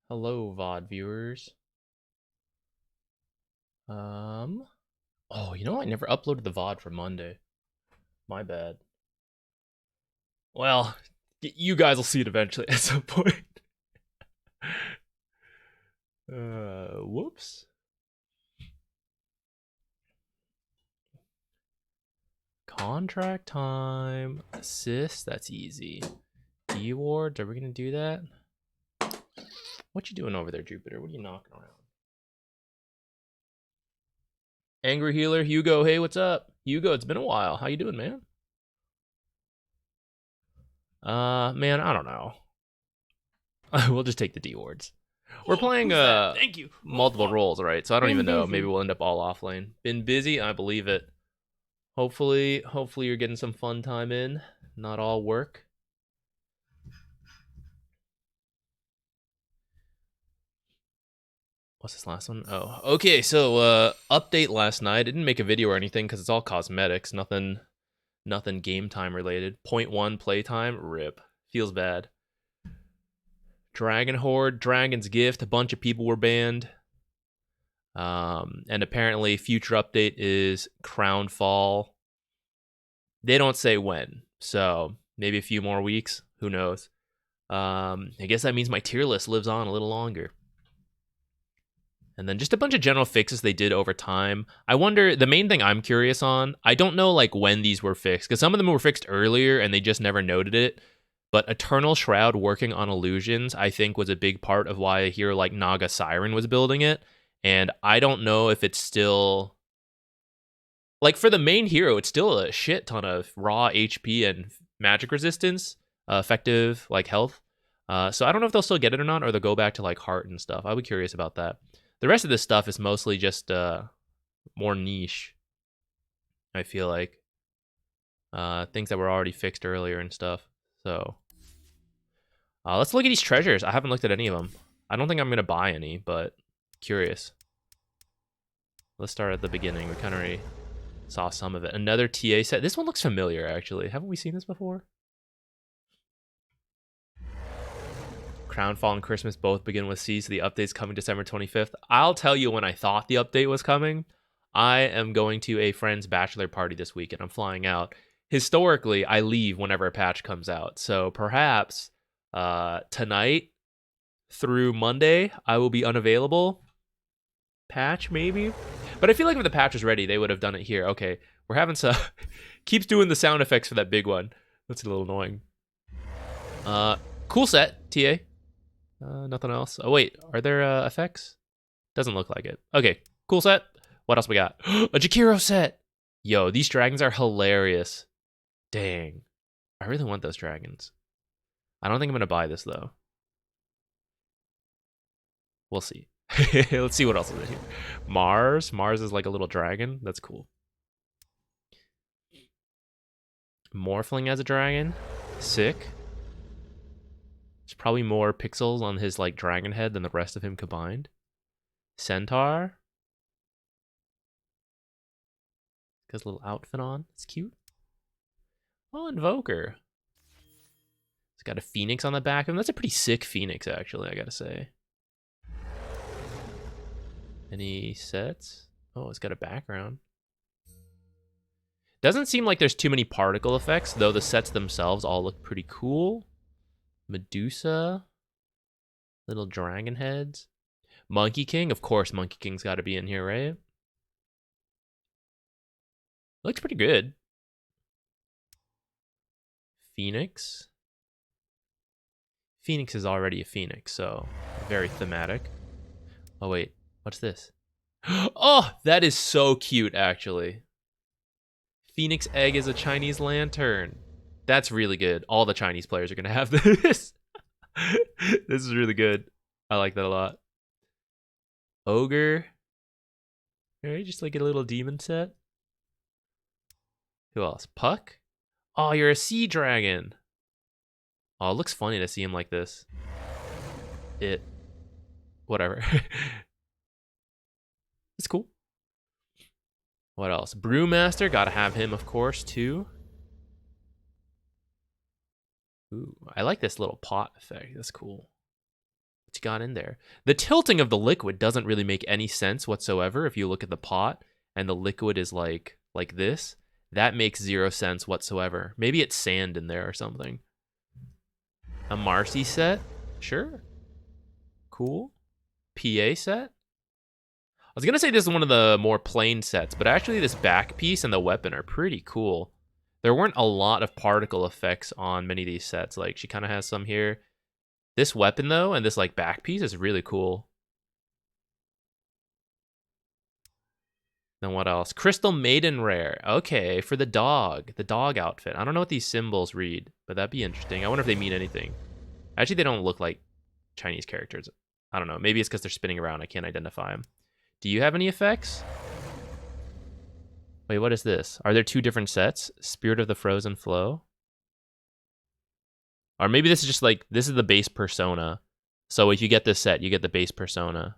Hello, VOD viewers. Oh, I never uploaded the VOD for Monday. My bad. Well, you guys will see it eventually at some point. Whoops. Contract time. Assist, that's easy. D awards, are we gonna do that? What you doing over there, Jupiter? What are you knocking around? Angry Healer, Hugo, hey, what's up? Hugo, it's been a while. How you doing, man? Man, I don't know. We'll just take the D awards. We're playing Thank you. multiple roles, right? So I don't Been even know. busy. Maybe we'll end up all off lane. Been busy, I believe it. Hopefully you're getting some fun time in. Not all work. What's this last one? Oh, okay. So update last night. I didn't make a video or anything because it's all cosmetics. Nothing game time related. Point one playtime. Rip. Feels bad. Dragon Horde, Dragon's Gift. A bunch of people were banned. And apparently, future update is Crownfall. They don't say when, so maybe a few more weeks. Who knows? I guess that means my tier list lives on a little longer. And then just a bunch of general fixes they did over time. I wonder, the main thing I'm curious on, I don't know like when these were fixed, because some of them were fixed earlier and they just never noted it. But Eternal Shroud working on illusions, I think, was a big part of why a hero like Naga Siren was building it. And I don't know if it's still like for the main hero, it's still a shit ton of raw HP and magic resistance, effective like health. So I don't know if they'll still get it or not, or they'll go back to like heart and stuff. I'll be curious about that. The rest of this stuff is mostly just more niche. I feel like things that were already fixed earlier and stuff. So let's look at these treasures. I haven't looked at any of them. I don't think I'm gonna buy any, but curious. Let's start at the beginning. We kind of already saw some of it. Another TA set. This one looks familiar, actually. Haven't we seen this before? Crownfall and Christmas both begin with C, so the update's coming December 25th. I'll tell you when I thought the update was coming. I am going to a friend's bachelor party this week, and I'm flying out. Historically, I leave whenever a patch comes out, so perhaps tonight through Monday, I will be unavailable. Patch, maybe? But I feel like if the patch was ready, they would have done it here. Okay, we're having some... Keeps doing the sound effects for that big one. That's a little annoying. Cool set, TA. Nothing else. Oh, wait. Are there effects? Doesn't look like it. Okay, cool set. What else we got? A Jakiro set! Yo, these dragons are hilarious. Dang. I really want those dragons. I don't think I'm going to buy this, though. We'll see. Let's see what else is in here. Mars. Mars is like a little dragon. That's cool. Morphling as a dragon. Sick. There's probably more pixels on his like dragon head than the rest of him combined. Centaur. Got his little outfit on. It's cute. Oh, Invoker. It's got a phoenix on the back of him. That's a pretty sick phoenix, actually, I gotta say. Any sets? Oh, it's got a background. Doesn't seem like there's too many particle effects, though the sets themselves all look pretty cool. Medusa. Little dragon heads. Monkey King. Of course, Monkey King's got to be in here, right? Looks pretty good. Phoenix. Phoenix is already a phoenix, so very thematic. Oh, wait. What's this? Oh, that is so cute, actually. Phoenix Egg is a Chinese lantern. That's really good. All the Chinese players are going to have this. This is really good. I like that a lot. Ogre. All right, just like a little demon set. Who else? Puck? Oh, you're a sea dragon. Oh, it looks funny to see him like this. Whatever. It's cool. What else? Brewmaster, gotta have him, of course, too. Ooh, I like this little pot effect. That's cool. you got in there? The tilting of the liquid doesn't really make any sense whatsoever. If you look at the pot and the liquid is like this, that makes zero sense whatsoever. Maybe it's sand in there or something. A Marcy set? Sure. Cool. PA set? I was going to say this is one of the more plain sets, but actually this back piece and the weapon are pretty cool. There weren't a lot of particle effects on many of these sets. Like, she kind of has some here. This weapon, though, and this, like, back piece is really cool. Then what else? Crystal Maiden Rare. Okay, for the dog outfit. I don't know what these symbols read, but that'd be interesting. I wonder if they mean anything. Actually, they don't look like Chinese characters. I don't know. Maybe it's because they're spinning around. I can't identify them. Do you have any effects? Wait, what is this? Are there two different sets? Spirit of the Frozen Flow? Or maybe this is just like, this is the base persona. So if you get this set, you get the base persona.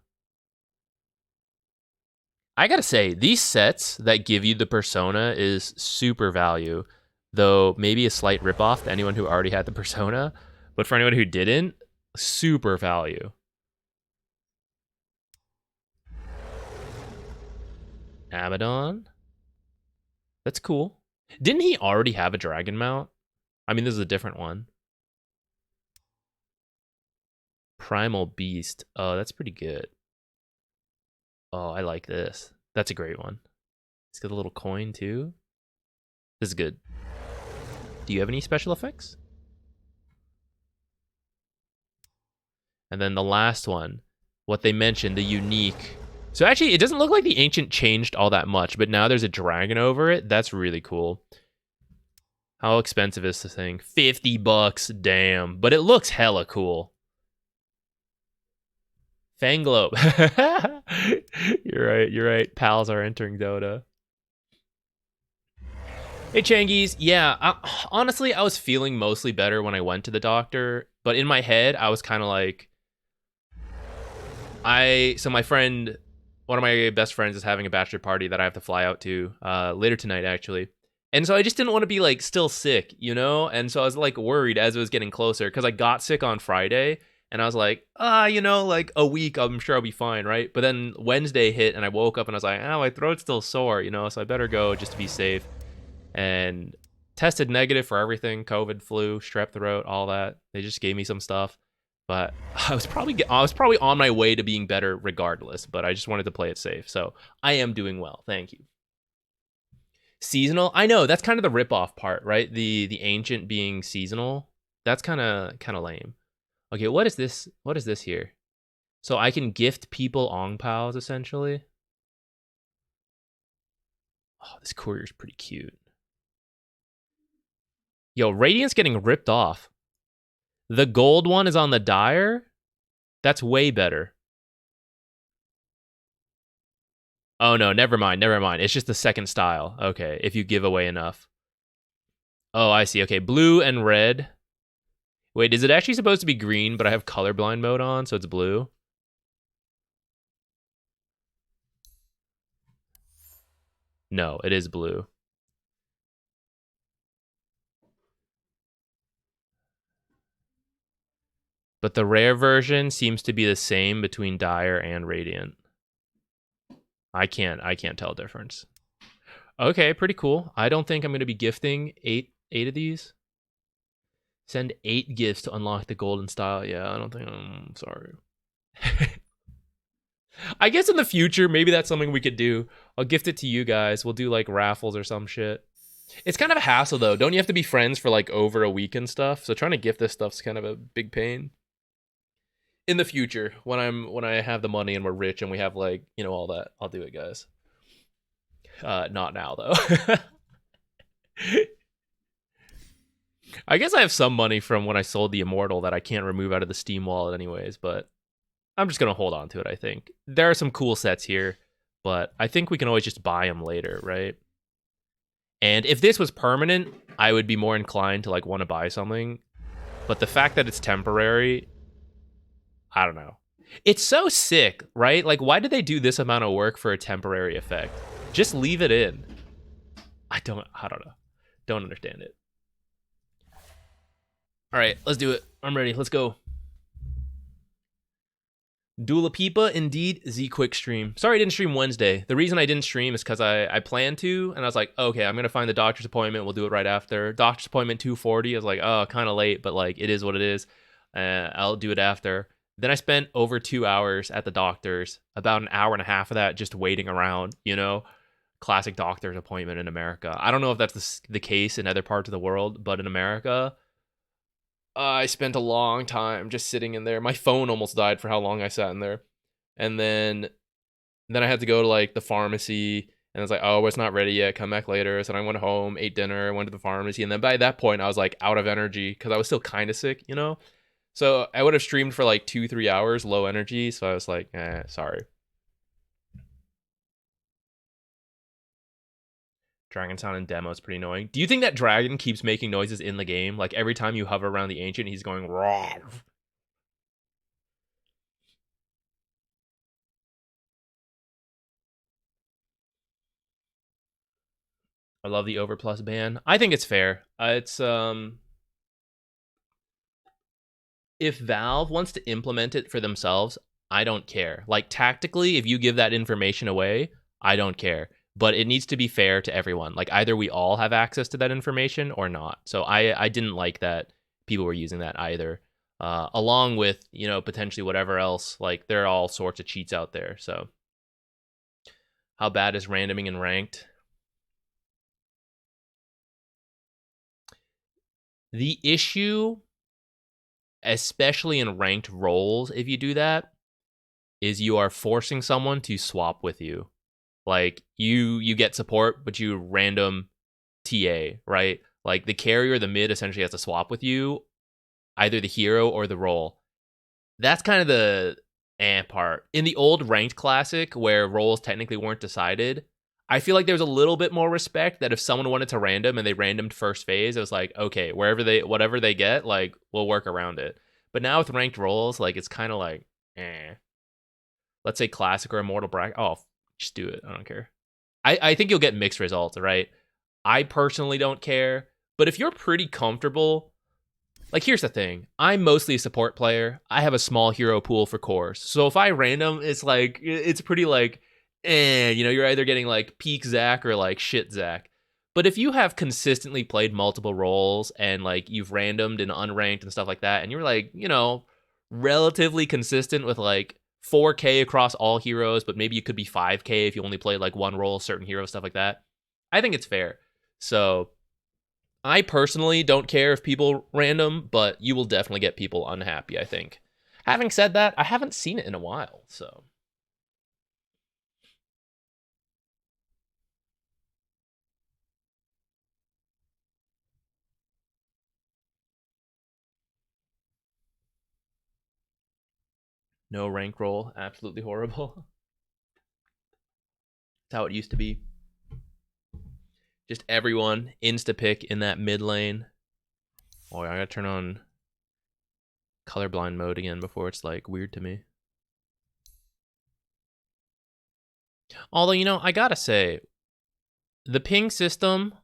I gotta say, these sets that give you the persona is super value. Though maybe a slight ripoff to anyone who already had the persona. But for anyone who didn't, super value. Abaddon? That's cool. Didn't he already have a dragon mount? I mean, this is a different one. Primal Beast. Oh, that's pretty good. Oh, I like this. That's a great one. It's got a little coin, too. This is good. Do you have any special effects? And then the last one. What they mentioned, the unique. So actually, it doesn't look like the Ancient changed all that much, but now there's a dragon over it. That's really cool. How expensive is this thing? $50. Damn. But it looks hella cool. Fanglobe. You're right. Pals are entering Dota. Hey, Changies. Yeah, honestly, I was feeling mostly better when I went to the doctor. But in my head, I was kind of like... So my friend... One of my best friends is having a bachelor party that I have to fly out to later tonight, actually. And so I just didn't want to be, like, still sick, you know? And so I was, like, worried as it was getting closer. Because I got sick on Friday. And I was like, you know, like a week, I'm sure I'll be fine, right? But then Wednesday hit and I woke up and I was like, my throat's still sore, you know, so I better go just to be safe. And tested negative for everything, COVID, flu, strep throat, all that. They just gave me some stuff. But I was probably on my way to being better regardless, but I just wanted to play it safe. So I am doing well. Thank you. Seasonal? I know, that's kind of the rip-off part, right? The Ancient being seasonal. That's kind of lame. Okay, what is this? What is this here? So I can gift people Ong Pals, essentially. Oh, this courier's pretty cute. Yo, Radiant's getting ripped off. The gold one is on the Dire? That's way better. Oh, no, never mind. It's just the second style. Okay, if you give away enough. Oh, I see. Okay, blue and red. Wait, is it actually supposed to be green, but I have colorblind mode on, so it's blue? No, it is blue. But the rare version seems to be the same between Dire and Radiant. I can't tell difference. Okay, pretty cool. I don't think I'm going to be gifting eight of these. Send 8 gifts to unlock the golden style. Yeah, I don't think... I'm sorry. I guess in the future, maybe that's something we could do. I'll gift it to you guys. We'll do, like, raffles or some shit. It's kind of a hassle, though. Don't you have to be friends for, like, over a week and stuff? So trying to gift this stuff's kind of a big pain. In the future, when I have the money and we're rich and we have, like, you know, all that, I'll do it, guys. Not now, though. I guess I have some money from when I sold the Immortal that I can't remove out of the Steam wallet anyways, but I'm just going to hold on to it, I think. There are some cool sets here, but I think we can always just buy them later, right? And if this was permanent, I would be more inclined to, like, want to buy something. But the fact that it's temporary, I don't know. It's so sick, right? Like, why did they do this amount of work for a temporary effect? Just leave it in. I don't know. Don't understand it. All right, let's do it. I'm ready. Let's go. Dula Peepa, indeed, Z Quick stream. Sorry I didn't stream Wednesday. The reason I didn't stream is because I planned to, and I was like, okay, I'm going to find the doctor's appointment. We'll do it right after. Doctor's appointment 2:40. I was like, oh, kind of late, but like, it is what it is. I'll do it after. Then I spent over 2 hours at the doctor's, about an hour and a half of that just waiting around, you know? Classic doctor's appointment in America. I don't know if that's the case in other parts of the world, but in America, I spent a long time just sitting in there. My phone almost died for how long I sat in there. And then I had to go to like the pharmacy, and I was like, oh, it's not ready yet. Come back later. So then I went home, ate dinner, went to the pharmacy, and then by that point I was like out of energy because I was still kind of sick, you know? So I would have streamed for like 2-3 hours, low energy. So I was like, sorry. Dragon sound in demo is pretty annoying. Do you think that dragon keeps making noises in the game? Like every time you hover around the ancient, he's going raw. I love the overplus ban. I think it's fair. It's if Valve wants to implement it for themselves, I don't care. Like tactically, if you give that information away, I don't care. But it needs to be fair to everyone. Like either we all have access to that information or not. So I didn't like that people were using that either. Along with, you know, potentially whatever else. Like there are all sorts of cheats out there. So how bad is randoming and ranked? The issue, especially in ranked roles, if you do that, is you are forcing someone to swap with you. Like you get support, but you random TA, right? Like the carry or the mid essentially has to swap with you, either the hero or the role. That's kind of the part. In the old ranked classic, where roles technically weren't decided, I feel like there's a little bit more respect that if someone wanted to random and they randomed first phase, it was like, okay, whatever they get, like we'll work around it. But now with ranked roles, like it's kind of like, let's say classic or immortal bracket. Oh, just do it. I don't care. I think you'll get mixed results, right? I personally don't care. But if you're pretty comfortable, like here's the thing. I'm mostly a support player. I have a small hero pool for cores. So if I random, it's like it's pretty like, you know, you're either getting like peak Zac or like shit Zac. But if you have consistently played multiple roles and like you've randomed and unranked and stuff like that, and you're like, you know, relatively consistent with like 4K across all heroes, but maybe you could be 5K if you only play like one role, certain hero, stuff like that. I think it's fair. So I personally don't care if people random, but you will definitely get people unhappy, I think. Having said that, I haven't seen it in a while, so. No rank roll, absolutely horrible. That's how it used to be. Just everyone insta-pick in that mid lane. Oh, I gotta turn on colorblind mode again before it's like weird to me. Although, you know, I gotta say, the ping system,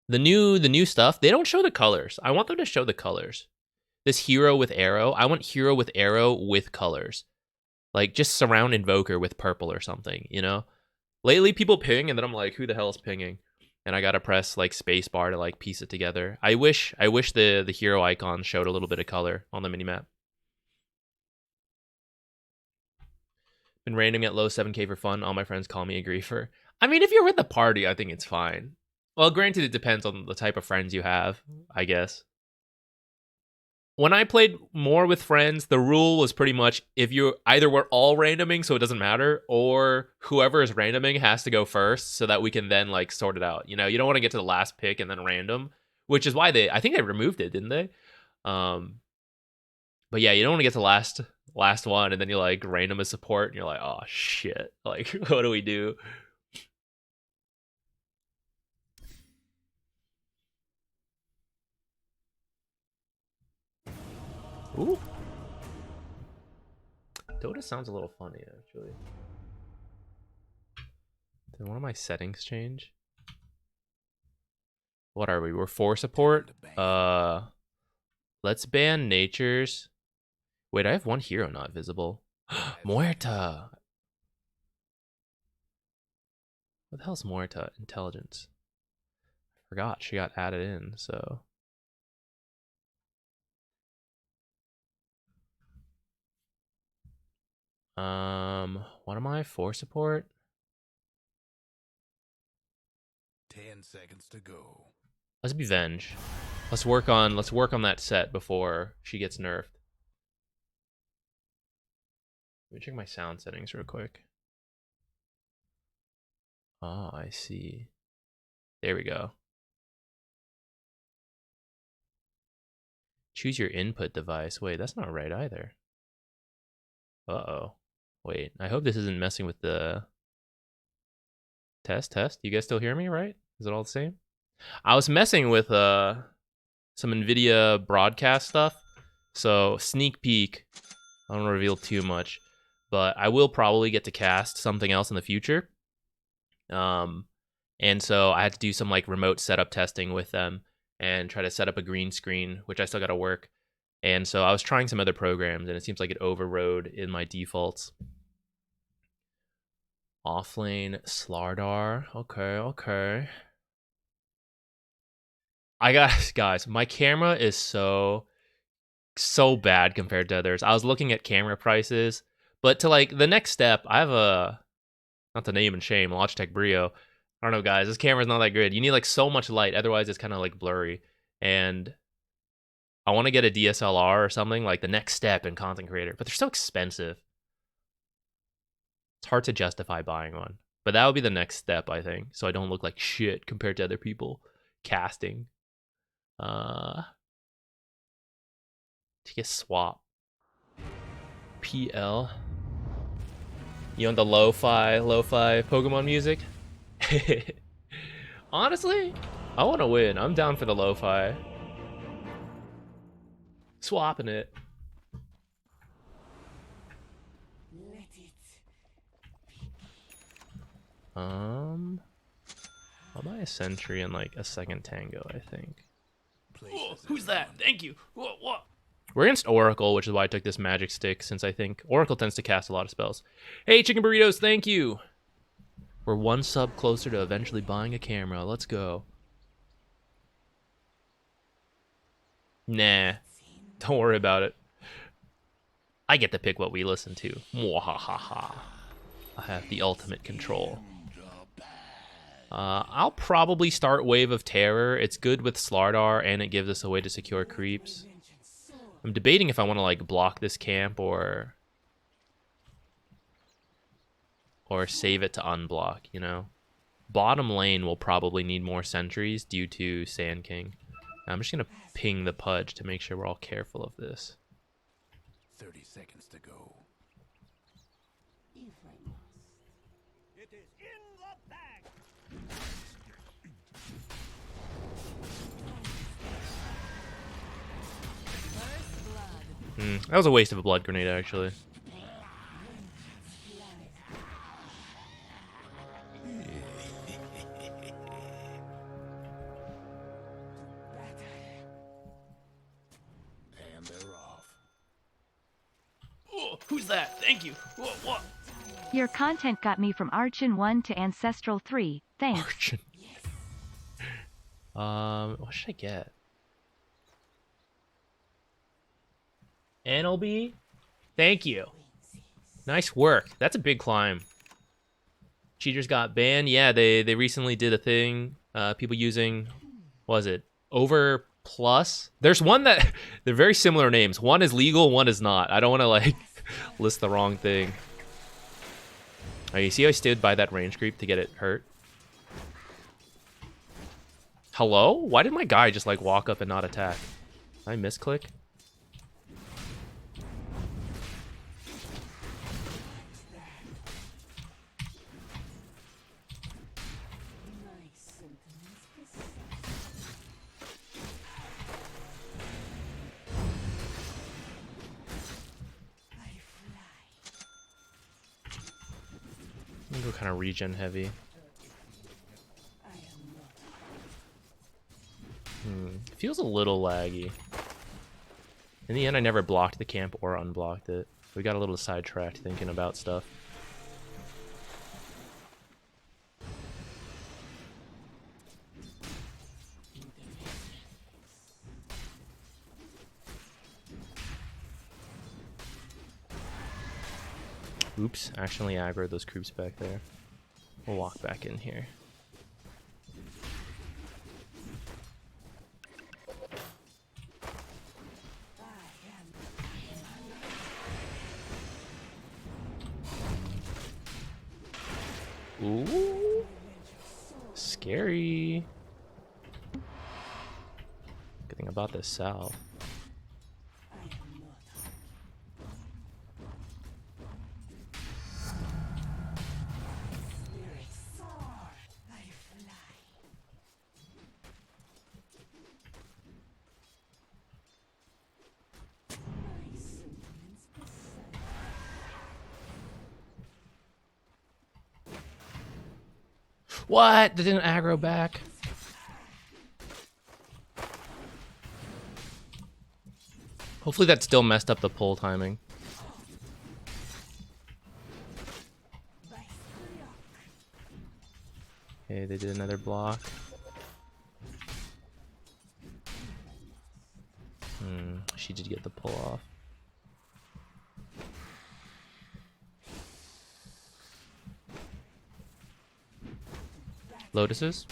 the new stuff, they don't show the colors. I want them to show the colors. This hero with arrow, I want hero with arrow with colors. Like just surround invoker with purple or something, you know? Lately people ping and then I'm like, who the hell is pinging? And I gotta press like spacebar to like piece it together. I wish the hero icon showed a little bit of color on the minimap. Been randoming at low 7K for fun. All my friends call me a griefer. I mean, if you're with the party, I think it's fine. Well, granted, it depends on the type of friends you have, I guess. When I played more with friends, the rule was pretty much if you either we're all randoming, so it doesn't matter, or whoever is randoming has to go first so that we can then like sort it out. You know, you don't want to get to the last pick and then random, which is why I think they removed it, didn't they? But yeah, you don't want to get to last one and then you like random as support and you're like, oh shit, like what do we do? Ooh. Dota sounds a little funny actually. Did one of my settings change? What are we? We're 4 support. Let's ban Nature's. Wait, I have one hero not visible. Muerta. What the hell's Muerta? Intelligence. Forgot she got added in, so. What am I for support? 10 seconds to go. Let's be Venge. Let's work on that set before she gets nerfed. Let me check my sound settings real quick. Oh, I see. There we go. Choose your input device. Wait, that's not right either. Uh-oh. Wait, I hope this isn't messing with the test. You guys still hear me, right? Is it all the same? I was messing with some NVIDIA broadcast stuff. So, sneak peek. I don't want to reveal too much, but I will probably get to cast something else in the future. And so I had to do some like remote setup testing with them and try to set up a green screen, which I still got to work. And so I was trying some other programs, and it seems like it overrode in my defaults. Offlane Slardar. Okay. I got guys, my camera is so bad compared to others. I was looking at camera prices, but to like the next step, I have a, not to name and shame, Logitech Brio. I don't know, guys. This camera's not that good. You need like so much light, otherwise it's kind of like blurry. And I want to get a DSLR or something, like the next step in content creator, but they're so expensive. It's hard to justify buying one. But that would be the next step, I think, so I don't look like shit compared to other people casting. To get swap. PL. You want the lo-fi Pokemon music? Honestly, I want to win. I'm down for the lo-fi. Swapping it. I'll buy a Sentry and like a second Tango, I think. Whoa, who's that? Thank you. What? We're against Oracle, which is why I took this Magic Stick, since I think Oracle tends to cast a lot of spells. Hey, Chicken Burritos, thank you. We're one sub closer to eventually buying a camera. Let's go. Nah, don't worry about it. I get to pick what we listen to. Mwahaha. I have the ultimate control. I'll probably start Wave of Terror. It's good with Slardar, and it gives us a way to secure creeps. I'm debating if I want to like block this camp or save it to unblock, you know? Bottom lane will probably need more sentries due to Sand King. I'm just going to ping the Pudge to make sure we're all careful of this. 30 seconds to go. It is in the bag. That was a waste of a blood grenade, actually. And they're off. Oh, who's that? Thank you. What? Your content got me from Archon 1 to Ancestral 3. Thanks. Archon. What should I get? NLB? Thank you. Nice work. That's a big climb. Cheaters got banned. Yeah, they recently did a thing. People using, what was it? Over Plus. There's one that they're very similar names. One is legal, one is not. I don't want to like list the wrong thing. Oh, you see how I stood by that range creep to get it hurt? Hello? Why did my guy just like walk up and not attack? Did I misclick? I'm gonna go kind of regen heavy. Feels a little laggy. In the end, I never blocked the camp or unblocked it, We got a little sidetracked thinking about stuff. Oops, accidentally aggroed those creeps back there. We'll walk back in here. Ooh, scary. Good thing about this Sal. What? They didn't aggro back. Hopefully that still messed up the pull timing. Okay, they did another block. She did get the pull off. Lotuses?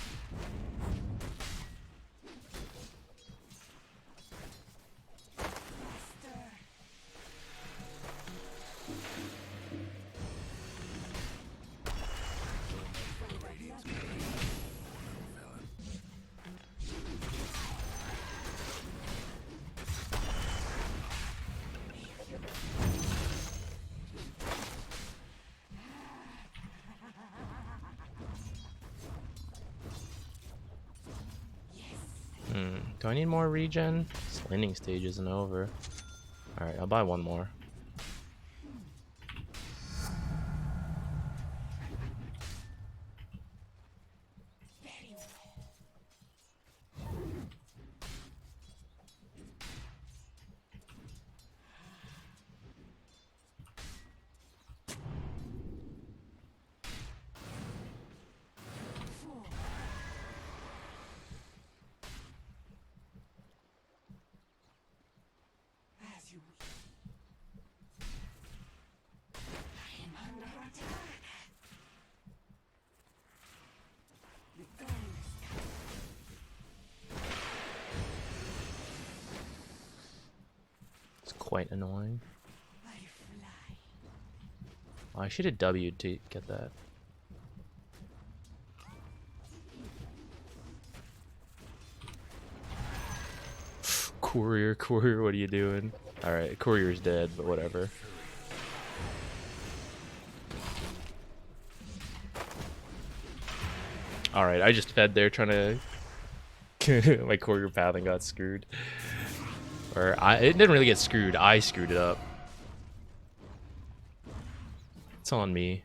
Do I need more regen? This landing stage isn't over. Alright, I'll buy one more. It's quite annoying. Oh, I should have W'd to get that. Courier, what are you doing? Alright, Courier's dead, but whatever. Alright, I just fed there trying to... my Courier pathing got screwed. Or, it didn't really get screwed, I screwed it up. It's on me.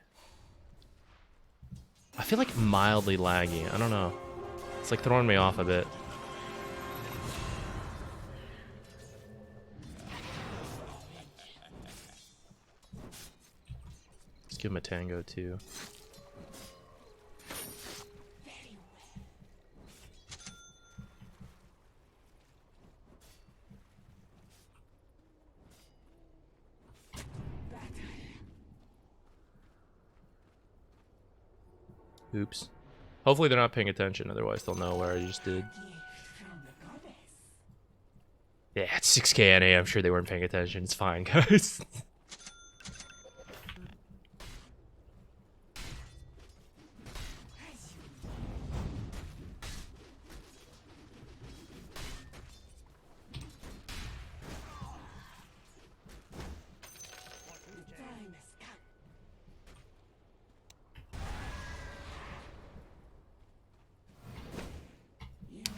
I feel like mildly laggy, I don't know. It's like throwing me off a bit. Let's give him a tango too. Oops. Hopefully they're not paying attention, otherwise they'll know where I just did. Yeah, it's 6k NA, I'm sure they weren't paying attention. It's fine, guys.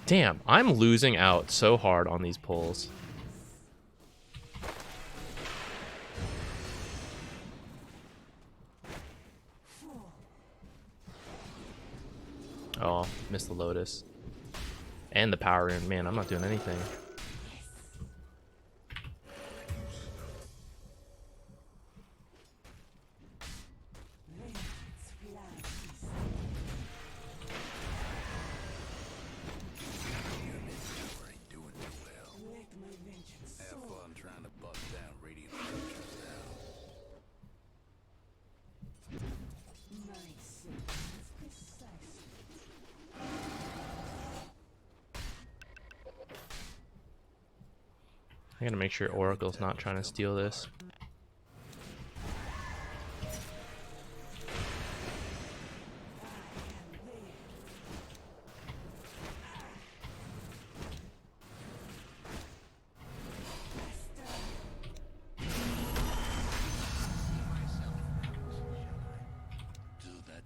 Damn, I'm losing out so hard on these pulls. Oh, missed the Lotus. And the power rune. Man, I'm not doing anything. I gotta make sure Oracle's not trying to steal this.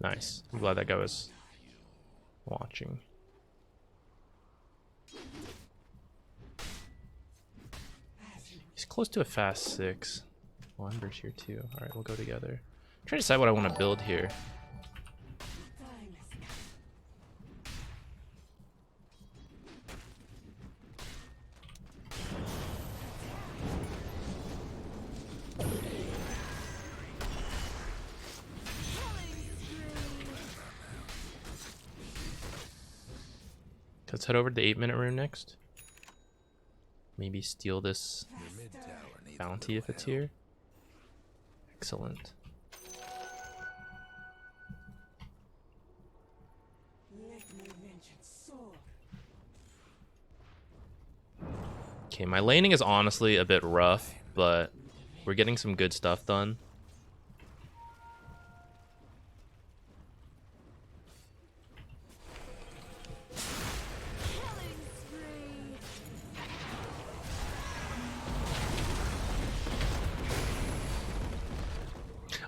Nice. I'm glad that guy was watching. He's close to a fast 6. Well, Ember's here too. Alright, we'll go together. I'm trying to decide what I want to build here. Let's head over to the 8-minute rune next. Maybe steal this bounty if it's here. Excellent. Okay, my laning is honestly a bit rough, but we're getting some good stuff done.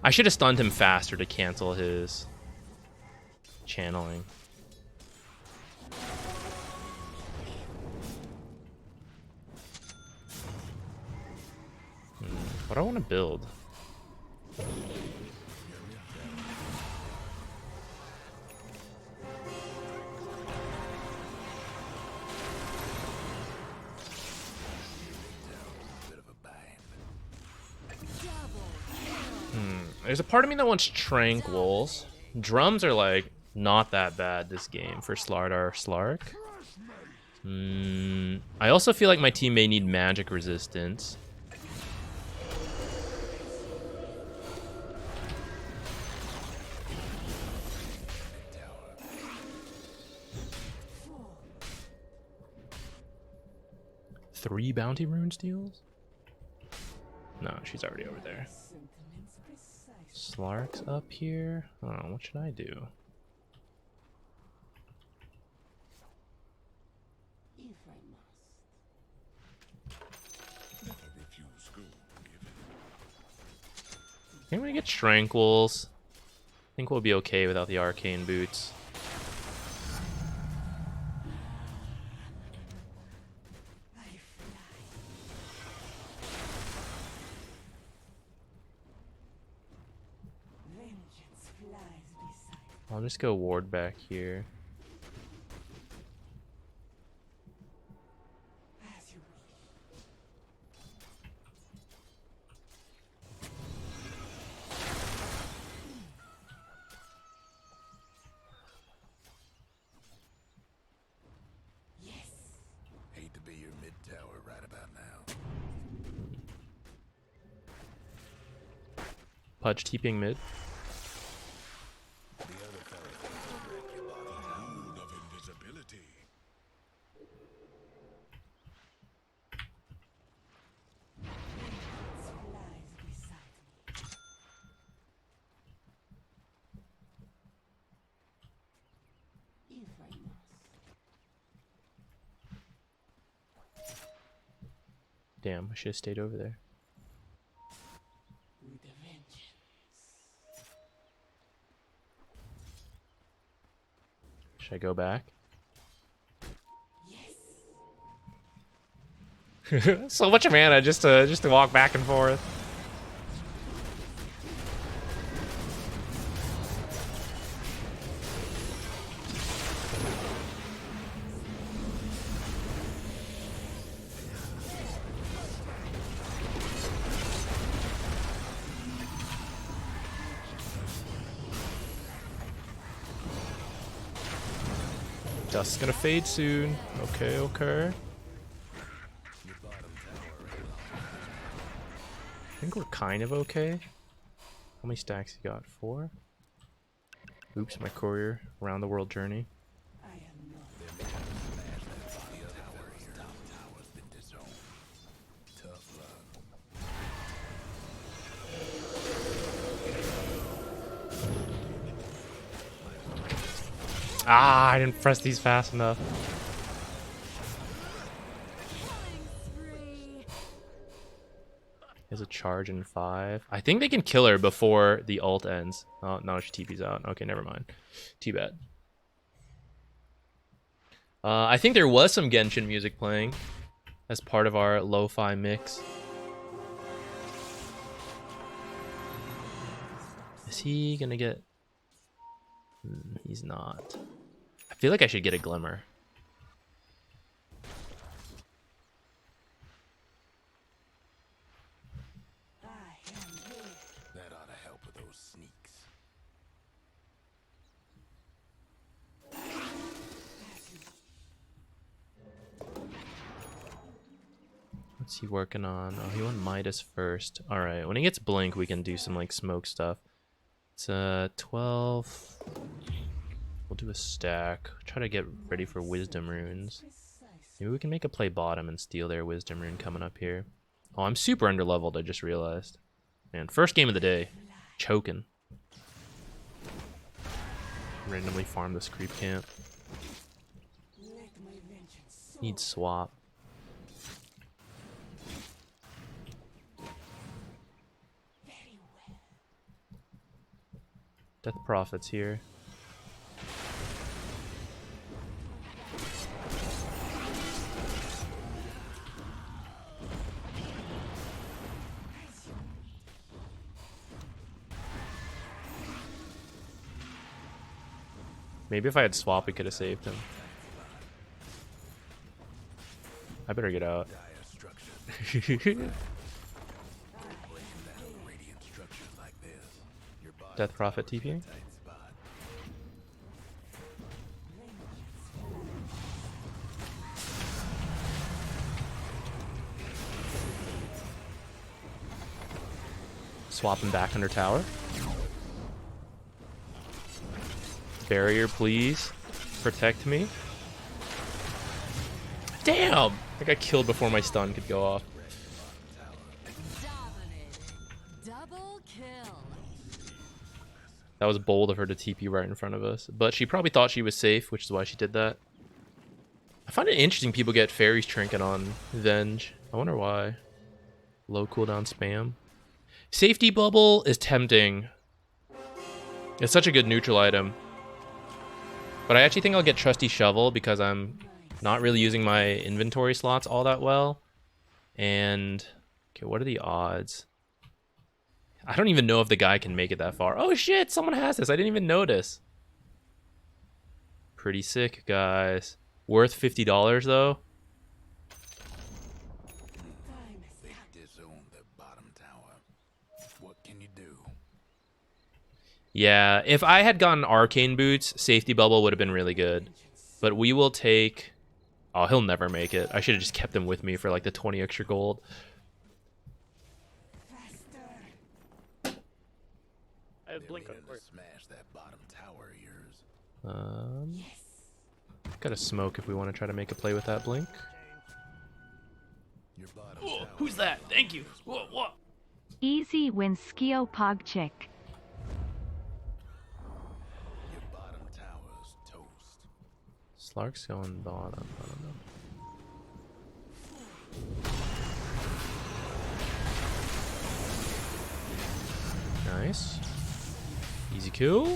I should have stunned him faster to cancel his channeling. What do I want to build? There's a part of me that wants Tranquils. Drums are like not that bad this game for Slardar Slark. I also feel like my team may need magic resistance. Three bounty rune steals? No, she's already over there. Slark's up here. Oh, what should I do? I think we get Tranquils. I think we'll be okay without the arcane boots. I'll just go ward back here. Hate to be your mid tower right about now. Pudge TPing mid. Damn, I should have stayed over there. Should I go back? Yes. So much mana just to walk back and forth. Dust's gonna fade soon. Okay, okay. I think we're kind of okay. How many stacks you got? 4? Oops, my courier. Around the world journey. Ah, I didn't press these fast enough. There's a charge in 5. I think they can kill her before the ult ends. Oh, no, she TP's out. Okay, never mind. Too bad. I think there was some Genshin music playing as part of our lo-fi mix. Is he gonna get... he's not. I feel like I should get a Glimmer. That ought to help with those sneaks. What's he working on? Oh, he went Midas first. All right, when he gets Blink, we can do some like smoke stuff. It's 12. We'll do a stack. Try to get ready for Wisdom Runes. Maybe we can make a play bottom and steal their Wisdom Rune coming up here. Oh, I'm super underleveled, I just realized. Man, first game of the day. Choking. Randomly farm this creep camp. Need swap. Death Prophet's here. Maybe if I had swap, we could have saved him. I better get out. Death Prophet TP. Swap him back under tower. Barrier, please. Protect me. Damn! I got killed before my stun could go off. Double kill. That was bold of her to TP right in front of us. But she probably thought she was safe, which is why she did that. I find it interesting people get Fairy's Trinket on Venge. I wonder why. Low cooldown spam. Safety Bubble is tempting. It's such a good neutral item. But I actually think I'll get Trusty Shovel because I'm not really using my inventory slots all that well. And, okay, what are the odds? I don't even know if the guy can make it that far. Oh shit, someone has this. I didn't even notice. Pretty sick, guys. Worth $50 though. They disowned the bottom tower. What can you do? Yeah, if I had gotten Arcane Boots, Safety Bubble would have been really good. But we will take... Oh, he'll never make it. I should have just kept him with me for like the 20 extra gold. I have Blink on course. Smash that bottom tower of yours. Got a smoke if we want to try to make a play with that Blink. Your bottom Oh, tower. who's that? Thank you. What? Easy wins Skio Pogchick. Your bottom tower's toast. Slark's going bottom. I don't know. Nice. Easy kill. The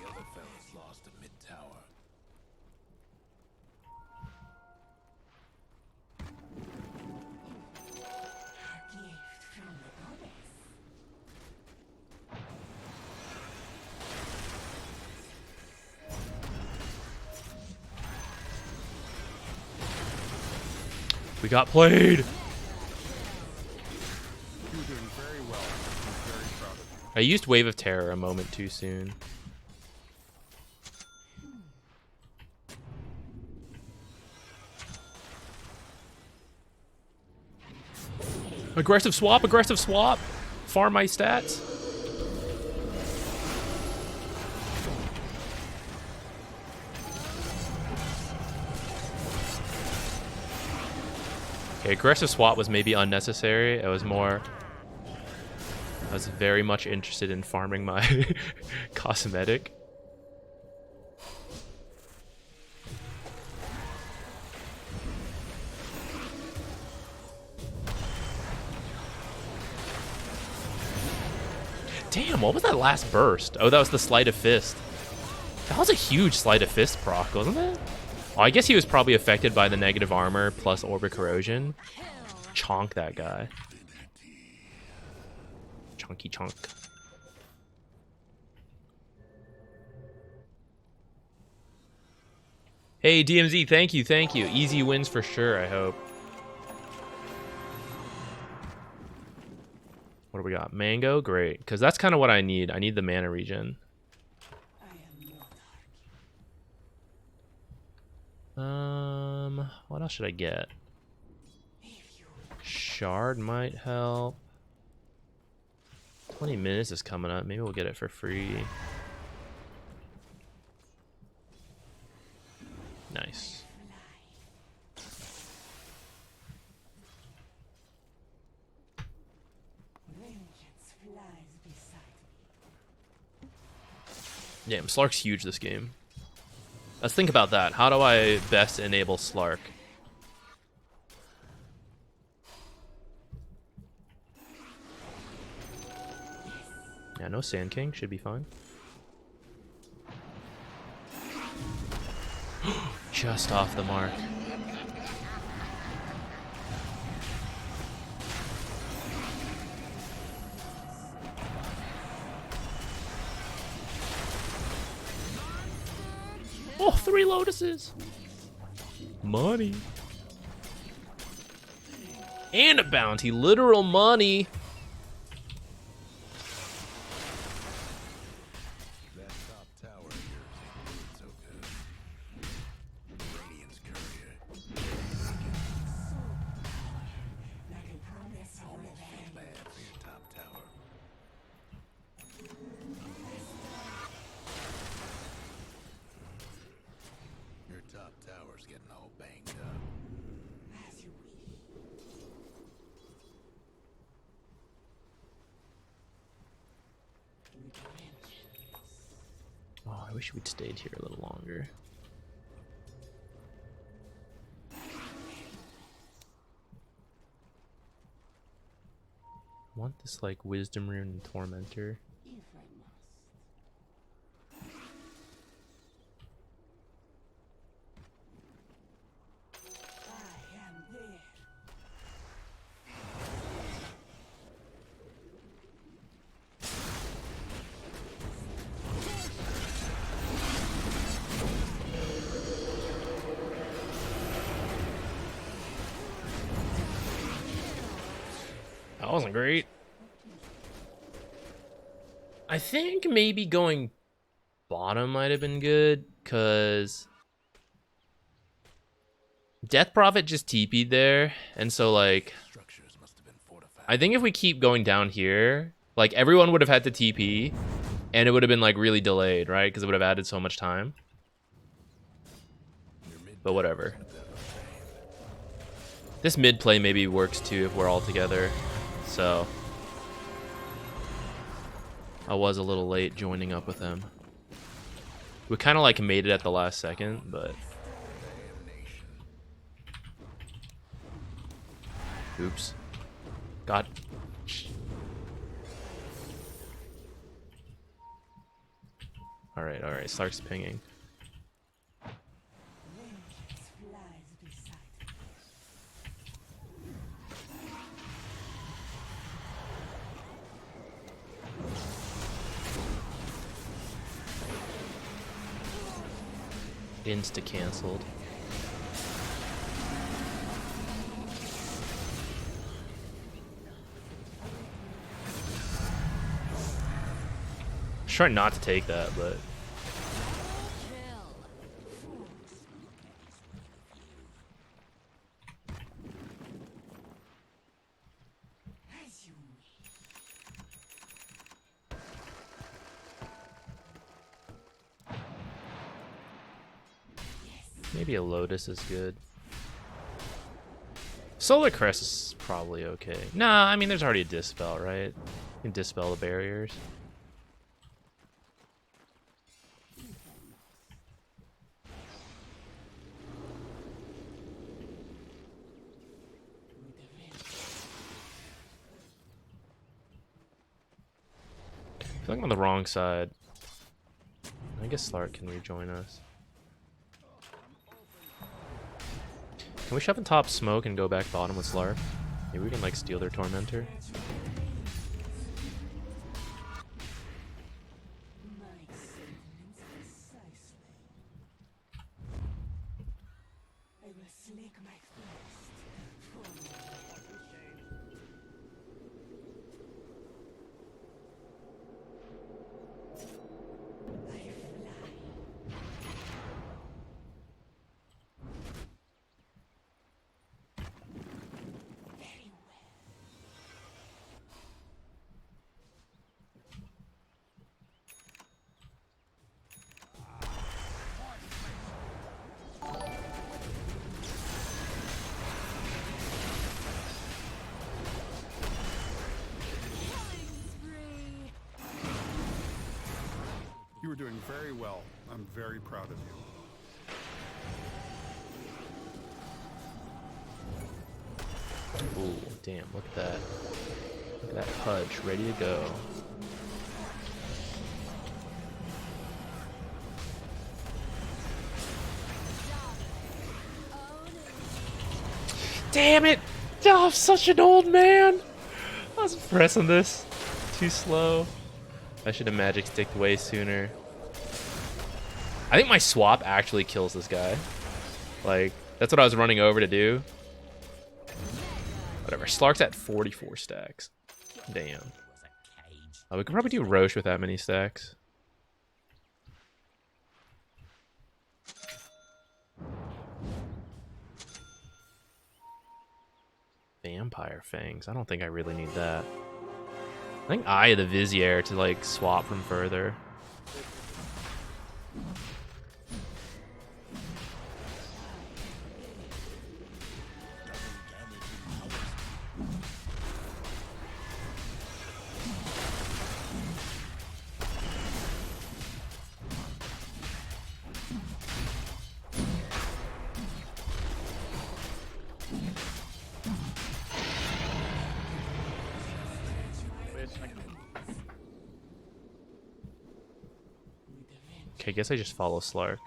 other fellas lost a mid tower. We got played. I used Wave of Terror a moment too soon. Aggressive swap, aggressive swap. Farm my stats. Okay, aggressive swap was maybe unnecessary. I was very much interested in farming my cosmetic. Damn, what was that last burst? Oh, that was the Sleight of Fist. That was a huge Sleight of Fist proc, wasn't it? Oh, I guess he was probably affected by the negative armor plus Orbit Corrosion. Chonk that guy. Chunky chunk. Hey, DMZ, thank you, thank you. Easy wins for sure, I hope. What do we got? Mango? Great. Because that's kind of what I need. I need the mana regen. What else should I get? Shard might help. 20 minutes is coming up. Maybe we'll get it for free. Nice. Damn, Slark's huge this game. Let's think about that. How do I best enable Slark? Yeah, no Sand King. Should be fine. Just off the mark. Oh, 3 Lotuses. Money. And a bounty. Literal money. That top tower of yours ain't doing so good. Radiant's courier. Almost feel bad for your top tower. Your top tower's getting all banged up. Oh, I wish we'd stayed here a little longer. I want this like Wisdom Rune and Tormentor. That wasn't great. I think maybe going bottom might have been good, because Death Prophet just TP'd there, and so like Structures must have been fortified. I think if we keep going down here, like everyone would have had to TP, and it would have been like really delayed, right? Because it would have added so much time. But whatever. This mid play maybe works too if we're all together. So I was a little late joining up with them. We kind of like made it at the last second, but oops. God. All right. Slark's pinging. Insta canceled. I was trying not to take that, but maybe a Lotus is good. Solar Crest is probably okay. Nah, I mean, there's already a Dispel, right? You can Dispel the barriers. I feel like I'm on the wrong side. I guess Slark can rejoin us. Can we shove in top smoke and go back bottom with Slark? Maybe we can like steal their Tormentor. You were doing very well. I'm very proud of you. Ooh, damn, look at that. Look at that Pudge, ready to go. Damn it! Oh, I'm such an old man! I was pressing this too slow. I should have magic sticked way sooner. I think my swap actually kills this guy. Like, that's what I was running over to do. Whatever. Slark's at 44 stacks. Damn. We could probably do Roche with that many stacks. Vampire Fangs. I don't think I really need that. I think Eye of the Vizier to like swap from further. Okay, I guess I just follow Slark.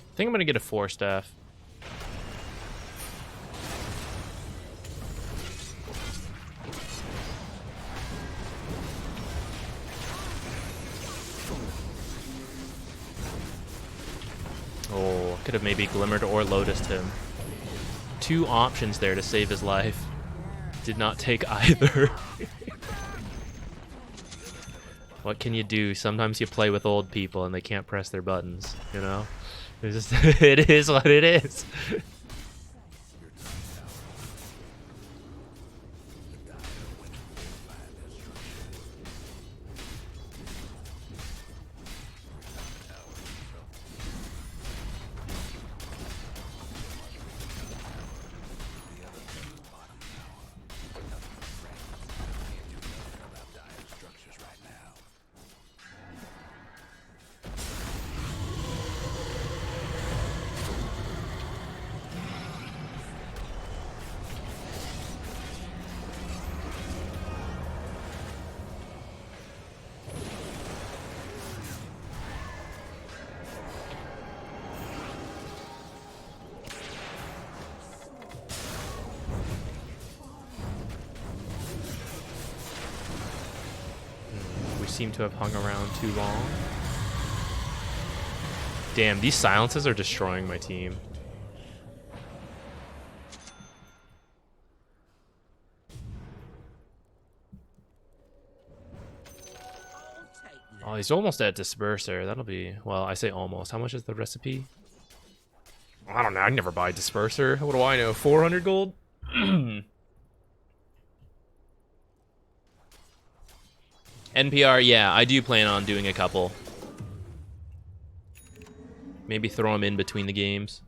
I think I'm gonna get a 4-staff. Oh, could have maybe Glimmered or Lotused him. 2 options there to save his life. Did not take either. What can you do? Sometimes you play with old people and they can't press their buttons, you know? It's just, it is what it is. seem to have hung around too long. Damn, these silences are destroying my team. Oh, he's almost at Disperser. That'll be... Well, I say almost. How much is the recipe? I don't know. I never buy Disperser. What do I know? 400 gold? NPR, yeah. I do plan on doing a couple. Maybe throw them in between the games.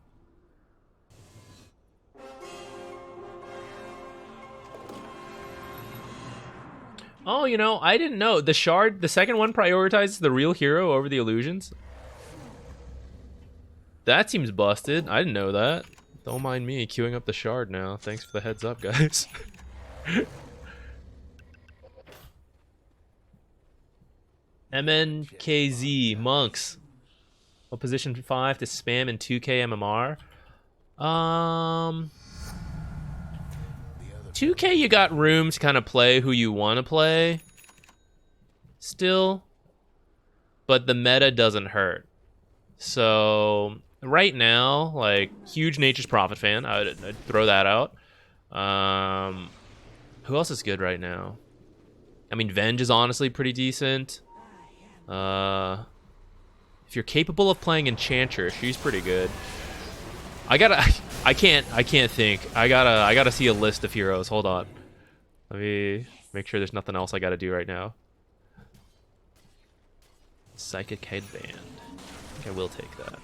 Oh, you know, I didn't know. The Shard, the second one prioritizes the real hero over the illusions. That seems busted. I didn't know that. Don't mind me queuing up the Shard now. Thanks for the heads up, guys. MNKZ, Monks. What position 5 to spam in 2K MMR? 2K, you got room to kind of play who you want to play still, but the meta doesn't hurt. So right now, like, huge Nature's Prophet fan. I'd throw that out. Who else is good right now? I mean, Venge is honestly pretty decent. If you're capable of playing Enchantress, she's pretty good. I can't think. I gotta see a list of heroes. Hold on. Let me make sure there's nothing else I gotta do right now. Psychic Headband. I think I will take that.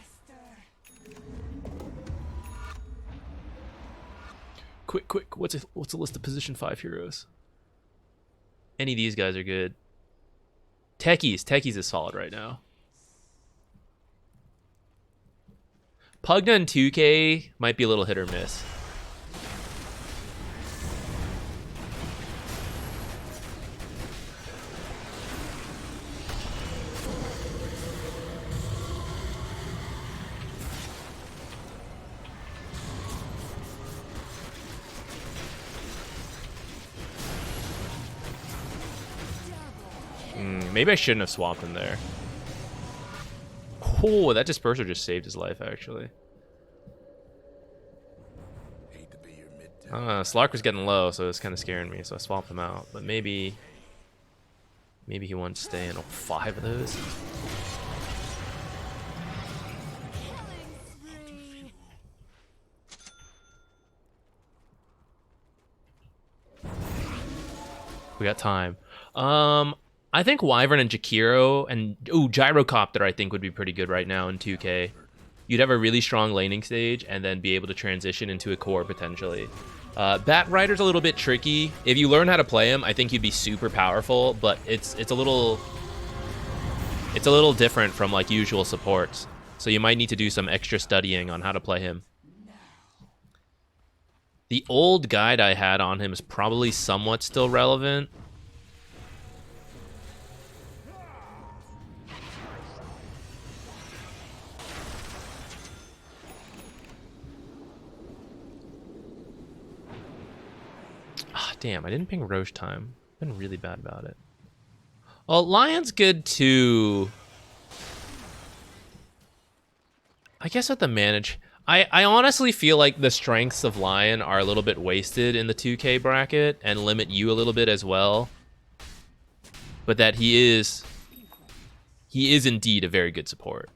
Quick. What's a list of position 5 heroes? Any of these guys are good. Techies is solid right now. Pugna and 2K might be a little hit or miss. Maybe I shouldn't have swapped him there. Oh, that Disperser just saved his life, actually. Hate to be your midtown. Slark was getting low, so it was kind of scaring me, so I swapped him out. But maybe he wanted to stay in 5 of those. We got time. I think Wyvern and Jakiro and Gyrocopter I think would be pretty good right now in 2K. You'd have a really strong laning stage and then be able to transition into a core potentially. Bat Rider's a little bit tricky. If you learn how to play him, I think you'd be super powerful, but it's a little different from like usual supports. So you might need to do some extra studying on how to play him. The old guide I had on him is probably somewhat still relevant. Damn, I didn't ping Roche time. I've been really bad about it. Well, Lion's good too. I guess at the manage... I honestly feel like the strengths of Lion are a little bit wasted in the 2K bracket and limit you a little bit as well. But that he is indeed a very good support.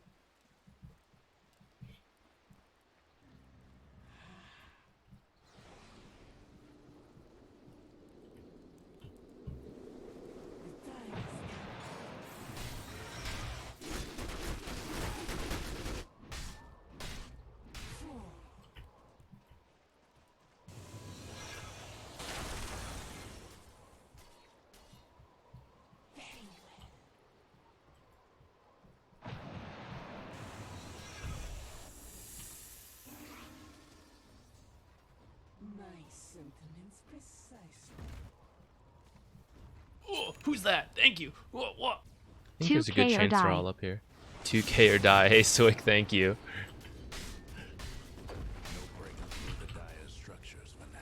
Oh, who's that? Thank you. What? I think there's a good 2K or chance they're die. all up here. 2K or die. Hey, Stoic, thank you. No breaking through the dire structures for now.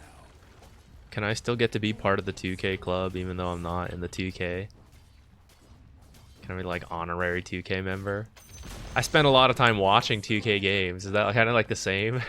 Can I still get to be part of the 2K club even though I'm not in the 2K? Can I be like honorary 2K member? I spend a lot of time watching 2K games. Is that kind of like the same?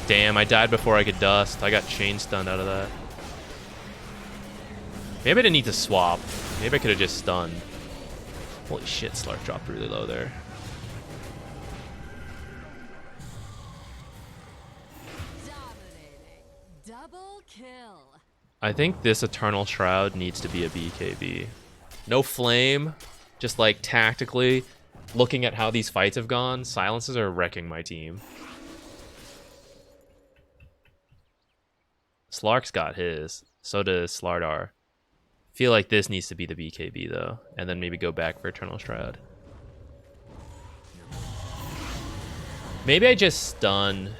Damn, I died before I could dust. I got chain stunned out of that. Maybe I didn't need to swap. Maybe I could have just stunned. Holy shit, Slark dropped really low there. Dominating. Double kill. I think this Eternal Shroud needs to be a BKB. No flame, just like tactically looking at how these fights have gone, silences are wrecking my team. Slark's got his, so does Slardar. Feel like this needs to be the BKB though, and then maybe go back for Eternal Shroud. Maybe I just stun,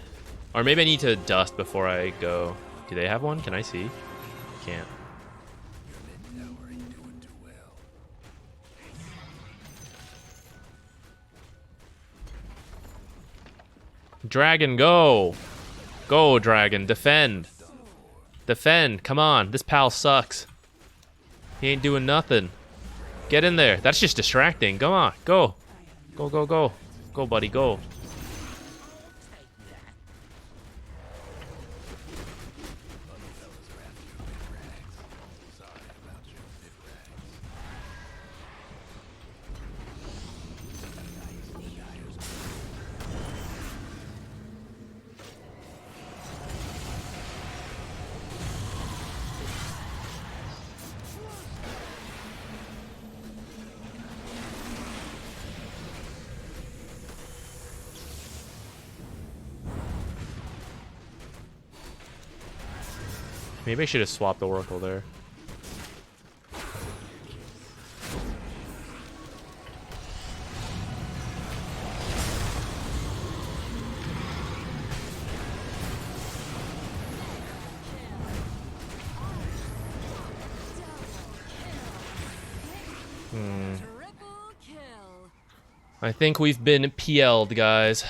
or maybe I need to dust before I go. Do they have one? Can I see? Can't. Your mid tower ain't doing too well. Dragon, go! Go, Dragon, defend! Defend, come on, this pal sucks. He ain't doing nothing. Get in there, that's just distracting. Come on, go. Go, go, go. Go, buddy, go. Maybe I should have swapped the Oracle there. Triple kill. I think we've been PL'd, guys.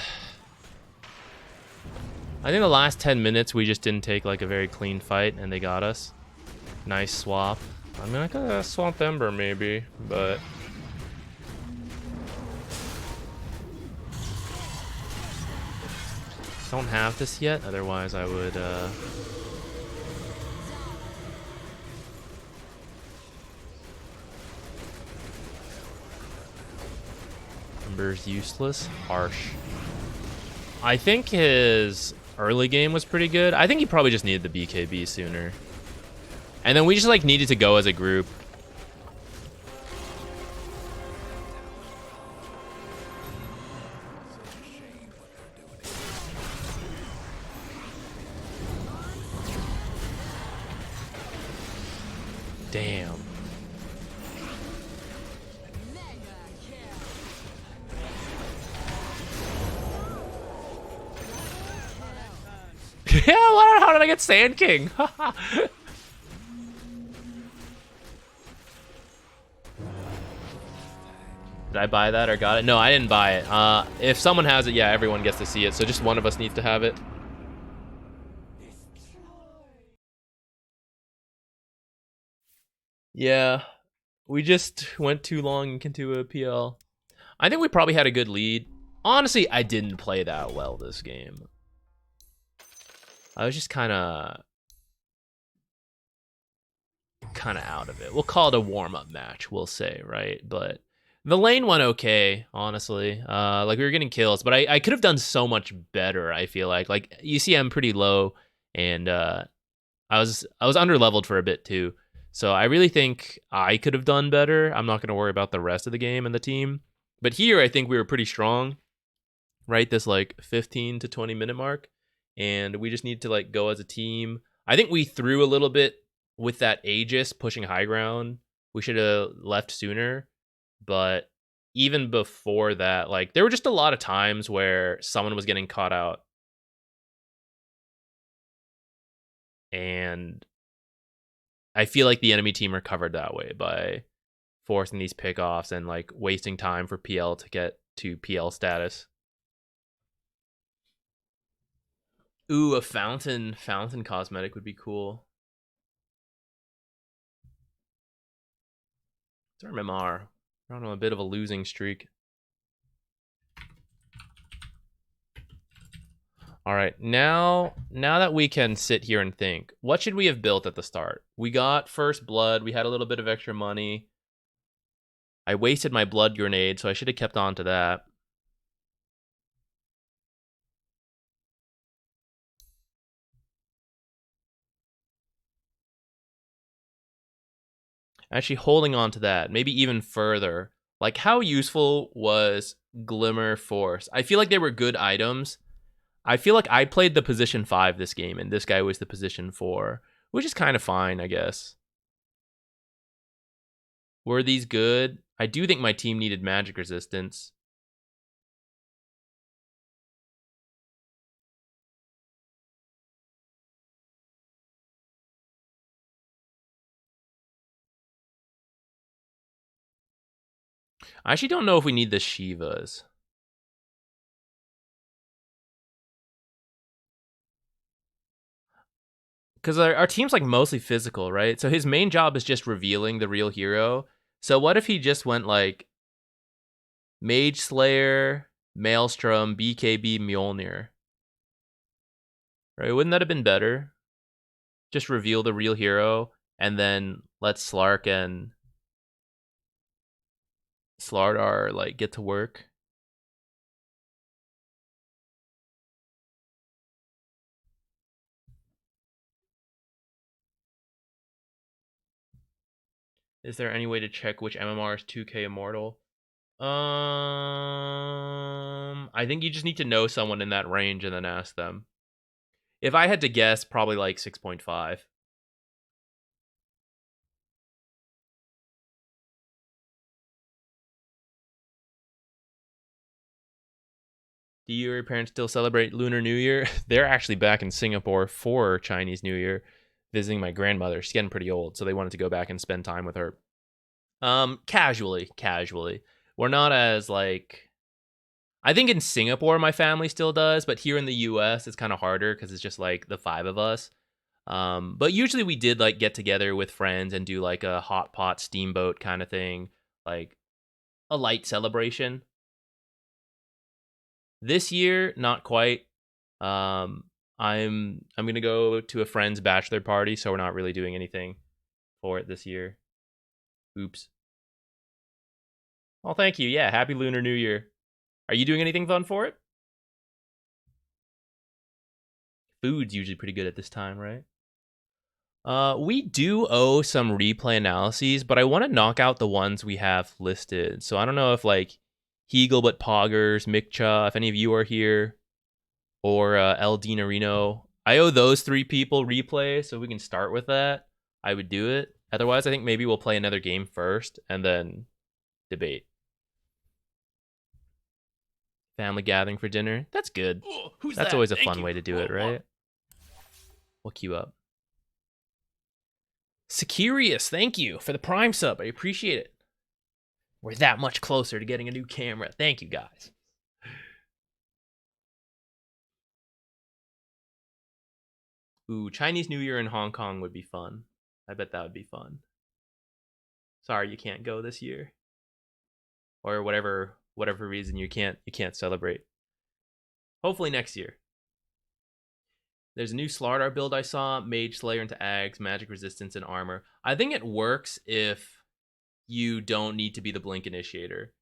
I think the last 10 minutes we just didn't take like a very clean fight and they got us. Nice swap. I mean, I could have swapped Ember maybe, but... Don't have this yet, otherwise I would, Ember's useless. Harsh. I think his early game was pretty good. I think he probably just needed the BKB sooner. And then we just like needed to go as a group. Damn. Mega kill. Yeah, how did I get Sand King? Did I buy that or got it? No, I didn't buy it. If someone has it, yeah, everyone gets to see it. So just one of us needs to have it. Yeah, we just went too long into a PL. I think we probably had a good lead. Honestly, I didn't play that well this game. I was just kind of out of it. We'll call it a warm-up match, we'll say, right? But the lane went okay, honestly. Like, we were getting kills, but I could have done so much better, I feel like. Like, you see I'm pretty low, and I was under-leveled for a bit, too. So I really think I could have done better. I'm not going to worry about the rest of the game and the team. But here, I think we were pretty strong, right? This, like, 15 to 20-minute mark. And we just need to, like, go as a team. I think we threw a little bit with that Aegis pushing high ground. We should have left sooner. But even before that, like, there were just a lot of times where someone was getting caught out. And I feel like the enemy team are covered that way by forcing these pickoffs and like wasting time for PL to get to PL status. Ooh, a fountain cosmetic would be cool. It's MMR. I don't know, a bit of a losing streak. All right, now that we can sit here and think, what should we have built at the start? We got first blood. We had a little bit of extra money. I wasted my blood grenade, so I should have kept on to that. Actually, holding on to that, maybe even further. Like, how useful was Glimmer Force? I feel like they were good items. I feel like I played the position 5 this game, and this guy was the position 4, which is kind of fine, I guess. Were these good? I do think my team needed magic resistance. I actually don't know if we need the Shivas. Because our team's like mostly physical, right? So his main job is just revealing the real hero. So what if he just went like Mage Slayer, Maelstrom, BKB, Mjolnir? Right? Wouldn't that have been better? Just reveal the real hero and then let Slark and Slardar like get to work. Is there any way to check which MMR is 2K Immortal? I think you just need to know someone in that range and then ask them. If I had to guess, probably like 6.5. Do you or your parents still celebrate Lunar New Year? They're actually back in Singapore for Chinese New Year, visiting my grandmother. She's getting pretty old, so they wanted to go back and spend time with her. Casually. We're not as like, I think in Singapore my family still does, but here in the US it's kind of harder because it's just like the 5 of us. But usually we did like get together with friends and do like a hot pot steamboat kind of thing, like a light celebration. This year, not quite. I'm gonna go to a friend's bachelor party, so we're not really doing anything for it this year. Oops. Well, thank you. Yeah, happy Lunar New Year. Are you doing anything fun for it? Food's usually pretty good at this time, right? We do owe some replay analyses, but I want to knock out the ones we have listed. So I don't know if like Heagle but Poggers, Mikcha, if any of you are here, or El Dinarino. I owe those 3 people replay, so we can start with that. I would do it. Otherwise, I think maybe we'll play another game first and then debate. Family gathering for dinner. That's good. That's always a fun way to do it, right? We'll queue up. Securious, thank you for the Prime sub. I appreciate it. We're that much closer to getting a new camera. Thank you, guys. Ooh, Chinese New Year in Hong Kong would be fun. I bet that would be fun. Sorry, you can't go this year. Or whatever reason you can't celebrate. Hopefully next year. There's a new Slardar build I saw, Mage Slayer into Ags, Magic Resistance, and Armor. I think it works if you don't need to be the Blink Initiator.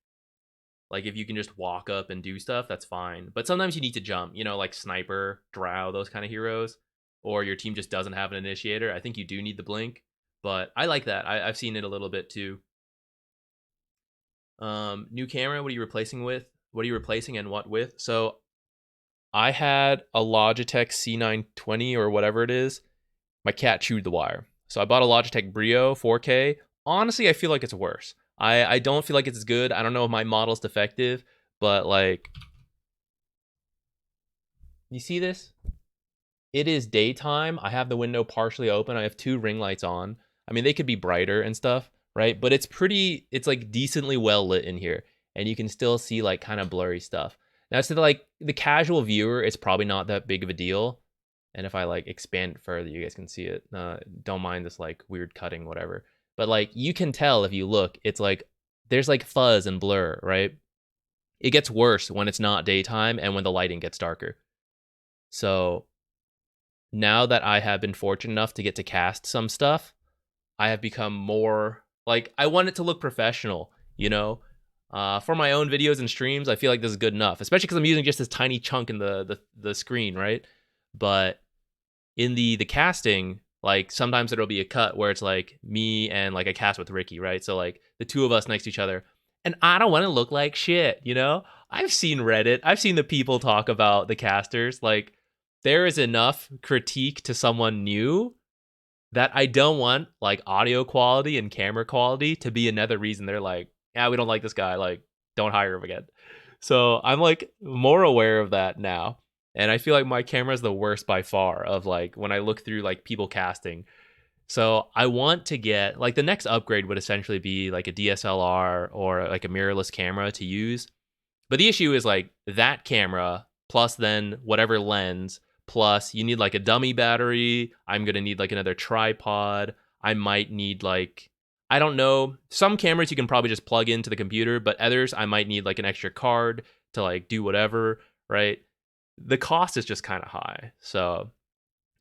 Like, if you can just walk up and do stuff, that's fine. But sometimes you need to jump, you know, like Sniper, Drow, those kind of heroes. Or your team just doesn't have an Initiator. I think you do need the Blink. But I like that. I've seen it a little bit, too. New camera, what are you replacing with? What are you replacing and what with? So I had a Logitech C920 or whatever it is. My cat chewed the wire. So I bought a Logitech Brio 4K. Honestly, I feel like it's worse. I don't feel like it's as good. I don't know if my model's defective, but like, you see this? It is daytime. I have the window partially open. I have 2 ring lights on. I mean, they could be brighter and stuff, right? But it's like decently well lit in here, and you can still see like kind of blurry stuff. Now, to like the casual viewer, it's probably not that big of a deal. And if I like expand it further, you guys can see it. Don't mind this like weird cutting, whatever. But like you can tell if you look, it's like there's like fuzz and blur, right? It gets worse when it's not daytime and when the lighting gets darker. So now that I have been fortunate enough to get to cast some stuff, I have become more like I want it to look professional, you know. For my own videos and streams, I feel like this is good enough, especially because I'm using just this tiny chunk in the screen, right? But in the casting, like sometimes there'll be a cut where it's like me and like a cast with Ricky, right? So like the two of us next to each other, and I don't want to look like shit, you know? I've seen Reddit, I've seen the people talk about the casters. Like there is enough critique to someone new that I don't want like audio quality and camera quality to be another reason they're like, yeah, we don't like this guy, like don't hire him again. So I'm like more aware of that now. And I feel like my camera is the worst by far of like when I look through like people casting. So I want to get like the next upgrade would essentially be like a DSLR or like a mirrorless camera to use. But the issue is like that camera plus then whatever lens plus you need like a dummy battery. I'm going to need like another tripod. I might need like, I don't know. Some cameras you can probably just plug into the computer, but others I might need like an extra card to like do whatever, right? The cost is just kind of high. So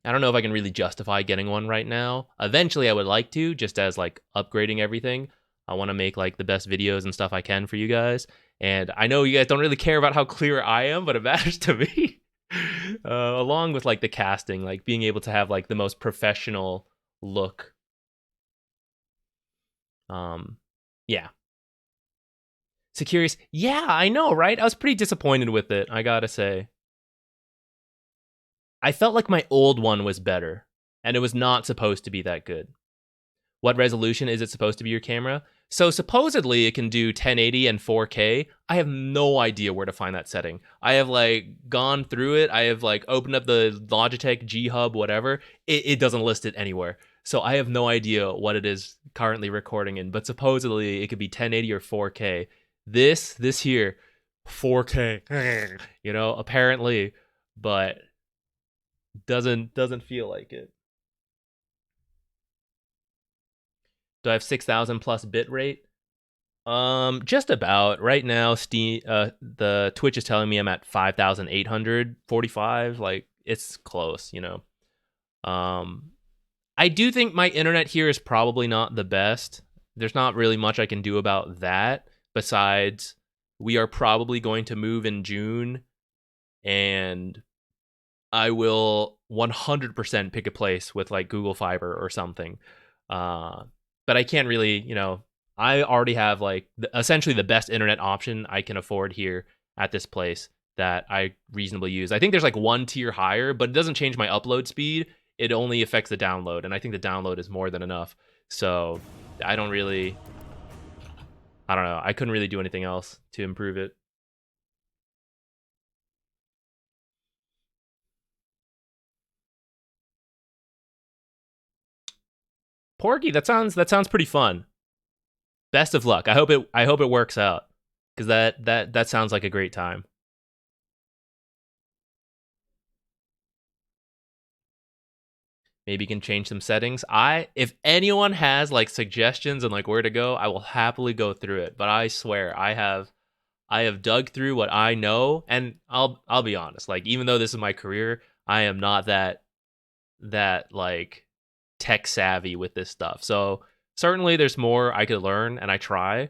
I don't know if I can really justify getting one right now. Eventually I would like to, just as like upgrading everything. I want to make like the best videos and stuff I can for you guys. And I know you guys don't really care about how clear I am, but it matters to me. Along with like the casting, like being able to have like the most professional look. Yeah. Securious. Yeah, I know, right? I was pretty disappointed with it, I gotta say. I felt like my old one was better, and it was not supposed to be that good. What resolution is it supposed to be your camera? So supposedly it can do 1080 and 4K. I have no idea where to find that setting. I have like gone through it. I have like opened up the Logitech G Hub, whatever. It doesn't list it anywhere. So I have no idea what it is currently recording in, but supposedly it could be 1080 or 4K. This here, 4K, you know, apparently, but doesn't feel like it. Do I have 6,000 plus bit rate? Just about. Right now, Steam, the Twitch is telling me I'm at 5,845. Like it's close, you know. I do think my internet here is probably not the best. There's not really much I can do about that. Besides, we are probably going to move in June, and I will 100% pick a place with like Google Fiber or something. But I can't really, you know, I already have like essentially the best internet option I can afford here at this place that I reasonably use. I think there's like one tier higher, but it doesn't change my upload speed. It only affects the download, and I think the download is more than enough. So I don't know. I couldn't really do anything else to improve it. Porky, that sounds pretty fun. Best of luck. I hope it works out, because that sounds like a great time. Maybe you can change some settings. If anyone has like suggestions and like where to go, I will happily go through it. But I swear I have dug through what I know, and I'll be honest. Like even though this is my career, I am not that like tech savvy with this stuff. So certainly there's more I could learn, and I try.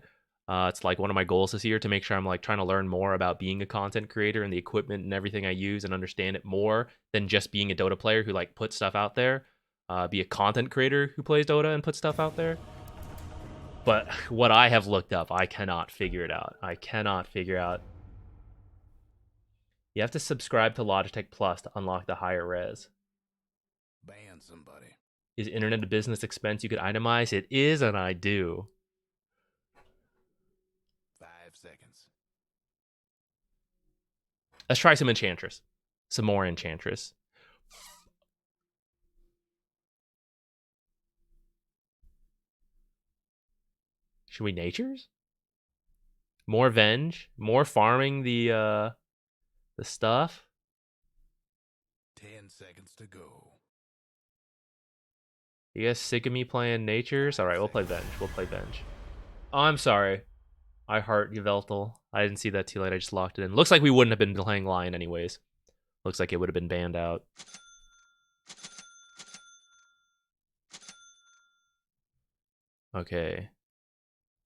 It's like one of my goals this year to make sure I'm like trying to learn more about being a content creator and the equipment and everything I use, and understand it more than just being a Dota player who like puts stuff out there. Be a content creator who plays Dota and puts stuff out there. But what I have looked up, I cannot figure it out. I cannot figure out. You have to subscribe to Logitech Plus to unlock the higher res. Ban somebody. Is internet a business expense you could itemize? It is, and I do. 5 seconds. Let's try some Enchantress. Some more Enchantress. Should we natures? More venge? More farming the stuff? 10 seconds to go. You guys sick of me playing natures? Alright, we'll play venge. We'll play venge. Oh, I'm sorry. I heart Yveltal. I didn't see that too late. I just locked it in. Looks like we wouldn't have been playing Lion anyways. Looks like it would have been banned out. Okay.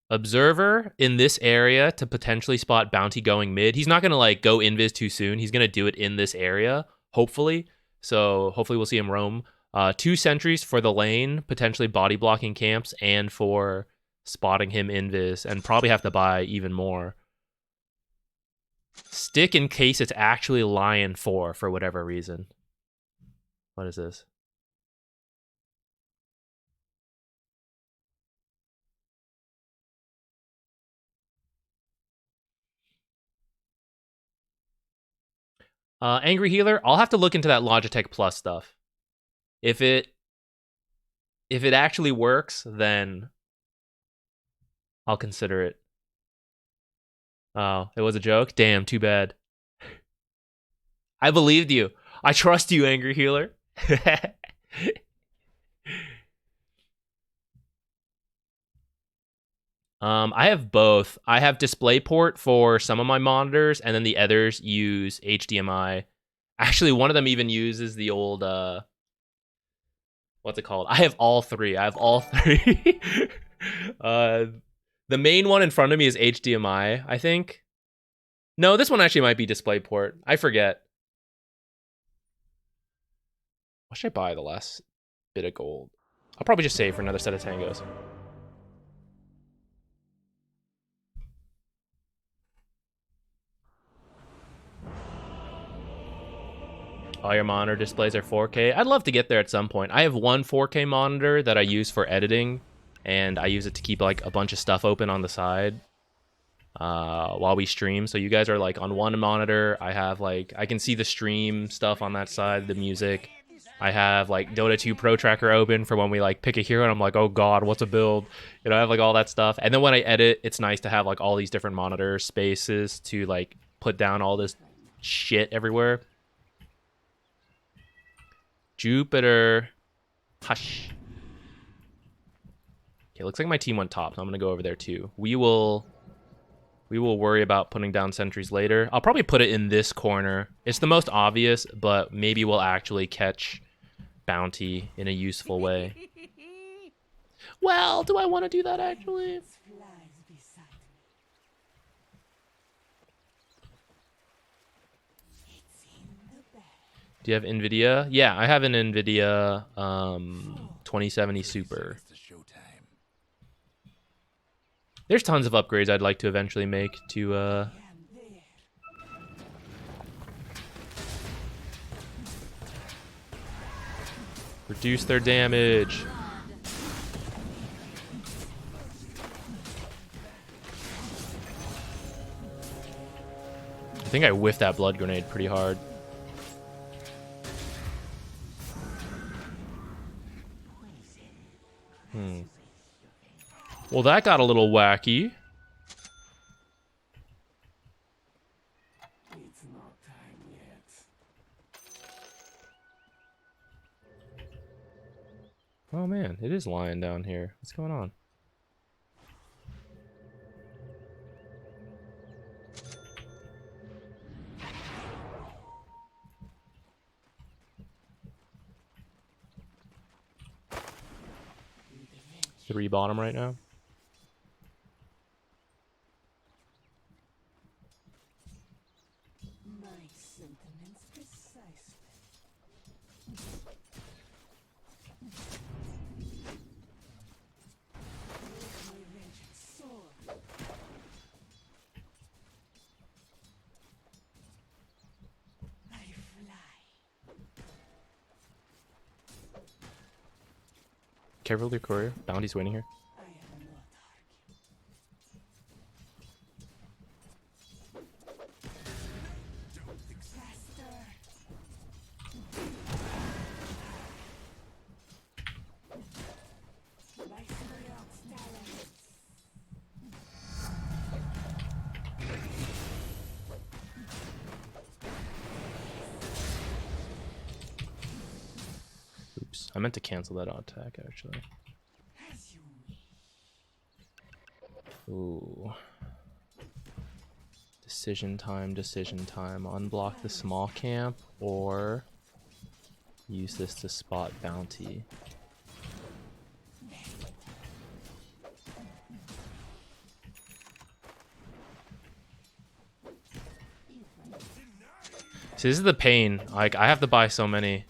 Observer in this area to potentially spot bounty going mid. He's not going to like go invis too soon. He's going to do it in this area, hopefully. So hopefully we'll see him roam. 2 sentries for the lane, potentially body blocking camps, and for spotting him invis, and probably have to buy even more. Stick in case it's actually Lion 4 for whatever reason. What is this? Angry Healer, I'll have to look into that Logitech Plus stuff. If it actually works, then I'll consider it. Oh, it was a joke? Damn, too bad. I believed you. I trust you, Angry Healer. I have both. I have DisplayPort for some of my monitors, and then the others use HDMI. Actually, one of them even uses the old, what's it called? I have all three. The main one in front of me is HDMI, I think. No, this one actually might be DisplayPort. I forget. What should I buy the last bit of gold? I'll probably just save for another set of tangos. All your monitor displays are 4K. I'd love to get there at some point. I have one 4K monitor that I use for editing, and I use it to keep like a bunch of stuff open on the side while we stream. So you guys are like on one monitor. I have like, I can see the stream stuff on that side, the music. I have like Dota 2 Pro Tracker open for when we like pick a hero and I'm like, oh god, what's a build? You know, I have like all that stuff. And then when I edit, it's nice to have like all these different monitor spaces to like put down all this shit everywhere. Jupiter. Hush. Okay, looks like my team went top, so I'm gonna go over there too. We will worry about putting down sentries later. I'll probably put it in this corner. It's the most obvious, but maybe we'll actually catch bounty in a useful way. Well, do I want to do that actually? Do you have NVIDIA? Yeah, I have an NVIDIA 2070 Super. There's tons of upgrades I'd like to eventually make to reduce their damage. I think I whiffed that blood grenade pretty hard. Well, that got a little wacky. It's not time yet. Oh man, it is lying down here. What's going on? Three bottom right now. My sentiments precisely. My vengeance sword. I fly. Careful with your courier. Bounty's waiting here. I am not argue. Disaster. Like Smirnoff's talents. I meant to cancel that auto attack actually. As you wish. Ooh. Decision time, decision time. Unblock the small camp or use this to spot bounty. See, this is the pain. Like, I have to buy so many.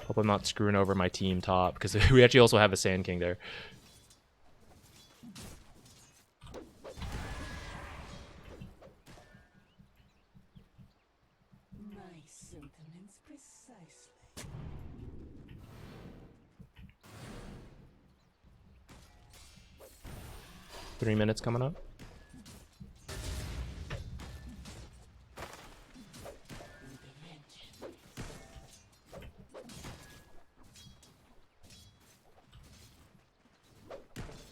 Hope I'm not screwing over my team top, because we actually also have a Sand King there. My sentiments precisely. 3 minutes coming up.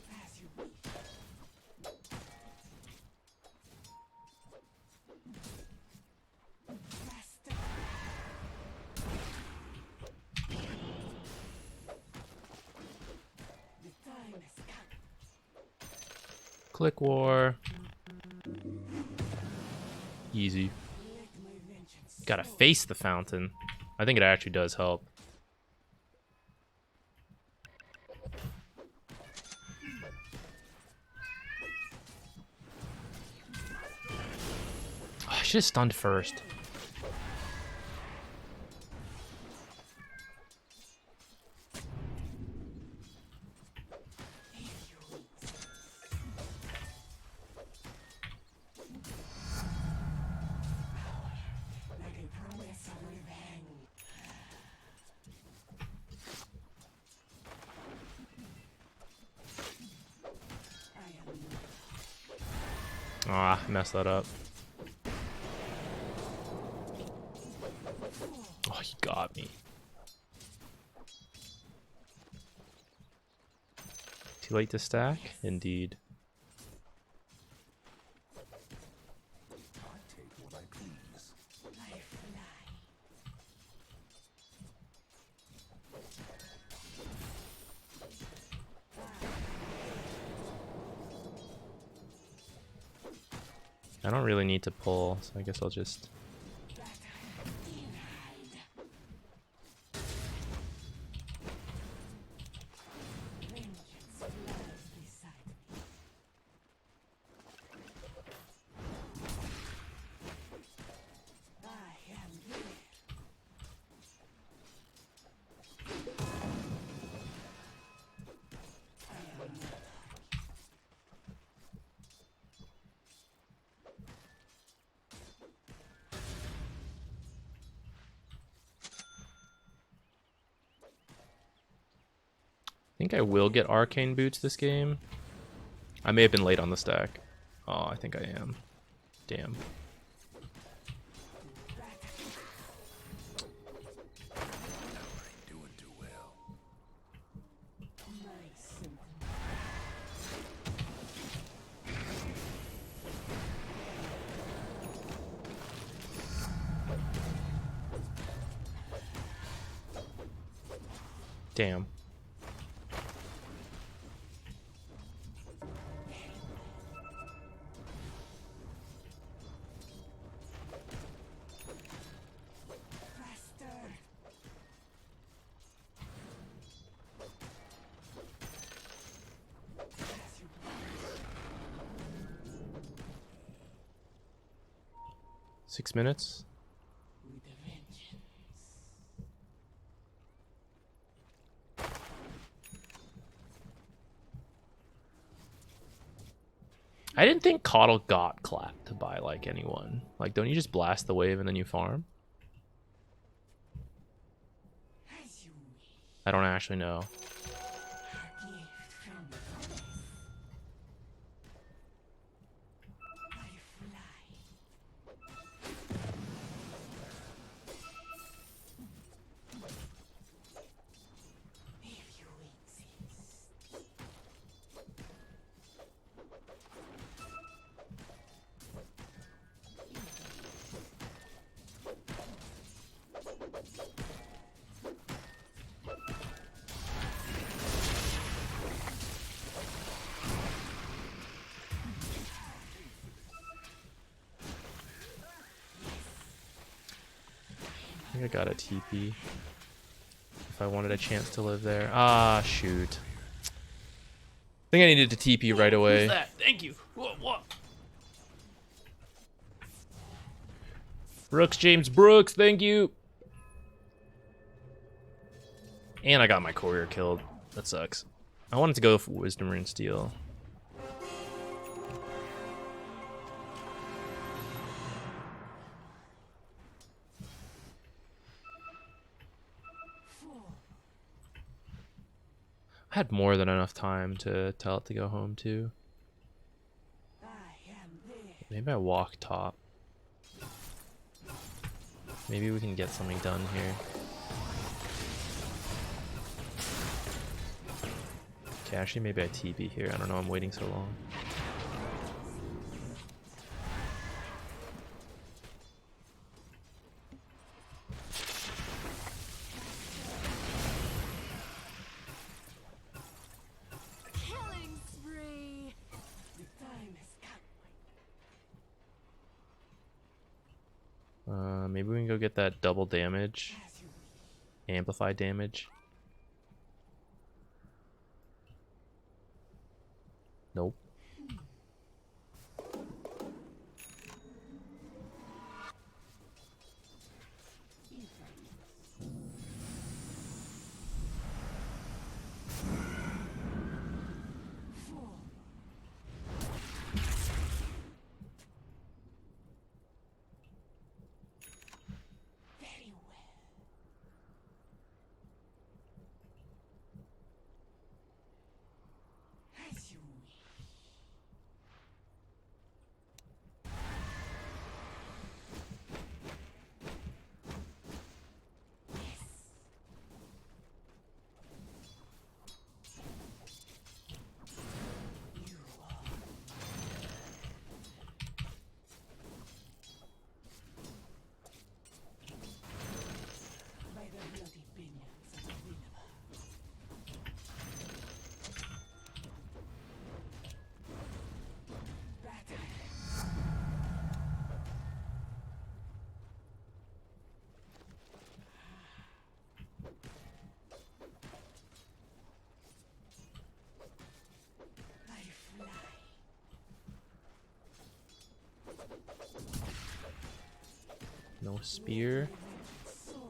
As you wish. Faster. The time has come. Click war. Easy. Let my vengeance Gotta soar. face the fountain. I think it actually does help. Oh, I should have stunned first. Like a promise of revenge. I am Ah, messed that up. Oh, he got me. Too late to stack? Indeed. I take what I please. I fly. I don't really need to pull, so I guess I'll just... Vengeance flies beside me. I am here. I am I think I will get Arcane Boots this game. I may have been late on the stack. Oh, I think I am. Damn. Doing too well. my sentiments. Damn. Faster. As you wish. 6 minutes? With a vengeance. I didn't think Coddle got clapped to buy like anyone. Like, don't you just blast the wave and then you farm? As you wish. I don't actually know. A gift from the goddess. I fly. If you insist. I think I got a TP. If I wanted a chance to live there. Ah, shoot. I think I needed to TP right away. Who's that? Thank you. What? Brooks, James Brooks, thank you. And I got my courier killed. That sucks. I wanted to go for Wisdom Rune Steel. I had more than enough time to tell it to go home too. I am there. Maybe I walk top. Maybe we can get something done here. Okay, actually maybe I TP here. I don't know, I'm waiting so long. Killing spree. The time has come. Maybe we can go get that double damage. As you wish. Amplify damage. Nope. Very well. As you wish. By the bloody pinions of Nineveh. Battle. I fly. No spear. Sword.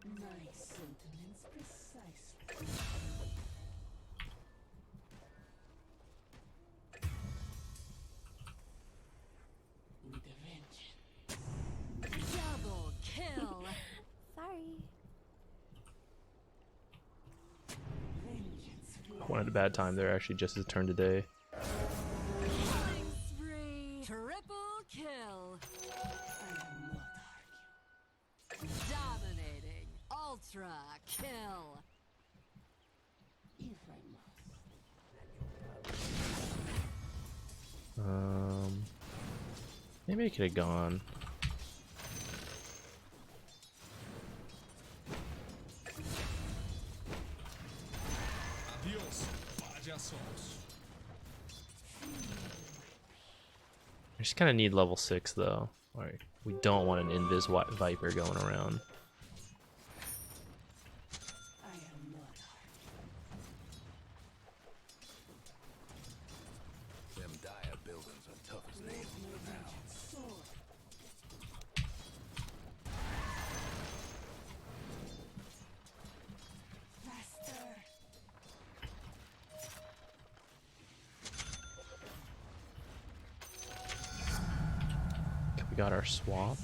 My sentiments precisely. With a vengeance. Double kill. Sorry. Vengeance I wanted a bad time there, actually, just as turn today. Killing spree. Triple kill. I will not argue. Dominating. Ultra kill. If I must. Maybe I could have gone. Adiós, payasos. I just kind of need level 6 though. Alright, we don't want an Invis Viper going around. I am not argue. Them dire buildings are tough as nails for now. Sword. Faster. Okay, we got our swap.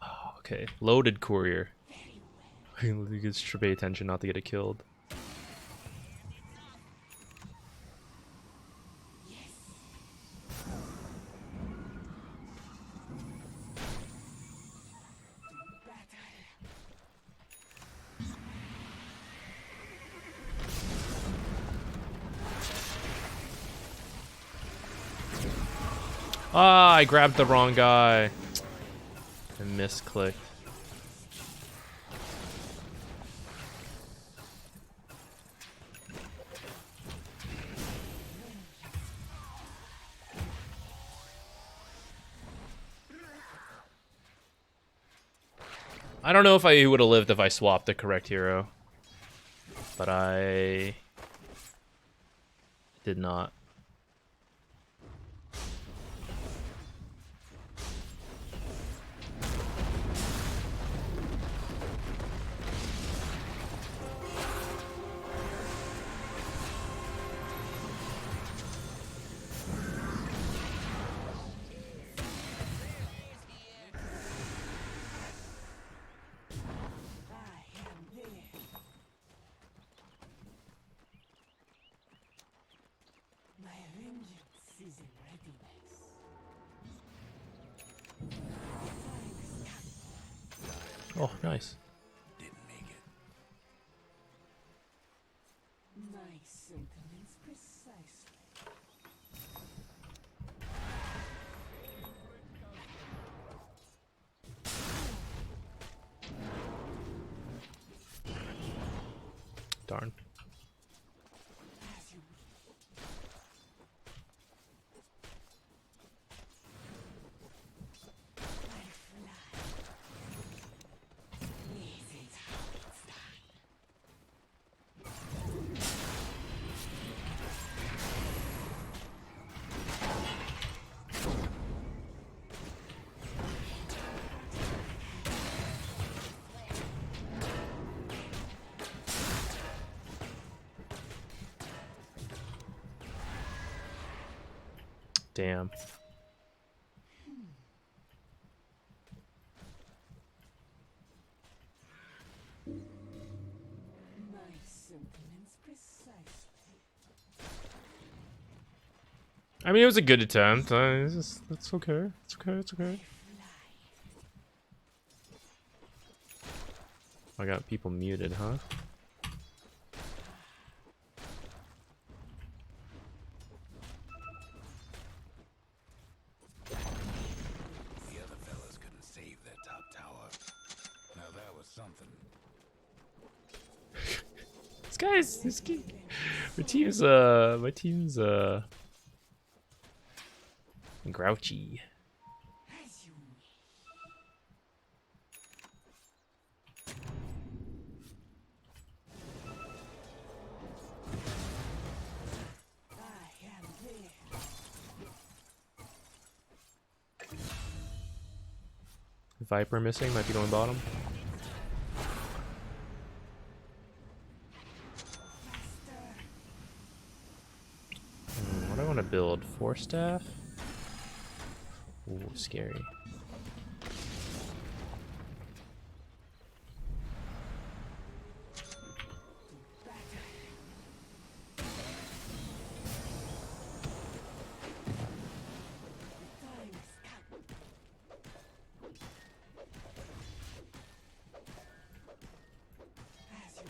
Oh, okay, loaded courier. You just pay attention not to get it killed. Battle. Ah, I grabbed the wrong guy. I misclicked. I don't know if I would have lived if I swapped the correct hero. But I did not. I am there. My vengeance is in readiness. Oh, nice. Didn't make it. My sentiments precisely. Darn. As you I fly. This is how it's done. Damn. My sentiments precisely. I mean, it was a good attempt. That's okay. It's okay. It's okay. I got people muted, huh? The other fellas couldn't save that top tower. Now that was something. My team's grouchy. As you wish. I am there. Viper missing, might be going bottom. What do I want to build? Force staff? Ooh, scary. Time has come. As you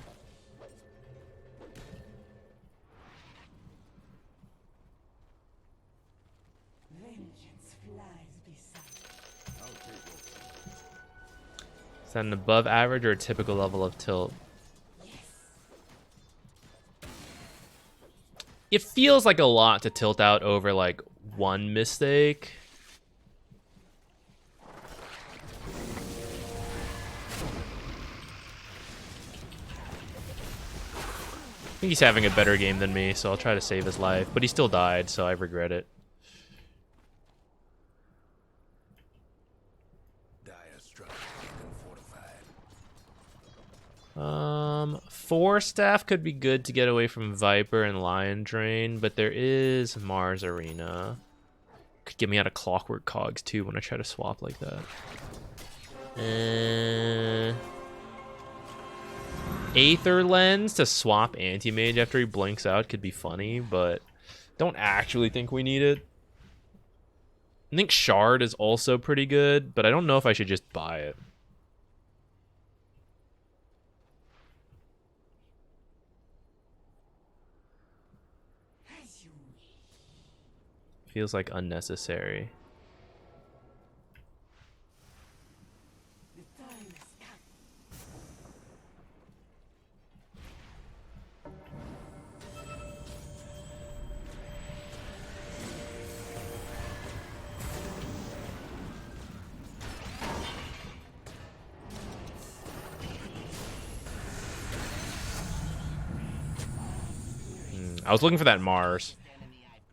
vengeance flies beside. I'll take it. Is that an above average or a typical level of tilt? It feels like a lot to tilt out over like one mistake. I think he's having a better game than me, so I'll try to save his life. But he still died, so I regret it. Dire structure and fortified. Force staff could be good to get away from Viper and Lion Drain, but there is Mars Arena. Could get me out of Clockwork Cogs too when I try to swap like that. Aether Lens to swap Anti-Mage after he blinks out could be funny, but don't actually think we need it. I think Shard is also pretty good, but I don't know if I should just buy it. As you wish. Feels like unnecessary. I was looking for that Mars.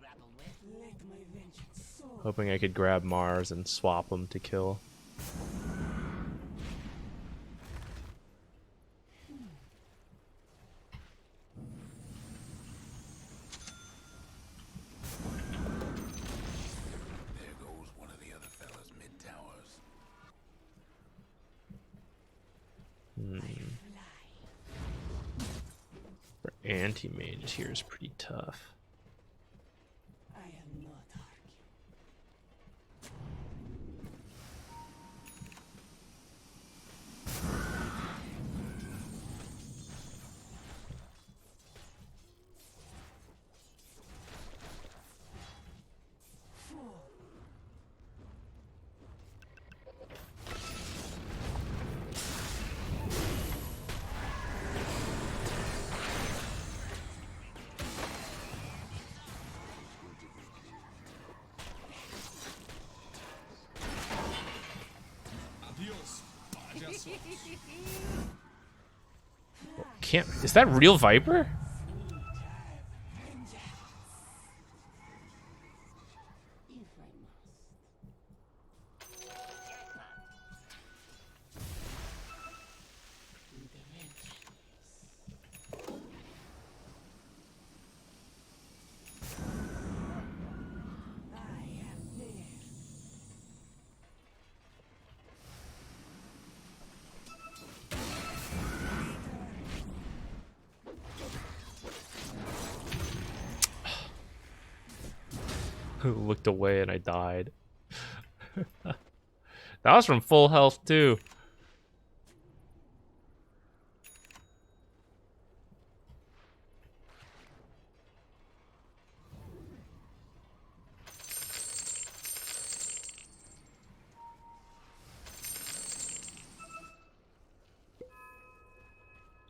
Let my vengeance soar. Hoping I could grab Mars and swap them to kill. There goes one of the other fellas mid-towers. For anti-mage here is pretty tough. I am not arguing. Can't. Is that real Viper? If I must. With the vengeance. I am there. Looked away and I died. That was from full health too.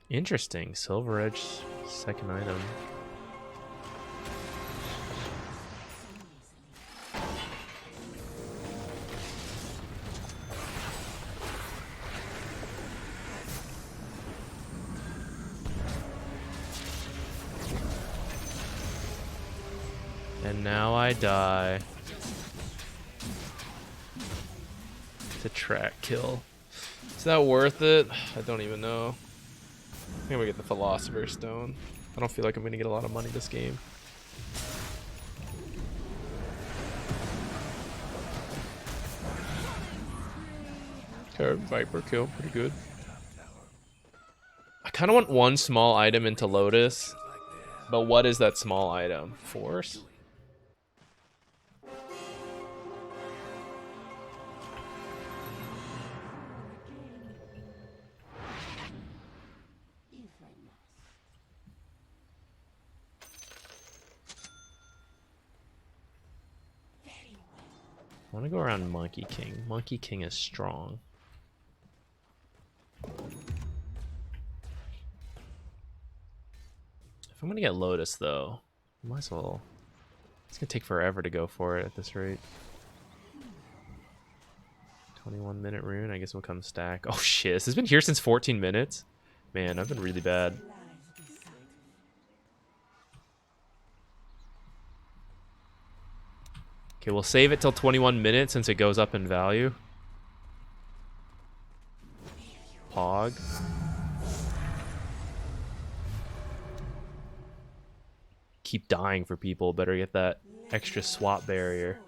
Interesting. Silver Edge second item. And now I die. To track kill. Is that worth it? I don't even know. I think we get the Philosopher's Stone. I don't feel like I'm gonna get a lot of money this game. Okay, Viper kill, pretty good. I kind of want one small item into Lotus, but what is that small item? Force? If I must. Very well. I want to go around Monkey King. Monkey King is strong. If I'm gonna get Lotus though, I might as well. It's gonna take forever to go for it at this rate. 21-minute rune. I guess we'll come stack. Oh shit! This has been here since 14 minutes. Man, I've been really bad. Lies beside me. Okay, we'll save it till 21 minutes since it goes up in value. Pog. Keep dying for people. Better get that extra swap barrier.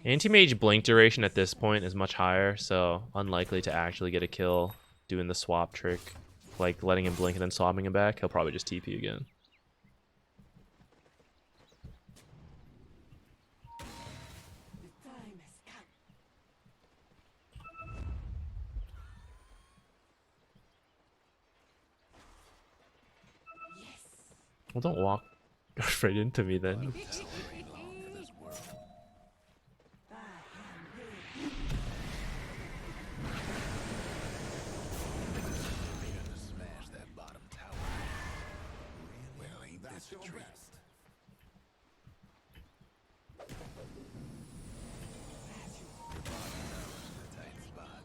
Anti-mage blink duration at this point is much higher, so unlikely to actually get a kill doing the swap trick. Like letting him blink and then swapping him back. He'll probably just TP again. The time has come. Yes. Well, don't walk right into me then. I am there. They got to smash that bottom tower. Well, ain't this a treat? The bottom tower's in a tight spot.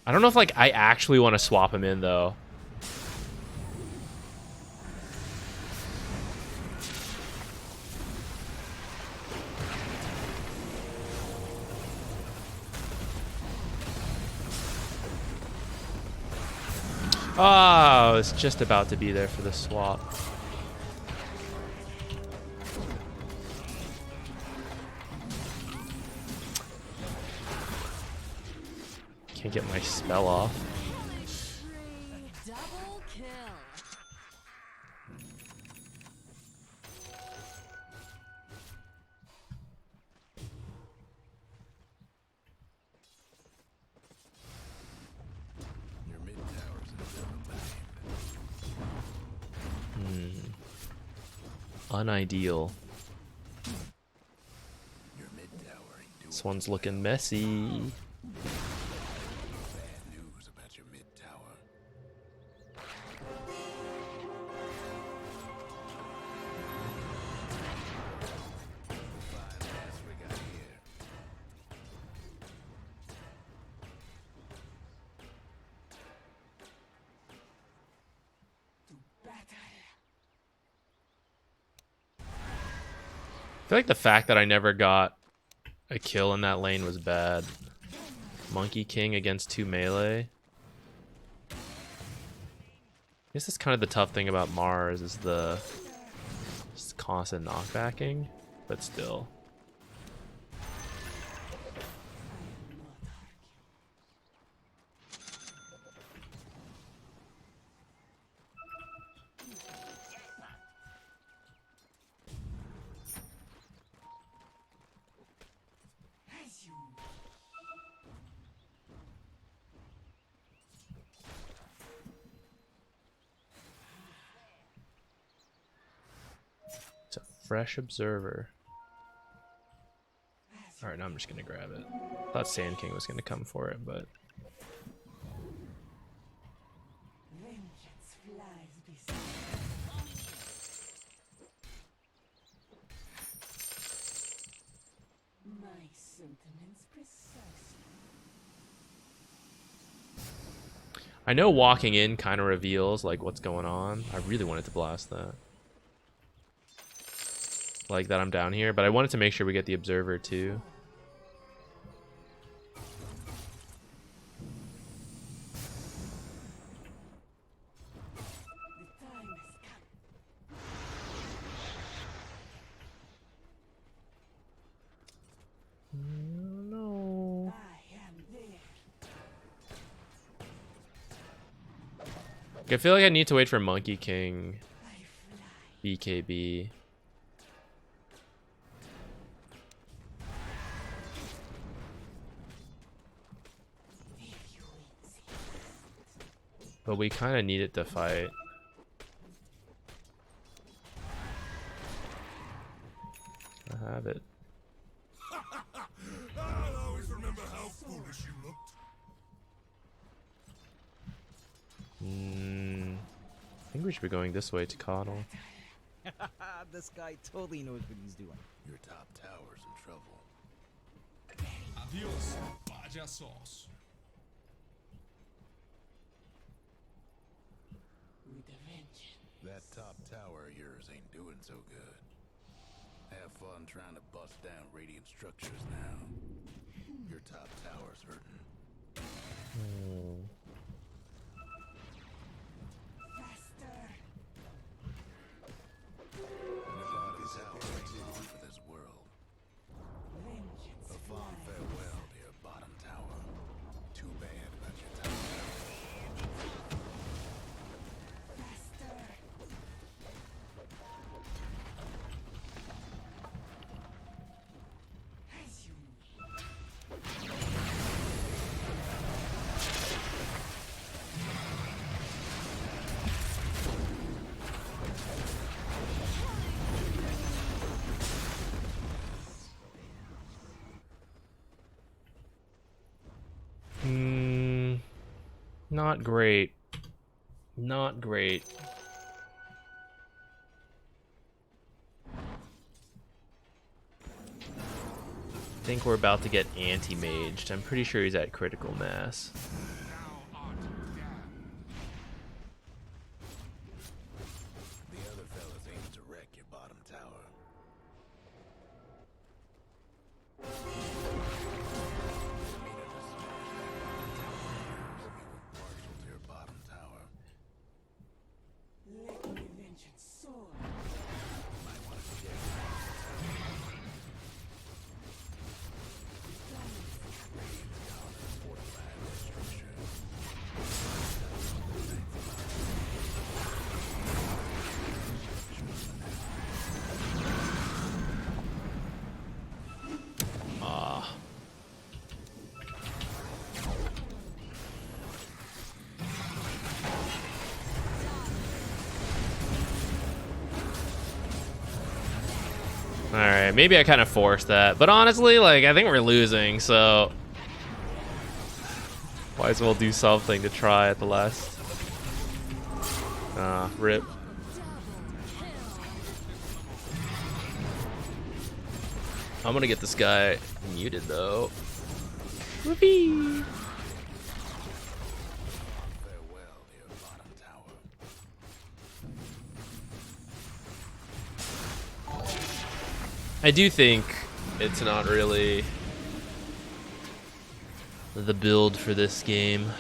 I don't know if like I actually want to swap him in though. Oh, I was just about to be there for the swap. Can't get my spell off. Killing spree. Double kill. Your mid tower's in a bit of a bind. Unideal. Your mid tower ain't doing This one's looking messy. bad news about your mid tower. Fine ass we got here. Battle. I feel like the fact that I never got a kill in that lane was bad. Monkey King against 2 melee. I guess that's kind of the tough thing about Mars is the just constant knockbacking, but still. As you It's a fresh observer. Alright, now I'm just gonna grab it. Thought Sand King was gonna come for it, but vengeance flies beside. My sentiments precisely. I know walking in kind of reveals like what's going on. I really wanted to blast that. Like that I'm down here, but I wanted to make sure we get the observer too. The time has come. No. I am there. I feel like I need to wait for Monkey King I fly. BKB. If you insist. But we kind of need it to fight. I have it. I'll always remember how foolish you looked. I think we should be going this way to Coddle. This guy totally knows what he's doing. Your top tower's in trouble. Adiós, payasos. With a vengeance. That top tower of yours ain't doing so good. Have fun trying to bust down radiant structures now. Your top tower's hurting. Faster. Nobody tower ain't long for this world. Vengeance A fond flies. farewell to your bottom tower. Too bad about your top tower. Faster. As you Not great. Not great. I think we're about to get anti-maged. I'm pretty sure he's at critical mass. Alright, maybe I kind of forced that. But honestly, like, I think we're losing, so... Might as well do something to try at the last. Rip. I'm gonna get this guy muted, though. Whoopee! Farewell, dear bottom tower. I do think it's not really the build for this game.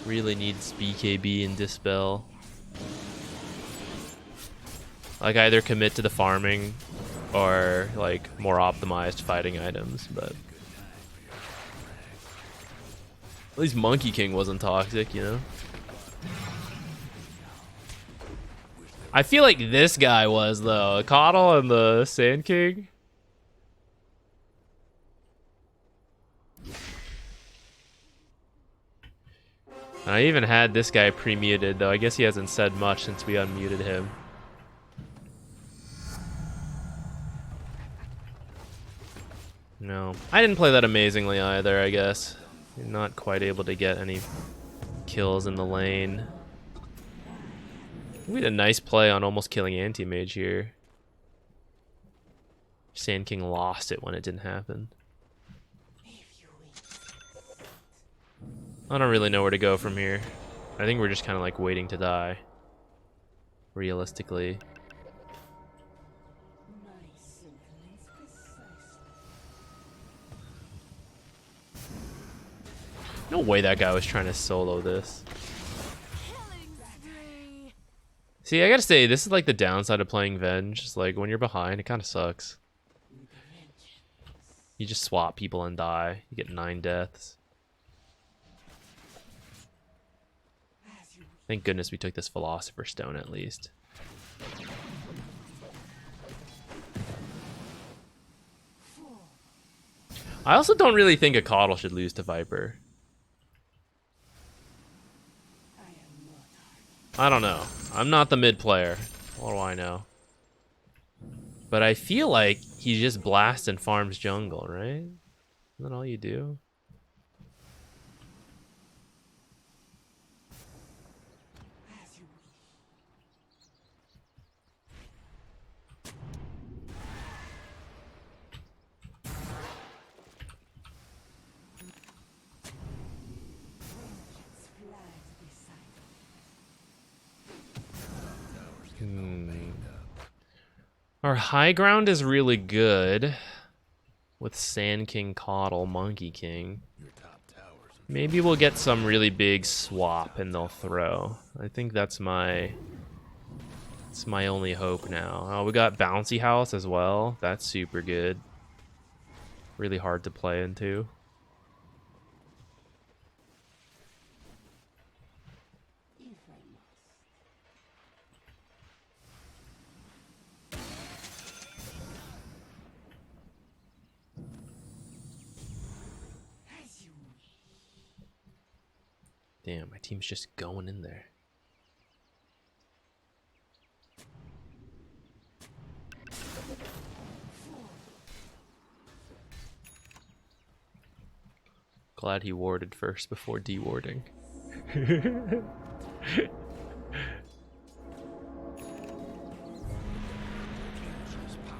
Really needs BKB and Dispel. Like, either commit to the farming or like more optimized fighting items, but at least Monkey King wasn't toxic, you know? I feel like this guy was, though. Coddle and the Sand King. I even had this guy pre-muted, though I guess he hasn't said much since we unmuted him. No. I didn't play that amazingly either, I guess. Not quite able to get any kills in the lane. We had a nice play on almost killing Anti-Mage here. Sand King lost it when it didn't happen. I don't really know where to go from here. I think we're just kind of like waiting to die. Realistically. No way that guy was trying to solo this. Killing spree. See, I gotta say, this is like the downside of playing Venge. It's like when you're behind, it kind of sucks. You just swap people and die. You get 9 deaths. Thank goodness we took this Philosopher's Stone at least. I also don't really think a Coddle should lose to Viper. I don't know. I'm not the mid player. What do I know? But I feel like he just blasts and farms jungle, right? Isn't that all you do? Our high ground is really good with Sand King, Coddle, Monkey King. Your top towers. Maybe we'll get some really big swap and they'll throw. I think that's my only hope now. Oh, we got Bouncy House as well. That's super good. Really hard to play into. Damn, my team's just going in there. Glad he warded first before de-warding.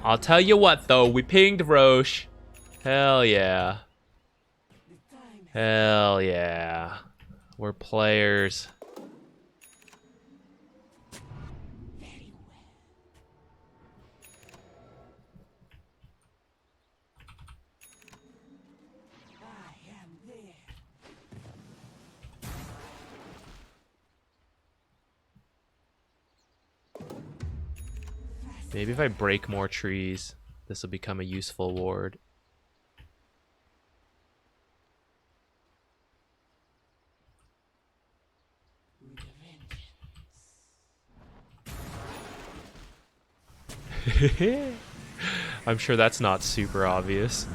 I'll tell you what though, we pinged Roche. Hell yeah. Hell yeah. We're players. Maybe if I break more trees, this will become a useful ward. I'm sure that's not super obvious.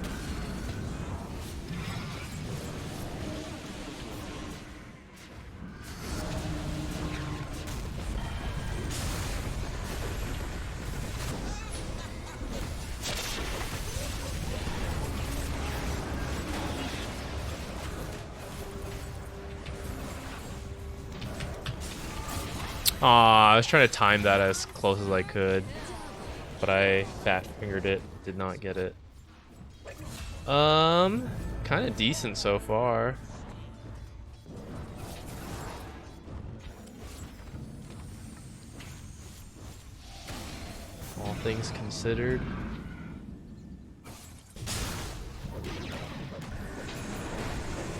Aw, I was trying to time that as close as I could, but I fat fingered it. Did not get it. Kind of decent so far. All things considered.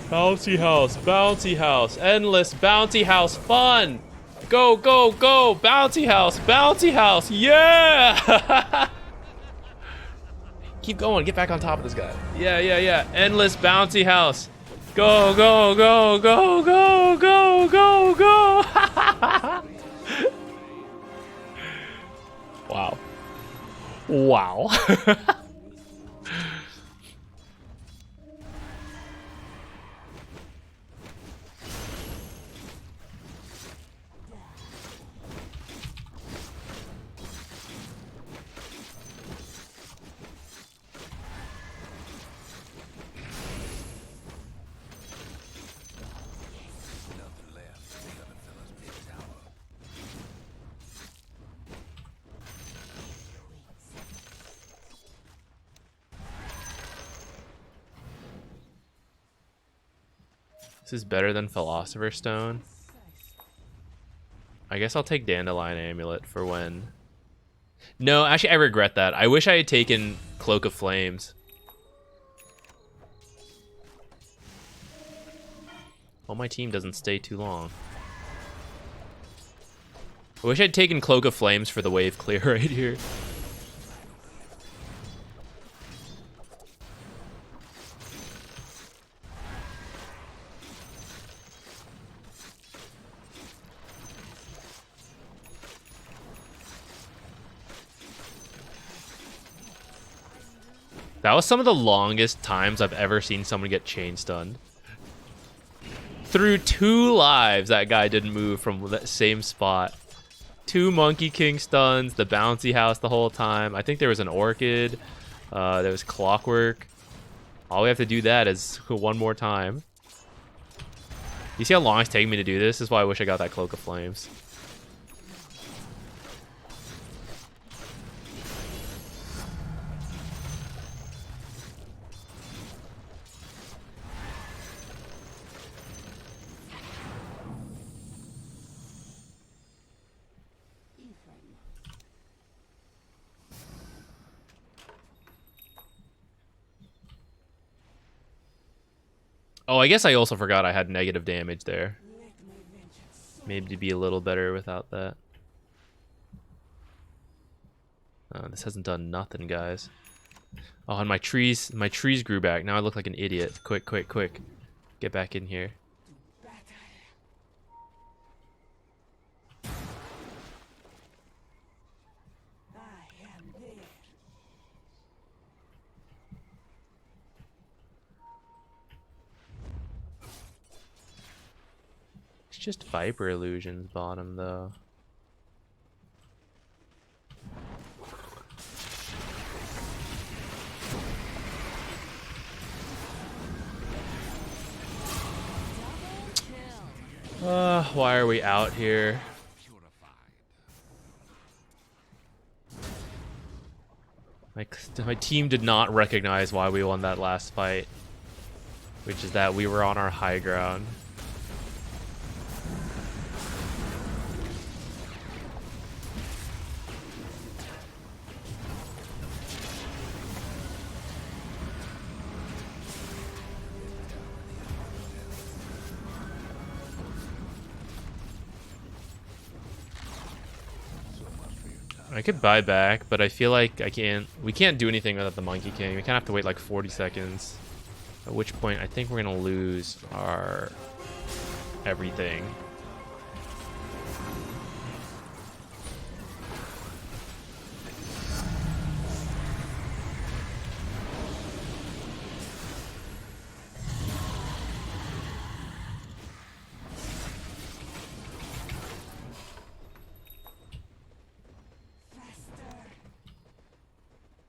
Bouncy house, endless bouncy house fun. Go, go, go, bouncy house, yeah! Keep going, get back on top of this guy. Yeah, yeah, yeah, endless bouncy house. Go, go, go, go, go, go, go, go. Wow. Wow. Nothing left. The other fella's big tower. This is better than Philosopher's Stone. I guess I'll take Dandelion Amulet for when... No, actually, I regret that. I wish I had taken Cloak of Flames. Well, my team doesn't stay too long. I wish I'd taken Cloak of Flames for the wave clear right here. That was some of the longest times I've ever seen someone get chain stunned. Through 2 lives, that guy didn't move from that same spot. 2 Monkey King stuns, the bouncy house the whole time. I think there was an Orchid. There was Clockwork. All we have to do that is 1 more time. You see how long it's taking me to do this? This is why I wish I got that Cloak of Flames. Oh, I guess I also forgot I had negative damage there. Maybe to be a little better without that. This hasn't done nothing, guys. Oh, and my trees grew back. Now I look like an idiot. Quick, quick, quick. Get back in here. It's just Viper Illusions bottom, though. Why are we out here? My team did not recognize why we won that last fight, which is that we were on our high ground. I could buy back, but I feel like we can't do anything without the Monkey King. We kind of have to wait like 40 seconds. At which point I think we're gonna lose our everything.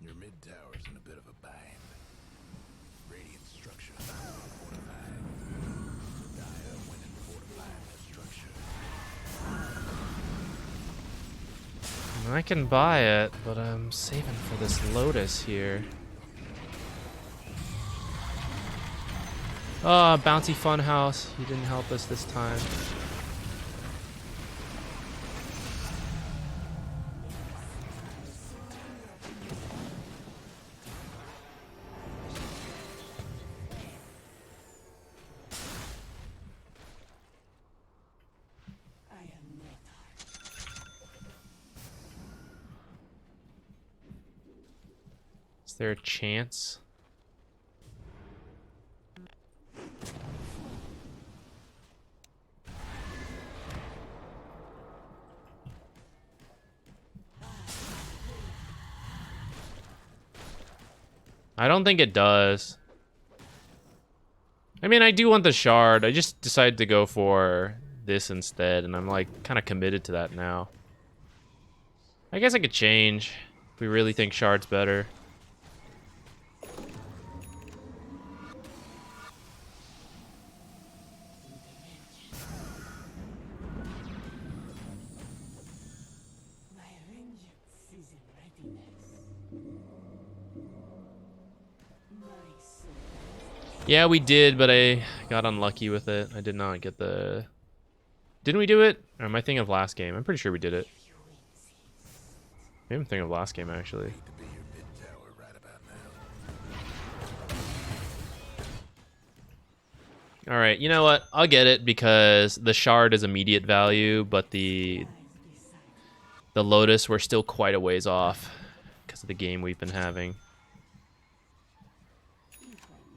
Your mid tower's in a bit of a bind. Radiant structures are fortified. Dire went and fortified their I can buy it, but I'm saving for this Lotus here. Oh, Bouncy Funhouse. You didn't help us this time. I am not. Is there a chance? I don't think it does. I mean, I do want the shard. I just decided to go for this instead, and I'm like kind of committed to that now. I guess I could change if we really think shard's better. My vengeance is in readiness. My soul. Yeah, we did, but I got unlucky with it. I did not get the... Didn't we do it? Or am I thinking of last game? I'm pretty sure we did it. Maybe I'm thinking of last game, actually. To be your mid tower right about now. Alright, you know what? I'll get it because the shard is immediate value, but the Lotus we're still quite a ways off because of the game we've been having.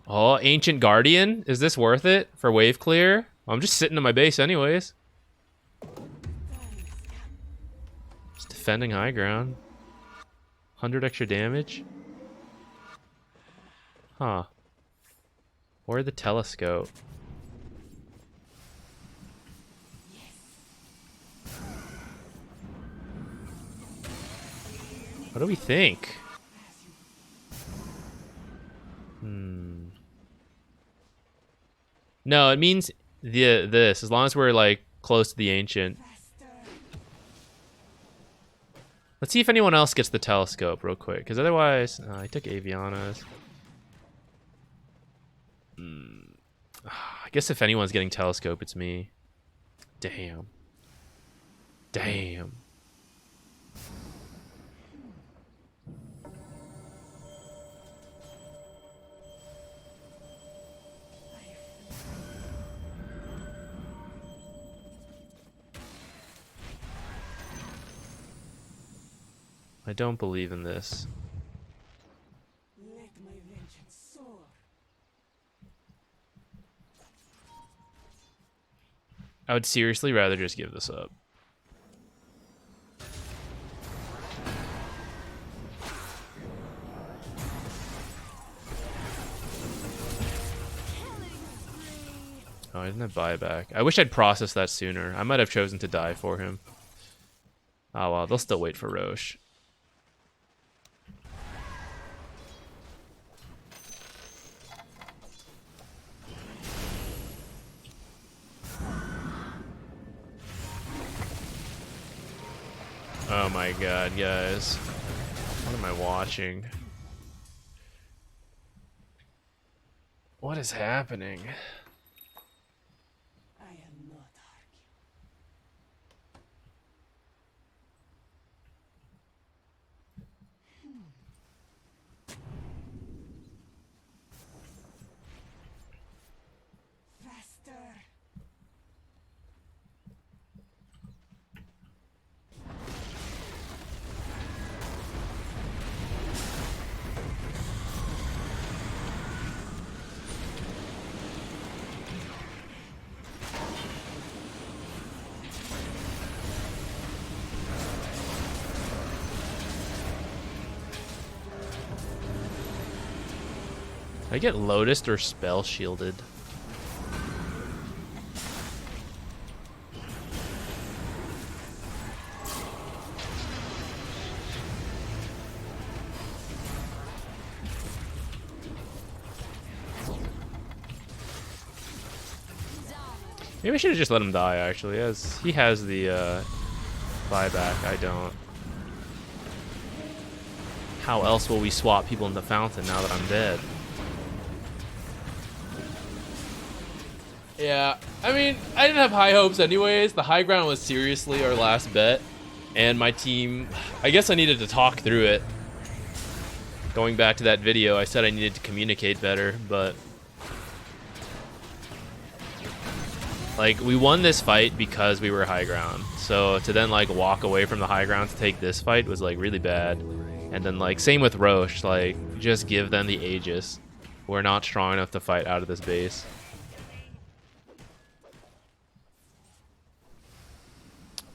Oh, Ancient Guardian? Is this worth it for wave clear? I'm just sitting in my base anyways. Just defending high ground. 100 extra damage? Huh. Or the telescope. What do we think? No, it means this. As long as we're like close to the ancient. Let's see if anyone else gets the telescope real quick, because otherwise, I took Aviana's. I guess if anyone's getting telescope, it's me. Damn. Damn. I don't believe in this. Let my vengeance soar. I would seriously rather just give this up. Oh, I didn't have buyback. I wish I'd processed that sooner. I might have chosen to die for him. Oh well, they'll still wait for Roche. Oh my god, guys. What am I watching? What is happening? I am not arguing. Faster. I get Lotus or Spell Shielded. Maybe I should have just let him die, actually, as he has the buyback. I don't. How else will we swap people in the fountain now that I'm dead? Yeah, I mean, I didn't have high hopes anyways. The high ground was seriously our last bet. And my team, I guess I needed to talk through it. Going back to that video, I said I needed to communicate better, but... like, we won this fight because we were high ground. So to then, like, walk away from the high ground to take this fight was, like, really bad. And then, like, same with Roche. Like, just give them the Aegis. We're not strong enough to fight out of this base.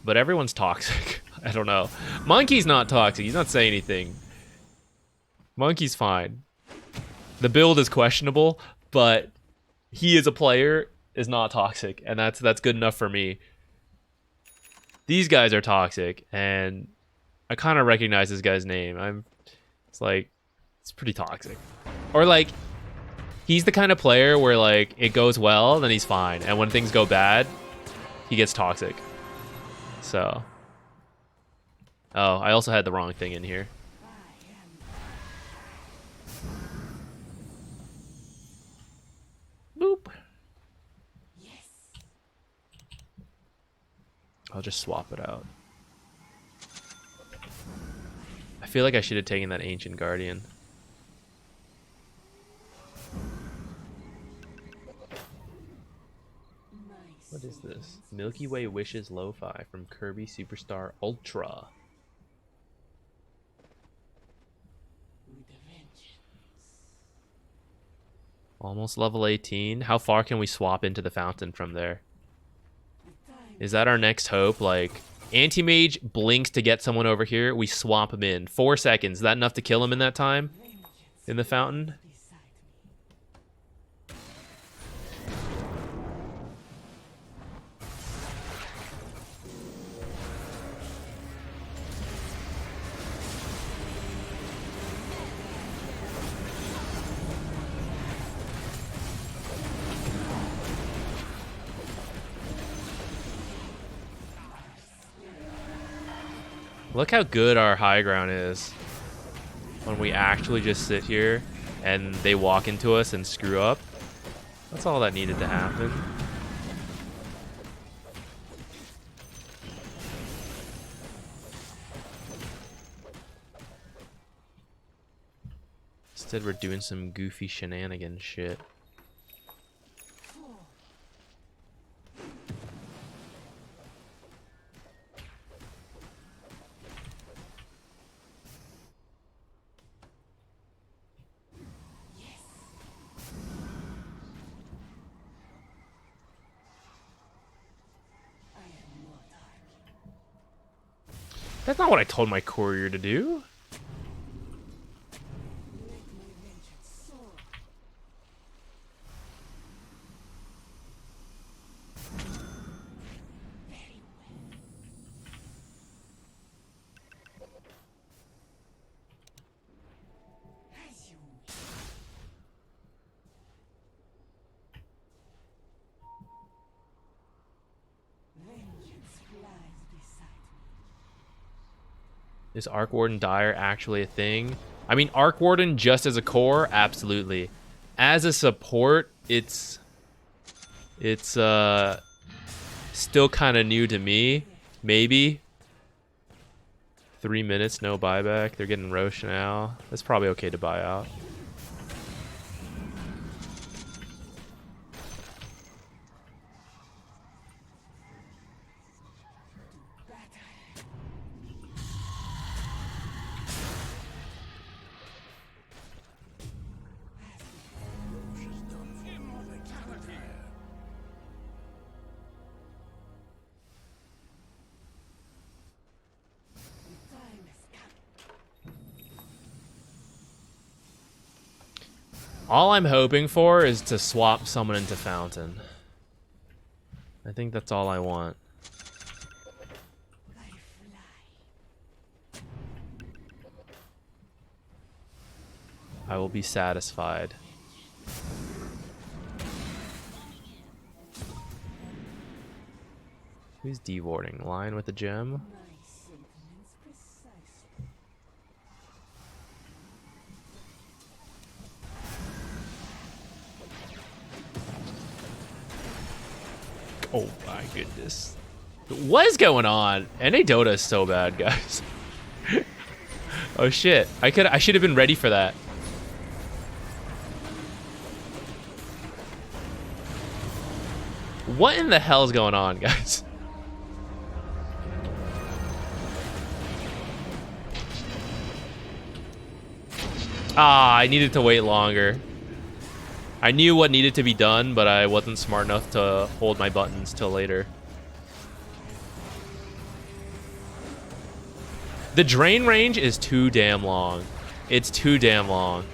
But everyone's toxic. I don't know. Monkey's not toxic. He's not saying anything. Monkey's fine. The build is questionable, but he as a player is not toxic, and that's good enough for me. These guys are toxic, and I kind of recognize this guy's name. It's like, it's pretty toxic. Or like, he's the kind of player where like it goes well, then he's fine, and when things go bad, he gets toxic. So, oh, I also had the wrong thing in here. Boop. I'll just swap it out. I feel like I should have taken that Ancient Guardian. What is this? Milky Way Wishes Lo-Fi from Kirby Superstar Ultra. Almost level 18. How far can we swap into the fountain from there? Is that our next hope? Like, Anti-Mage blinks to get someone over here. We swap him in. 4 seconds. Is that enough to kill him in that time? In the fountain? Look how good our high ground is when we actually just sit here and they walk into us and screw up. That's all that needed to happen. Instead, we're doing some goofy shenanigan shit. That's not what I told my courier to do. Is Arc Warden Dire actually a thing? I mean, Arc Warden just as a core, absolutely. As a support, it's still kind of new to me. Maybe 3 minutes, no buyback. They're getting Roche now. That's probably okay to buy out. All I'm hoping for is to swap someone into Fountain. I think that's all I want. I will be satisfied. Who's dewarding? Lion with a gem? Oh my goodness. What is going on? NA Dota is so bad, guys. Oh shit. I should have been ready for that. What in the hell is going on, guys? Ah, I needed to wait longer. I knew what needed to be done, but I wasn't smart enough to hold my buttons till later. The drain range is too damn long. It's too damn long.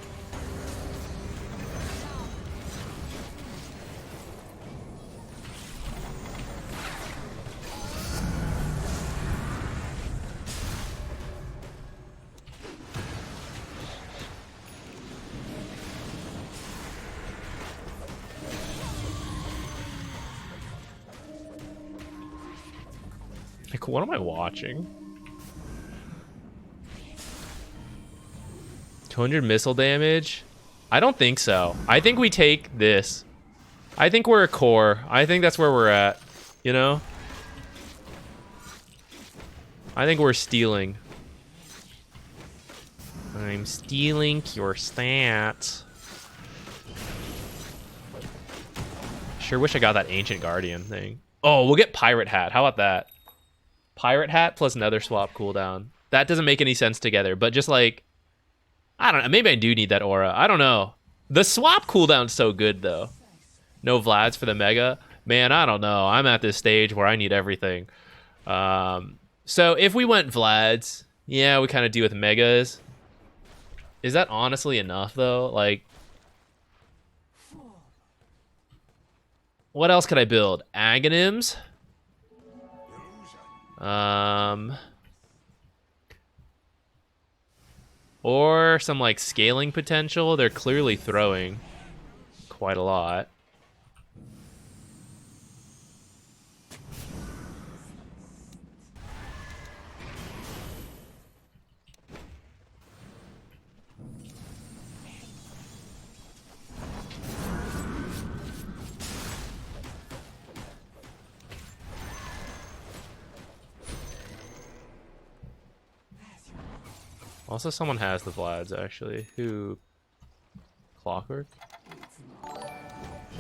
Like, what am I watching? 200 missile damage? I don't think so. I think we take this. I think we're a core. I think that's where we're at. You know? I think we're stealing. I'm stealing your stats. Sure wish I got that Ancient Guardian thing. Oh, we'll get Pirate Hat. How about that? Pirate Hat plus Nether Swap cooldown. That doesn't make any sense together, but just like, I don't know. Maybe I do need that aura. I don't know. The swap cooldown's so good, though. No Vlads for the Mega. Man, I don't know. I'm at this stage where I need everything. So if we went Vlads, yeah, we kind of do with Megas. Is that honestly enough, though? Like, what else could I build? Aghanims? Or some like scaling potential. They're clearly throwing quite a lot. Also, someone has the Vlads, actually. Who? Clockwork?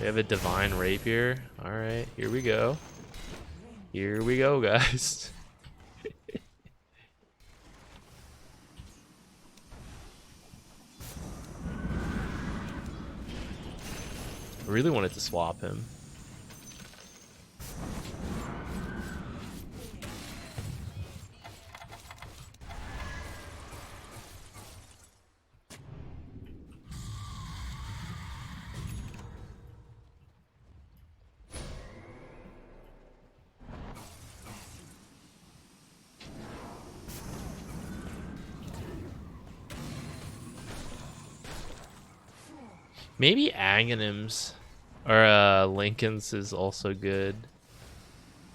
We have a Divine Rapier. Alright, here we go. Here we go, guys. I really wanted to swap him. Maybe Aghanims or Lincoln's is also good.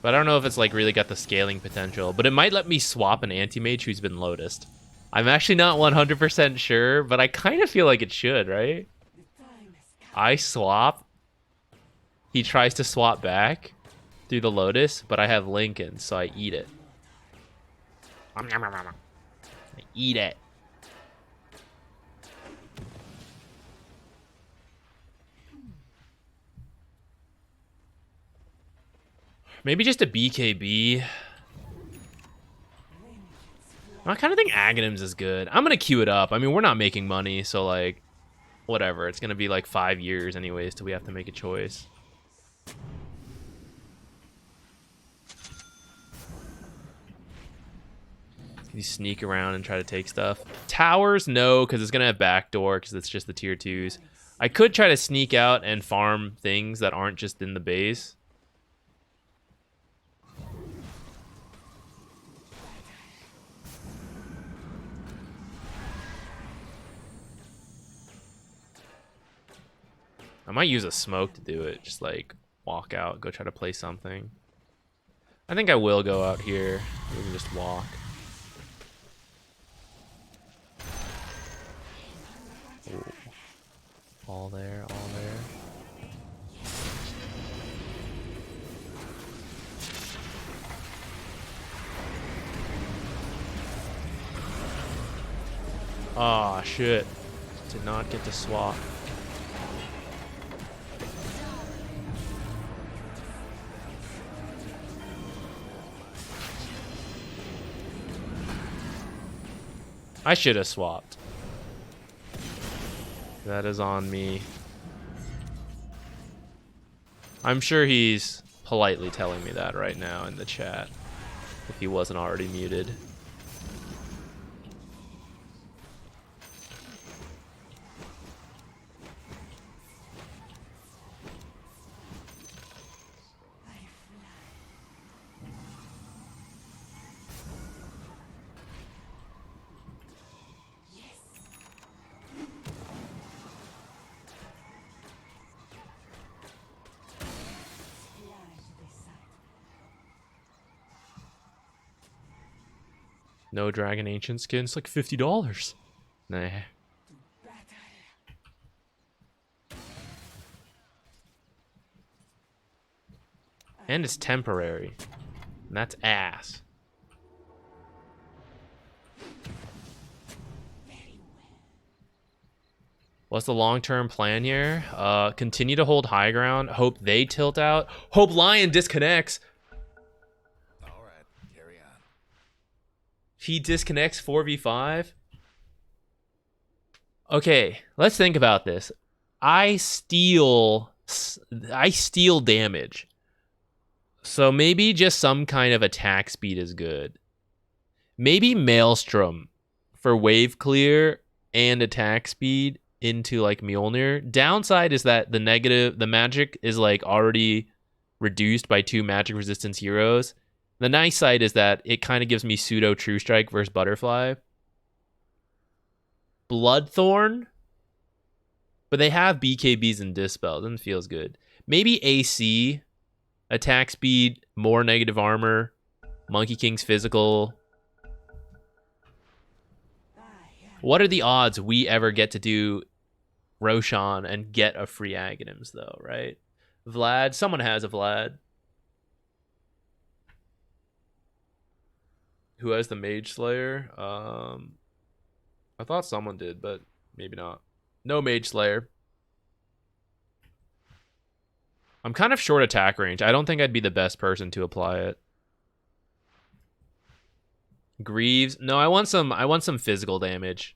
But I don't know if it's like really got the scaling potential. But it might let me swap an anti-mage who's been Lotused. I'm actually not 100% sure, but I kind of feel like it should, right? I swap. He tries to swap back through the Lotus, but I have Lincoln, so I eat it. I eat it. Maybe just a BKB. I kind of think Aghanims is good. I'm going to queue it up. I mean, we're not making money, so like, whatever. It's going to be like 5 years anyways till we have to make a choice. Can you sneak around and try to take stuff? Towers, no, because it's going to have backdoor because it's just the tier 2s. I could try to sneak out and farm things that aren't just in the base. I might use a smoke to do it. Just like walk out, go try to play something. I think I will go out here. We can just walk. Ooh. All there, all there. Ah, shit. Did not get to swap. I should have swapped. That is on me. I'm sure he's politely telling me that right now in the chat, if he wasn't already muted. No Dragon Ancient skin. It's like $50. Nah. And it's temporary. And that's ass. What's the long-term plan here? Continue to hold high ground. Hope they tilt out. Hope Lion disconnects. All right, carry on. He disconnects 4v5. Okay, let's think about this. I steal damage. So maybe just some kind of attack speed is good. Maybe Maelstrom for wave clear and attack speed into like Mjolnir. Downside is that the magic is like already reduced by 2 magic resistance heroes. The nice side is that it kind of gives me pseudo True Strike versus Butterfly. Bloodthorn, but they have BKBs and Dispel. Doesn't feels good. Maybe AC, attack speed, more negative armor, Monkey King's physical. What are the odds we ever get to do Roshan and get a free Aghanims though, right? Vlad, someone has a Vlad. Who has the Mage Slayer? I thought someone did, but maybe not. No Mage Slayer. I'm kind of short attack range. I don't think I'd be the best person to apply it. Greaves. No, I want some physical damage.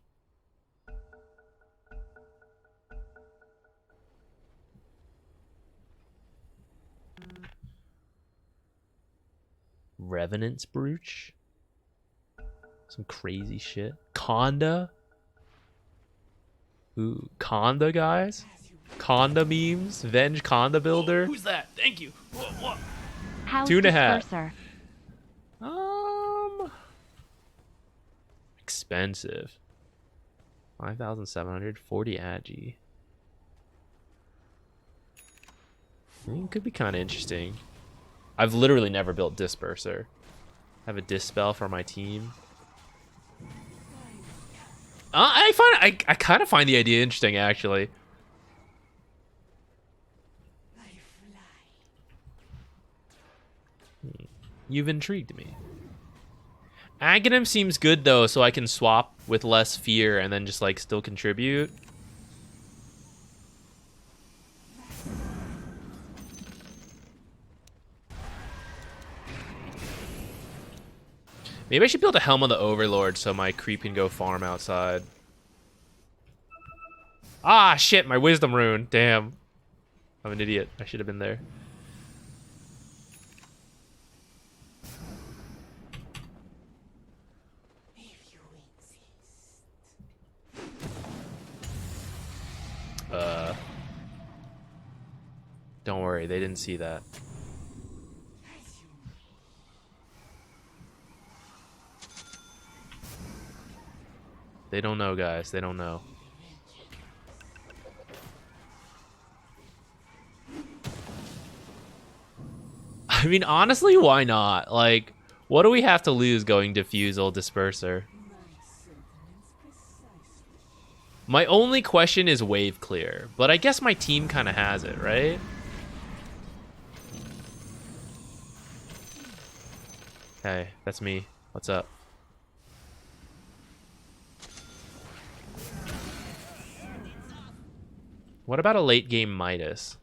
Revenant's Brooch. Some crazy shit. Conda. Ooh, Conda guys. Conda memes. Venge Conda builder. Who's that? Thank you. Whoa. How's Tuna hat. Disperser? Expensive. 5,740 agi. I mean, it could be kind of interesting. I've literally never built Disperser. I have a Dispel for my team. I kind of find the idea interesting, actually. You've intrigued me. Aghanim seems good though, so I can swap with less fear and then just like still contribute. Maybe I should build a Helm of the Overlord so my creep can go farm outside. Ah, shit, my wisdom rune. Damn. I'm an idiot. I should have been there. Don't worry, they didn't see that. They don't know, guys. They don't know. I mean, honestly, why not? Like, what do we have to lose going Diffusal Disperser? My only question is wave clear, but I guess my team kind of has it, right? Hey, that's me. What's up? What about a late game Midas?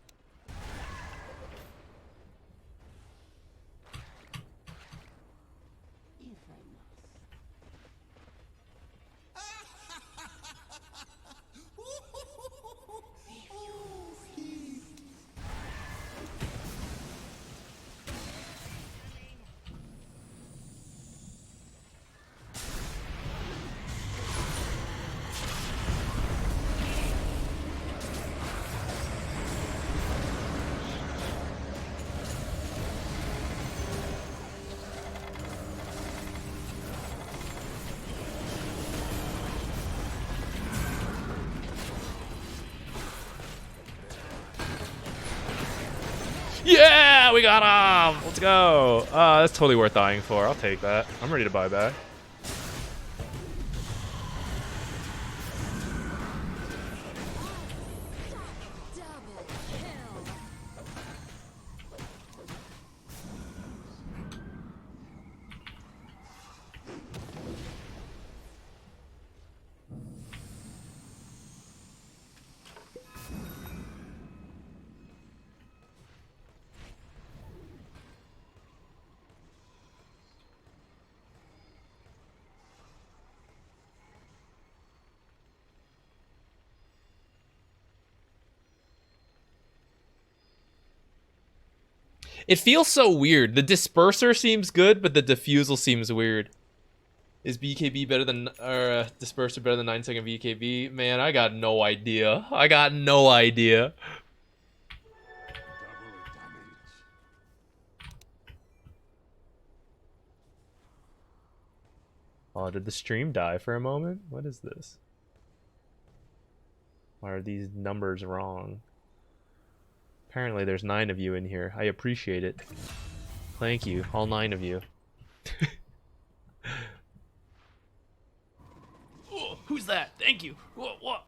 Yeah, we got him. Let's go. That's totally worth dying for. I'll take that. I'm ready to buy back. Double kill. It feels so weird. The disperser seems good, but the diffusal seems weird. Is BKB better than, or disperser better than 9-second BKB? Man, I got no idea. I got no idea. Oh, did the stream die for a moment? What is this? Why are these numbers wrong? Apparently there's 9 of you in here. I appreciate it. Thank you, all 9 of you. Oh, who's that? Thank you. What?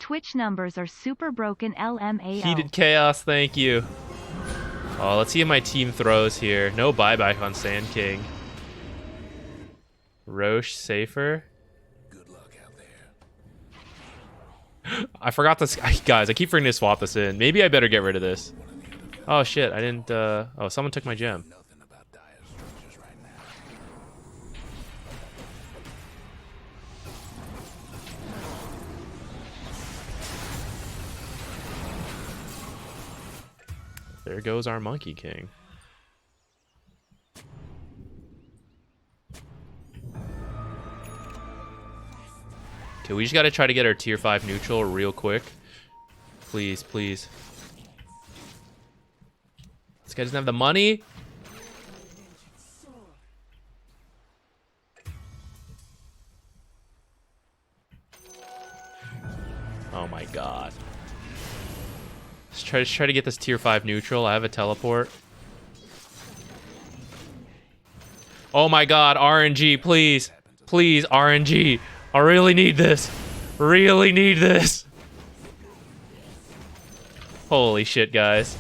Twitch numbers are super broken LMAO. Heated Chaos, thank you. Oh, let's see if my team throws here. No buyback on Sand King. Roche safer. Good luck out there. I forgot this. Guys, I keep forgetting to swap this in. Maybe I better get rid of this. Oh shit, I didn't, oh, someone took my gem. Nothing about dire structures right now. There goes our Monkey King. Okay, we just gotta try to get our tier 5 neutral real quick. Please, please. This guy doesn't have the money. Oh my god. Let's try to get this tier 5 neutral. I have a teleport. Oh my god, RNG, please. Please, RNG. I really need this. Really need this. Holy shit, guys.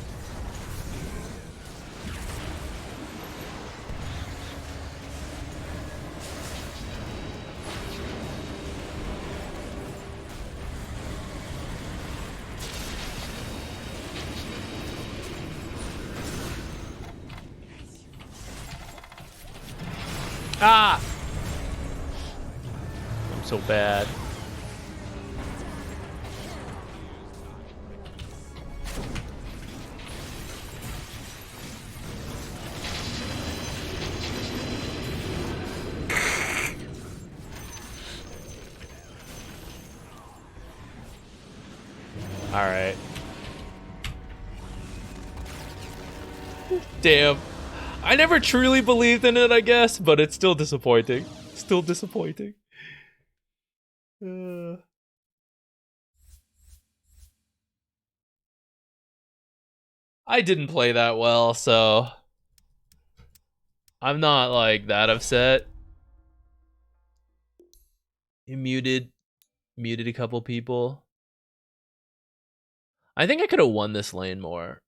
Ah! I'm so bad. All right. Damn. I never truly believed in it, I guess, but it's still disappointing. Still disappointing. I didn't play that well, so I'm not like that upset. He muted a couple people. I think I could have won this lane more.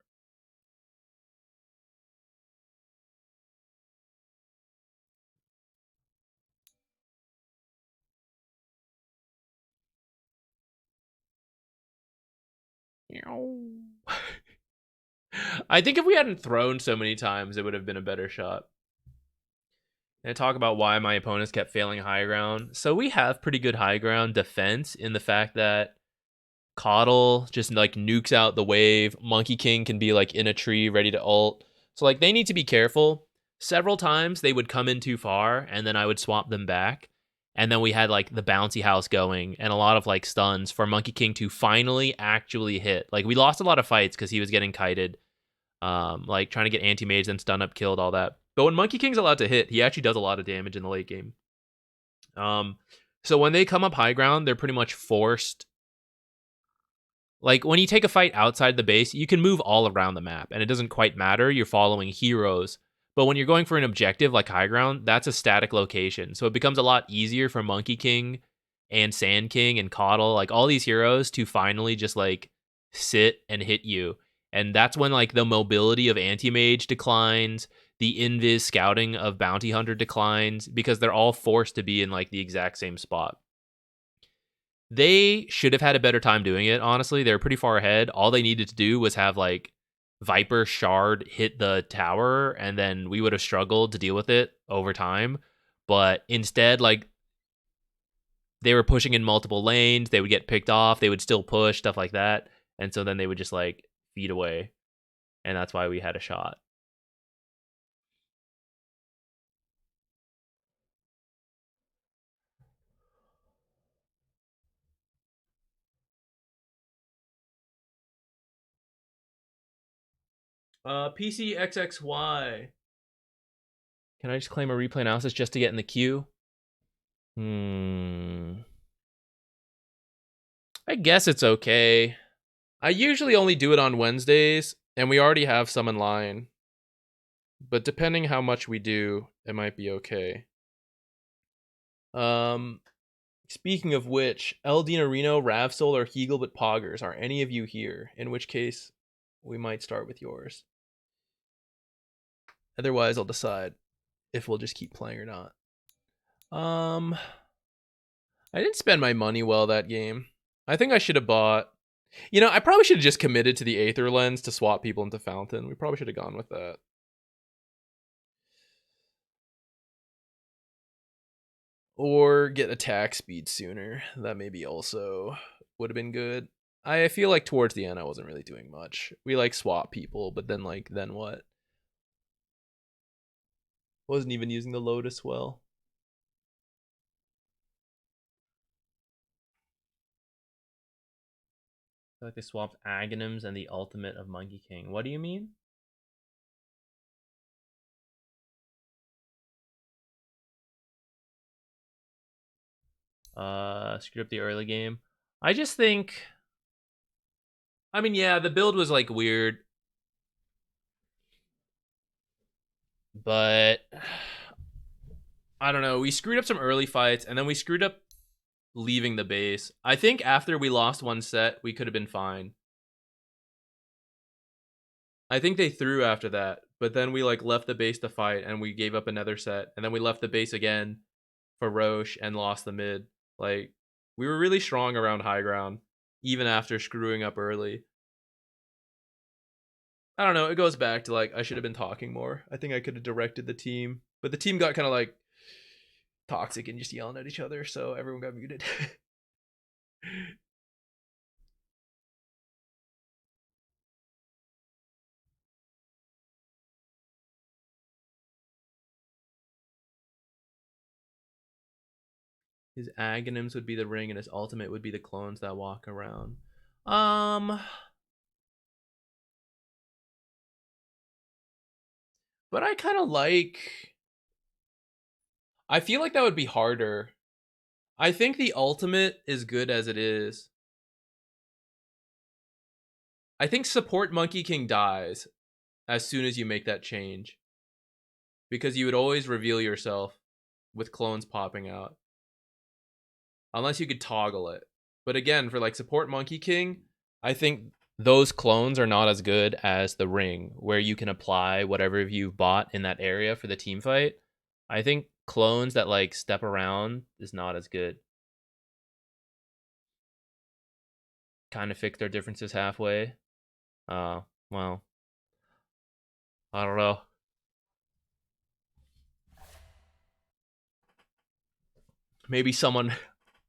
I think if we hadn't thrown so many times, it would have been a better shot. And I talk about why my opponents kept failing high ground. So we have pretty good high ground defense in the fact that Coddle just like nukes out the wave. Monkey King can be like in a tree ready to ult. So like they need to be careful. Several times they would come in too far and then I would swap them back. And then we had like the bouncy house going and a lot of like stuns for Monkey King to finally actually hit. Like we lost a lot of fights because he was getting kited. Like trying to get anti-mage, then stun up, killed, all that. But when Monkey King's allowed to hit, he actually does a lot of damage in the late game. So when they come up high ground, they're pretty much forced. Like when you take a fight outside the base, you can move all around the map and it doesn't quite matter. You're following heroes. But when you're going for an objective like high ground, that's a static location. So it becomes a lot easier for Monkey King and Sand King and Coddle, like all these heroes to finally just like sit and hit you. And that's when like the mobility of anti-mage declines, the invis scouting of bounty hunter declines because they're all forced to be in like the exact same spot. They should have had a better time doing it, honestly. They were pretty far ahead. All they needed to do was have like Viper Shard hit the tower and then we would have struggled to deal with it over time. But instead, like they were pushing in multiple lanes, they would get picked off, they would still push, stuff like that. And so then they would just like feed away. And that's why we had a shot. PCXXY. Can I just claim a replay analysis just to get in the queue? I guess it's okay. I usually only do it on Wednesdays, and we already have some in line. But depending how much we do, it might be okay. Speaking of which, Eldina Reno, Ravsol, or Heagle but Poggers, are any of you here? In which case, we might start with yours. Otherwise, I'll decide if we'll just keep playing or not. I didn't spend my money well that game. I think I should have bought... You know, I probably should have just committed to the Aether Lens to swap people into Fountain. We probably should have gone with that. Or get attack speed sooner. That maybe also would have been good. I feel like towards the end I wasn't really doing much. We like swap people, but then like, then what? Wasn't even using the Lotus well. I feel like they swapped Aghanims and the ultimate of Monkey King. What do you mean? Screwed up the early game. I just think... I mean, yeah, the build was like weird. But... I don't know. We screwed up some early fights, and then we screwed up leaving the base. I think after we lost one set, we could have been fine. I think they threw after that, but then we like left the base to fight, and we gave up another set, and then we left the base again for Roche and lost the mid. Like, we were really strong around high ground, even after screwing up early. I don't know, it goes back to like, I should have been talking more. I think I could have directed the team, but the team got kind of like toxic and just yelling at each other, so everyone got muted. His Aghanims would be the ring and his ultimate would be the clones that walk around. But I kind of like... I feel like that would be harder. I think the ultimate is good as it is. I think support Monkey King dies as soon as you make that change. Because you would always reveal yourself with clones popping out. Unless you could toggle it. But again, for like support Monkey King, I think those clones are not as good as the ring, where you can apply whatever you've bought in that area for the team fight. I think clones that like step around is not as good. kind of fix their differences halfway. Well, I don't know. Maybe someone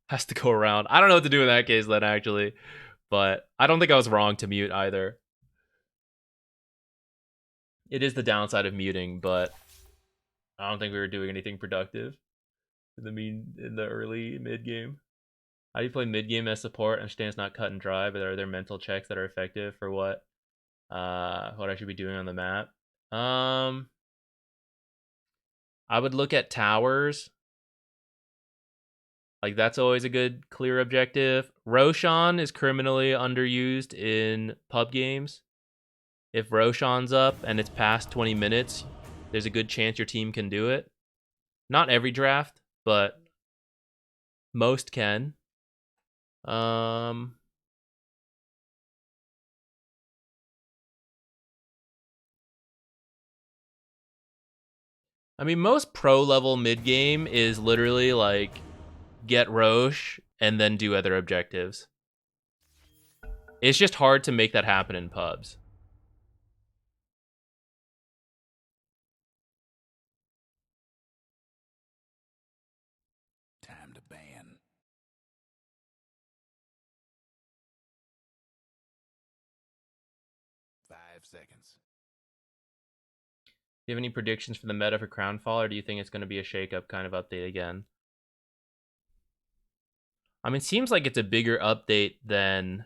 has to go around. I don't know what to do in that case then, actually. But I don't think I was wrong to mute either. It is the downside of muting, but I don't think we were doing anything productive in the early mid game. How do you play mid game as support? I understand it's not cut and dry, but are there mental checks that are effective for what I should be doing on the map? I would look at towers. Like, that's always a good, clear objective. Roshan is criminally underused in pub games. If Roshan's up and it's past 20 minutes, there's a good chance your team can do it. Not every draft, but most can. I mean, most pro level mid game is literally like get Roche and then do other objectives. It's just hard to make that happen in pubs. Time to ban. Five seconds. Do you have any predictions for the meta for Crownfall, or do you think it's going to be a shake-up kind of update again? I mean, it seems like it's a bigger update than...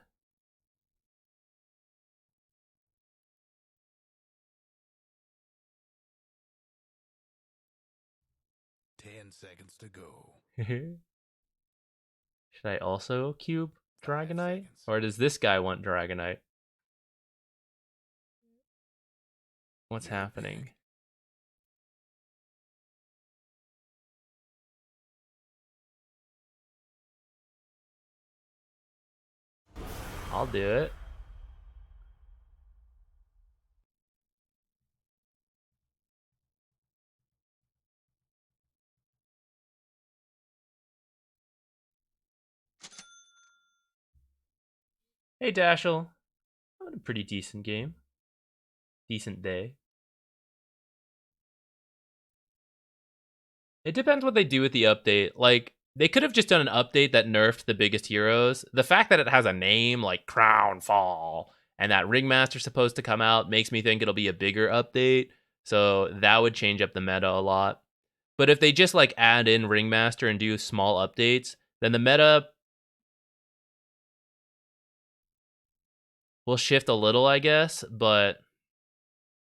10 seconds to go. Should I also cube 5 Dragonite? seconds. Or does this guy want Dragonite? What's You're happening? big. I'll do it. Hey, Dashel. Having a pretty decent game. Decent day. It depends what they do with the update. Like, they could have just done an update that nerfed the biggest heroes. The fact that it has a name like Crownfall and that Ringmaster's supposed to come out makes me think it'll be a bigger update. So that would change up the meta a lot. But if they just like add in Ringmaster and do small updates, then the meta will shift a little, I guess, but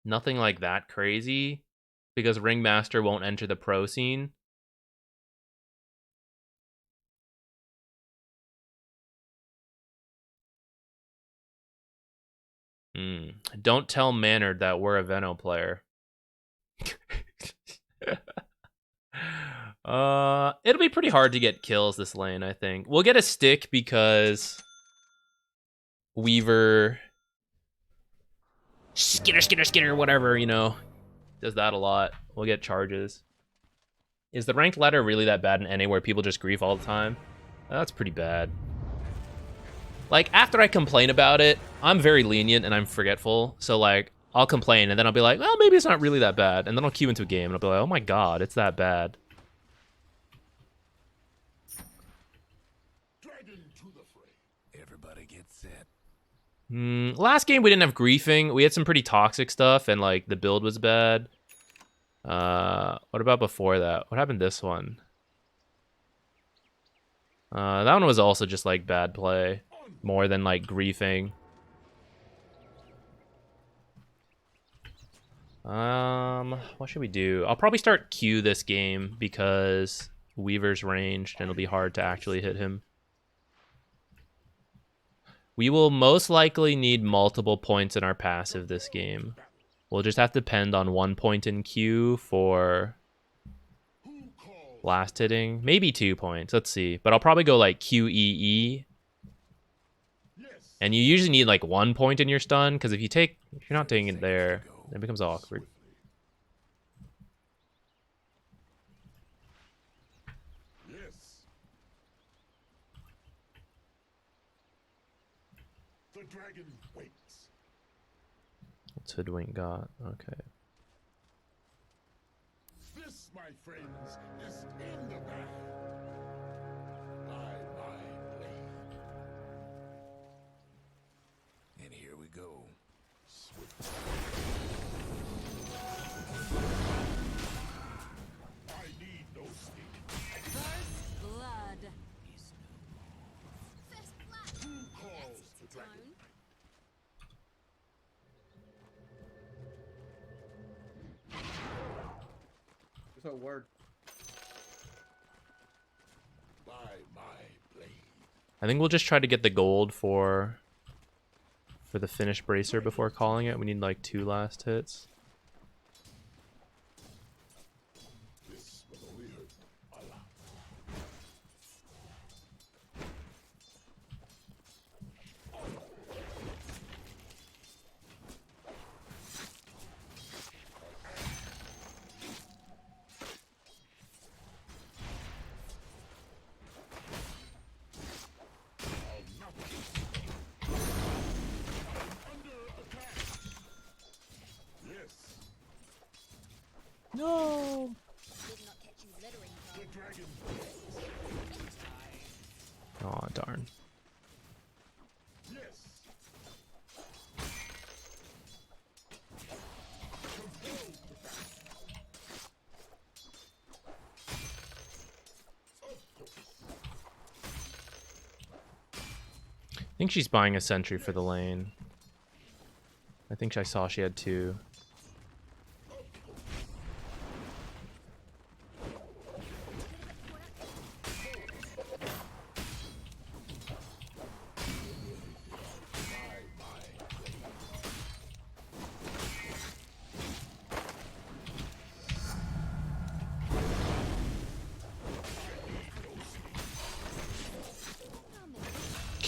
nothing like that crazy because Ringmaster won't enter the pro scene. Don't tell Manard that we're a Veno player. It'll be pretty hard to get kills this lane, I think. We'll get a stick because Weaver skitter, whatever, you know, does that a lot. We'll get charges. Is the ranked ladder really that bad in NA where people just grief all the time? That's pretty bad. Like, after I complain about it, I'm very lenient and I'm forgetful. So, like, I'll complain and then I'll be like, well, maybe it's not really that bad. And then I'll queue into a game and I'll be like, oh my god, it's that bad. Everybody get set. Last game we didn't have griefing. We had some pretty toxic stuff and, like, the build was bad. What about before that? What happened this one? That one was also just, like, bad play. More than, like, griefing. What should we do? I'll probably start Q this game because Weaver's ranged and it'll be hard to actually hit him. We will most likely need multiple points in our passive this game. We'll just have to depend on 1 point in Q for last hitting. Maybe 2 points. Let's see. But I'll probably go like QEE. And you usually need like 1 point in your stun, because if you're not taking it there, it becomes awkward. dragon waits. What's Hoodwink got? Okay. This, my friends, is in the bag. By my blade. And here we go. I need no sleep. First blood. First blood. Who calls the dragon? Just a word. By my blade. I think we'll just try to get the gold for the finished bracer before calling it. We need like 2 last hits. This will only hurt a lot. Yes, No. Did not catch you littering, the though. dragon. Oh darn. Yes. I think she's buying a sentry for the lane. I think I saw she had 2.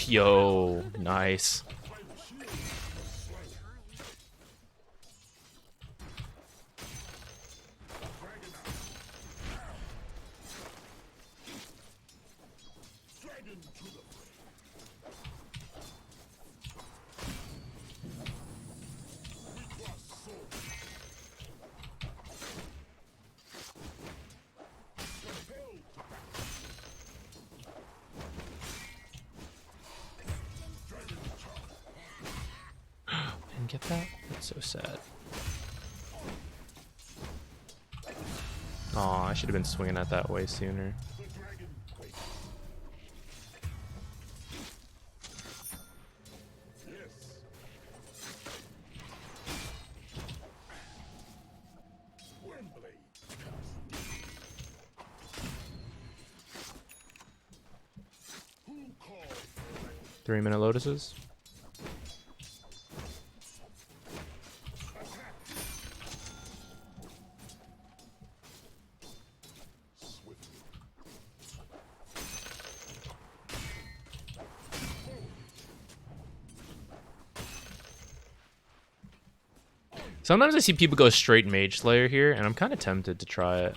Yo, nice. Dragon to the we cross swords. Compelled to battle. Dragon charge. Didn't get that? That's so sad. Aw, I should have been swinging at that way sooner. The dragon waits. Yes. Wembley. Who calls the dragon? 3-minute lotuses. Swiftly. Sometimes I see people go straight Mage Slayer here, and I'm kind of tempted to try it.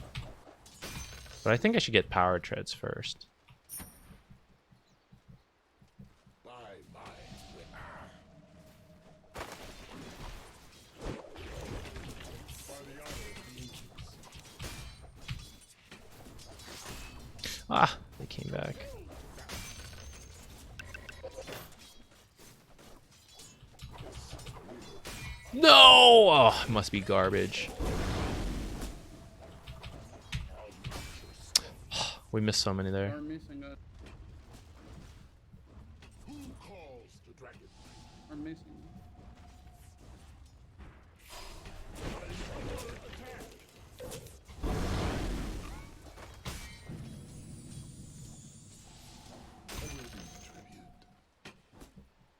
But I think I should get Power Treads first. By my blade. By the honor of the ancients. Ah, they came back. No! Oh, it must be garbage. We missed so many there. We're missing a. Who calls the dragon? We're missing.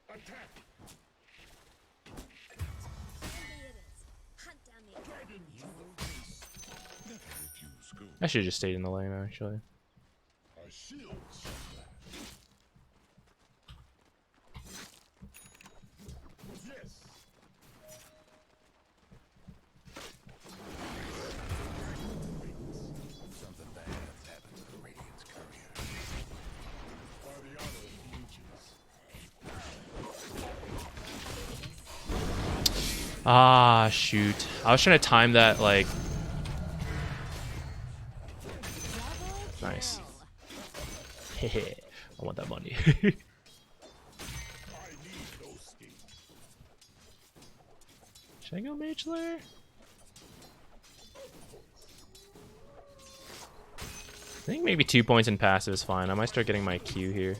Attack! Hunt down the Dragon to the face. Never refuse gold. I should have just stayed in the lane, actually. Our shields shall flash. Yes. Something bad's happened to the Radiant's courier. By the honor of the ancients. Ah, shoot. I was trying to time that, like... Nice. Hehe. I want that money. Should I go Mage Lair? I think maybe 2 points in passive is fine. I might start getting my Q here.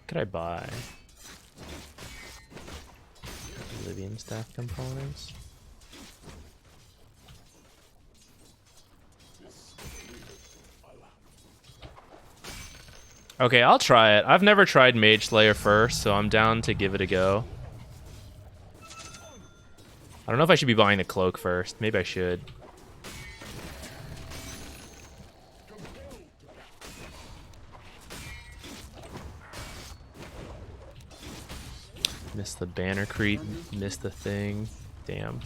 Could I buy? Oblivion staff components. Okay, I'll try it. I've never tried Mage Slayer first, so I'm down to give it a go. I don't know if I should be buying the cloak first. Maybe I should. Missed the banner creep. Missed the thing. Damn.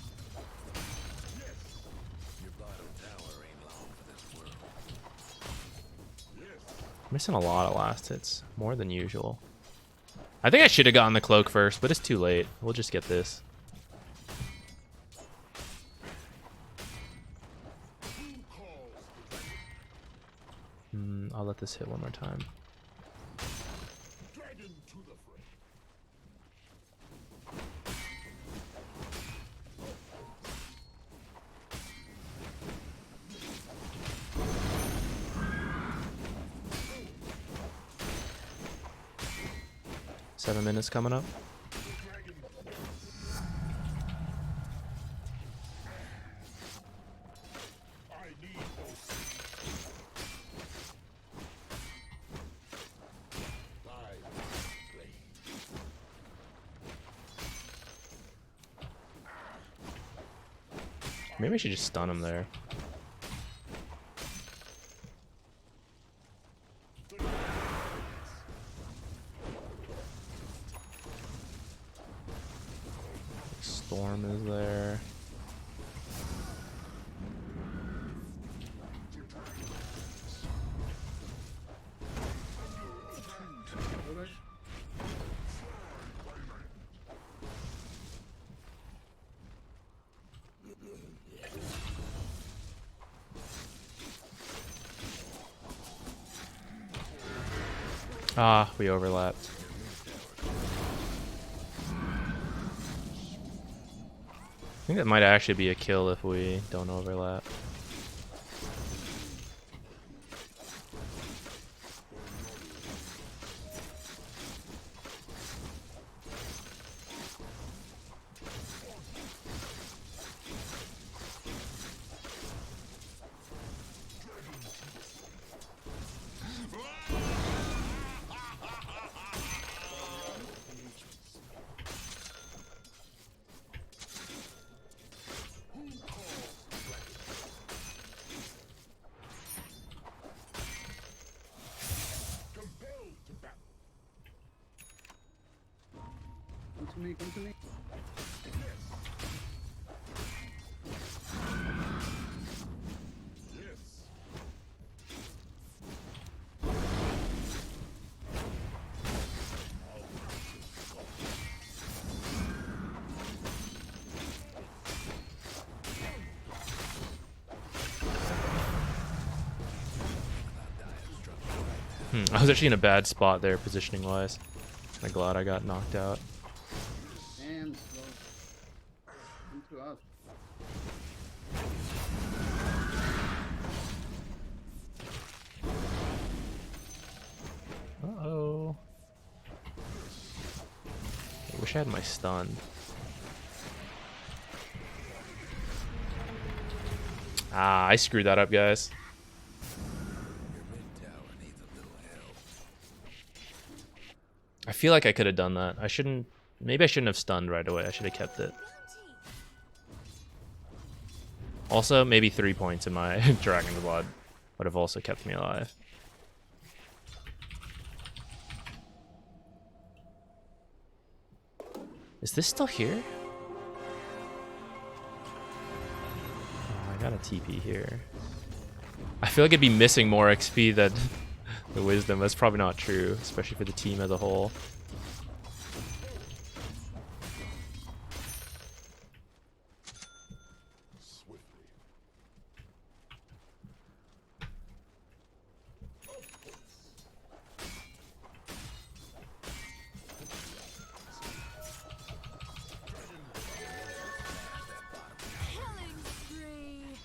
Missing a lot of last hits. More than usual. I think I should have gotten the cloak first, but it's too late. We'll just get this. I'll let this hit one more time. 7 minutes coming up. Maybe I should just stun him there. Storm is there. Ah, we overlapped. I think that might actually be a kill if we don't overlap. Come to me. I was actually in a bad spot there, positioning wise. I'm glad I got knocked out. And slow. Come to us. Uh-oh. I wish I had my stun. Ah, I screwed that up, guys. I feel like I could have done that. I shouldn't... Maybe I shouldn't have stunned right away. I should have kept it. Also, maybe 3 points in my Dragon's Blood would have also kept me alive. Is this still here? Oh, I got a TP here. I feel like it'd be missing more XP The wisdom. That's probably not true, especially for the team as a whole. Killing spree.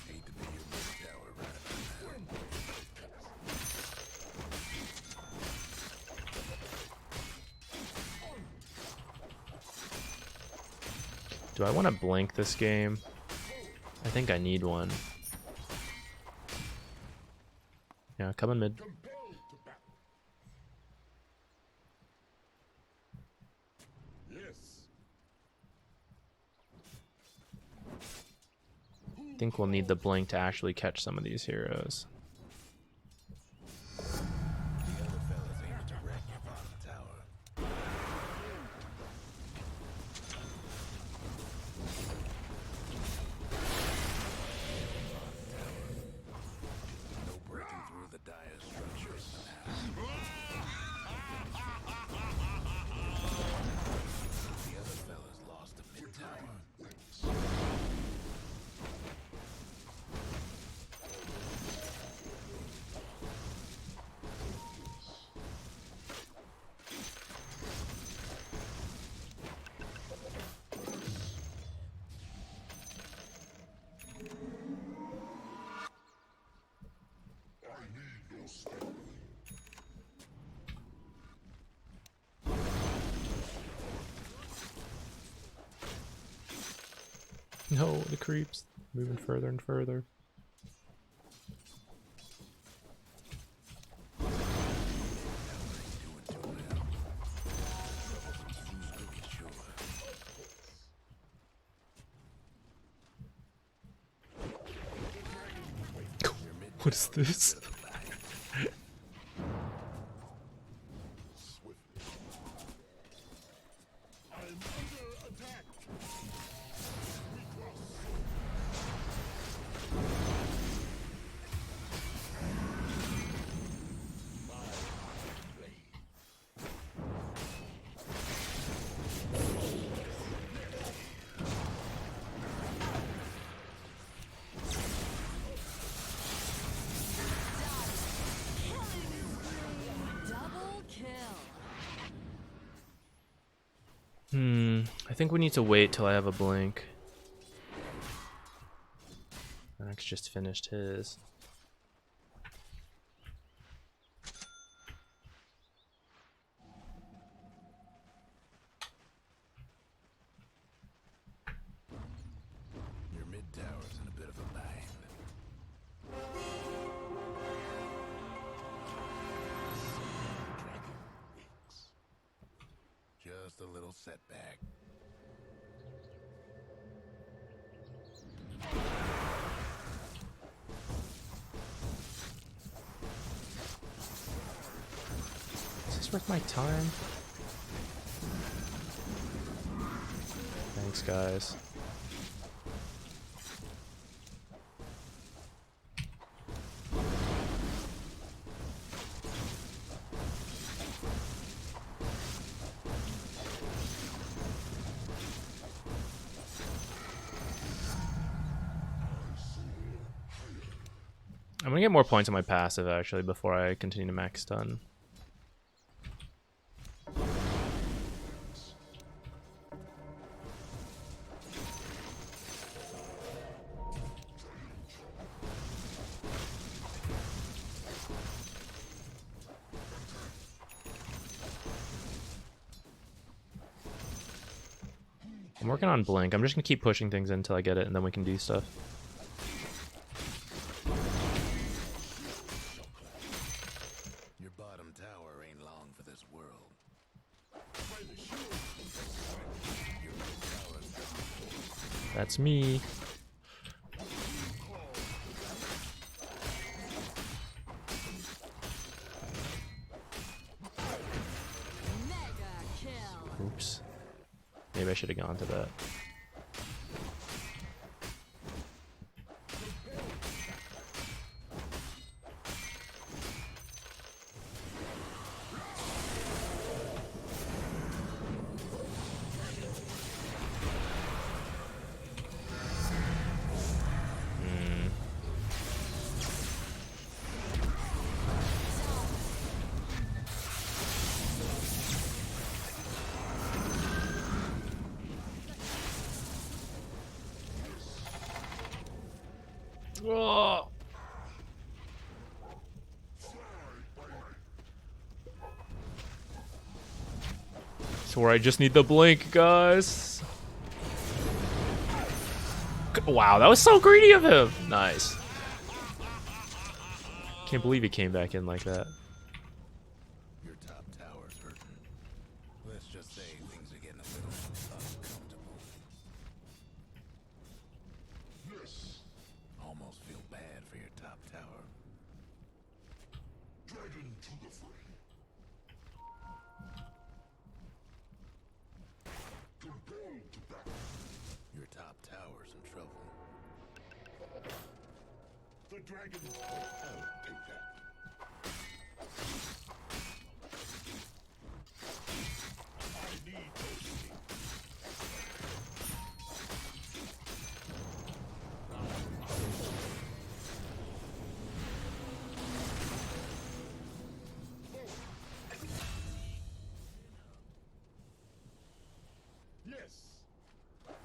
Hate to be your mid tower right about now. Do I want to blink this game? I think I need one. Yeah, come in mid. I think we'll need the blink to actually catch some of these heroes. The other fellas aim to wreck your bottom tower. No breaking through the dire structures now. The other fellas lost a mid tower. No, the creeps moving further and further. What is this? Double kill. I think we need to wait till I have a blink. Max just finished his. Your mid tower's in a bit of a bind. Just a little setback. Is this worth my time? Thanks, guys. I'm gonna get more points on my passive actually before I continue to max stun. I'm working on blink. I'm just gonna keep pushing things until I get it and then we can do stuff. Your bottom tower ain't long for this world. That's me. Maybe I should have gone to that. Oh. So where I just need the blink, guys. Wow, that was so greedy of him. Nice. Can't believe he came back in like that. Your top tower's hurting. Let's just say things are getting a little uncomfortable. Yes. Almost feel bad for your top tower. Dragon to the fray. Compelled to battle. Your top tower's in trouble. The dragon. Oh, take that. I need those.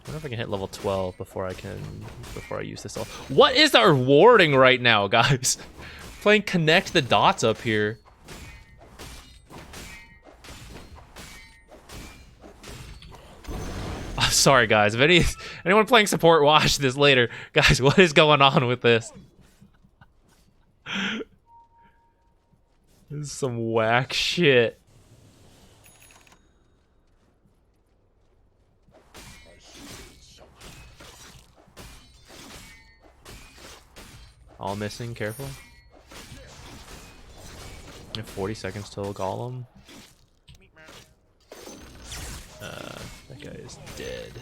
I wonder if I can hit level 12 before I use this all. What is our warding right now, guys? Playing connect the dots up here. I'm sorry, guys. If anyone playing support, watch this later. Guys, what is going on with this? This is some whack shit. All missing, careful. I have 40 seconds till Golem. That guy is dead.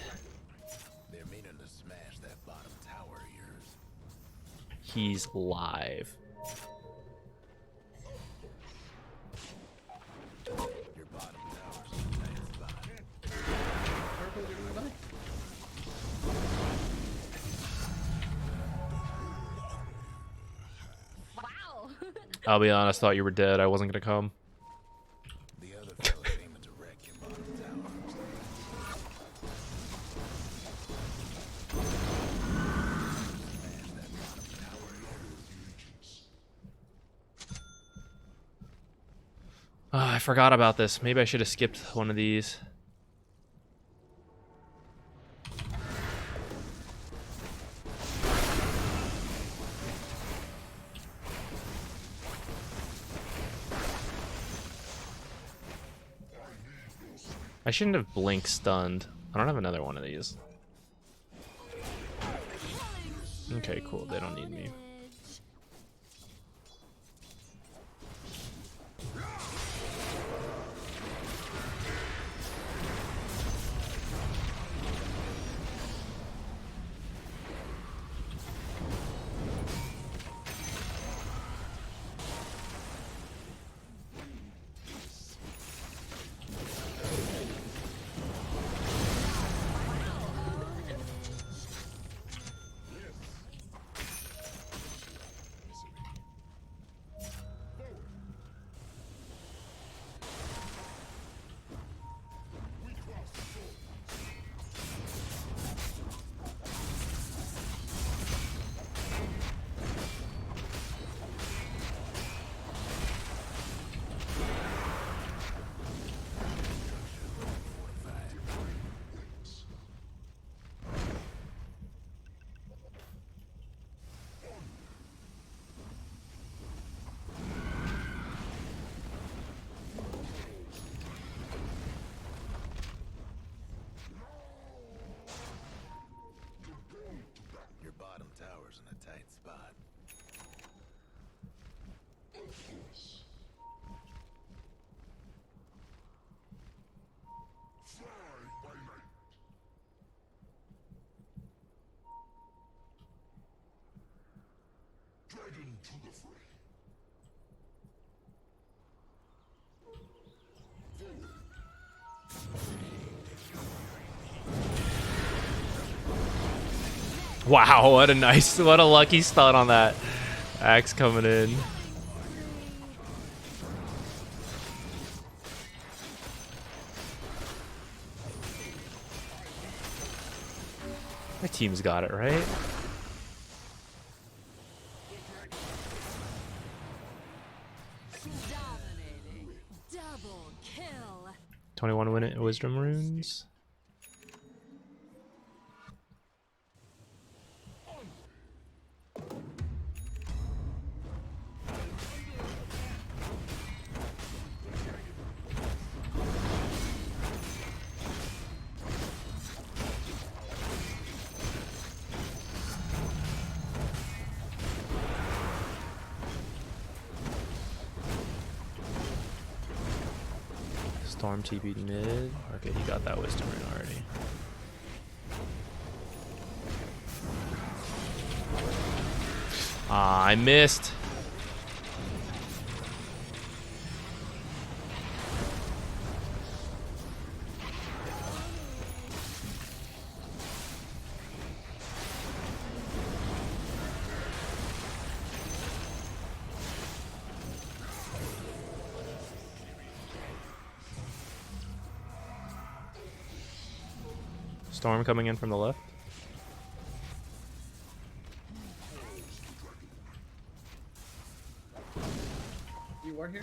They're meaning to smash that bottom tower of yours. He's live. Your bottom tower's in a bad spot. Purple, you're gonna die. Wow. I'll be honest, thought you were dead. I wasn't gonna come. The other fella's aiming to wreck your bottom tower. Smash that bottom tower of yours. I forgot about this. Maybe I should have skipped one of these. I shouldn't have blink stunned. I don't have another one of these. Okay, cool. They don't need me. Wow, what a lucky stun on that. Axe coming in. My team's got it, right? Dominating. Double kill. 21 wisdom runes. Storm TP mid. Okay, he got that wisdom rune already. Ah, I missed. Storm coming in from the left. You are here?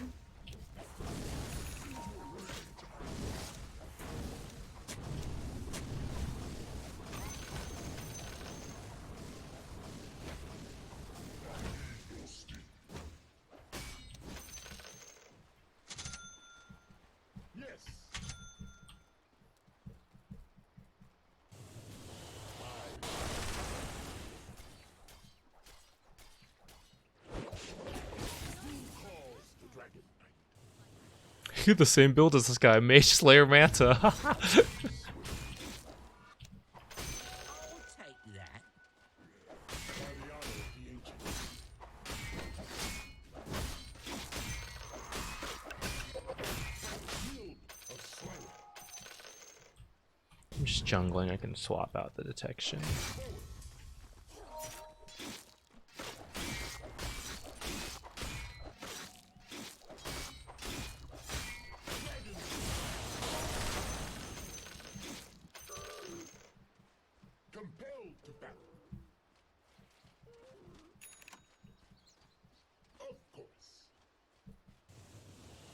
You're the same build as this guy, Mage Slayer Manta. I'll take that. I'm just jungling, I can swap out the detection.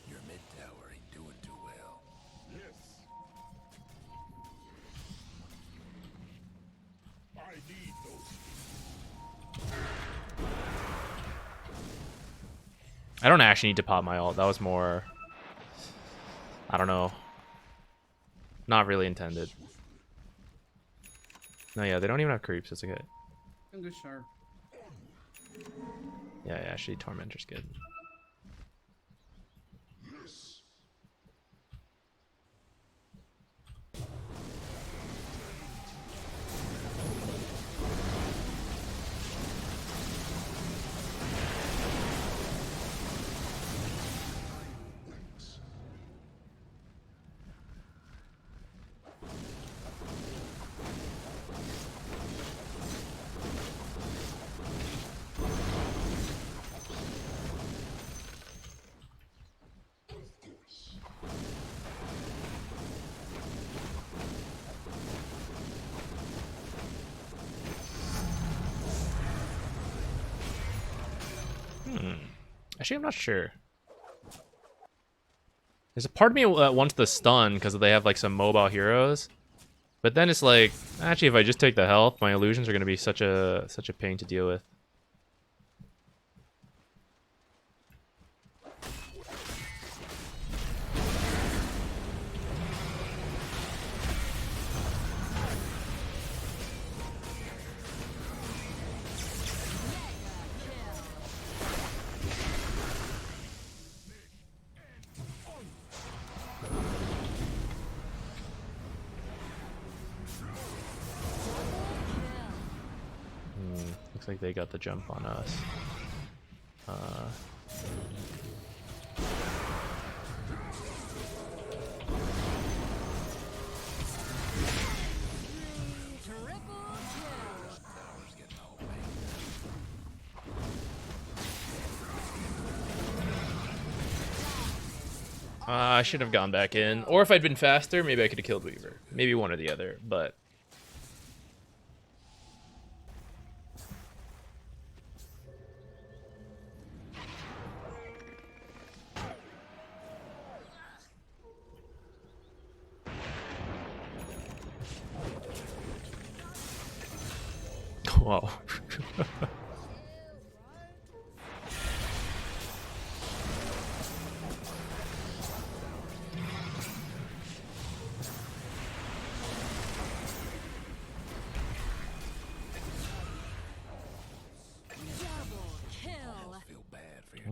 Your mid tower ain't doing too well. I need those. I don't actually need to pop my ult. That was more, I don't know, not really intended. No, yeah, they don't even have creeps. It's okay. I'm good, sharp. Yeah, actually, Tormentor's good. Actually, I'm not sure. There's a part of me that wants the stun because they have like some mobile heroes, but then it's like, actually, if I just take the health, my illusions are going to be such a pain to deal with. Looks like they got the jump on us. I should have gone back in. Or if I'd been faster, maybe I could have killed Weaver. Maybe one or the other, but... Whoa.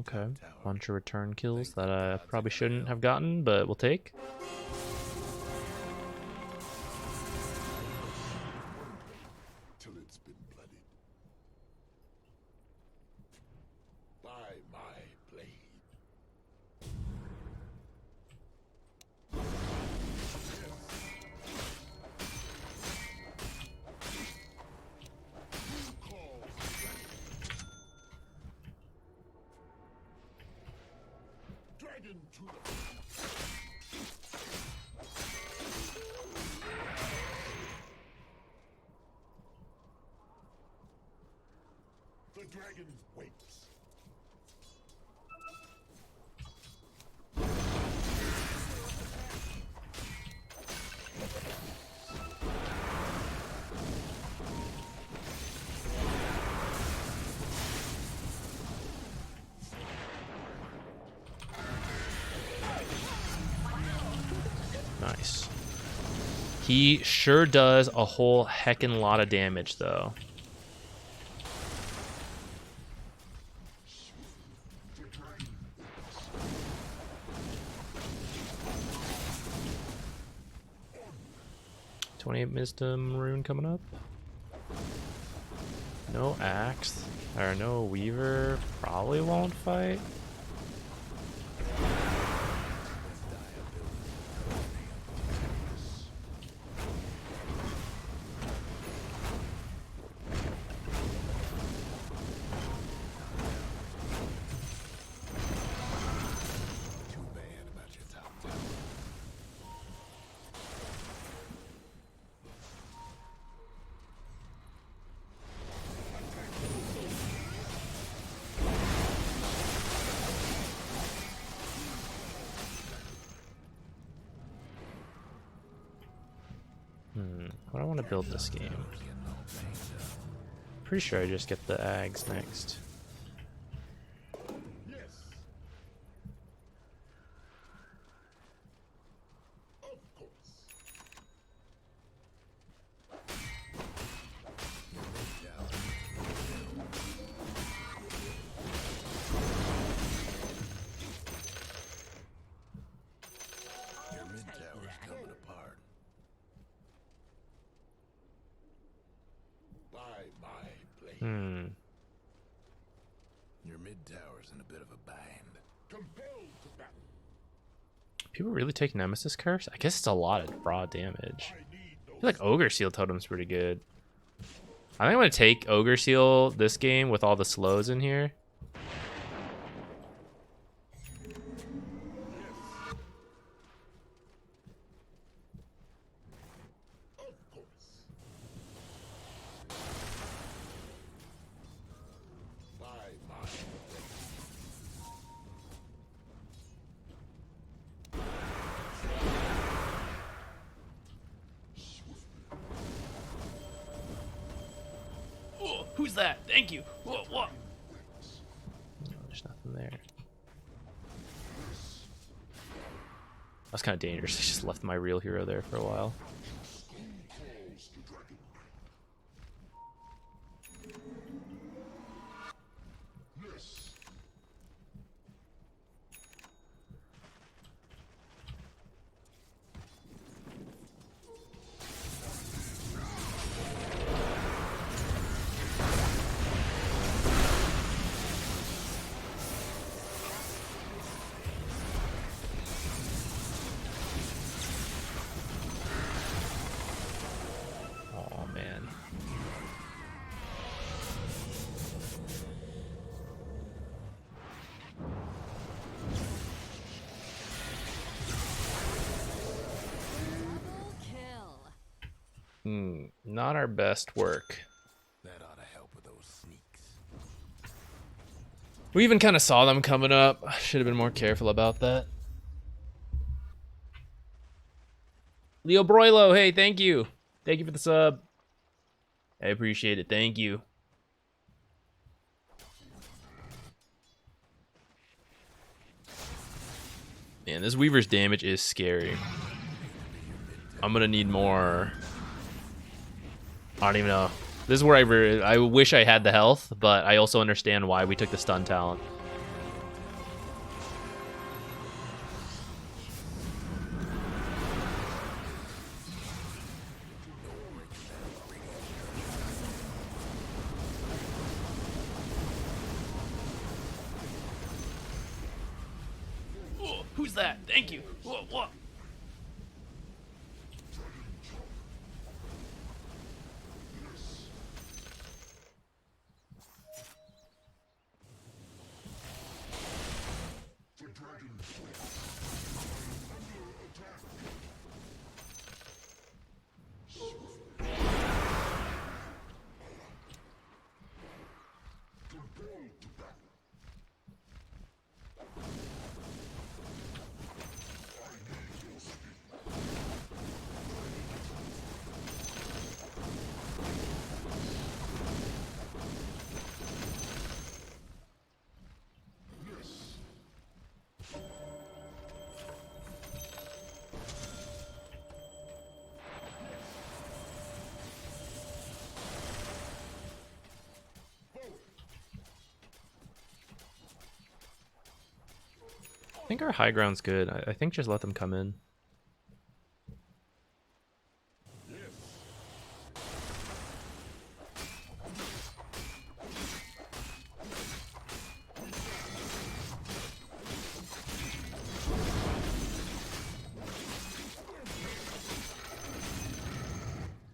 Okay, bunch of return kills that I probably shouldn't have gotten, but we'll take. Till it's been blooded. By my blade. Dragon to the The dragon waits. Nice. He sure does a whole heckin' lot of damage, though. $28 Wisdom rune coming up. No axe. Or no Weaver. Probably won't fight. Too bad about your top tower. What do I want to build this game? Pretty sure I just get the Ags next. Yes. Of course. Your mid tower's coming apart. By my blade. Your mid tower's in a bit of a bind. Compelled to battle. People really take Nemesis Curse? I guess it's a lot of raw damage. I need I those. feel like Ogre Seal Totem's pretty good. I think I'm going to take Ogre Seal this game with all the slows in here. Of course. By my blade. Oh, who's that? Thank you. Whoa, what? No, there's nothing there. That's kind of dangerous. I just left my real hero there for a while. Calls the dragon. Yes. Not our best work. That ought to help with those sneaks. We even kind of saw them coming up. Should have been more careful about that. Leo Broilo, hey, thank you. Thank you for the sub. I appreciate it. Thank you. Man, this Weaver's damage is scary. I'm gonna need more. I don't even know. This is where I wish I had the health, but I also understand why we took the stun talent. Oh, who's that? Thank you. Whoa. I think our high ground's good. I think just let them come in.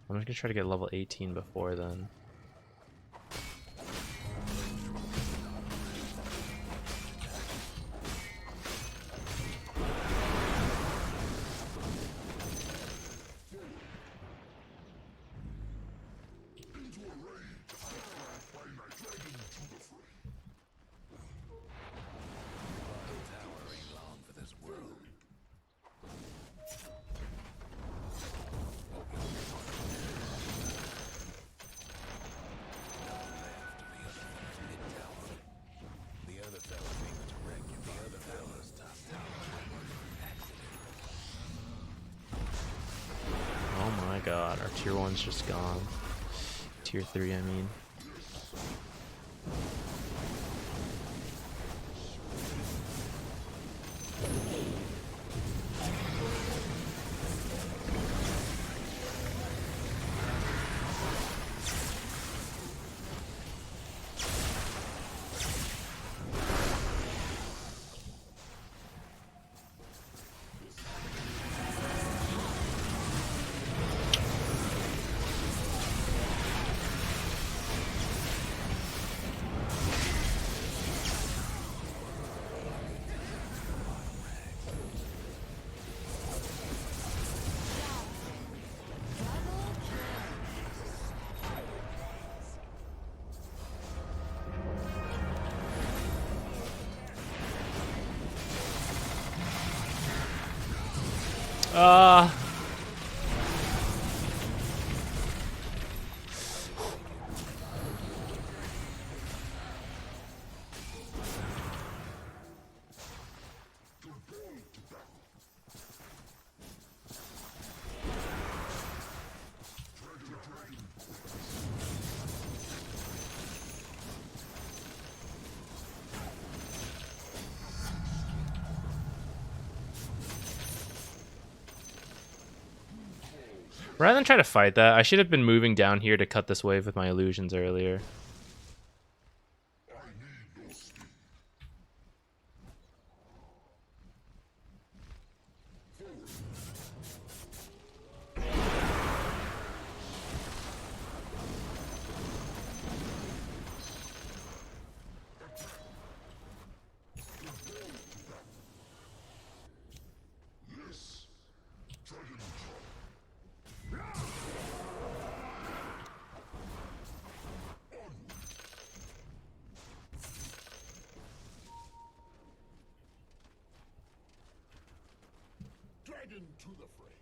I'm just gonna try to get level 18 before then. God, our tier 1's just gone. Tier 3, I mean. Rather than try to fight that, I should have been moving down here to cut this wave with my illusions earlier. Dragon to the fray.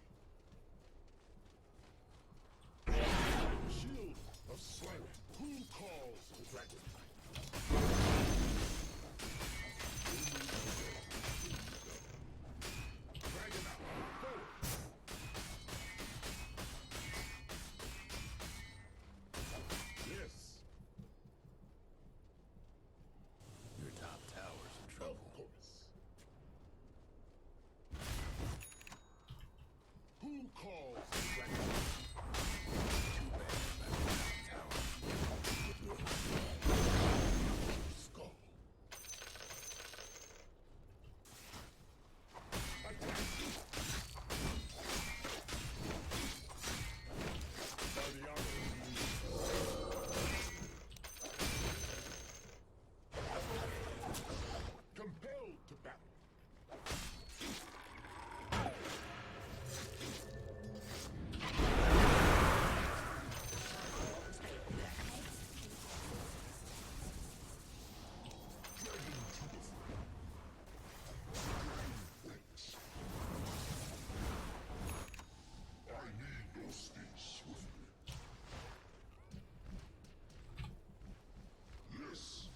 Shield of Slayer. Who calls the dragon? Dragon out. Forward. Yes. Your top tower's in trouble. Of course. Who calls the dragon? Too bad about your top tower. Skull. By the honor of you. Compelled to battle. I need no speed swiftly. Yes.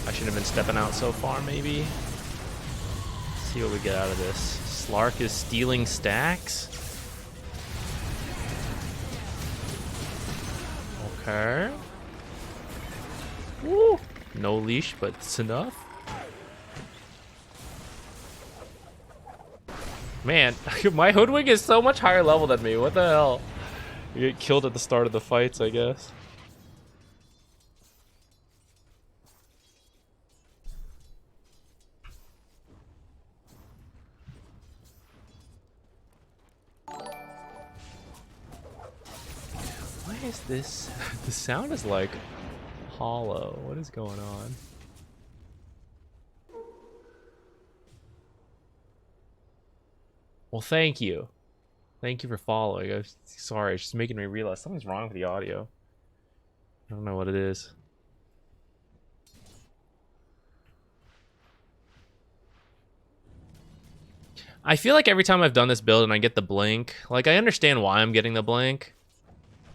I should have been stepping out so far, maybe. See what we get out of this. Slark is stealing stacks. Okay. Woo! No leash, but it's enough. Man, my Hoodwink is so much higher level than me. What the hell? You get killed at the start of the fights, I guess. Why is this? The sound is like hollow. What is going on? Well, thank you. Thank you for following. I'm sorry, it's just making me realize something's wrong with the audio. I don't know what it is. I feel like every time I've done this build and I get the blink, like I understand why I'm getting the blink,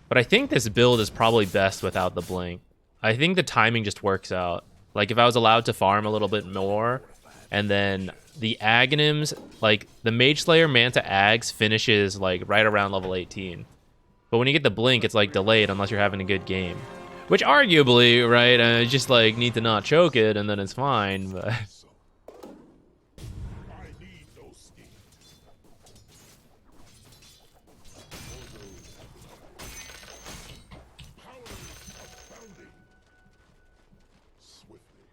but I think this build is probably best without the blink. I think the timing just works out. Like if I was allowed to farm a little bit more, and then the Aghanims, like the Mage Slayer Manta Ags finishes like right around level 18. But when you get the blink, it's like delayed unless you're having a good game. Which arguably, right, just like need to not choke it and then it's fine, but... I need no speed. Power abounding. Swiftly.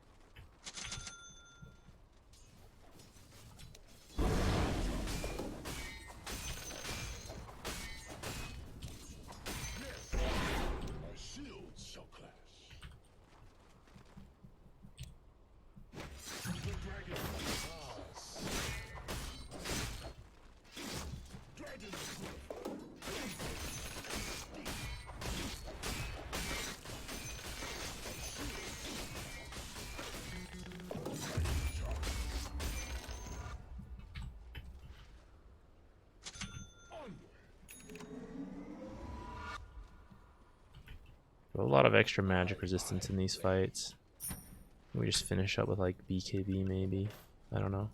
Yes. My shields shall clash. The dragon pass. Dragon A lot of extra magic resistance in these fights. We just finish up with like BKB maybe. I don't know.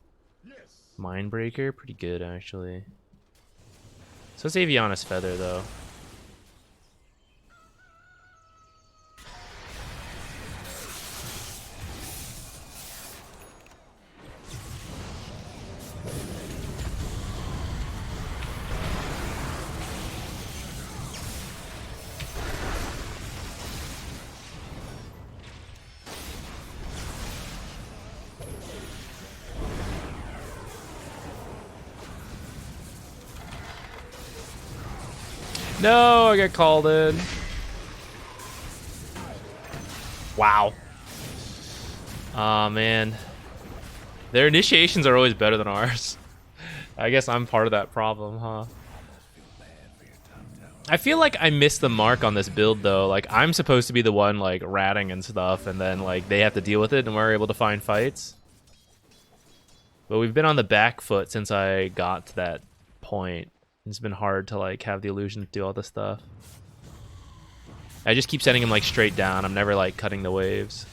Yes. Mindbreaker, pretty good actually. So it's Aviana's Feather though. No, I got called in. Wow. Aw, man. Their initiations are always better than ours. I guess I'm part of that problem, huh? I feel like I missed the mark on this build, though. Like, I'm supposed to be the one, like, ratting and stuff, and then, like, they have to deal with it, and we're able to find fights. But we've been on the back foot since I got to that point. It's been hard to, like, have the illusion to do all this stuff. I just keep sending him, like, straight down. I'm never, like, cutting the waves.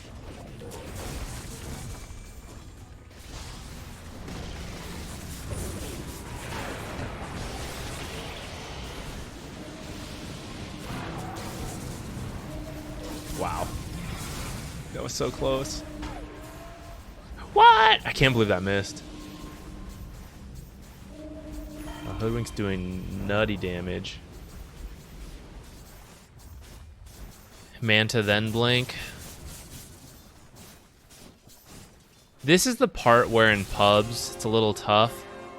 Wow. That was so close. What? I can't believe that missed. Hoodwink's doing nutty damage. Manta then blink. This is the part where in pubs it's a little tough.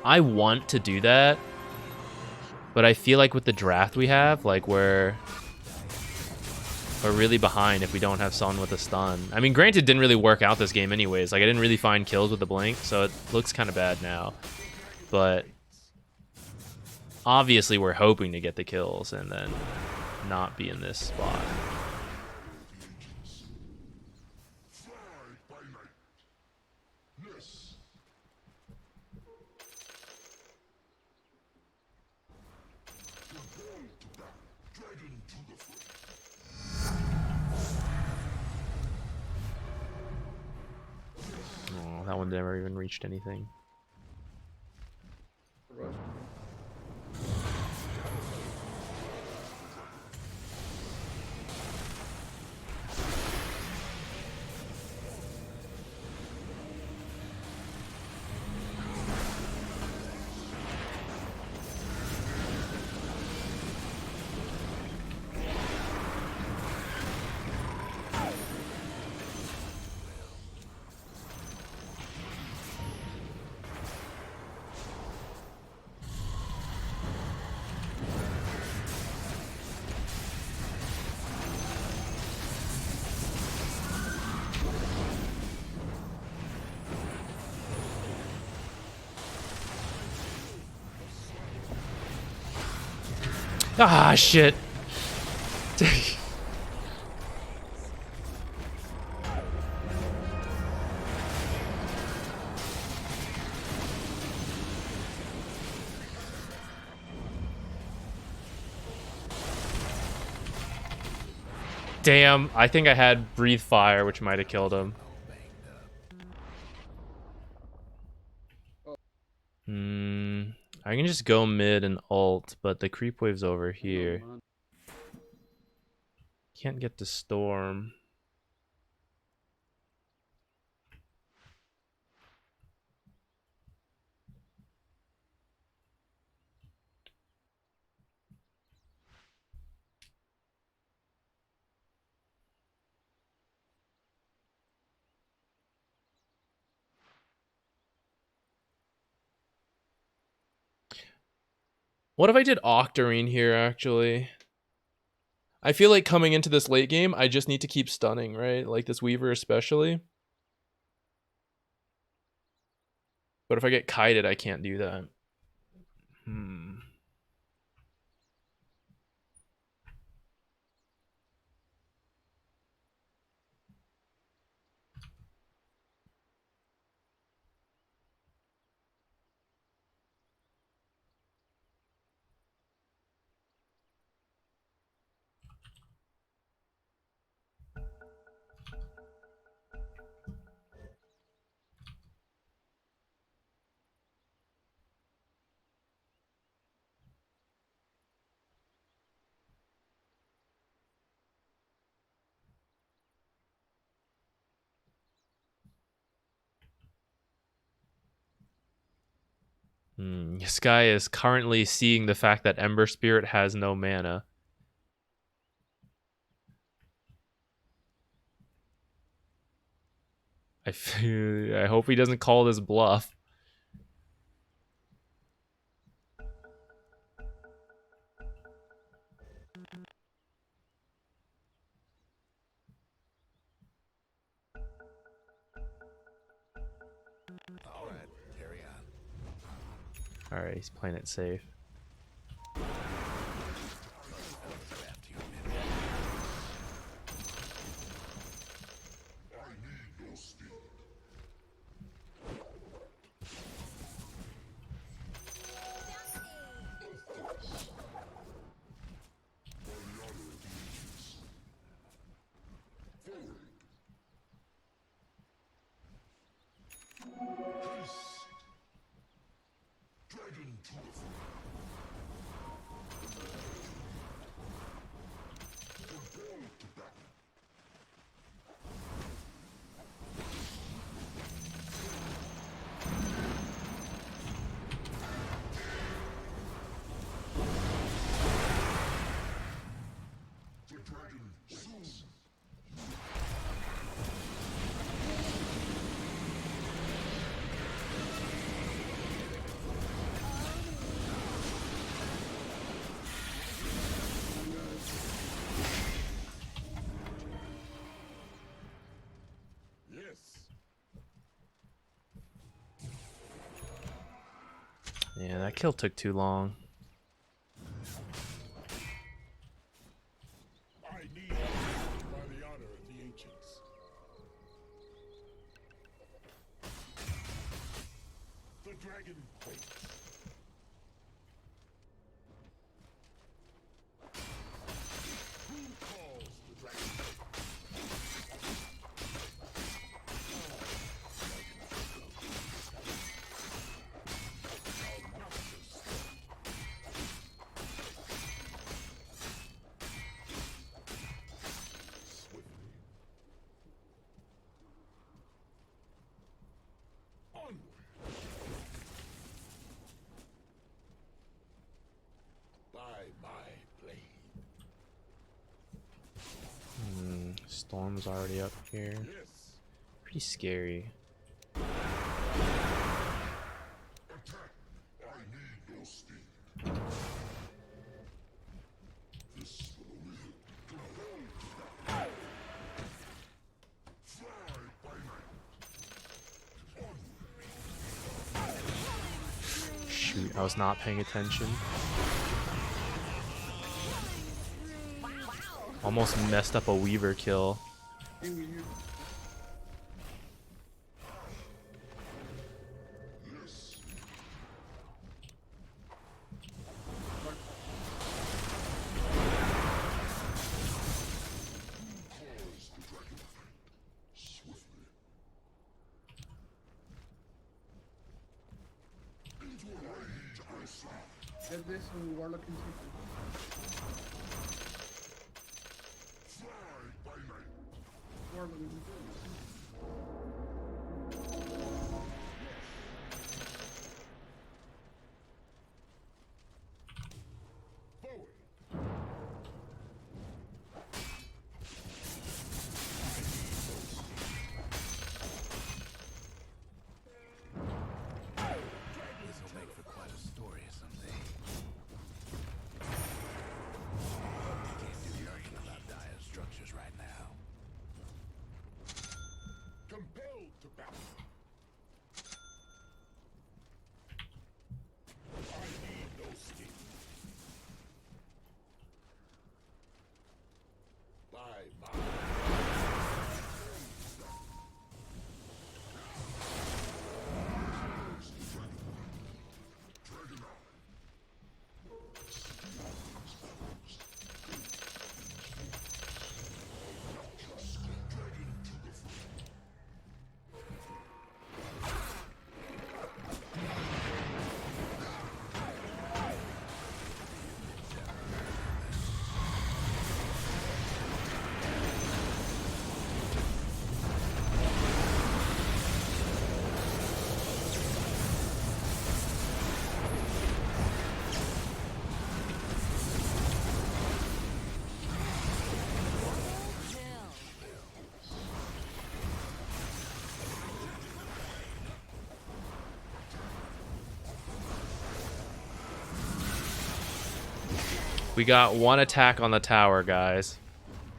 I want to do that, but I feel like with the draft we have, like we're really behind if we don't have someone with a stun. I mean, granted, it didn't really work out this game anyways. Like, I didn't really find kills with the blink, so it looks kind of bad now. But obviously, we're hoping to get the kills and then not be in this spot. Oh, that one never even reached anything. Ah, shit. Damn, I think I had Breathe Fire, which might have killed him. I can just go mid and ult, but the creep wave's over here. Can't get the storm. What if I did Octarine here, actually? I feel like coming into this late game, I just need to keep stunning, right? Like this Weaver especially. But if I get kited, I can't do that. This guy is currently seeing the fact that Ember Spirit has no mana. I hope he doesn't call this bluff. Alright, he's playing it safe. Yeah, that kill took too long. I need by the honor of the ancients. The dragon quakes. Who calls the dragon? Storm's already up here. Pretty scary. Shoot, I was not paying attention. Almost messed up a Weaver kill. Get this and Warlock and Super. Warlock and Super. We got one attack on the tower, guys.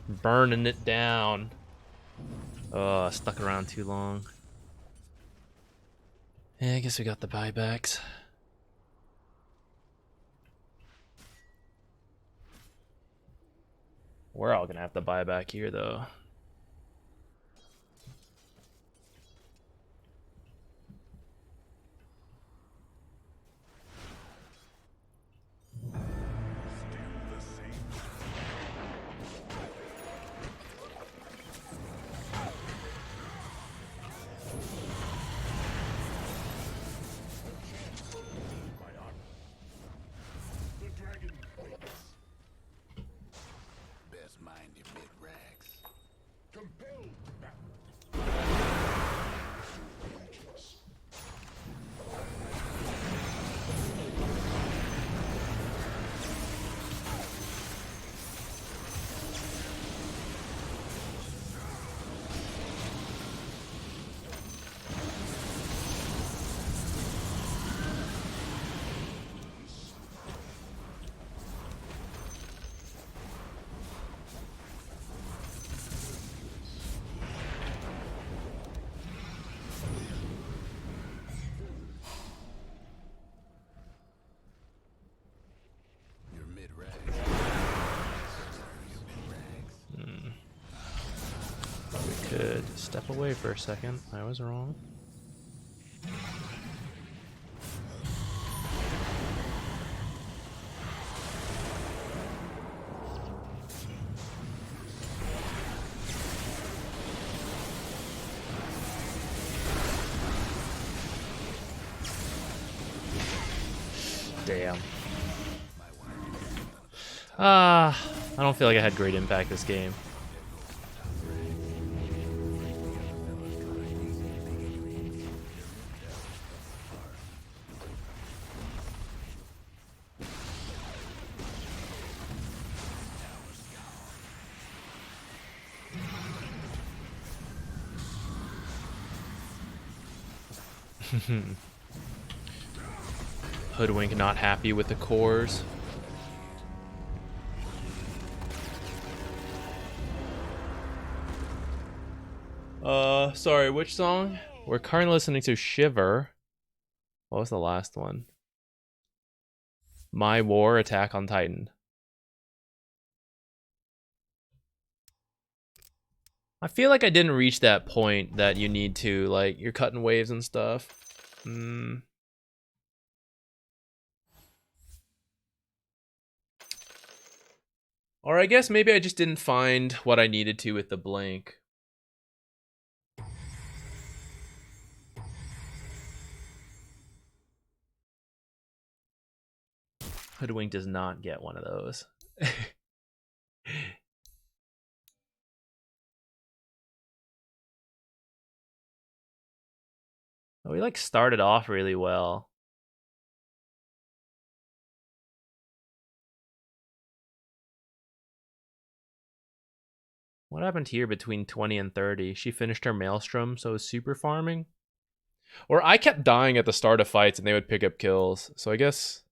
Burning it down. Oh, stuck around too long. Yeah, I guess we got the buybacks. We're all gonna have to buy back here though. Best mind your mid-rags. Compelled back. Your mid-rags. Your mid-rags. We could step away for a second. I was wrong. Damn. I don't feel like I had great impact this game. Hoodwink not happy with the cores. Sorry, which song? We're currently listening to Shiver. What was the last one? My War, Attack on Titan. I feel like I didn't reach that point that you need to, like, you're cutting waves and stuff. Or I guess maybe I just didn't find what I needed to with the blink. Hoodwink does not get one of those. Oh, we like started off really well. What happened here between 20 and 30? She finished her Maelstrom, so it was super farming. Or I kept dying at the start of fights and they would pick up kills. So I guess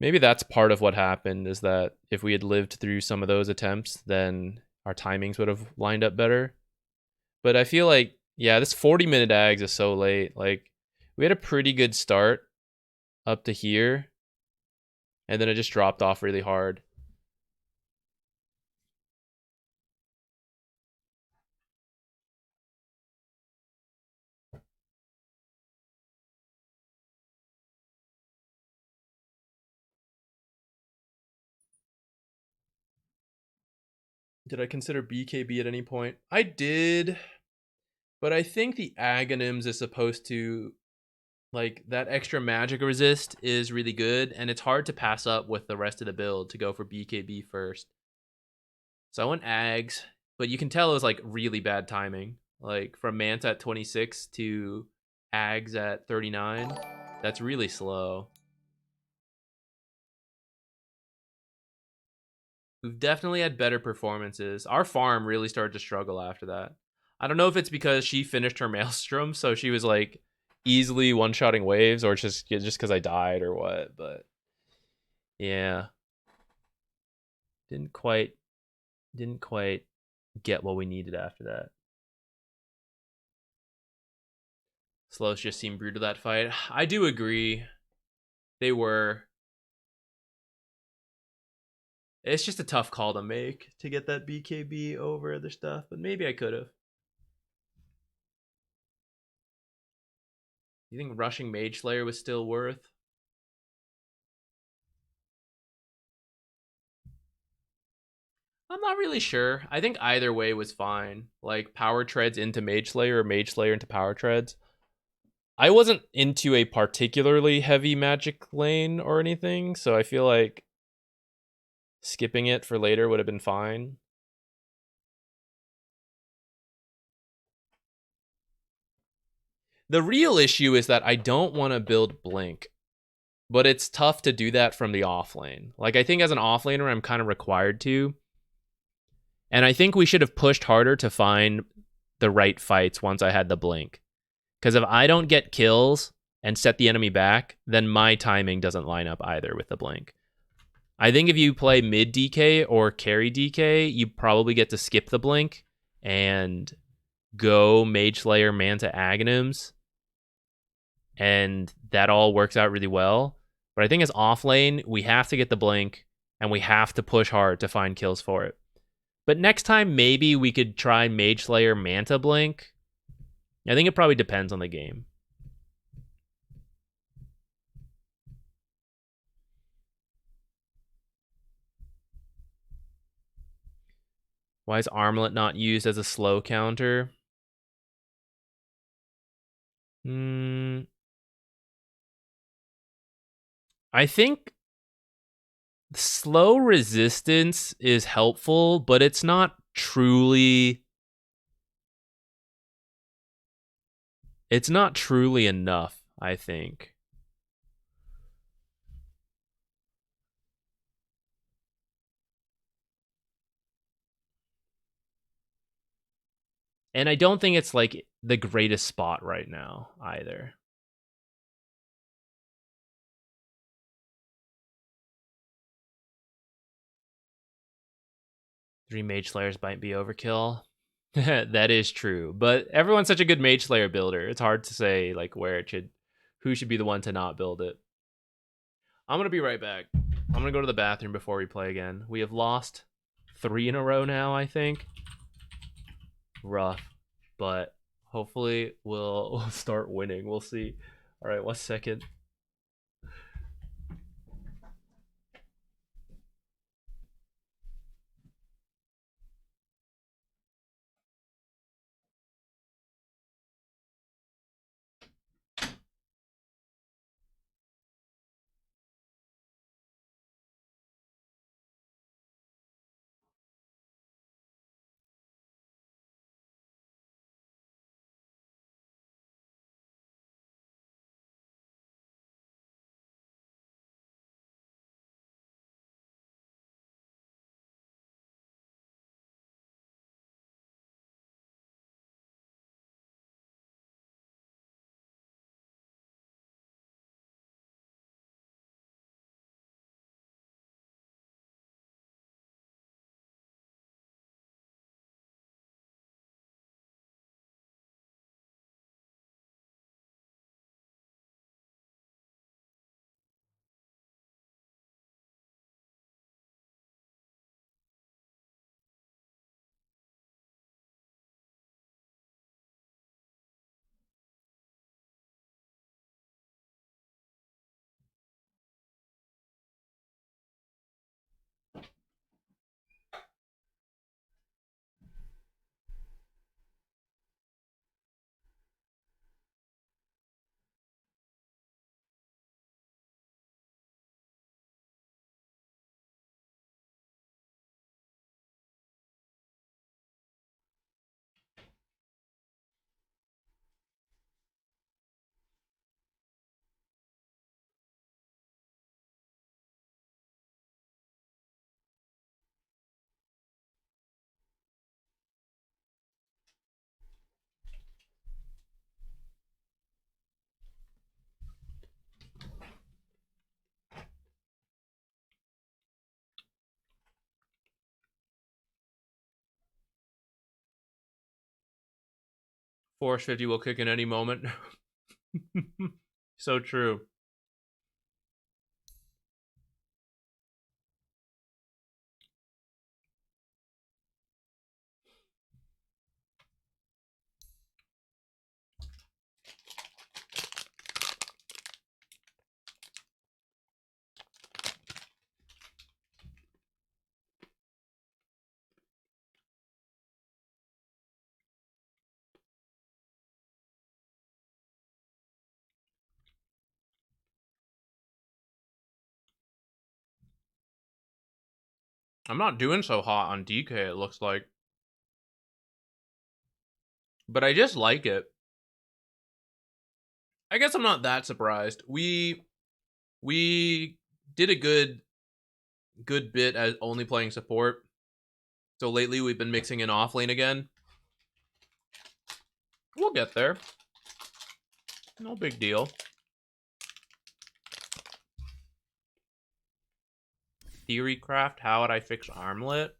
maybe that's part of what happened, is that if we had lived through some of those attempts, then our timings would have lined up better. But I feel like, yeah, this 40-minute Ags is so late. Like, we had a pretty good start up to here, and then it just dropped off really hard. Did I consider BKB at any point? I did, but I think the Aghanims is supposed to, like, that extra magic resist is really good, and it's hard to pass up with the rest of the build to go for BKB first. So I went Ags, but you can tell it was like really bad timing. Like from Manta at 26 to Ags at 39. That's really slow. We've definitely had better performances. Our farm really started to struggle after that. I don't know if it's because she finished her Maelstrom, so she was like easily one-shotting waves, or just because I died or what, but yeah. Didn't quite get what we needed after that. Slows just seemed brutal that fight. I do agree. They were. It's just a tough call to make to get that BKB over other stuff, but maybe I could have. You think rushing Mage Slayer was still worth? I'm not really sure. I think either way was fine. Like power treads into Mage Slayer or Mage Slayer into power treads. I wasn't into a particularly heavy magic lane or anything, so I feel like skipping it for later would have been fine. The real issue is that I don't want to build Blink, but it's tough to do that from the off lane. Like, I think as an off laner, I'm kind of required to. And I think we should have pushed harder to find the right fights once I had the Blink. Because if I don't get kills and set the enemy back, then my timing doesn't line up either with the Blink. I think if you play mid DK or carry DK, you probably get to skip the Blink and go Mage Slayer, Manta Aghanims, and that all works out really well. But I think as off lane, we have to get the Blink, and we have to push hard to find kills for it. But next time, maybe we could try Mage Slayer, Manta Blink. I think it probably depends on the game. Why is Armlet not used as a slow counter? I think slow resistance is helpful, but it's not truly... It's not truly enough, I think. And I don't think it's like the greatest spot right now either. Three Mage Slayers might be overkill. That is true, but everyone's such a good Mage Slayer builder. It's hard to say like who should be the one to not build it. I'm gonna be right back. I'm gonna go to the bathroom before we play again. We have lost 3 in a row now, I think. Rough, but hopefully we'll start winning. We'll see. All right, 1 second. Force 50 will kick in any moment. So true. I'm not doing so hot on DK, it looks like. But I just like it. I guess I'm not that surprised. We did a good bit as only playing support. So lately we've been mixing in off lane again. We'll get there. No big deal. Theorycraft, how would I fix Armlet?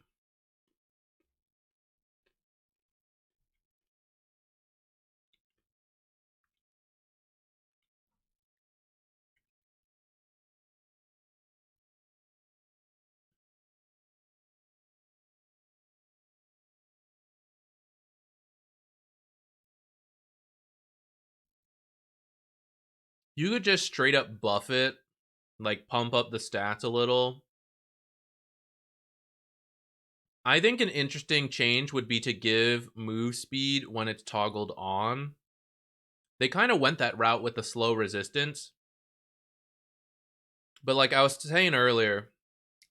You could just straight up buff it, like pump up the stats a little. I think an interesting change would be to give move speed when it's toggled on. They kind of went that route with the slow resistance. But like I was saying earlier,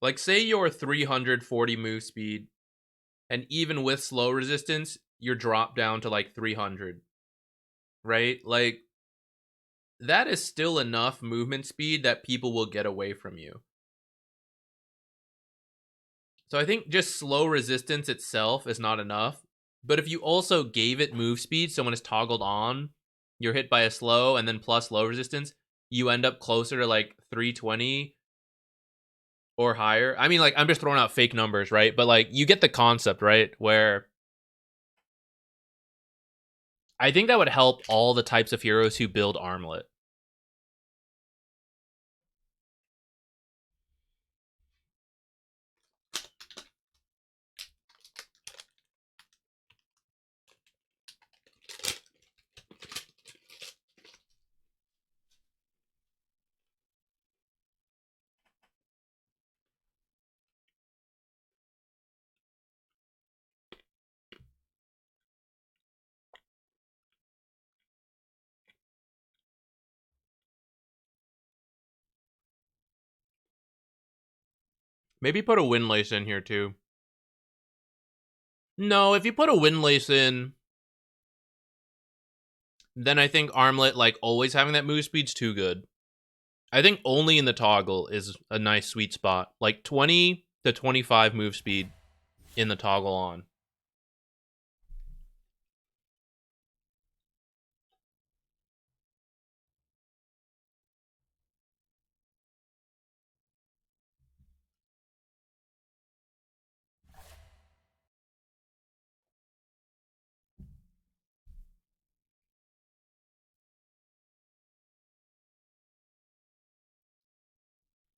like say you're 340 move speed, and even with slow resistance, you're dropped down to like 300. Right? Like, that is still enough movement speed that people will get away from you. So I think just slow resistance itself is not enough. But if you also gave it move speed, so when it's toggled on, you're hit by a slow and then plus low resistance, you end up closer to like 320 or higher. I mean, like, I'm just throwing out fake numbers, right? But like, you get the concept, right? Where I think that would help all the types of heroes who build Armlet. Maybe put a Windlace in here too. No, if you put a Windlace in, then I think Armlet, like, always having that move speed's too good. I think only in the toggle is a nice sweet spot. Like 20 to 25 move speed in the toggle on.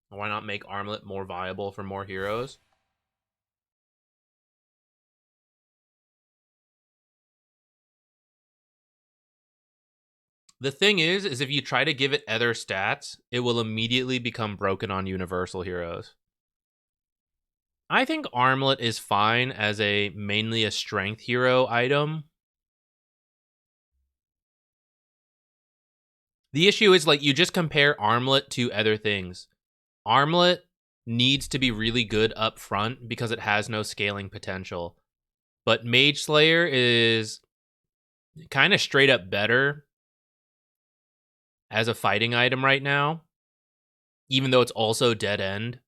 Why not make Armlet more viable for more heroes? The thing is if you try to give it other stats, it will immediately become broken on universal heroes. I think Armlet is fine as a mainly a strength hero item. The issue is, like, you just compare Armlet to other things. Armlet needs to be really good up front because it has no scaling potential. But Mage Slayer is kind of straight up better as a fighting item right now, even though it's also dead end,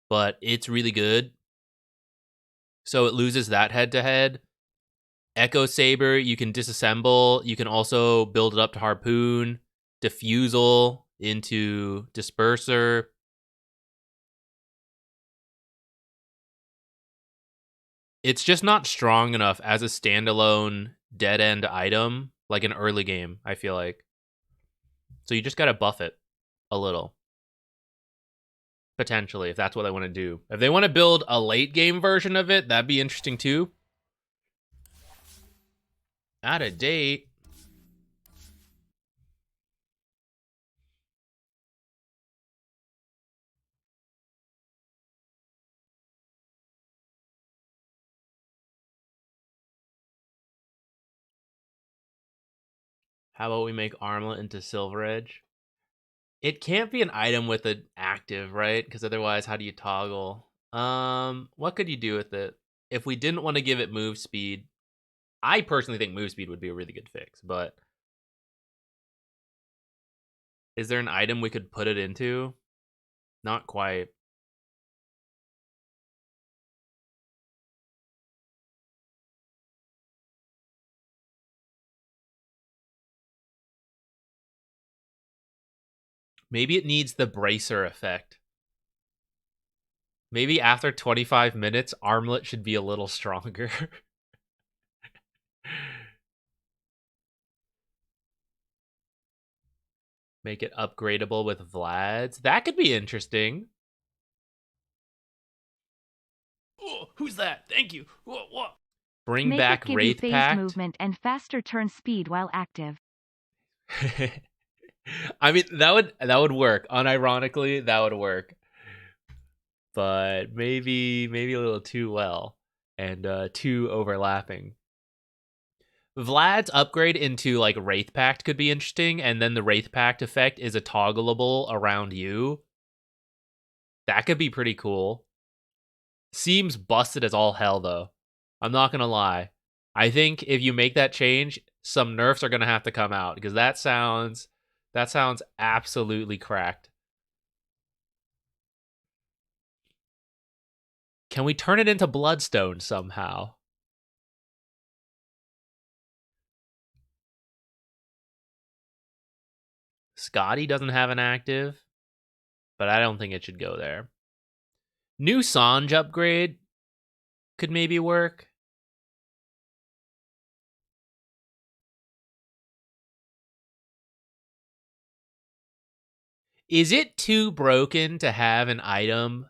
but it's really good. So it loses that head to head. Echo Saber, you can disassemble. You can also build it up to Harpoon, Diffusal into Disperser. It's just not strong enough as a standalone dead end item, like an early game, I feel like. So you just gotta buff it a little. Potentially, if that's what they want to do. If they want to build a late game version of it, that'd be interesting too. Out of date. How about we make Armlet into Silver Edge? It can't be an item with an active, right? Because otherwise, how do you toggle? What could you do with it? If we didn't want to give it move speed, I personally think move speed would be a really good fix, but is there an item we could put it into? Not quite. Maybe it needs the bracer effect. Maybe after 25 minutes, Armlet should be a little stronger. Make it upgradable with Vlad's. That could be interesting. Oh, who's that? Thank you. What? Bring Make back it give Wraith you phased Pact. movement and faster turn speed while active. I mean, that would work. Unironically, that would work. But maybe a little too well and too overlapping. Vlad's upgrade into like Wraith Pact could be interesting, and then the Wraith Pact effect is a toggleable around you. That could be pretty cool. Seems busted as all hell though. I'm not gonna lie. I think if you make that change, some nerfs are gonna have to come out because that sounds absolutely cracked. Can we turn it into Bloodstone somehow? Scotty doesn't have an active, but I don't think it should go there. New Sanj upgrade could maybe work. Is it too broken to have an item?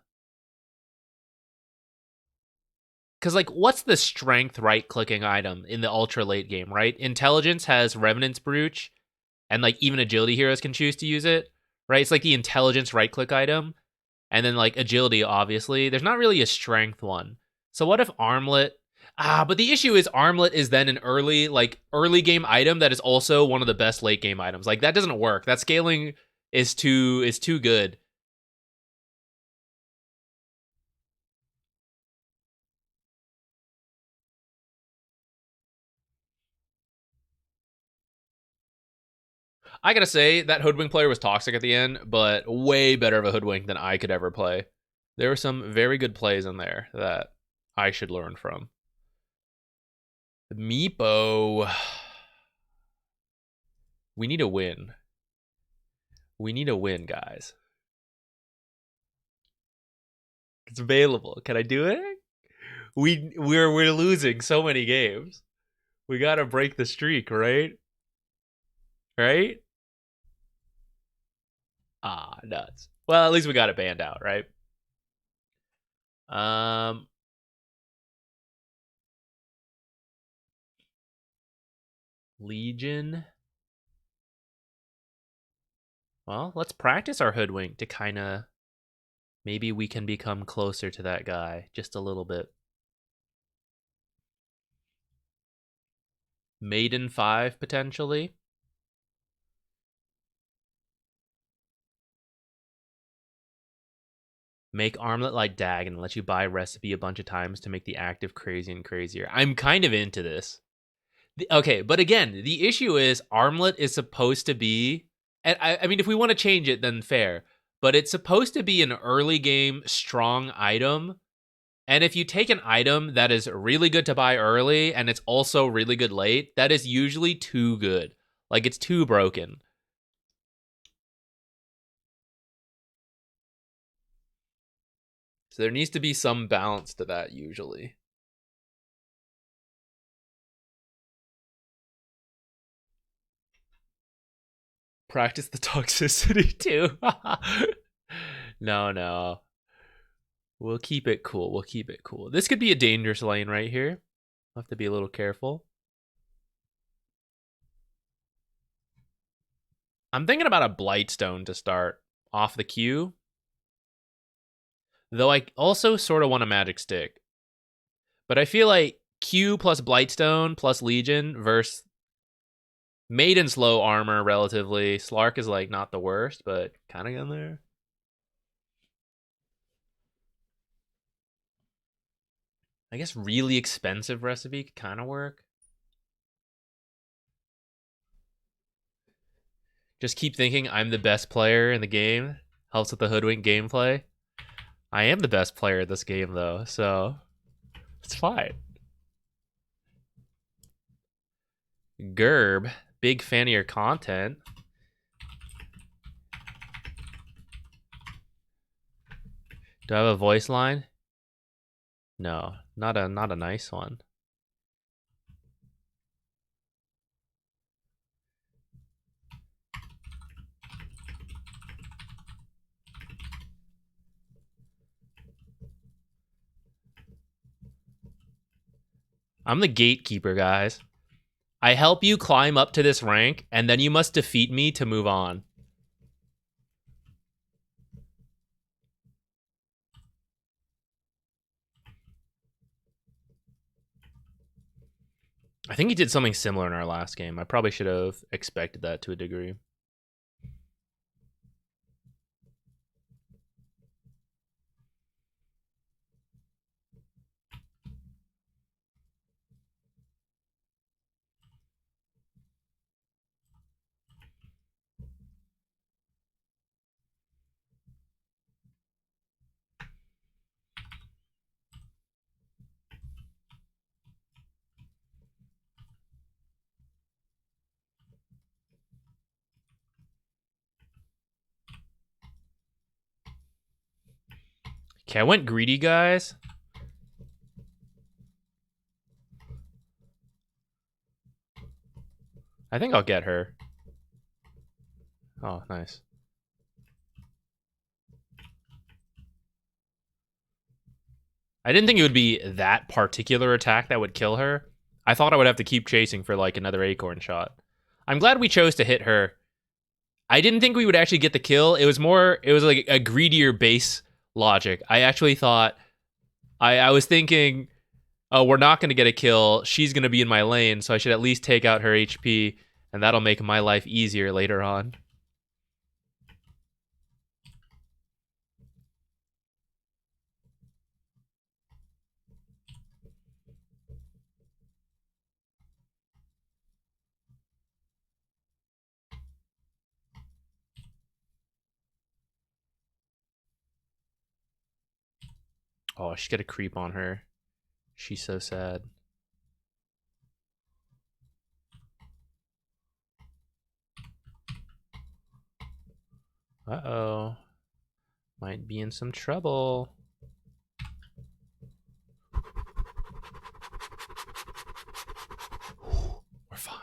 Because, like, what's the strength right-clicking item in the ultra late game, right? Intelligence has Revenant's Brooch, and, like, even agility heroes can choose to use it, right? It's like the intelligence right-click item. And then, like, agility, obviously. There's not really a strength one. So what if Armlet... but the issue is Armlet is then an early game item that is also one of the best late game items. Like, that doesn't work. That scaling is too good. I gotta say, that Hoodwink player was toxic at the end, but way better of a Hoodwink than I could ever play. There were some very good plays in there that I should learn from. Meepo. We need a win. We need a win, guys. It's available. Can I do it? We're losing so many games. We gotta break the streak, right? Right? Nuts. Well, at least we got it banned out, right? Legion. Well, let's practice our Hoodwink to kind of... Maybe we can become closer to that guy just a little bit. Maiden 5, potentially. Make Armlet like Dag and let you buy recipe a bunch of times to make the active crazy and crazier. I'm kind of into this. Okay, but again, the issue is Armlet is supposed to be... And I mean, if we want to change it, then fair. But it's supposed to be an early game strong item. And if you take an item that is really good to buy early and it's also really good late, that is usually too good. Like, it's too broken. So there needs to be some balance to that usually. Practice the toxicity too. No. We'll keep it cool. We'll keep it cool. This could be a dangerous lane right here. I'll have to be a little careful. I'm thinking about a Blightstone to start off the queue. Though I also sort of want a Magic Stick. But I feel like Q plus Blightstone plus Legion versus Maiden's low armor relatively. Slark is like not the worst, but kind of in there. I guess really expensive recipe could kind of work. Just keep thinking I'm the best player in the game. Helps with the hoodwink gameplay. I am the best player at this game, though, so it's fine. Gerb, big fan of your content. Do I have a voice line? No, not a nice one. I'm the gatekeeper, guys. I help you climb up to this rank, and then you must defeat me to move on. I think he did something similar in our last game. I probably should have expected that to a degree. Okay, I went greedy, guys. I think I'll get her. Oh, nice. I didn't think it would be that particular attack that would kill her. I thought I would have to keep chasing for like another acorn shot. I'm glad we chose to hit her. I didn't think we would actually get the kill. It was like a greedier base logic. I actually thought, I was thinking, oh, we're not going to get a kill. She's going to be in my lane, so I should at least take out her HP, and that'll make my life easier later on. Oh, she's got a creep on her. She's so sad. Uh-oh. Might be in some trouble. We're fine.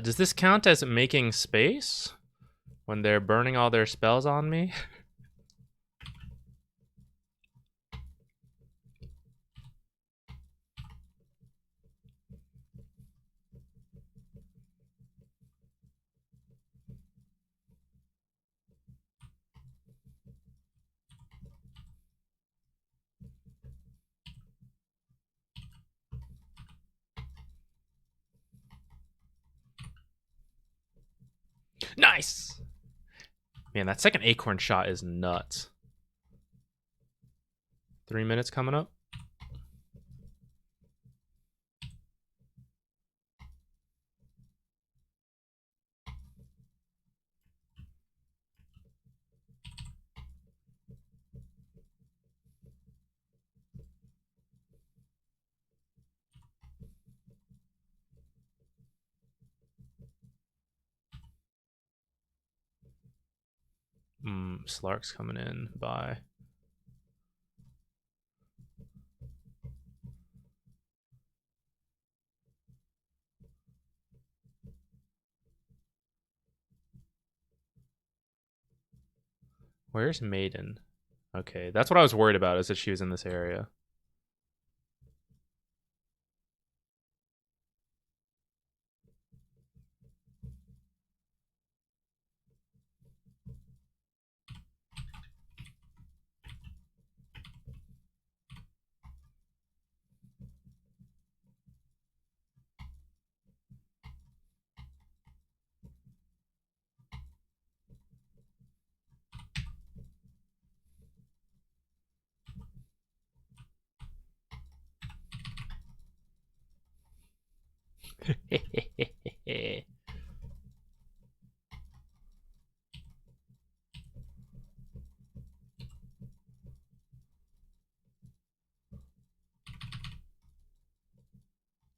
Does this count as making space when they're burning all their spells on me? Nice! Man, that second acorn shot is nuts. 3 minutes coming up. Slark's coming in. Bye. Where's Maiden? Okay, that's what I was worried about, is that she was in this area.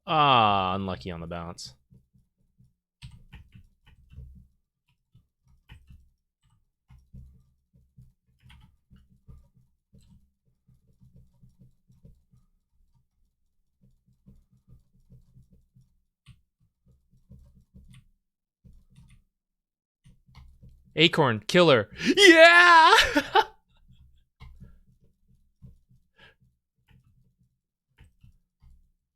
Ah, unlucky on the bounce. Acorn, killer. Yeah!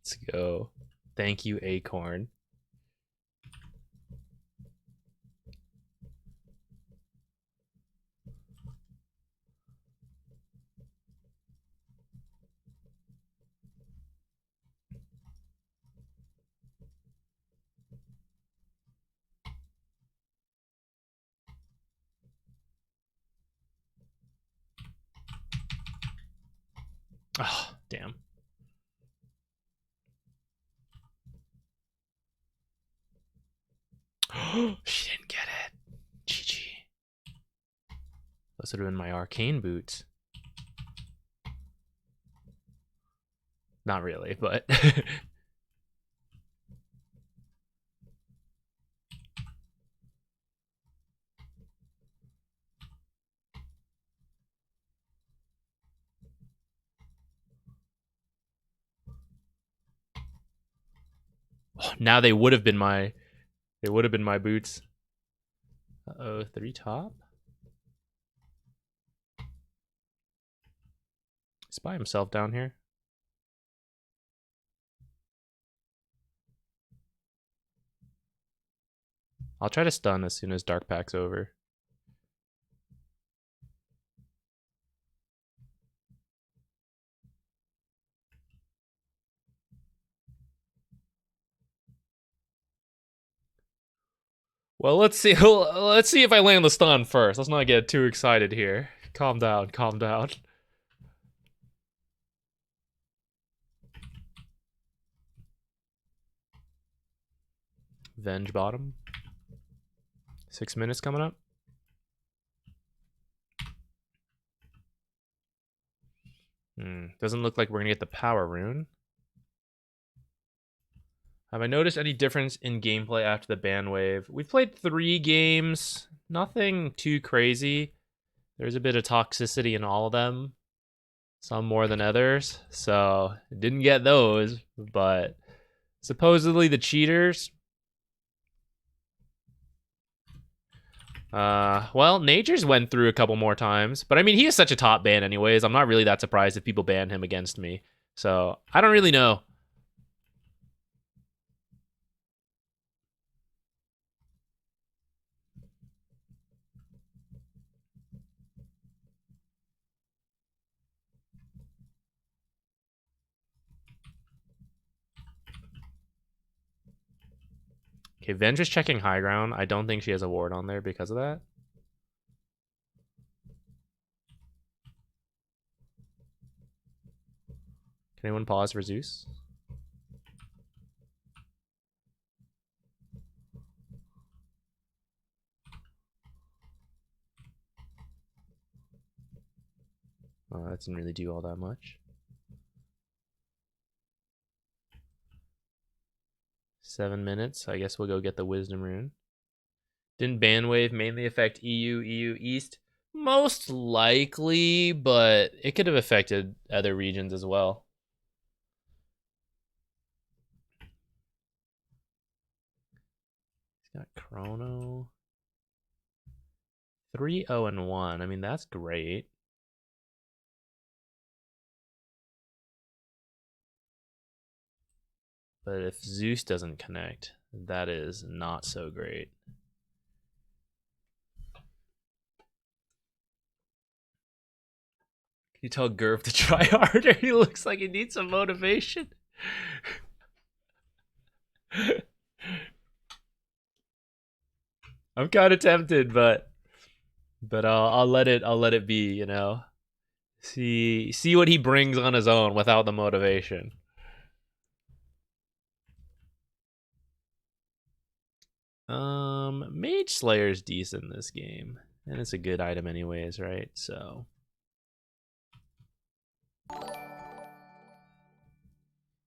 Let's go. Thank you, Acorn. Oh, damn. She didn't get it. GG. Those would have been my arcane boots. Not really, but... Oh, now they would have been my boots. Uh-oh, 3 top? He's by himself down here. I'll try to stun as soon as Dark Pack's over. Well, let's see. Let's see if I land the stun first. Let's not get too excited here. Calm down, calm down. Venge bottom. 6 minutes coming up. Doesn't look like we're gonna get the power rune. Have I noticed any difference in gameplay after the ban wave? We've played 3 games. Nothing too crazy. There's a bit of toxicity in all of them. Some more than others. So, didn't get those. But supposedly the cheaters... well, Nature's went through a couple more times. But I mean, he is such a top ban anyways. I'm not really that surprised if people ban him against me. So, I don't really know. Okay, Vendra's checking high ground. I don't think she has a ward on there because of that. Can anyone pause for Zeus? Oh, that didn't really do all that much. 7 minutes. I guess we'll go get the Wisdom Rune. Didn't ban wave mainly affect EU East? Most likely, but it could have affected other regions as well. He's got Chrono. 3-0-1. I mean, that's great. But if Zeus doesn't connect, that is not so great. Can you tell Gurv to try harder? He looks like he needs some motivation. I'm kind of tempted, but I'll let it be, you know. See what he brings on his own without the motivation. Mage Slayer's decent in this game. And it's a good item anyways, right? So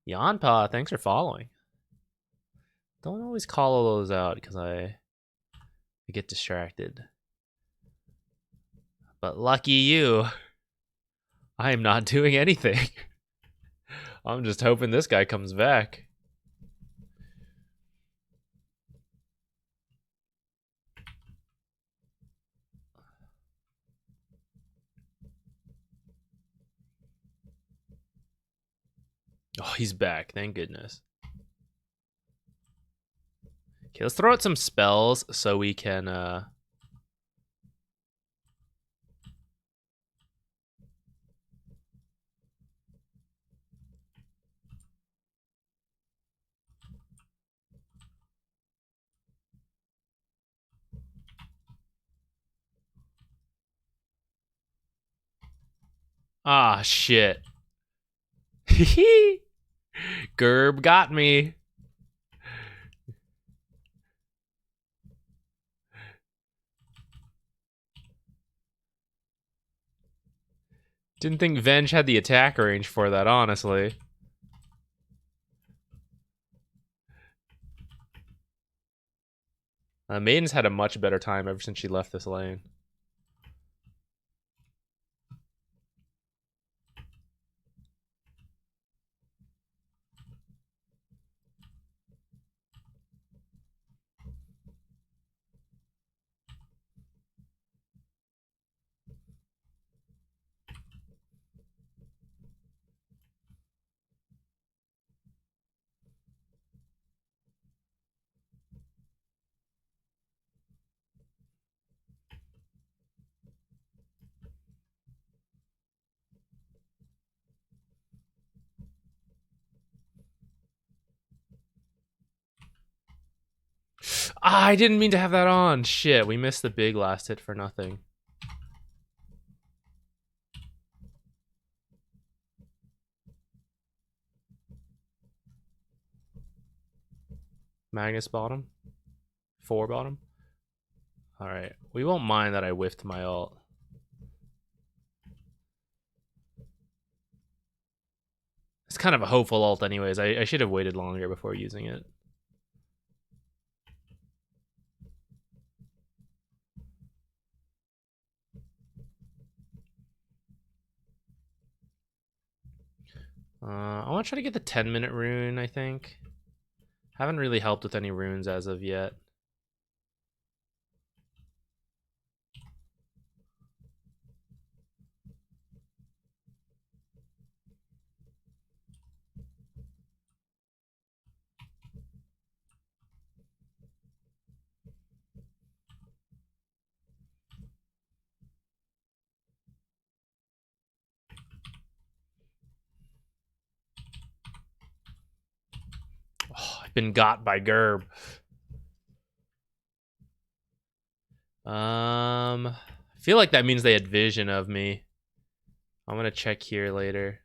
Yanpa, thanks for following. Don't always call all those out because I get distracted. But lucky you, I am not doing anything. I'm just hoping this guy comes back. Oh, he's back. Thank goodness. Okay, let's throw out some spells so we can ah, shit. Gerb got me. Didn't think Venge had the attack range for that, honestly. Maiden's had a much better time ever since she left this lane. Ah, I didn't mean to have that on. Shit, we missed the big last hit for nothing. Magnus bottom. 4 bottom. Alright, we won't mind that I whiffed my ult. It's kind of a hopeful ult anyways. I should have waited longer before using it. I want to try to get the 10-minute rune, I think. Haven't really helped with any runes as of yet. Oh, I've been got by Gerb. I feel like that means they had vision of me. I'm gonna check here later.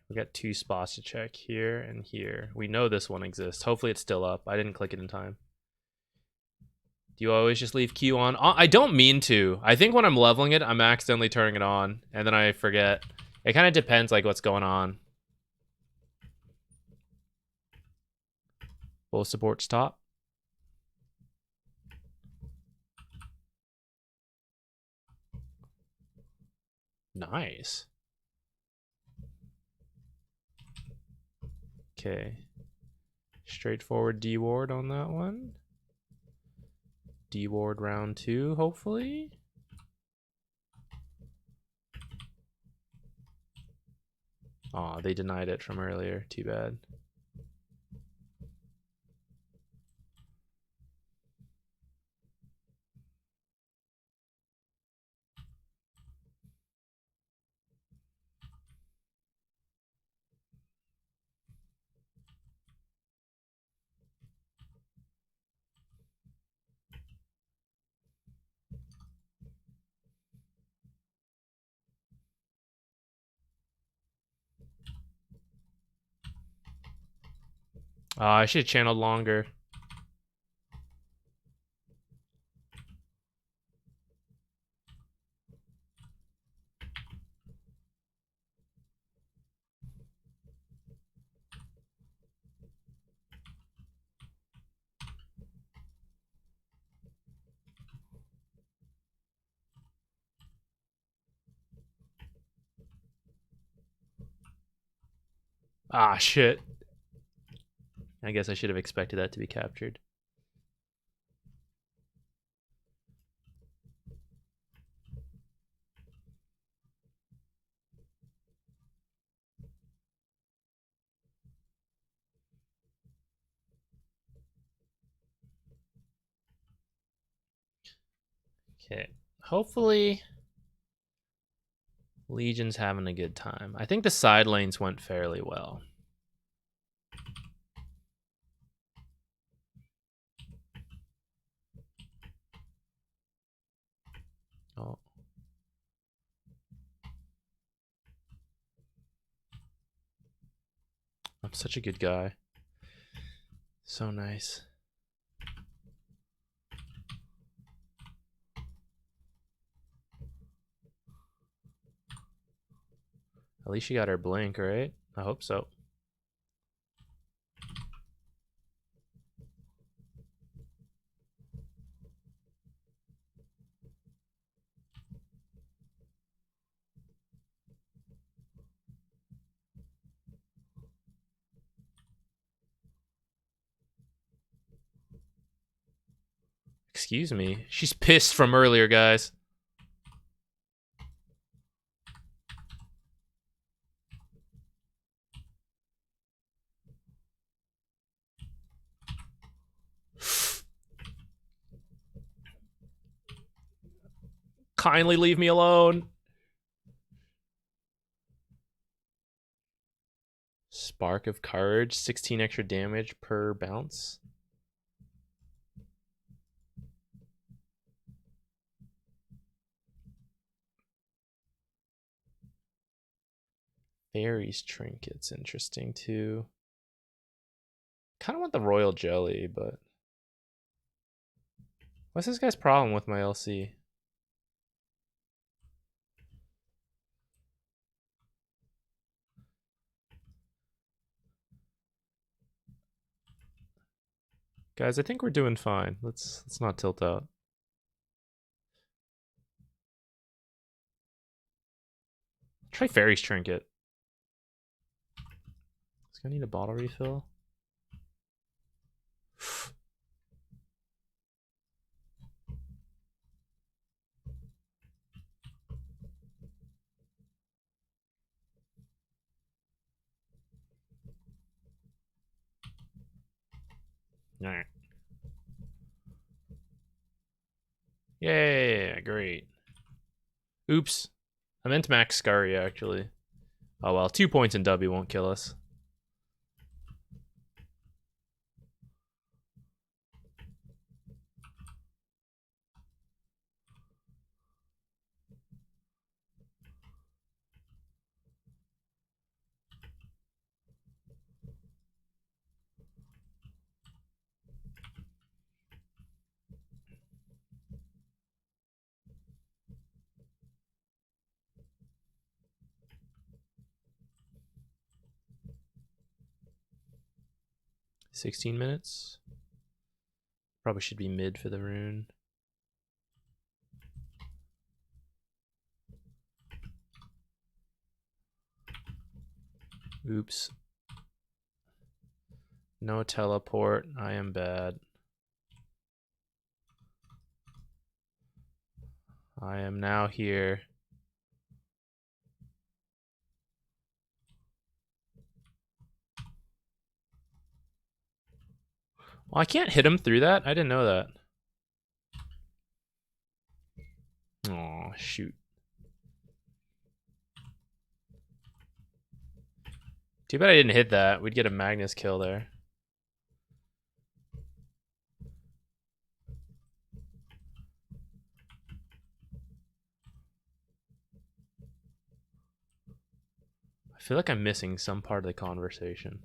We got 2 spots to check, here and here. We know this one exists. Hopefully it's still up. I didn't click it in time. Do you always just leave Q on? I don't mean to. I think when I'm leveling it, I'm accidentally turning it on, and then I forget. It kind of depends, like, what's going on. Both supports top. Nice. Okay. Straightforward D-ward on that one. D-ward round 2, hopefully. Aw, they denied it from earlier. Too bad. I should have channeled longer. Ah, shit. I guess I should have expected that to be captured. Okay. Hopefully Legion's having a good time. I think the side lanes went fairly well. Oh. I'm such a good guy. So nice. At least she got her blink, right? I hope so. Excuse me. She's pissed from earlier, guys. Kindly leave me alone. Spark of Courage, 16 extra damage per bounce. Fairies trinkets, interesting too. Kind of want the royal jelly, but what's this guy's problem with my LC? Guys, I think we're doing fine. Let's not tilt out. Try Fairy's Trinket. It's gonna need a bottle refill. Alright. Yeah, great. Oops. I meant max Scurry, actually. Oh well, 2 points in W won't kill us. $16. Probably should be mid for the rune. Oops. No teleport. I am bad. I am now here. Well, I can't hit him through that? I didn't know that. Oh, shoot. Too bad I didn't hit that. We'd get a Magnus kill there. I feel like I'm missing some part of the conversation.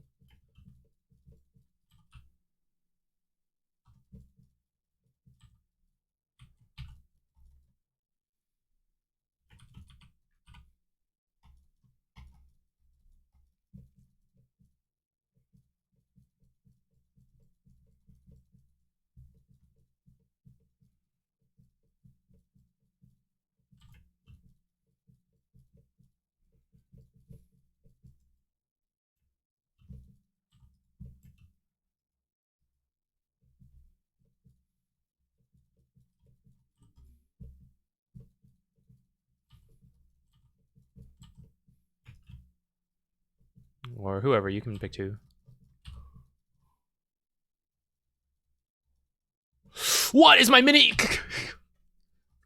Or whoever, you can pick 2. What is my mini?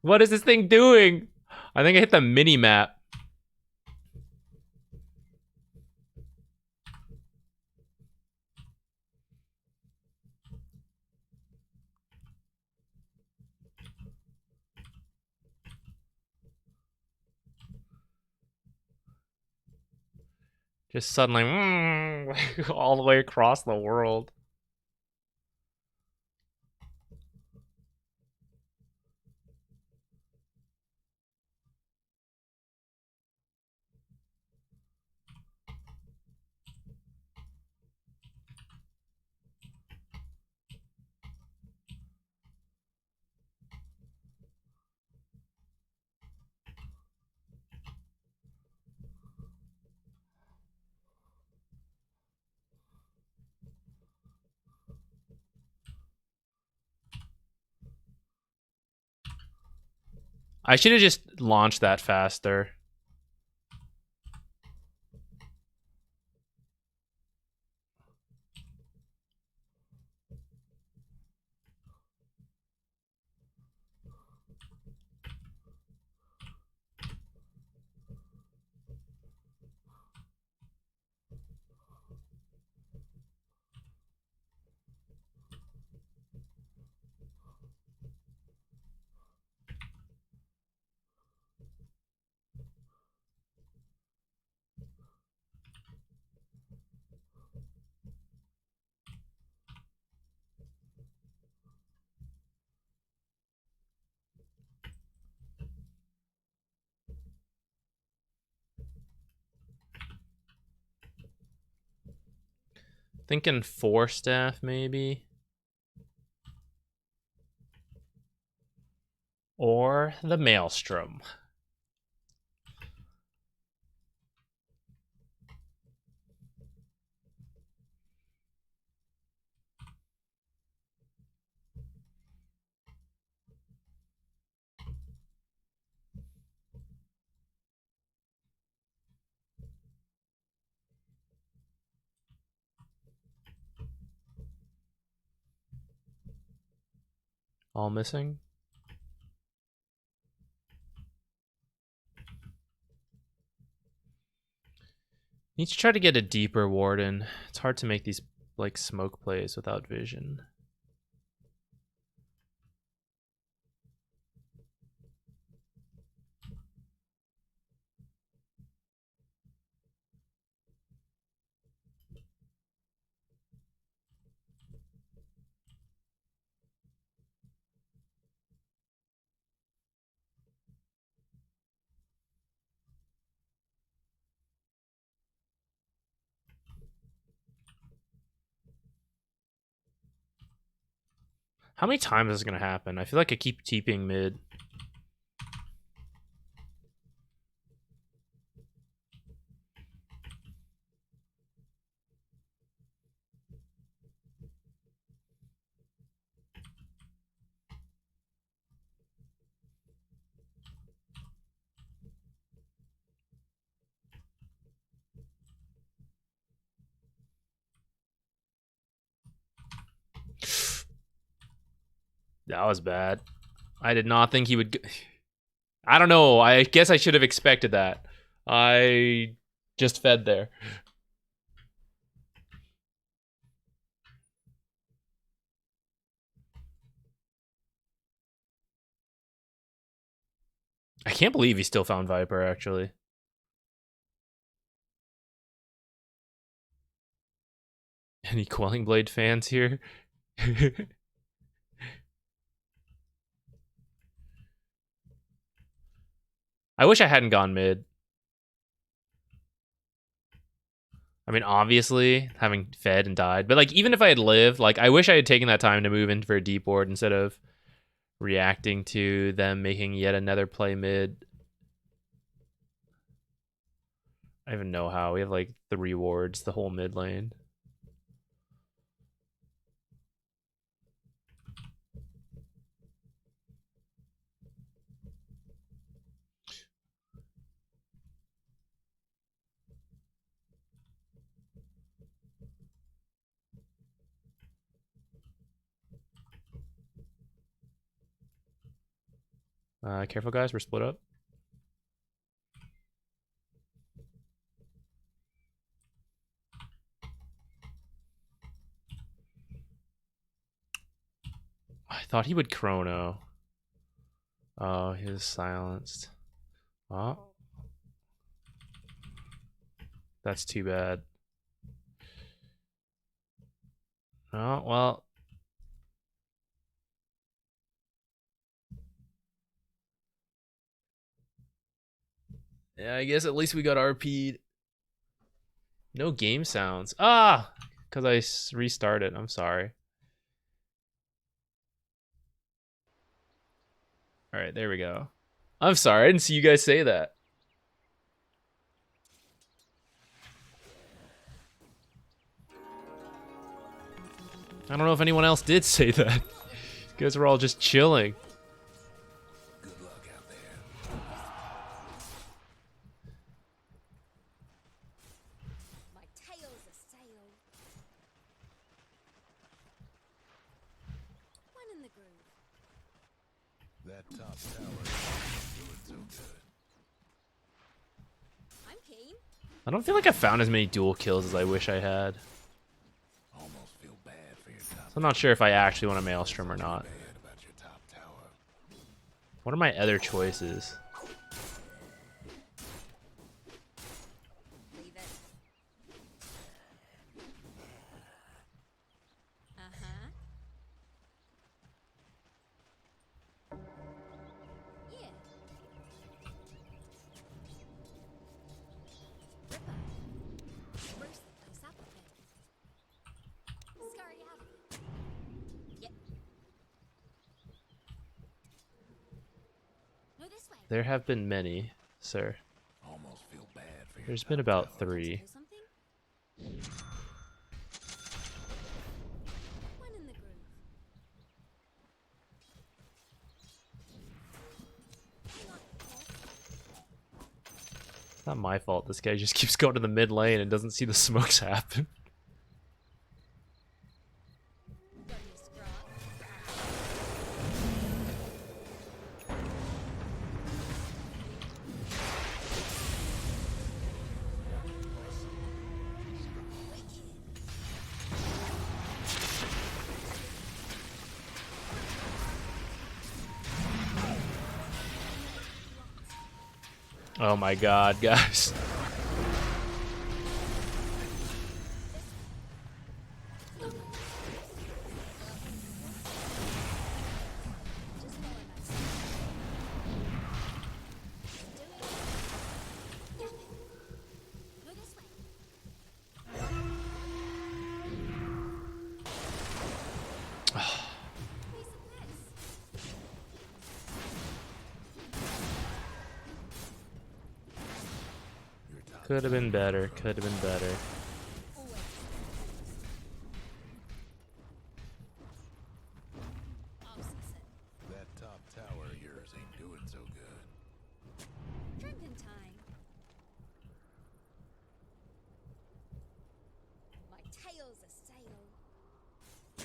What is this thing doing? I think I hit the mini map. Just suddenly all the way across the world. I should have just launched that faster. Thinking 4 staff maybe. Or the Maelstrom. All missing. Need to try to get a deeper warden. It's hard to make these like smoke plays without vision. How many times is this gonna happen? I feel like I keep TPing mid. That was bad. I did not think he would. I don't know. I guess I should have expected that. I just fed there. I can't believe he still found Viper, actually. Any Quelling Blade fans here? I wish I hadn't gone mid. I mean, obviously, having fed and died. But, like, even if I had lived, like, I wish I had taken that time to move in for a deep ward instead of reacting to them making yet another play mid. I don't even know how. We have, like, 3 wards, the whole mid lane. Careful, guys. We're split up. I thought he would chrono. Oh, he was silenced. Oh. That's too bad. Oh, well. Yeah, I guess at least we got RP'd. No game sounds. Ah! Because I restarted. I'm sorry. Alright, there we go. I'm sorry. I didn't see you guys say that. I don't know if anyone else did say that. You guys were all just chilling. Good luck out there. My tail's a sail. One in the groove. That top tower is doing so good. I'm keen. I don't feel like I found as many dual kills as I wish I had. Almost feel bad for your top. So I'm not sure if I actually want a Maelstrom or not. Bad about your top tower. What are my other choices? Leave it. Uh-huh. Yeah. Ripper. Spruce the place up a bit. Scurry out of it. Yep. No, this way. There have been many, sir. Almost feel bad for your There's top been about tower. 3. Do something? One in the groove. It's not my fault. This guy just keeps going to the mid lane and doesn't see the smokes happen. Got any scrap? Oh my god, guys. Just follow my Do it. Go this way. Piece of this. Your top Could have been better. Could have been better. Always. Opposite. that top tower of yours ain't doing so good. Drinking time. My tail's a sail. The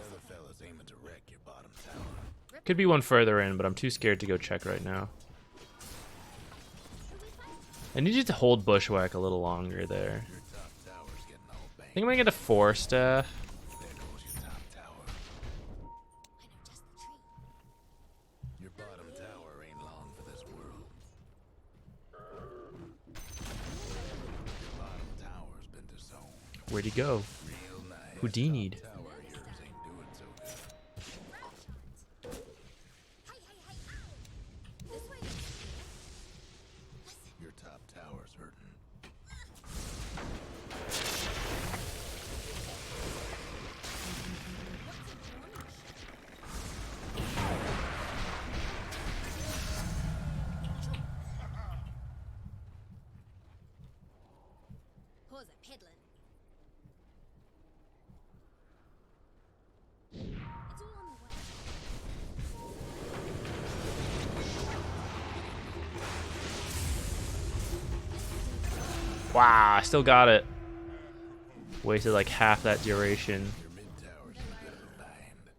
other fella's aiming to wreck your bottom tower. Could be one further in, but I'm too scared to go check right now. I need you to hold Bushwhack a little longer there. Your top tower's getting all I banged. think I'm gonna get a 4-staff. There goes your top tower. I know just the tree. Your bottom tower ain't long for this world. Your bottom tower's been disowned. Where'd he go? Real nice. Houdini'd. Top tower of yours ain't doing so good. Hey, hey, hey, ow! This way. Your top tower's hurting. Pause it, peddling. It's all on the way. Wow, I still got it. Wasted like half that duration. Your mid tower's in a bit of a bind.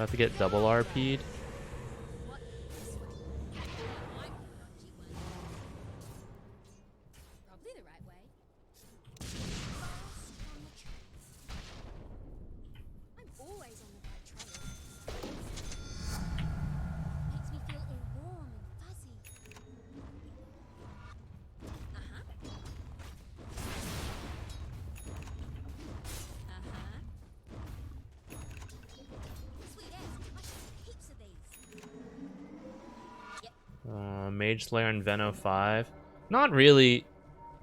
About to get double RP'd. What? This way. Yeah, I'm the dodgy one. Probably the right way. Fast on the trails. I'm always on the right trail. Makes me feel all warm and fuzzy. Uh-huh. Uh-huh. Sweet ass. I should have heaps of these. Yep. Mage Slayer and Veno 5. Not really.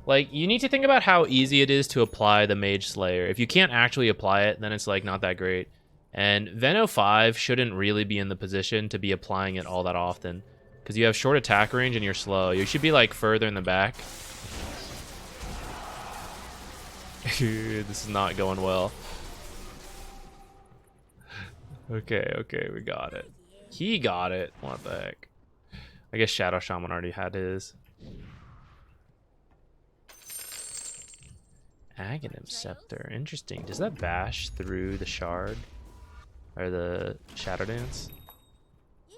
Like, you need to think about how easy it is to apply the Mage Slayer. If you can't actually apply it, then it's like not that great. And Veno 5 shouldn't really be in the position to be applying it all that often. Because you have short attack range and you're slow. You should be like further in the back. This is not going well. Okay, we got it. He got it. What the heck? I guess Shadow Shaman already had his. Aghanim Scepter. Interesting. Does that bash through the shard? Or the Shadow Dance? Yeah.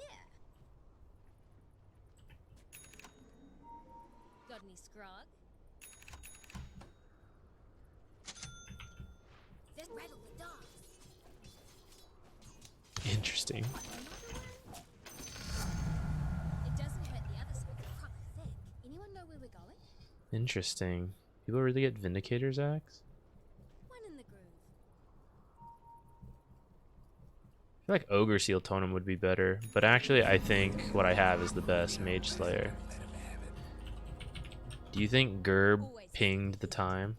Got any scrog? Then rattle the dogs. Interesting. It doesn't hurt the other side. It's proper thick. Anyone know where we're going? Interesting. People really get Vindicator's Axe? One in the groove. I feel like Ogre Seal Totem would be better, but actually I think what I have is the best, Mage Slayer. Do you think Gerb pinged the time?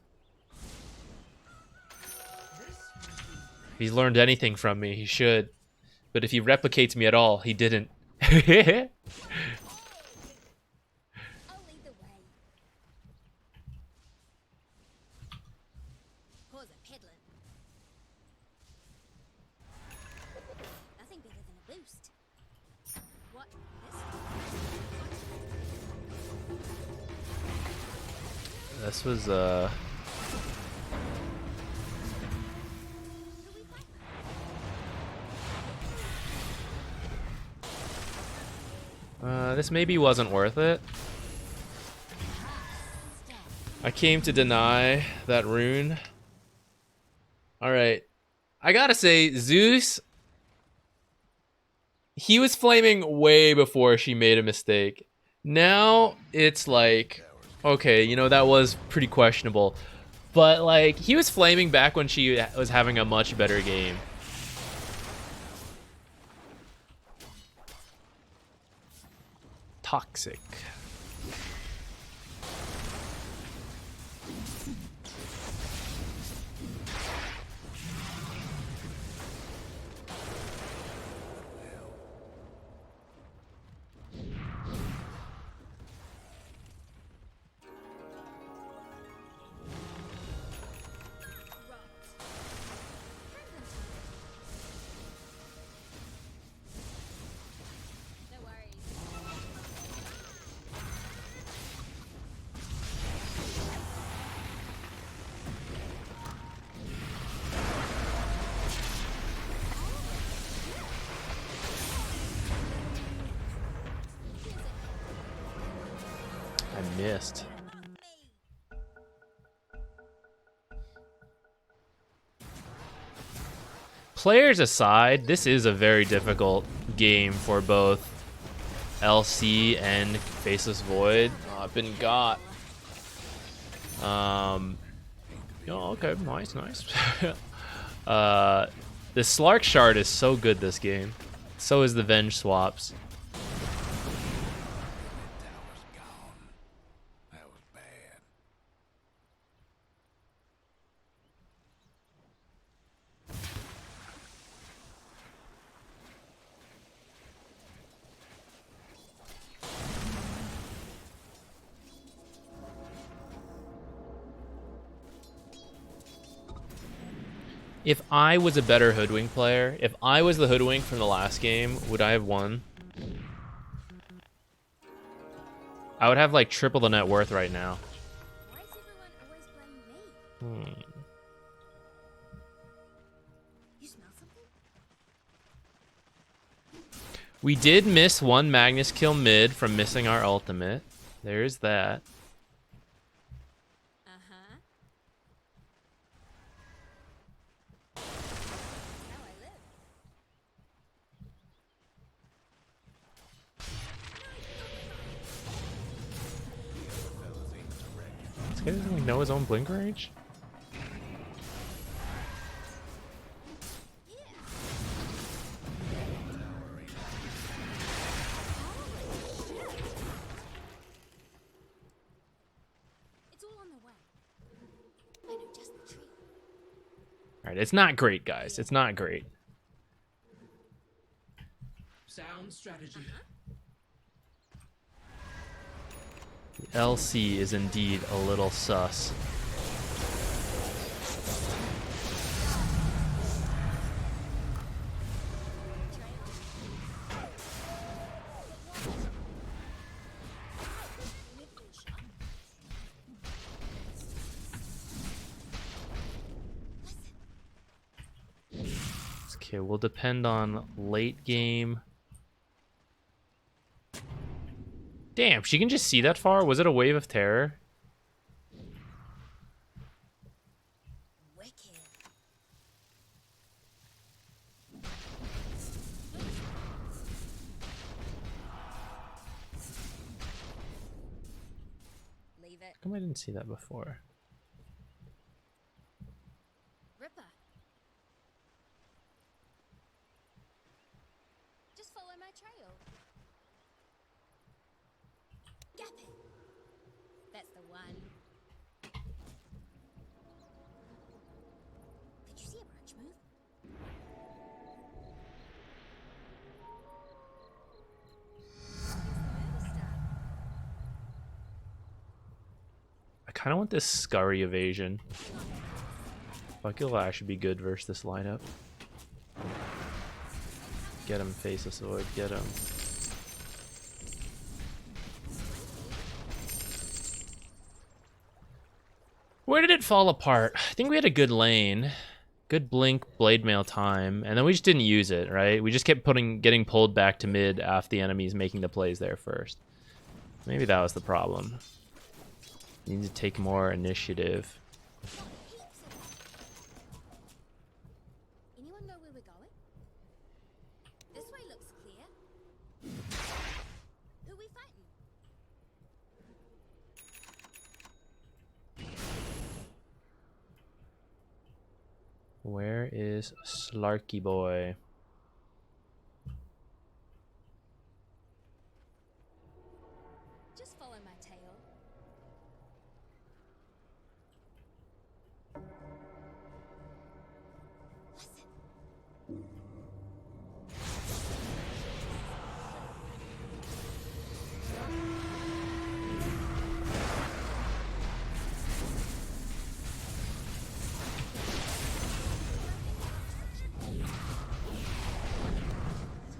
If he's learned anything from me, he should. But if he replicates me at all, he didn't. I'll lead the way. Pause a peddling. Nothing better than a boost. What? This was Who we fight? this maybe wasn't worth it. I came to deny that rune. Alright. I gotta say, Zeus, he was flaming way before she made a mistake. Now it's like, okay, you know, that was pretty questionable. But like, he was flaming back when she was having a much better game. Toxic. No worries. I missed. Players aside, this is a very difficult game for both LC and Faceless Void. Oh, I've been got. Oh, okay, nice. The Slark Shard is so good this game. So is the Venge Swaps. Tower's gone. That was bad. If I was a better Hoodwink player, if I was the Hoodwink from the last game, would I have won? I would have like triple the net worth right now. Why does everyone always blame me? You smell something? We did miss one Magnus kill mid from missing our ultimate. There's that. Uh-huh. How I live. This guy doesn't even know his own blink range? It's all on the way. I know just the trick. Alright, it's not great, guys. It's not great. Sound strategy. The LC is indeed a little sus. Okay, we'll depend on late game. Damn, she can just see that far? Was it a wave of terror? Wicked. Leave it. How come I didn't see that before? Ripper. Just follow my trail. Gap it. That's the one. Did you see a branch move? I kind of want this scurry evasion. Fuck, it'll actually be good versus this lineup. Get him, Faceless Void, get him. Where did it fall apart? I think we had a good lane. Good blink blade mail time, and then we just didn't use it, right? We just kept getting pulled back to mid after the enemies making the plays there first. Maybe that was the problem. You need to take more initiative. Anyone know where we're going? This way looks clear. Who we fighting? Where is Slarky Boy? Just follow my tail. Listen.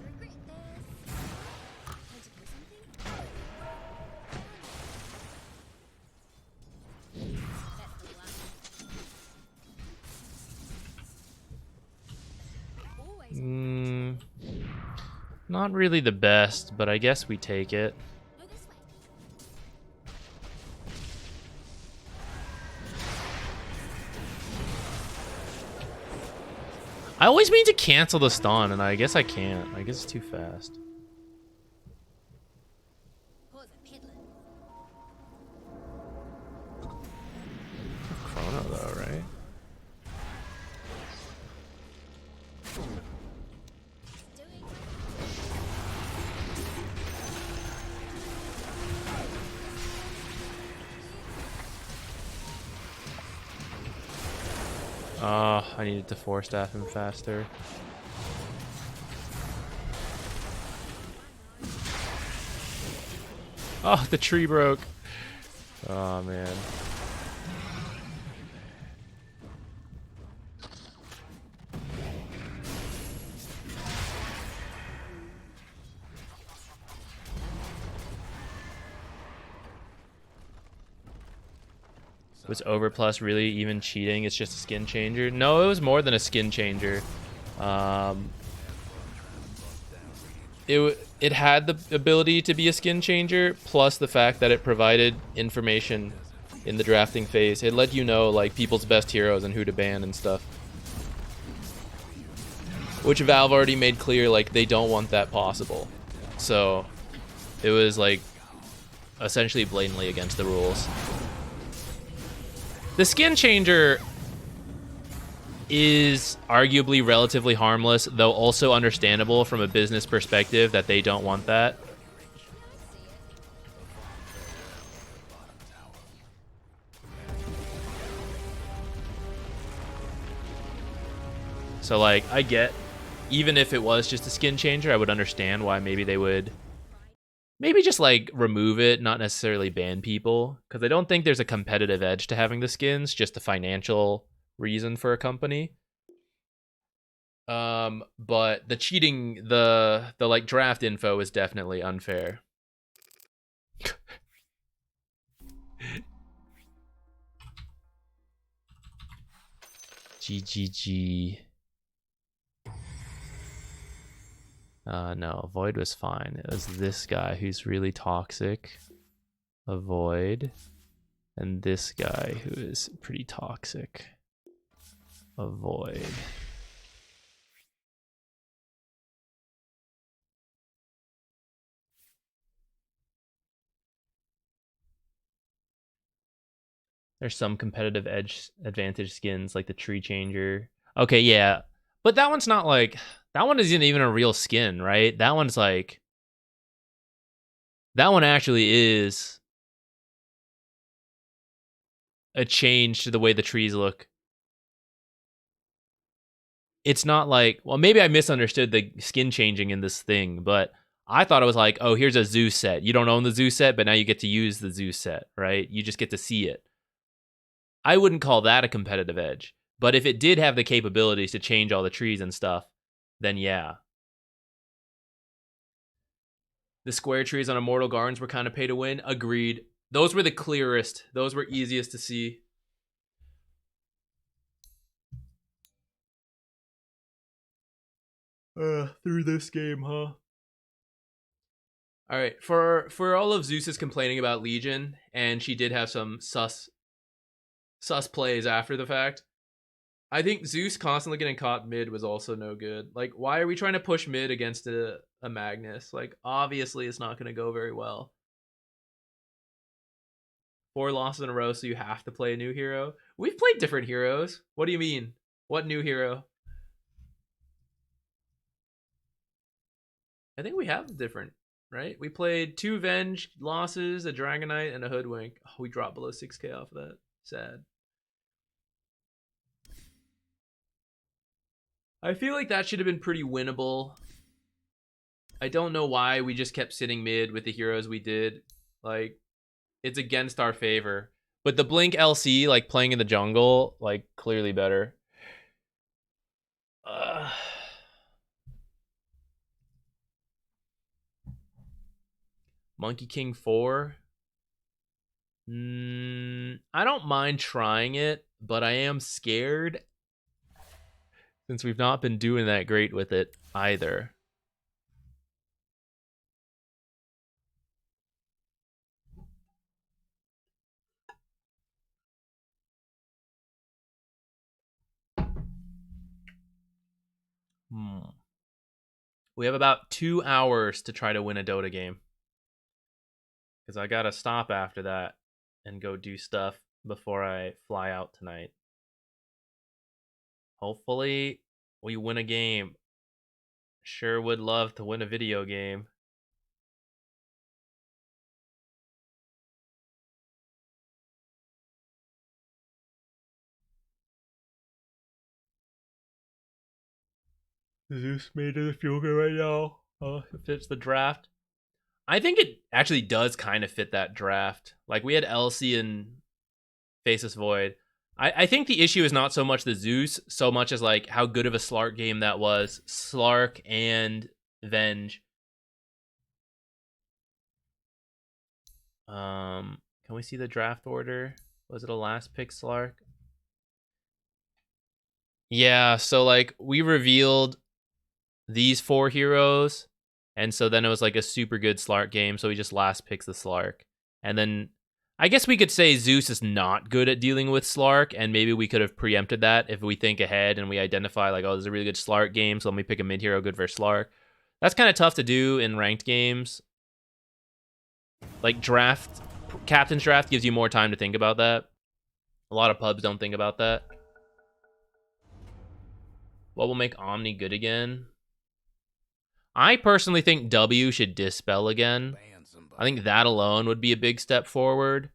Regret this. Time to do something? That's the one. Always Not really the best, but I guess we take it. go this way. I always mean to cancel the stun, and I guess I can't. I guess it's too fast. Pause it, piddling. Chrono though, right? Doing Oh, I needed to force staff him faster. Oh, the tree broke. Oh, man. Was Overplus really even cheating? It's just a skin changer? No, it was more than a skin changer. it had the ability to be a skin changer, plus the fact that it provided information in the drafting phase. It let you know like people's best heroes and who to ban and stuff. Which Valve already made clear like they don't want that possible. So it was like essentially blatantly against the rules. The skin changer is arguably relatively harmless, though also understandable from a business perspective that they don't want that. So like, I get, even if it was just a skin changer, I would understand why maybe they would maybe just like remove it, not necessarily ban people, because I don't think there's a competitive edge to having the skins, just a financial reason for a company. But the cheating, the like draft info is definitely unfair. GGG. No, Void was fine. It was this guy who's really toxic. Avoid. And this guy who is pretty toxic. Avoid. There's some competitive edge advantage skins like the Tree Changer. Okay, yeah. But that one's not like... That one isn't even a real skin, right? That one's like... That one actually is a change to the way the trees look. It's not like... Well, maybe I misunderstood the skin changing in this thing, but I thought it was like, oh, here's a Zeus set. You don't own the Zeus set, but now you get to use the Zeus set, right? You just get to see it. I wouldn't call that a competitive edge. But if it did have the capabilities to change all the trees and stuff, then yeah. The square trees on Immortal Gardens were kind of pay to win. Agreed. Those were the clearest. Those were easiest to see. Through this game, huh? All right. For all of Zeus's complaining about Legion, and she did have some sus plays after the fact, I think Zeus constantly getting caught mid was also no good. Like, why are we trying to push mid against a Magnus? Like, obviously it's not going to go very well. 4 losses in a row, so you have to play a new hero. We've played different heroes. What do you mean? What new hero? I think we have different, right? We played 2 Venge losses, a Dragonite, and a Hoodwink. Oh, we dropped below 6k off of that. Sad. I feel like that should have been pretty winnable. I don't know why we just kept sitting mid with the heroes we did. Like, it's against our favor. But the Blink LC, like, playing in the jungle, like, clearly better. Monkey King 4? I don't mind trying it, but I am scared. Since we've not been doing that great with it either. We have about 2 hours to try to win a Dota game. Because I gotta stop after that and go do stuff before I fly out tonight. Hopefully, we win a game. Sure would love to win a video game. Zeus made it feel good right now. It fits the draft. I think it actually does kind of fit that draft. Like, we had LC and Faceless Void. I think the issue is not so much the Zeus, so much as like how good of a Slark game that was. Slark and Venge. Can we see the draft order? Was it a last pick Slark? Yeah, so like we revealed these 4 heroes, And so then it was like a super good Slark game, so he just last picks the Slark. And then I guess we could say Zeus is not good at dealing with Slark, and maybe we could have preempted that if we think ahead and we identify like, oh, there's a really good Slark game, so let me pick a mid-hero good versus Slark. That's kind of tough to do in ranked games. Like Captain's Draft gives you more time to think about that. A lot of pubs don't think about that. What will make Omni good again? I personally think W should dispel again. I think that alone would be a big step forward.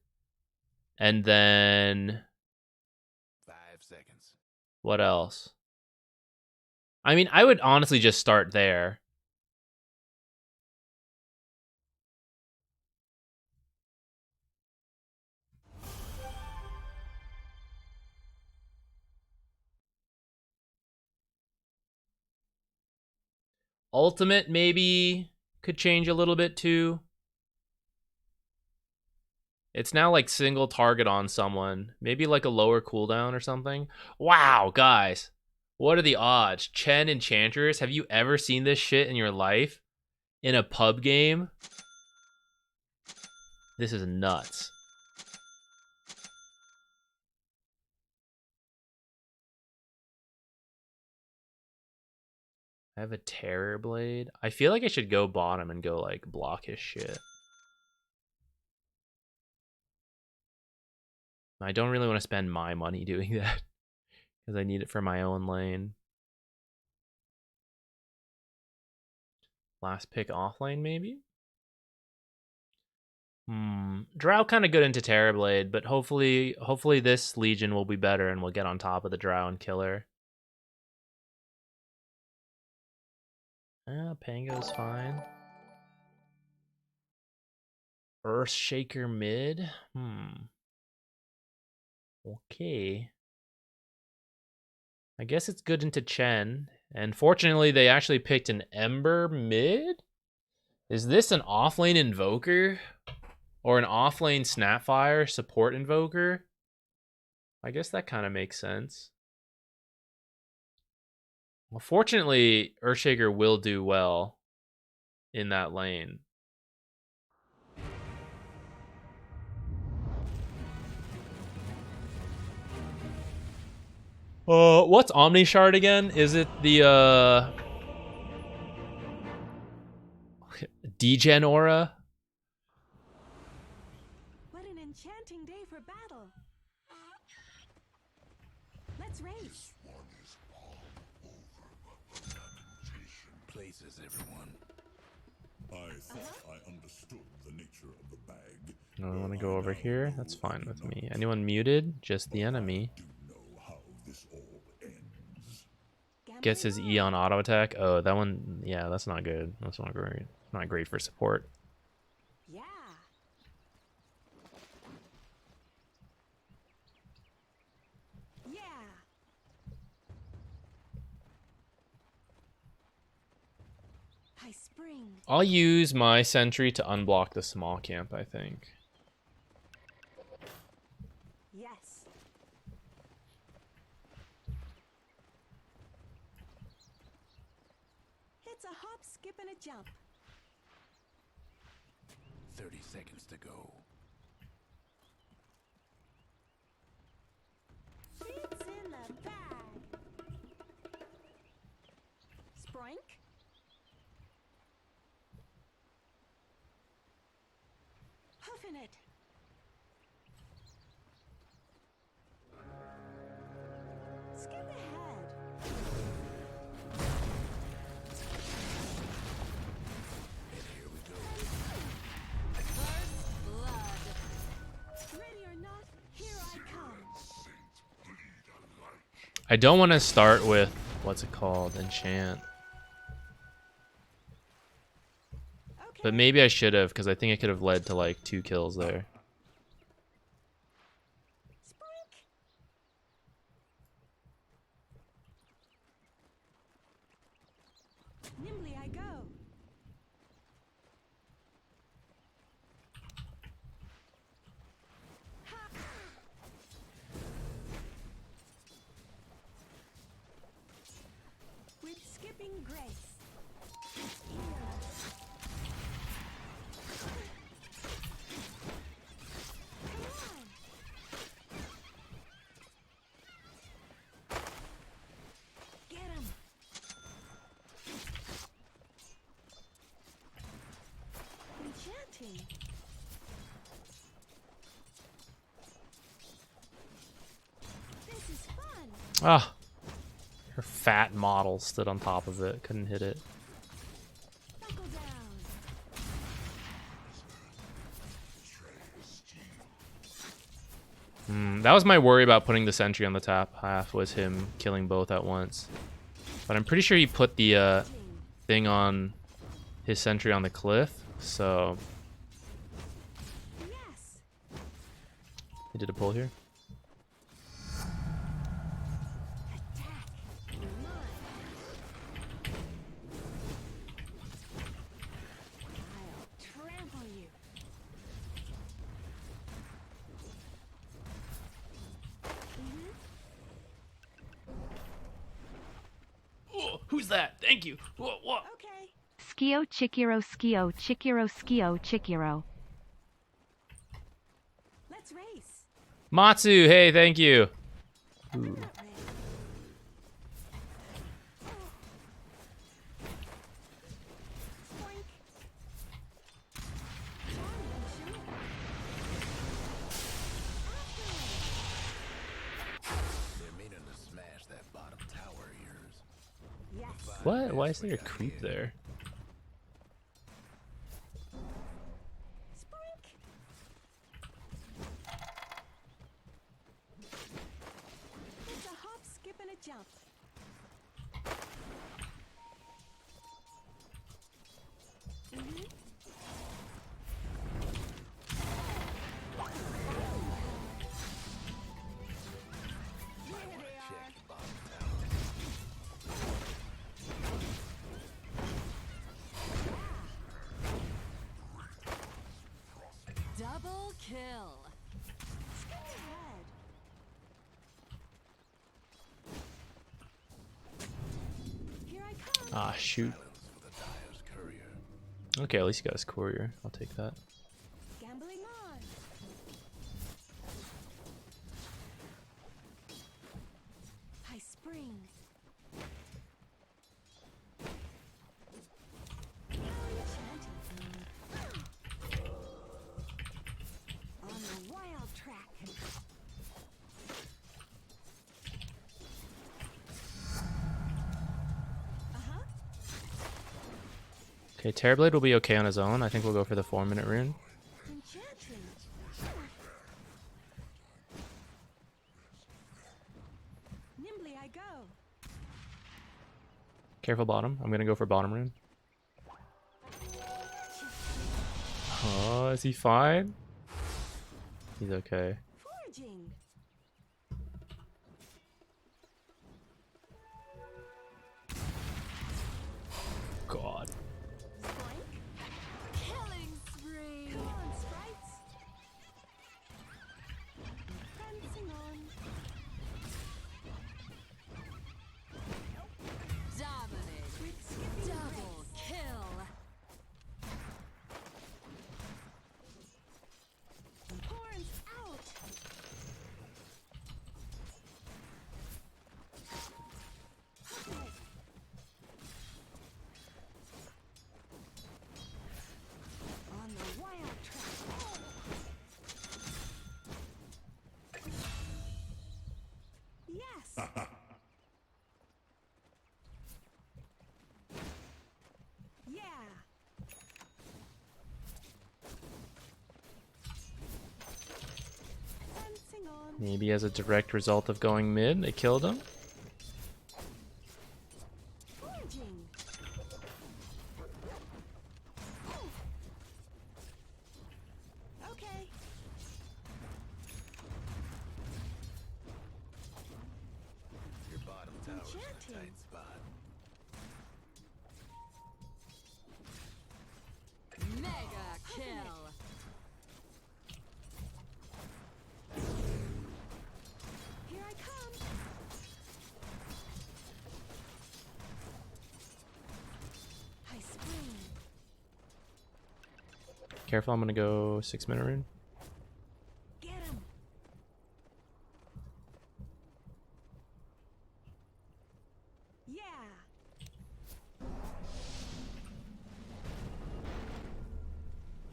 And then 5 seconds. What else? I mean, I would honestly just start there. Ultimate maybe could change a little bit too. It's now like single target on someone. Maybe like a lower cooldown or something. Wow, guys. What are the odds? Chen Enchantress, have you ever seen this shit in your life? In a pub game? This is nuts. I have a Terror Blade. I feel like I should go bottom and go like block his shit. I don't really want to spend my money doing that because I need it for my own lane. Last pick offlane maybe? Drow kind of good into Terrorblade, but hopefully this Legion will be better and we'll get on top of the Drow and kill her. Pango's fine. Earthshaker mid? Okay. I guess it's good into Chen. And fortunately, they actually picked an Ember mid? Is this an offlane Invoker? Or an offlane Snapfire support Invoker? I guess that kind of makes sense. Well, fortunately, Earthshaker will do well in that lane. What's Omni Shard again? Is it the Degen Aura? What an enchanting day for battle. Let's race. Places, everyone. I thought I understood the nature of the bag. No, I want to go over here. That's fine with me. Anyone muted? Just the enemy. Do know how this all ends. Gets his E on auto attack. Oh, that one. Yeah, that's not good. That's not great. Not great for support. Yeah. Yeah. High spring. I'll use my sentry to unblock the small camp, I think. Yes. It's a hop, skip, and a jump. 30 seconds to go. It's in the bag. Sprink. Huffing it. Skip ahead. And here we go. First blood. Ready or not, here I come. I don't want to start with what's it called, enchant. Okay. But maybe I should have, because I think it could have led to like 2 kills there. Sprink. Nimbly I go. Ha! With skipping grace. Enchanting. This is fun. Ah, her fat model stood on top of it. Couldn't hit it. Buckle down. That was my worry about putting the sentry on the top half, was him killing both at once. But I'm pretty sure he put the thing on his sentry on the cliff, so Yes. he did a pull here. Attack. You're mine. I'll trample you. Oh, who's that? Thank you. Whoa, whoa. Okay. Skio Chikiro Skio Chikiro Skio Chikiro. Let's race. Matsu, hey, thank you. I'm not ready. Boink. Charming, shoot. They're meaning to smash that bottom tower of yours. Yes. What? Why is there a creep there? Spoink. It's a hop, skip, and a jump. There they are. Check the bottom tower. Double kill. Skip ahead. Here I come. Ah, shoot. Silence for the Dyer's courier. Okay, at least you got his courier. I'll take that. Gambling on. High spring. Enchanting. On the wild track. Uh-huh. Okay, Terrorblade will be okay on his own. I think we'll go for the 4-minute rune. Enchanting. Nimbly I go. Careful bottom. I'm gonna go for bottom rune. Oh, is he fine? He's okay. Foraging. God. Spoink. Killing spree. Come on, sprites. Prancing on. Dominate. With skipping double kill. Horns out. Puppet. On the wild track. Yes. Yeah. Prancing on. Maybe as a direct result of going mid, they killed him. Foraging. Okay. Your bottom tower's in a Enchanting. tight spot. Mega kill. Here I come. High spring. Careful, I'm gonna go 6-minute rune. Get him. Yeah.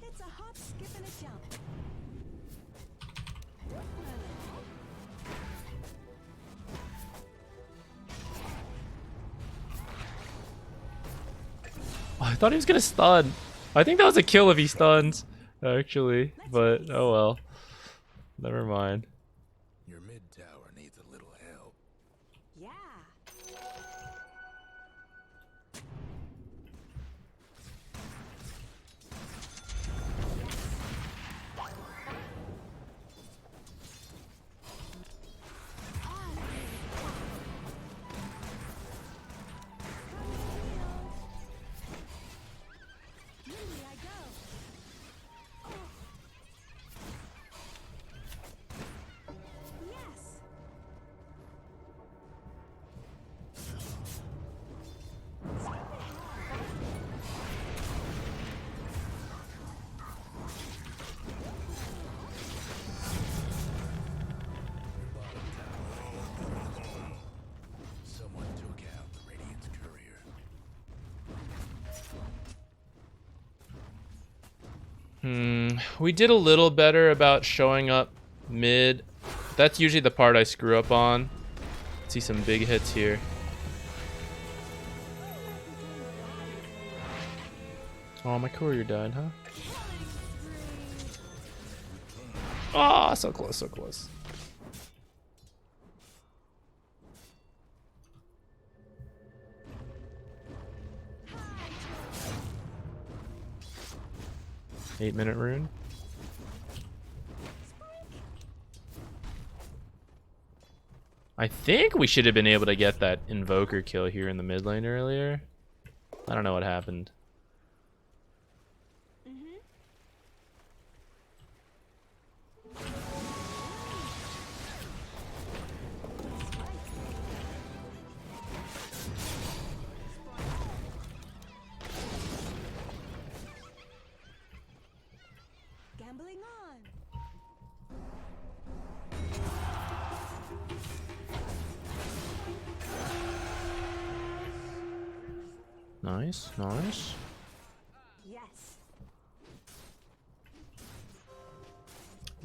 It's a I thought he was gonna stun. I think that was a kill if he stuns, actually. But oh well. Never mind. Your mid tower needs a little help. Yeah. Nimbly I go. Yes. Someone took out the Radiant's courier. We did a little better about showing up mid. That's usually the part I screw up on. See some big hits here. Oh, my courier died, huh? Oh, so close, so close. Eight-minute rune. I think we should have been able to get that invoker kill here in the mid lane earlier. I don't know what happened. Gambling on. Nice, nice. Yes.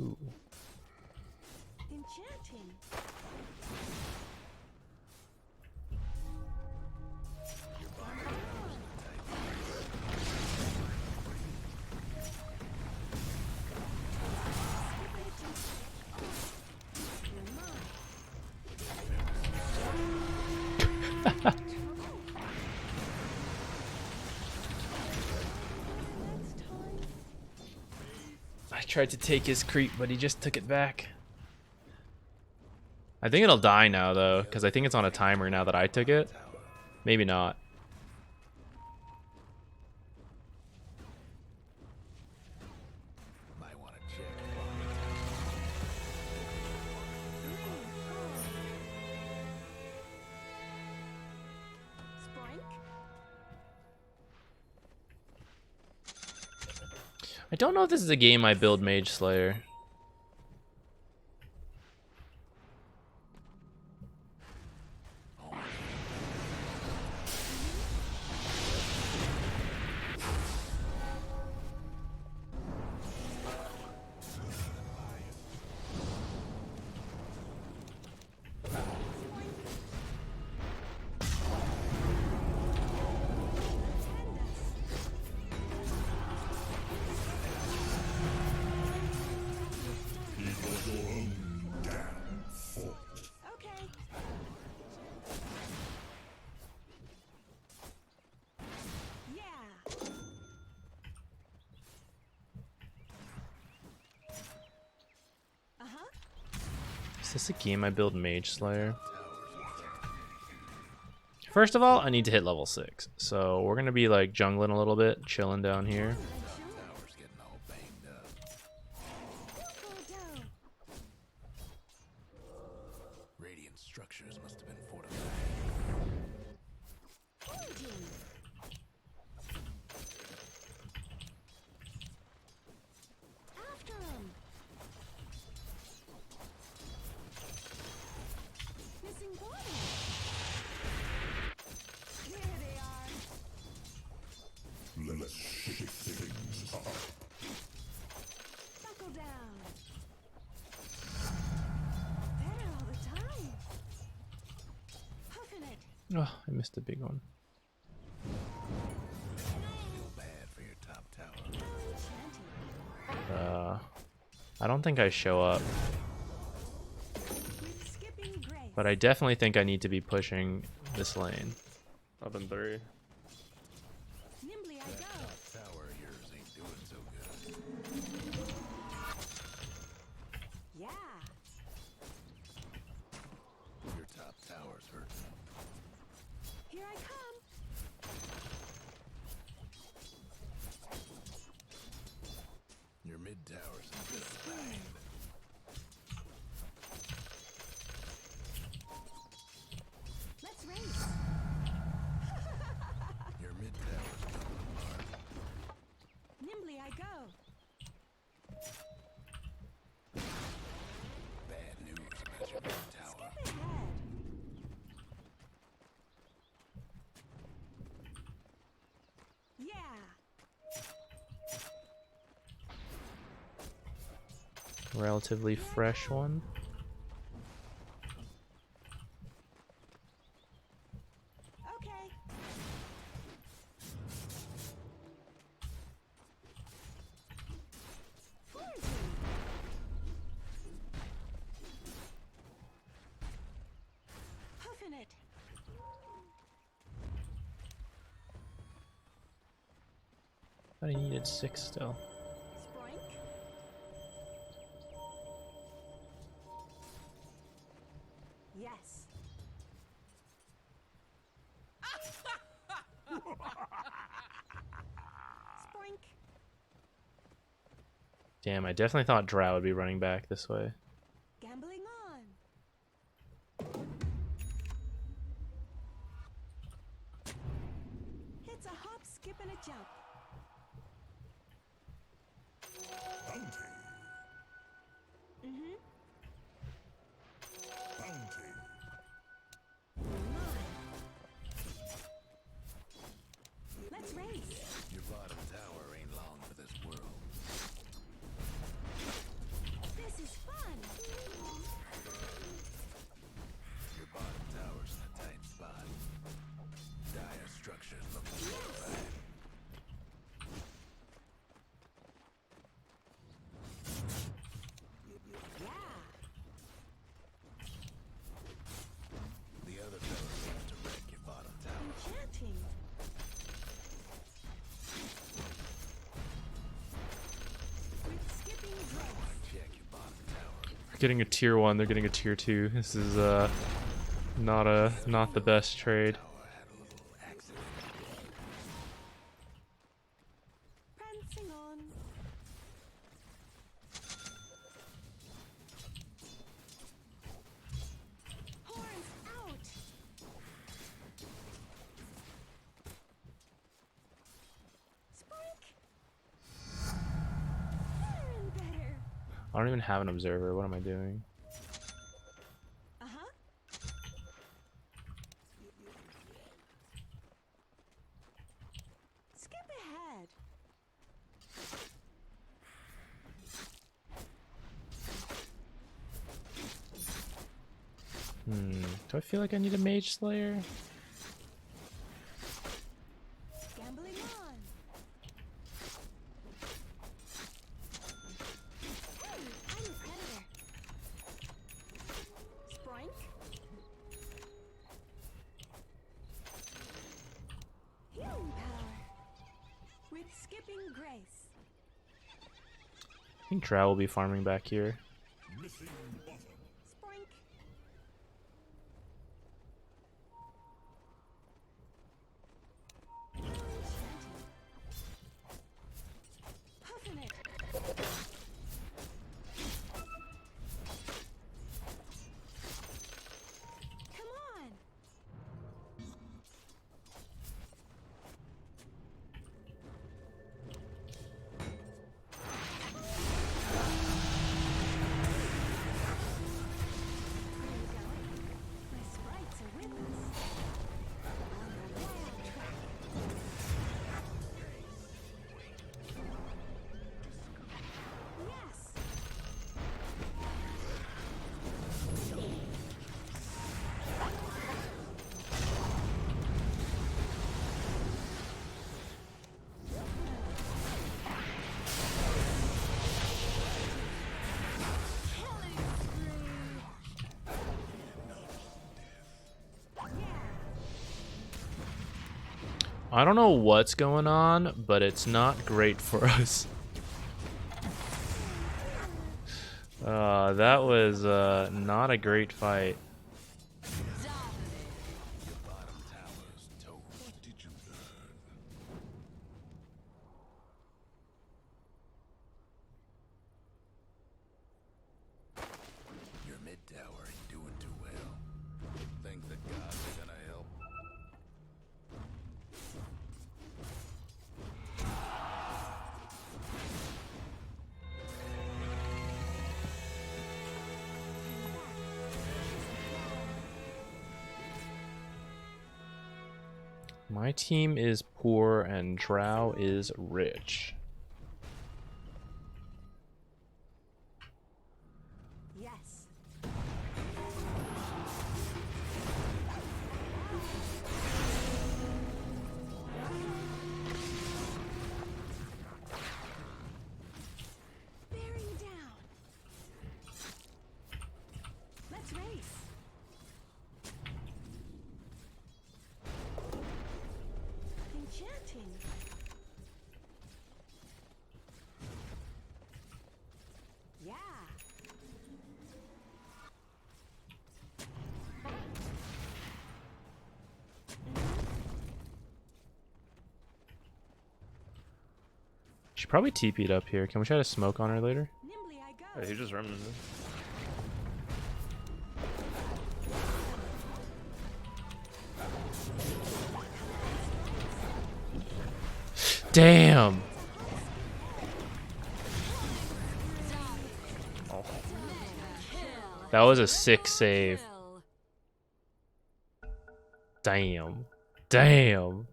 Ooh. Enchanting. I tried to take his creep, but he just took it back. I think it'll die now, though, because I think it's on a timer now that I took it. Maybe not. Might want to check. Sprank. I don't know if this is a game I build Mage Slayer. Okay. Yeah. Uh-huh. Is this a game I build Mage Slayer? First of all, I need to hit level 6. So we're going to be like jungling a little bit, chilling down here. Tower's getting all banged up. Radiant structures must have been fortified. After him. Missing body. Here they are. Let's shake things up. Buckle down. Better all the time. Huffing it. Oh, I missed a big one. I don't think I show up, With skipping grace. but I definitely think I need to be pushing this lane. Up in 3. Nimbly I go. Tower of yours ain't doing so good. Yeah. Your top tower's hurting. Here I come. Your mid tower's in a bit of a bind. Let's race. Your mid tower's coming apart. Nimbly I go. Bad news about your mid tower. Skip ahead. Yeah. Relatively fresh one. Okay. Foraging. Hoofing it. I needed 6 still. Sproink. Yes. Sproink. Damn, I definitely thought Drow would be running back this way. Gambling on. It's a hop, skip, and a jump. Bounty. Mm-hmm. Bounty. Let's race. Your bottom tower ain't long for this world. This is fun. Your bottom tower's in a tight spot. Dire structures looking fortified. Yeah. The other fellas seems to wreck your bottom tower. Enchanting. With skipping grace. Check your bottom tower. We're getting a tier 1, they're getting a tier 2. This is not the best trade. Tower had a little accident. Prancing on. Horns out. Spike. Better and better. I don't even have an observer. What am I doing? Uh-huh. Skip ahead. Do I feel like I need a Mage Slayer? Gambling on. Hey, I'm a predator. Sproink. Healing power. With skipping grace. I think Drow will be farming back here. Missing bottom. Sproink. Puffin it. Come on. I don't know what's going on, but it's not great for us. That was not a great fight. Your mid tower ain't doing too well. Think the gods are gonna help? My team is poor and Drow is rich. Yes. Bearing down. Let's race. Enchanting. Yeah. She probably TP'd up here. Can we try to smoke on her later? Nimbly I go. He just remnanted. Damn! That was a sick save. Damn. Damn.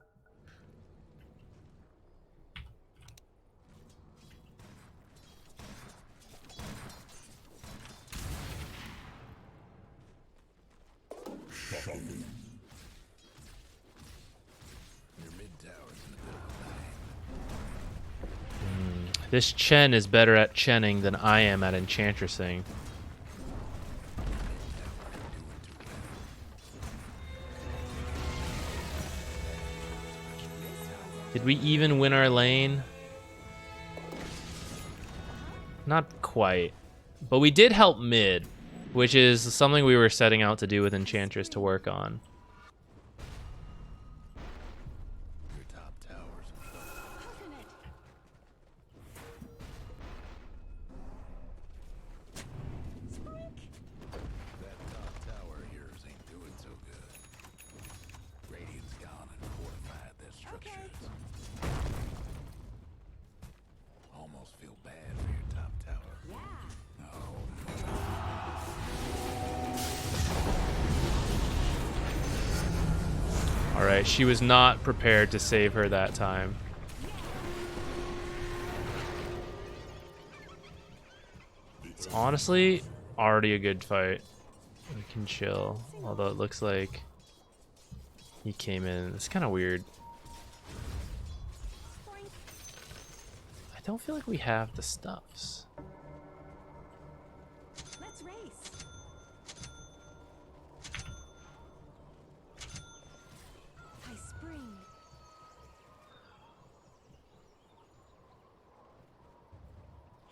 Your mid tower's in a bit of a bind. This Chen is better at Chenning than I am at Enchantressing. Did we even win our lane? Not quite. But we did help mid, which is something we were setting out to do with Enchantress to work on. Your top tower's in trouble. Huffing it. Sprink. That top tower of yours ain't doing so good. Radiant's gone and fortified their structures. Almost feel bad for your top tower. Yeah. Oh, Alright, she was not prepared to save her that time. It's honestly already a good fight. We can chill, although it looks like he came in. It's kind of weird. Sprink. I don't feel like we have the stuffs. Let's race. I spring.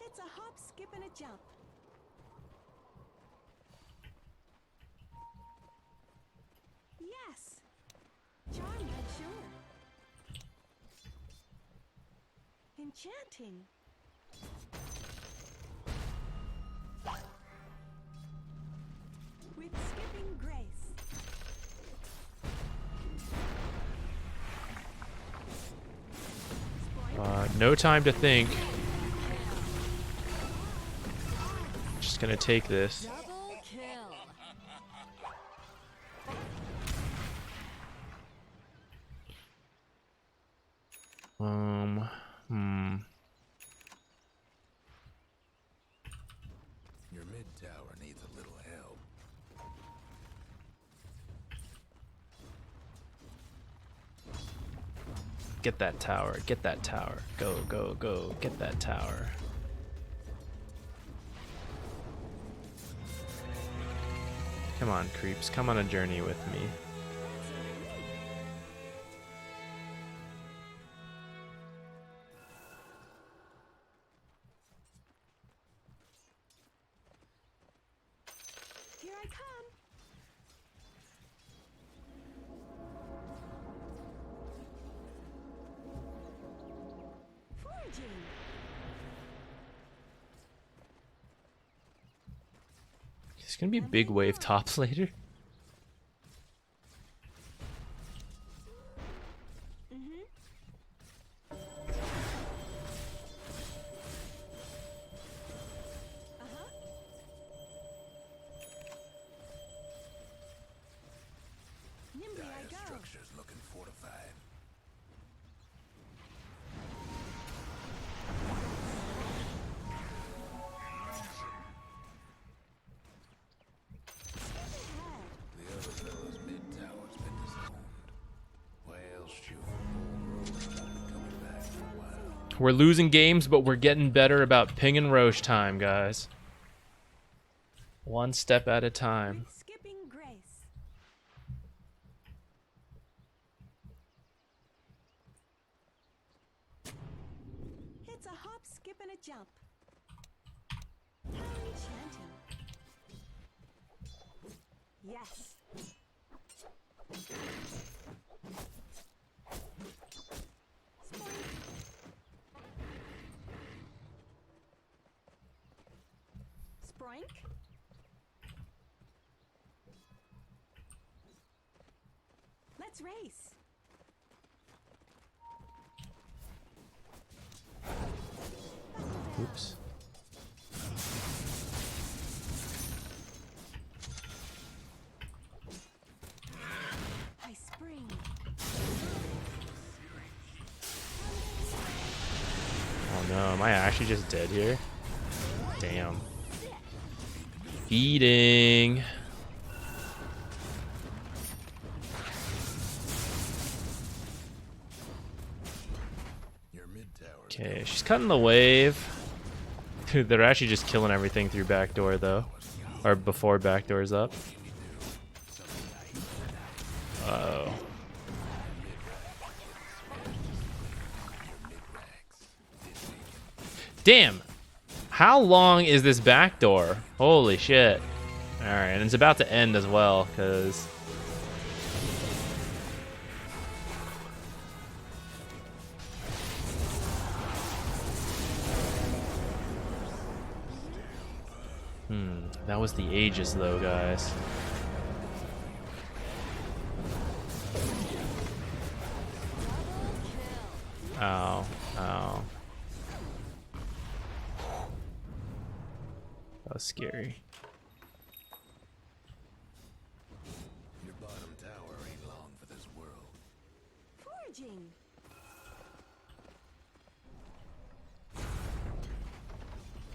It's a hop, skip, and a jump. Yes. Charmed, I'm sure. Enchanting. With skipping grace. No time to think. Just gonna take this. Double kill. your mid tower needs a little help. Get that tower. Get that tower. Go, go, go. Get that tower. Come on, creeps. Come on a journey with me. I come. Foraging. There's gonna be big wave tops later. Nimbly I Dire go. structures looking fortified. The other fellow's mid tower's been disowned. Well, shoot. Old Roach won't be coming back for a while. We're losing games, but we're getting better about ping and Roche time, guys. One step at a time. Skipping grace. It's a hop, skip, and a jump. Enchanting. Yes. Sproink. Let's race. Oops. I spring. Oh no, am I actually just dead here? Damn. Feeding. Your mid tower's Okay, she's cutting the wave. Dude, they're actually just killing everything through backdoor though. Or before backdoor's up. Uh-oh. Damn! How long is this backdoor? Holy shit. Alright, and it's about to end as well, because... that was the Aegis though, guys. Ow, ow. That was scary. Your bottom tower ain't long for this world. Foraging.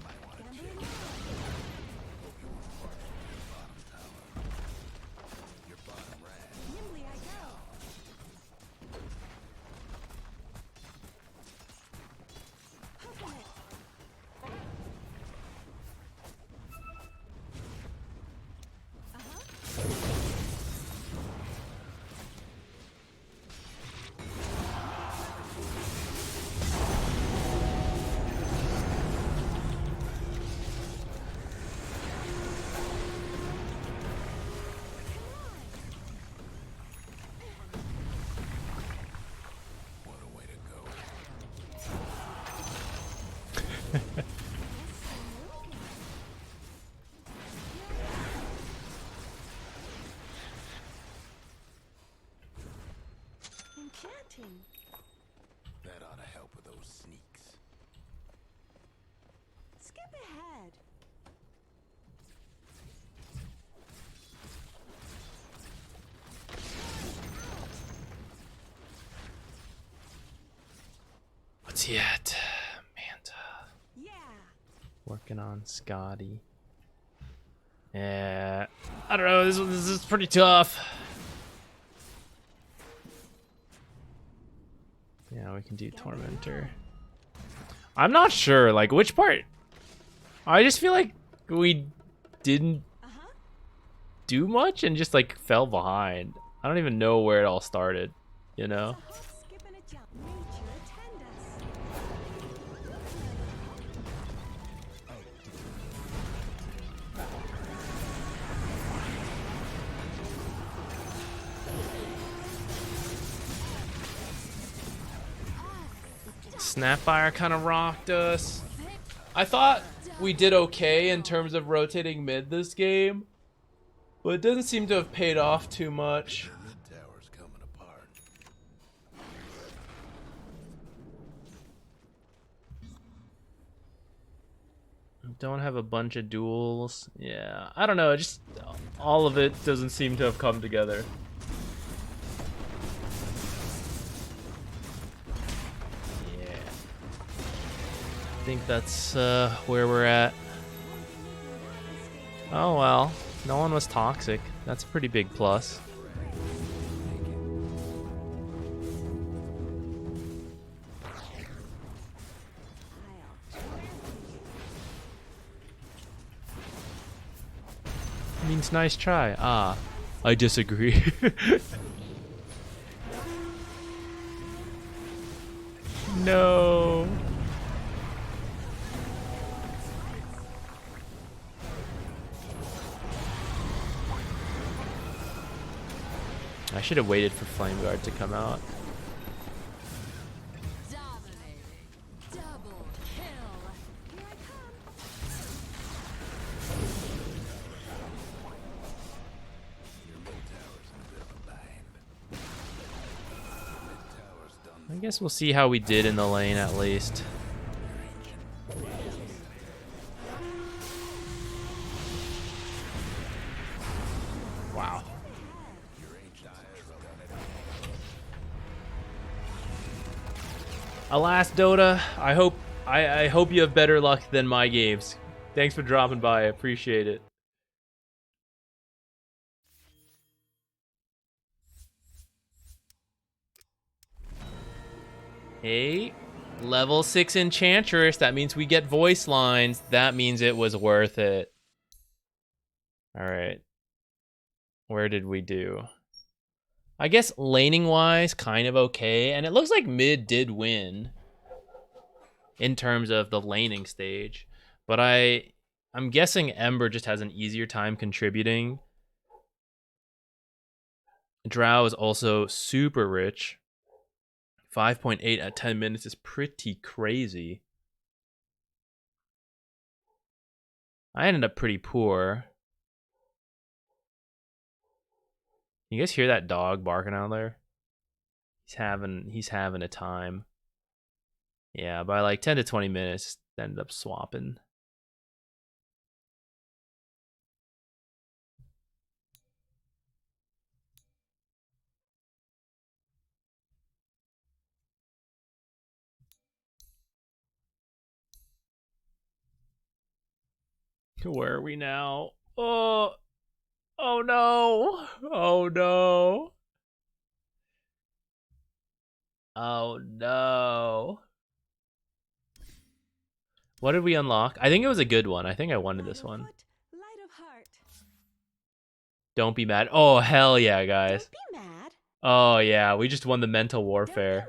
Might want to check Gambling. Hope you won't march into your bottom tower. Your bottom rat. Nimbly I go. Hoofing it. What a way to go. Enchanting. That ought to help with those sneaks. Skip ahead. What's he at? Manta. Yeah. Working on Scotty. Yeah. I don't know, this is pretty tough. Yeah, we can do Tormentor. I'm not sure, like, which part? I just feel like we didn't do much and just, like, fell behind. I don't even know where it all started, you know? Hop, skip, and a jump. Nature attend us. Snapfire kind of rocked us. I thought we did okay in terms of rotating mid this game, but it doesn't seem to have paid off too much. The mid tower's coming apart. Don't have a bunch of duels. Yeah, I don't know. Just all of it doesn't seem to have come together. Yeah, I think that's where we're at. Oh well, no one was toxic. That's a pretty big plus. Means nice try. Ah, I disagree. No. I should have waited for Flame Guard to come out. Dominating. Double kill. Here I come. Your mid tower's in a bit of a bind. Mid tower's done. I guess we'll see how we did in the lane at least. Wow. Alas, Dota, I hope you have better luck than my games. Thanks for dropping by. I appreciate it. Hey, level 6 Enchantress. That means we get voice lines. That means it was worth it. All right. Where did we do? I guess laning wise, kind of okay. And it looks like mid did win in terms of the laning stage. But I'm guessing Ember just has an easier time contributing. Drow is also super rich. 5.8 at 10 minutes is pretty crazy. I ended up pretty poor. You guys hear that dog barking out there? He's having a time. Yeah, by like 10 to 20 minutes, ended up swapping. Where are we now? Oh no. Oh no. Oh no. What did we unlock? I think it was a good one. I think I wanted this one. Light of heart. Don't be mad. Oh, hell yeah, guys. Don't be mad. Oh yeah, we just won the mental warfare.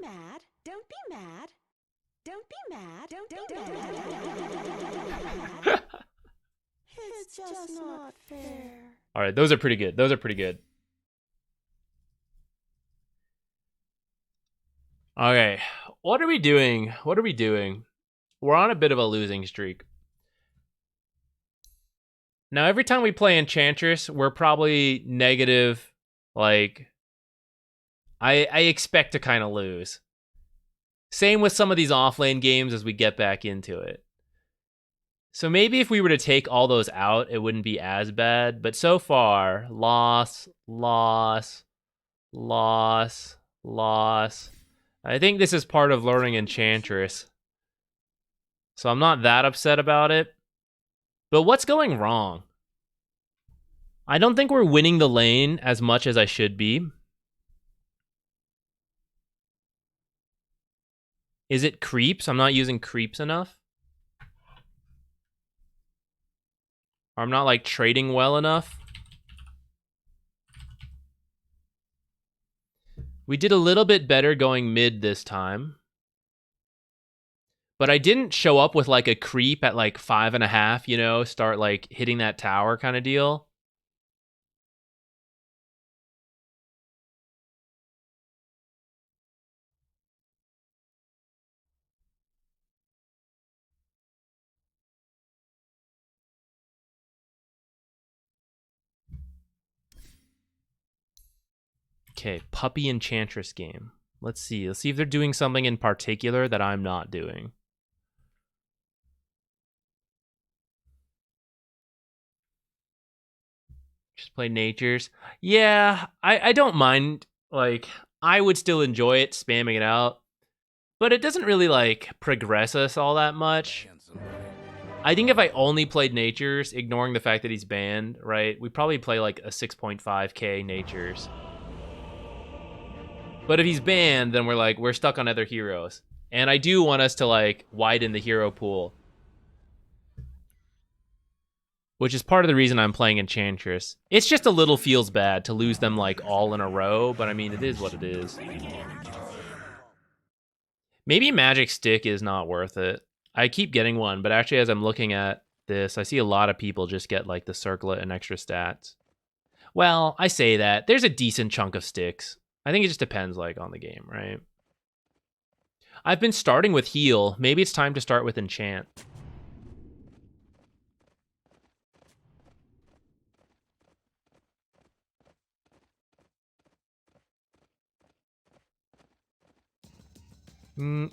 Don't be mad. Don't be mad. Don't be mad. Don't be mad. It's just not fair. All right, those are pretty good. Those are pretty good. Okay, what are we doing? What are we doing? We're on a bit of a losing streak. Now, every time we play Enchantress, we're probably negative, like, I expect to kind of lose. Same with some of these offlane games as we get back into it. So maybe if we were to take all those out, it wouldn't be as bad. But so far, loss, loss, loss, loss. I think this is part of learning Enchantress. So I'm not that upset about it. But what's going wrong? I don't think we're winning the lane as much as I should be. Is it creeps? I'm not using creeps enough. Or I'm not like trading well enough. We did a little bit better going mid this time. But I didn't show up with like a creep at like 5.5, you know, start like hitting that tower kind of deal. Okay, Puppy Enchantress game. Let's see. Let's see if they're doing something in particular that I'm not doing. Just play Natures. Yeah, I don't mind. Like, I would still enjoy it, spamming it out. But it doesn't really, like, progress us all that much. Ban somebody. I think if I only played Natures, ignoring the fact that he's banned, right, we'd probably play, like, a 6.5k Natures. But if he's banned, then we're stuck on other heroes. And I do want us to, like, widen the hero pool. Which is part of the reason I'm playing Enchantress. It's just a little feels bad to lose them, like, all in a row, but I mean, it is what it is. Maybe Magic Stick is not worth it. I keep getting one, but actually as I'm looking at this, I see a lot of people just get, like, the circlet and extra stats. Well, I say that. There's a decent chunk of sticks. I think it just depends, like, on the game, right? I've been starting with heal. Maybe it's time to start with enchant.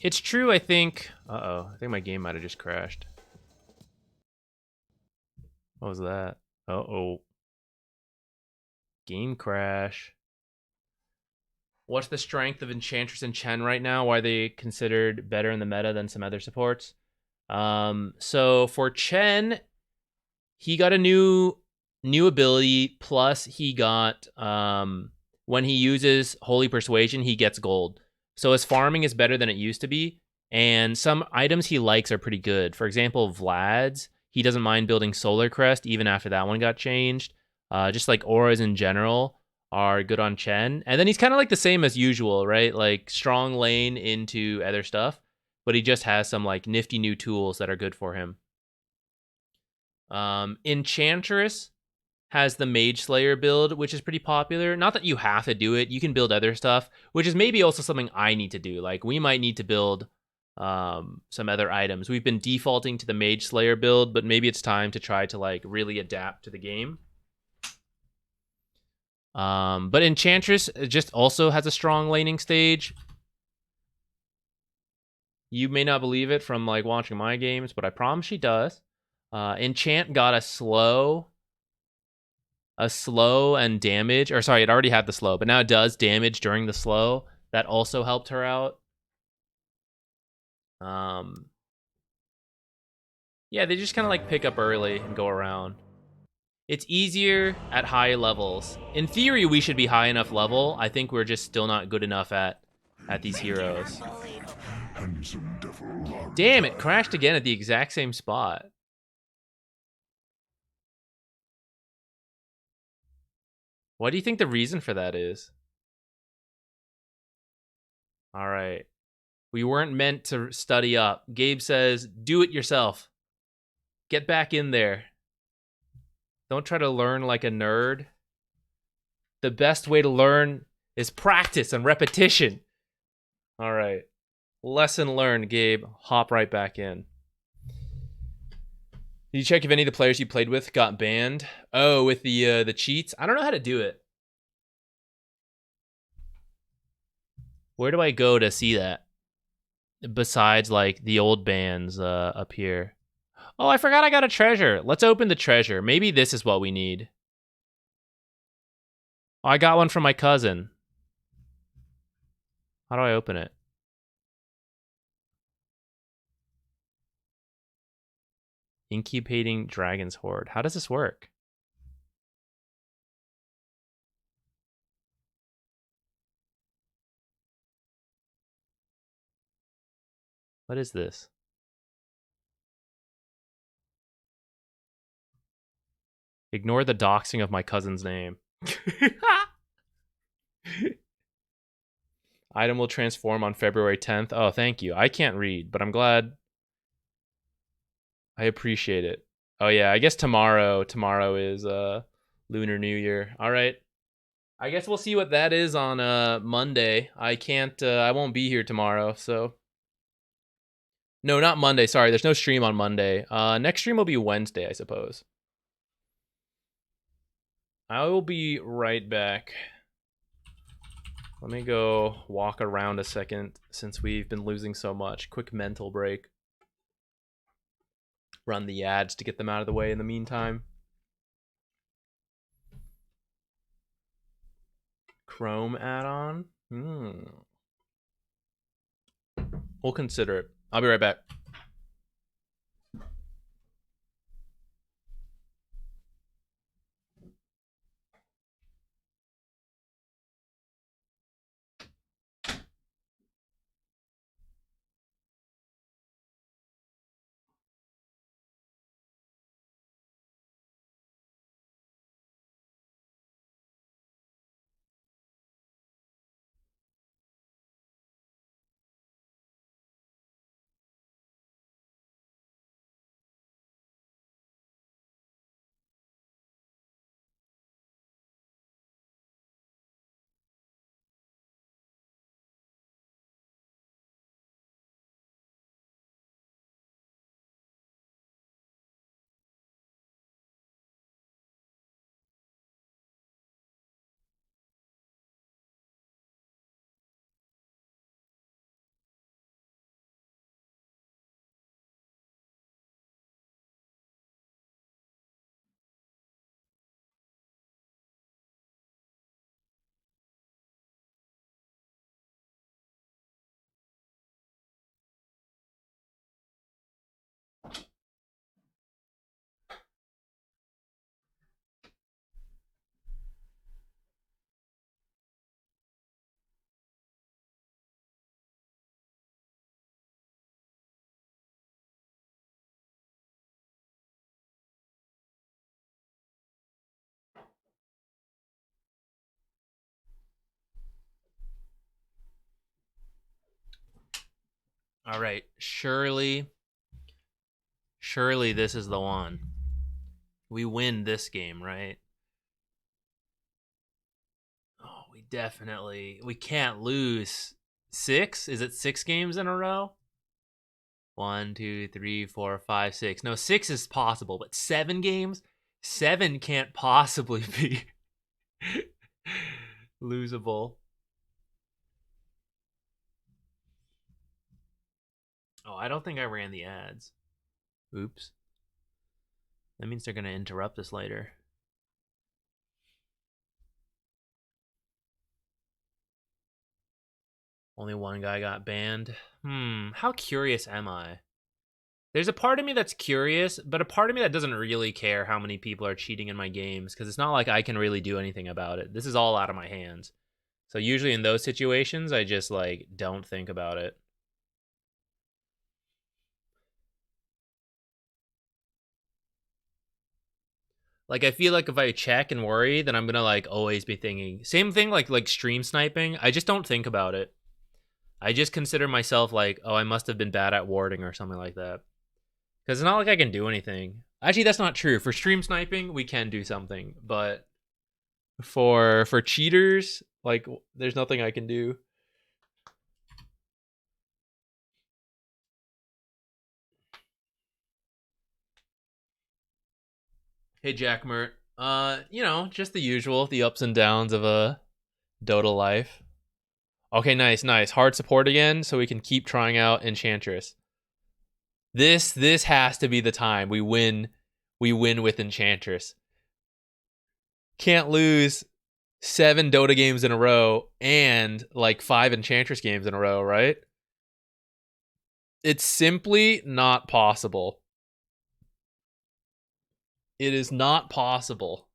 It's true, I think. Uh-oh. I think my game might have just crashed. What was that? Uh-oh. Game crash. What's the strength of Enchantress and Chen right now? Why are they considered better in the meta than some other supports? So for Chen, he got a new ability, plus he got, when he uses Holy Persuasion, he gets gold. So his farming is better than it used to be, and some items he likes are pretty good. For example, Vlad's, he doesn't mind building Solar Crest even after that one got changed. Just like auras in general are good on Chen. And then he's kind of like the same as usual, right? Like strong lane into other stuff, but he just has some like nifty new tools that are good for him. Enchantress has the Mage Slayer build, which is pretty popular. Not that you have to do it. You can build other stuff, which is maybe also something I need to do. Like, we might need to build some other items. We've been defaulting to the Mage Slayer build, but maybe it's time to try to, like, really adapt to the game. But Enchantress just also has a strong laning stage. You may not believe it from, like, watching my games, but I promise she does. Enchant got a slow and damage, or sorry, it already had the slow, but now it does damage during the slow. That also helped her out. Yeah, they just kind of like pick up early and go around. It's easier at high levels. In theory, we should be high enough level. I think we're just still not good enough at these heroes. Damn, it crashed again at the exact same spot. What do you think the reason for that is? All right. We weren't meant to study up. Gabe says, do it yourself. Get back in there. Don't try to learn like a nerd. The best way to learn is practice and repetition. All right. Lesson learned, Gabe. Hop right back in. Did you check if any of the players you played with got banned? Oh, with the cheats? I don't know how to do it. Where do I go to see that? Besides, like, the old bans up here. Oh, I forgot I got a treasure. Let's open the treasure. Maybe this is what we need. Oh, I got one from my cousin. How do I open it? Incubating Dragon's Horde. How does this work? What is this? Ignore the doxing of my cousin's name. Item will transform on February 10th. Oh, thank you. I can't read, but I'm glad. I appreciate it. Oh yeah, I guess tomorrow is Lunar New Year. All right. I guess we'll see what that is on Monday. I won't be here tomorrow, so. No, not Monday. Sorry, there's no stream on Monday. Next stream will be Wednesday, I suppose. I will be right back. Let me go walk around a second since we've been losing so much. Quick mental break. Run the ads to get them out of the way in the meantime. Chrome add-on? We'll consider it. I'll be right back. All right, surely this is the one. We win this game, right? Oh, we can't lose 6. Is it 6 games in a row? 1, 2, 3, 4, 5, 6. No, 6 is possible, but 7 games? 7 can't possibly be losable. Oh, I don't think I ran the ads. Oops. That means they're going to interrupt us later. Only one guy got banned. How curious am I? There's a part of me that's curious, but a part of me that doesn't really care how many people are cheating in my games, because it's not like I can really do anything about it. This is all out of my hands. So usually in those situations, I just, like, don't think about it. Like, I feel like if I check and worry, then I'm gonna, like, always be thinking. Same thing, like stream sniping. I just don't think about it. I just consider myself like, oh, I must have been bad at warding or something like that. Because it's not like I can do anything. Actually, that's not true. For stream sniping, we can do something. But for cheaters, like, there's nothing I can do. Hey, Jack Mert. You know, just the usual, the ups and downs of a Dota life. Okay, nice. Hard support again, so we can keep trying out Enchantress. This has to be the time we win with Enchantress. Can't lose 7 Dota games in a row and like 5 Enchantress games in a row, right? It's simply not possible. It is not possible.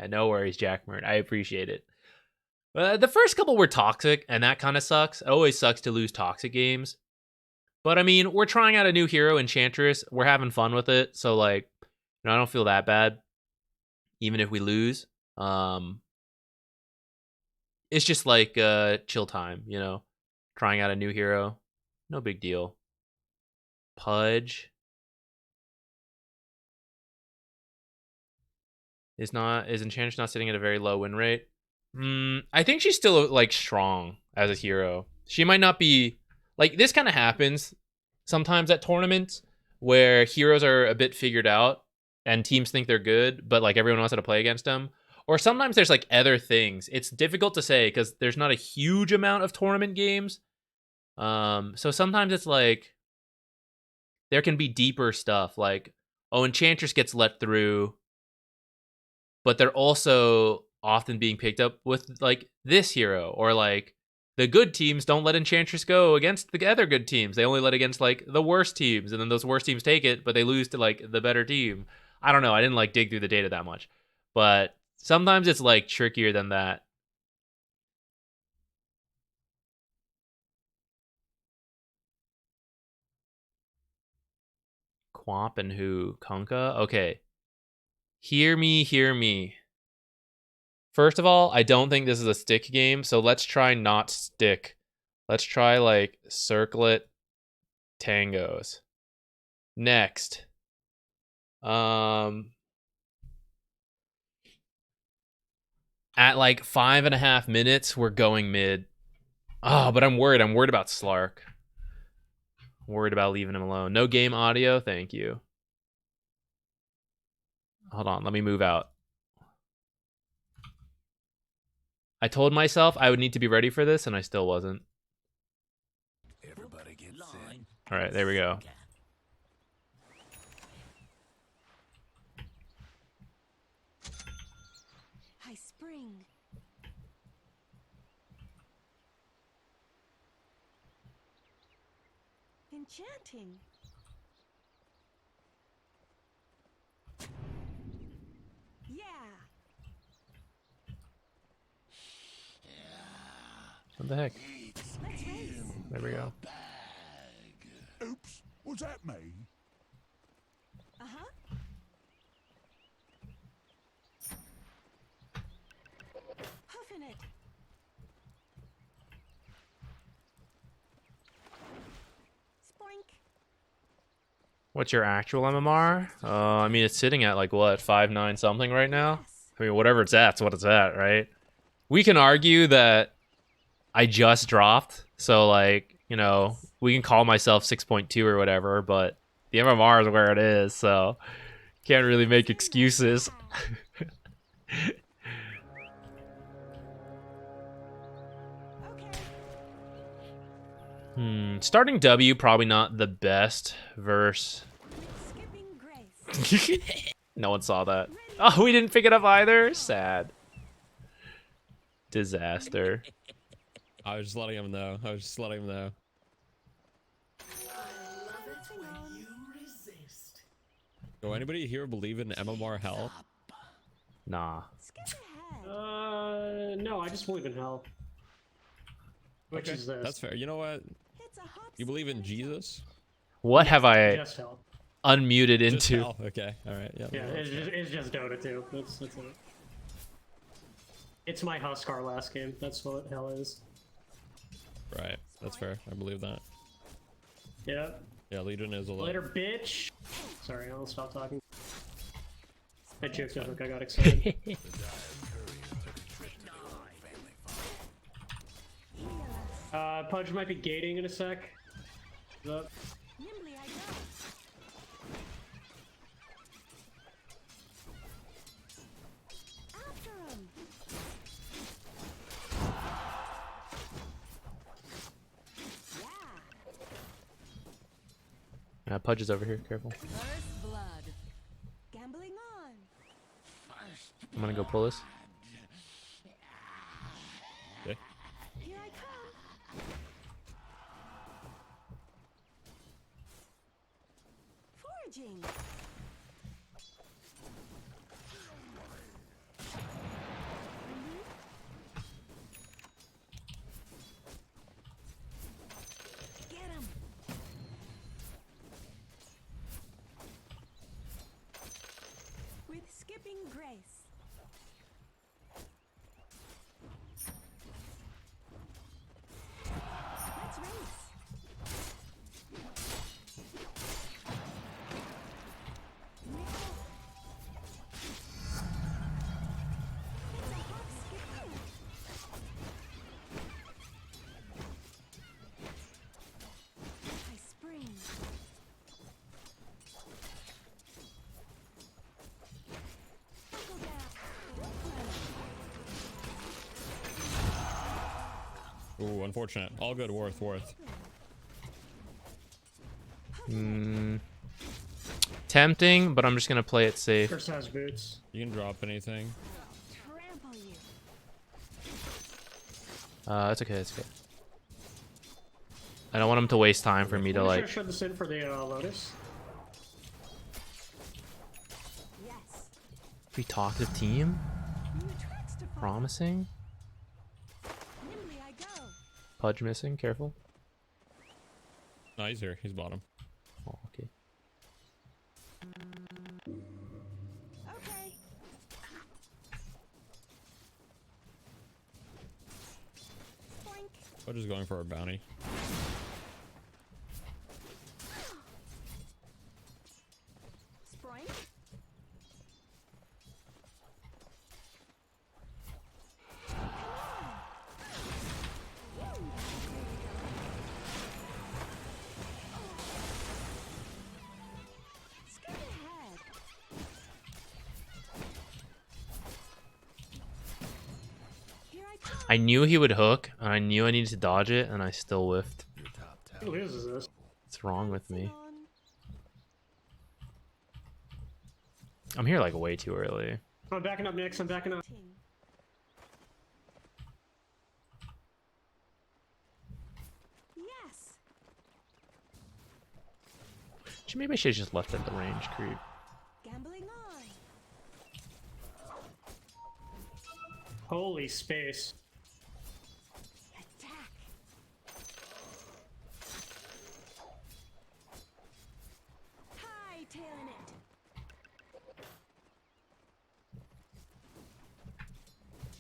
No worries, Jack Mert. I appreciate it. The first couple were toxic, and that kind of sucks. It always sucks to lose toxic games. But I mean, we're trying out a new hero, Enchantress. We're having fun with it, so like, you know, I don't feel that bad, even if we lose. It's just like chill time, you know, trying out a new hero, no big deal. Pudge is Enchantress not sitting at a very low win rate? I think she's still like strong as a hero. She might not be like, this kind of happens sometimes at tournaments where heroes are a bit figured out and teams think they're good, but like everyone knows how to play against them. Or sometimes there's like other things. It's difficult to say because there's not a huge amount of tournament games. So sometimes it's like there can be deeper stuff like, oh, Enchantress gets let through, but they're also often being picked up with like this hero, or like the good teams don't let Enchantress go against the other good teams. They only let against like the worst teams, and then those worst teams take it, but they lose to like the better team. I don't know. I didn't like dig through the data that much, but sometimes it's like trickier than that. Quamp and who? Kunkka? Okay. Hear me, hear me. First of all, I don't think this is a stick game, so let's try not stick. Let's try like circlet tangos. Next. At like 5.5 minutes, we're going mid. Oh, but I'm worried. I'm worried about Slark. I'm worried about leaving him alone. No game audio, thank you. Hold on, let me move out. I told myself I would need to be ready for this, and I still wasn't. Everybody gets set. All right, there we go. High spring. Enchanting. Yeah. What the heck? Let's race. There we go. Oops, was that me? Uh-huh. Hoofing it. Spoink. What's your actual MMR? I mean, it's sitting at like what, 5.9 something right now? I mean, whatever it's at, it's what it's at, right? We can argue that I just dropped, so like, you know, we can call myself 6.2 or whatever, but the MMR is where it is, so can't really make excuses. Starting W probably not the best verse. Skipping grace. No one saw that. Oh, we didn't pick it up either. Sad. Disaster. I was just letting him know. So anybody here believe in MMR hell? Nah. Skip ahead. No, I just believe in hell. Which is this? That's fair. You know what? It's a hop. You believe in Jesus? What have I Just hell. unmuted Just into? hell. Okay. All right. Yeah. Yeah, it's just Dota 2. That's it. It's my Huskar last game. That's what hell is. Right. That's fair. I believe that. Yeah. Yeah. Legion is a lot. Later, bitch. Sorry, I'll stop talking. I joked out. I got excited. Pudge might be gating in a sec. Up. Nimbly I go. After him. Yeah. Pudge is over here. Careful. First blood. Gambling on. I'm gonna go pull this. Okay. Here I come. Foraging. Get him. With skipping grace. Let's race. Ooh, unfortunate. All good. Worth. Tempting, but I'm just gonna play it safe. Curse has boots. You can drop anything. Trample you. It's okay. It's okay. I don't want him to waste time for me to like. Should this in for the Lotus. Yes. Pretty talkative team. New tracks to follow. Promising. Nimbly I go. Pudge missing. Careful. No, he's here. He's bottom. Oh, okay. Okay. Boink. We're just going for a bounty. Sproink. Skip ahead. Here I come. I knew he would hook, and I knew I needed to dodge it, and I still whiffed. Your top Who tower. loses this? What's wrong with me? On. I'm here like way too early. I'm backing up, Nix. I'm backing up. Ting. Yes. Maybe I should have just left at the range creep. Gambling on. Holy space. Attack. Hightailing it.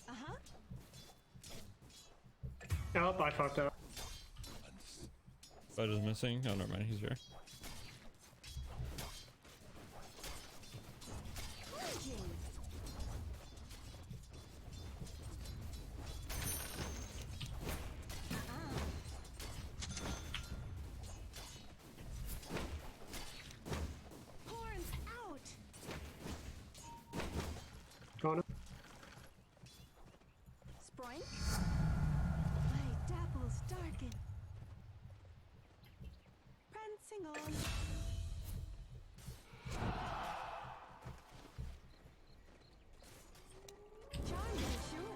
Uh-huh. Oh, I fucked up. Fudge is missing. Oh, never mind. He's here. Foraging. Horns out. Going up. Sproink. My dapples darken. Prancing on. Charmed, I'm sure.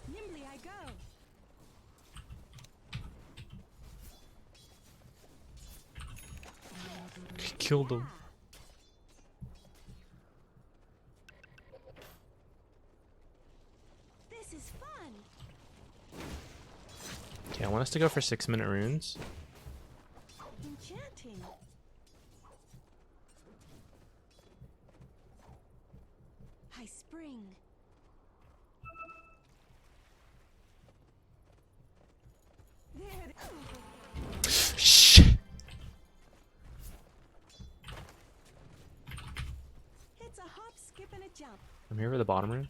Nimbly I go. Killed him. This is fun. Okay, I want us to go for 6-minute runes. Enchanting. High spring. There it is. Shh. It's a hop, skip, and a jump. I'm here for the bottom rune.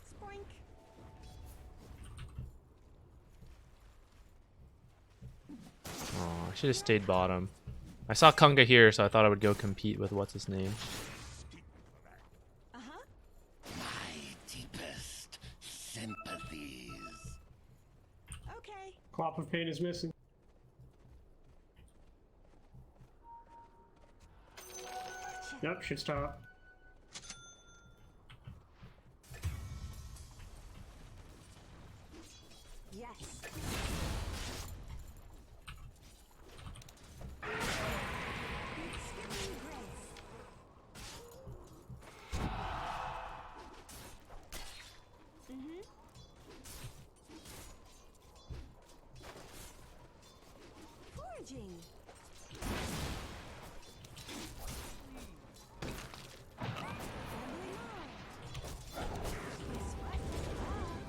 Spoink. Oh, I should have stayed bottom. I saw Kunga here, so I thought I would go compete with what's his name. Uh-huh. My deepest sympathies. Okay. Clop of Pain is missing. Yep, should stop. Yes. Big skipping grace. Mm-hmm. Foraging. Gambling on. My sweat is wild.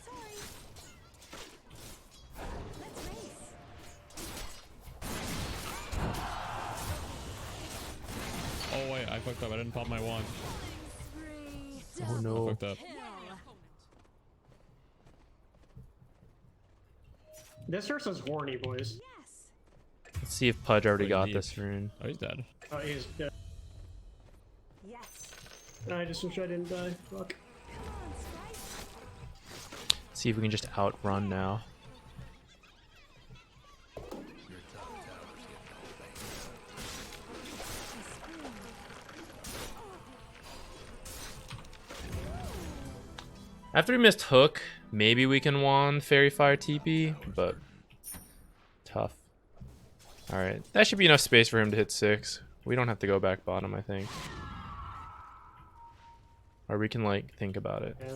Sorry. Let's race. Oh wait, I fucked up. I didn't pop my wand. Spree. Oh I no. fucked up. Kill. This Ursa's horny, boys. Yes. Let's see if Pudge already Wait, got deep. this rune. Oh, he's dead. Oh, he's dead. Yes. I just wish I didn't die. Fuck. Come on, Strife. See if we can just outrun now. After we missed Hook, maybe we can wand Fairy Fire TP, but tough. Alright, that should be enough space for him to hit 6. We don't have to go back bottom, I think. Or we can, like, think about it. Yeah.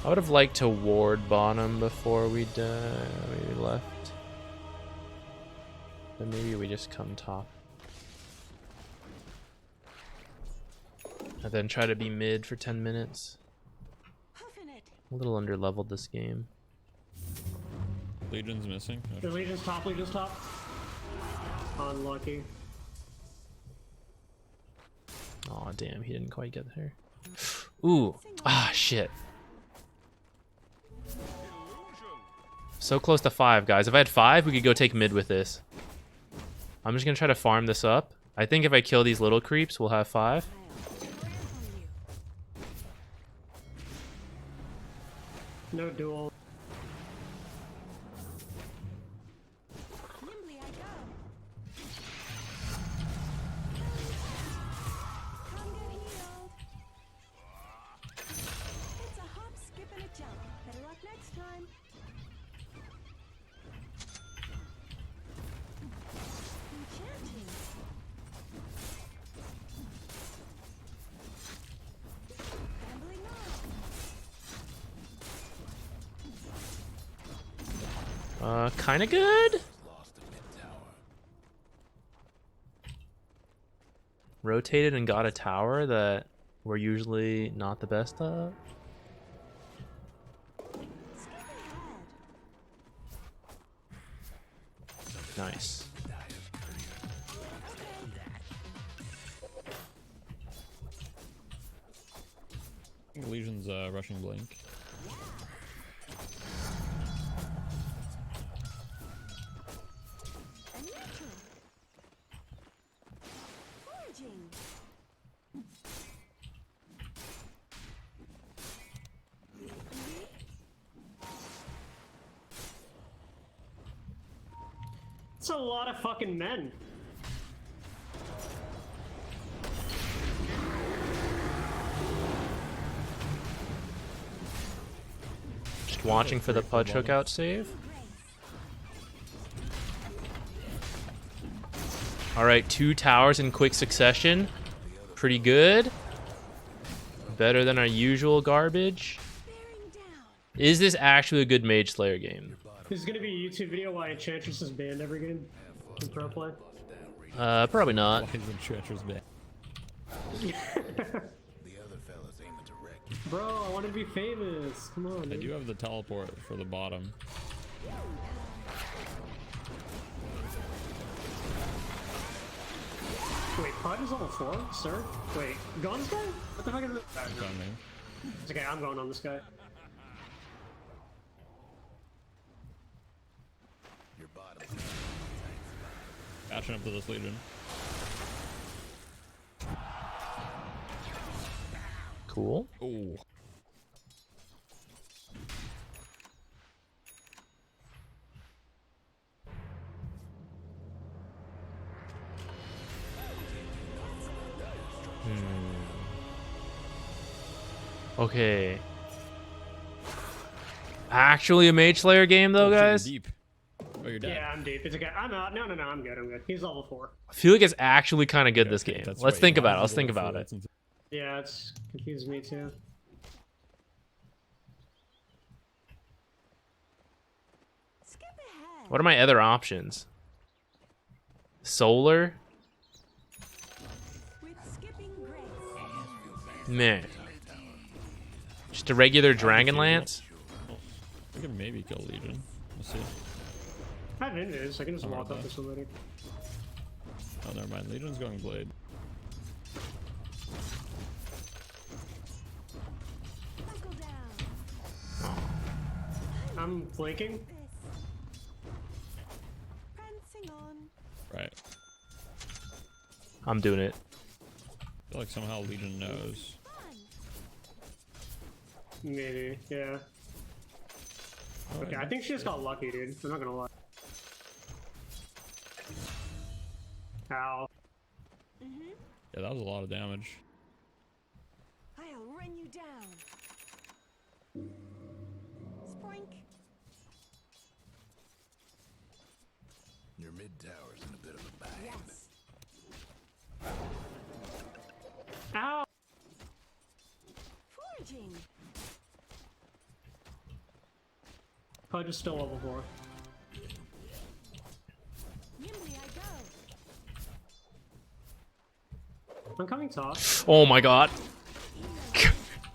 I would have liked to ward bottom before we left. But maybe we just come top. And then try to be mid for 10 minutes. Hoofing it. A little under leveled this game. Legion's missing. The Legion's top, Legion's top. Unlucky. Aw, damn, he didn't quite get there. Ooh, ah, shit. So close to 5, guys. If I had 5, we could go take mid with this. I'm just gonna try to farm this up. I think if I kill these little creeps, we'll have 5. No duel. Nimbly I go. Hunger healed. It's a hop, skip, and a jump. Better luck next time. Enchanting. Gambling on. Kinda good. Rotated and got a tower that we're usually not the best of. Skip ahead. Nice. I think Legion's rushing Blink. A new turn. Foraging. It's a lot of fucking men. Just watching for the Pudge hook out save. Alright, 2 towers in quick succession. Pretty good. Better than our usual garbage. Bearing down. Is this actually a good Mage Slayer game? There's gonna be a YouTube video why Enchantress is banned every game in pro play. Probably not. Why is Enchantress banned? The other fellas aiming to wreck you. Bro, I want to be famous. Come on, I dude. do have the teleport for the bottom. Wait, Pudge is level 4, sir? Wait, go on this guy? What the fuck is this? It's on me. It's okay, I'm going on this guy. Your bottom. Catching up to this Legion. Cool. Oh. Okay. Actually a Mage Slayer game though, You're guys? deep. Oh, you're dead. Yeah, I'm deep. It's okay. I'm out. No, I'm good. I'm good. He's level 4. I feel like it's actually kind of good Okay, this okay, game. that's Let's right. think Why about it. is Let's think level about four? it. That's Yeah, it's confused me too. Skip ahead. What are my other options? Solar? With skipping grace. Meh. Just a regular Dragonlance? We can maybe kill Legion. We'll see. I have invis. I can just I'm walk right up to somebody. Oh, never mind. Legion's going Blade. I'm blinking. Prancing on. Right. I'm doing it. I feel like somehow Legion knows. Fun. Maybe, yeah. Oh, Okay, I think she just got lucky, dude. I'm not gonna lie. Ow. Yeah, that was a lot of damage. I'll run you down. Sproink. Your mid tower's in a bit of a bind. Yes. Ow! Foraging. Pudge is still level 4. Nimbly I go. I'm coming top. Oh my god.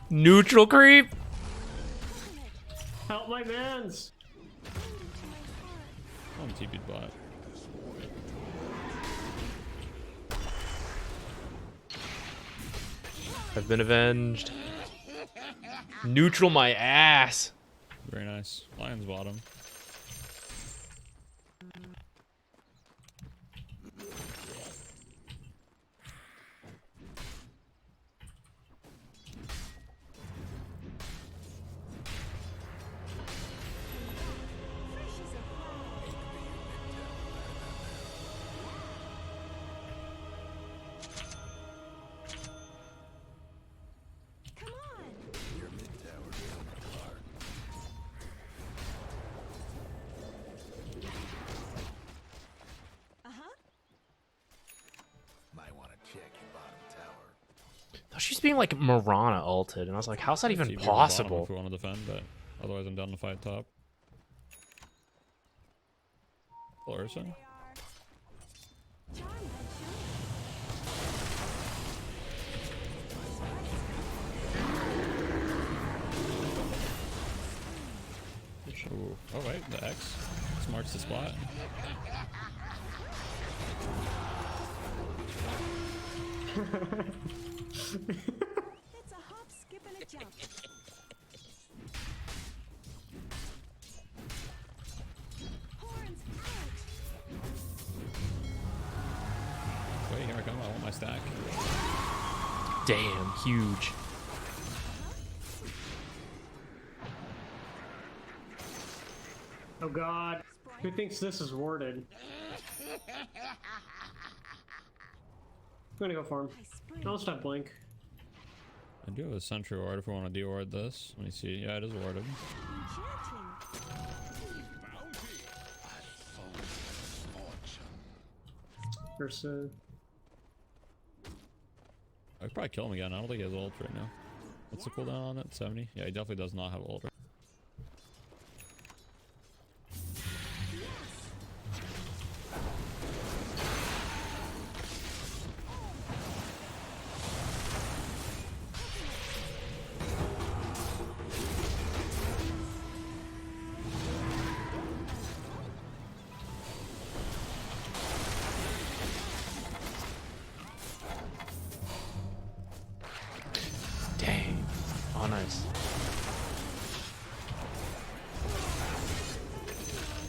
Neutral creep. Help my mans! I'm TP'd bot. I've been avenged. Neutral my ass. Very nice. Lion's bottom. Fresh as a flower. Come on. Your mid tower's coming apart. Uh-huh. Might want to check your bottom tower. No, she's being like Mirana ulted, and I was like, how's that even TP on the bottom possible? If we want to defend, but otherwise I'm down to fight top. Larissa? They are. Charm Ooh. Oh wait, the X. Smart's the spot. It's a hop, skip, and a jump. Horns out. Wait, here I come. I want my stack. Damn, huge. Oh god. Who thinks this is warded? I'm gonna go for him. I spring. I'll just have blink. I do have a sentry ward if we want to de-ward this. Let me see. Yeah, it is warded. Enchanting. Versus. I could probably kill him again. I don't think he has ult right now. What's the cooldown on it? 70? Yeah, he definitely does not have ult. Dang. Oh, nice.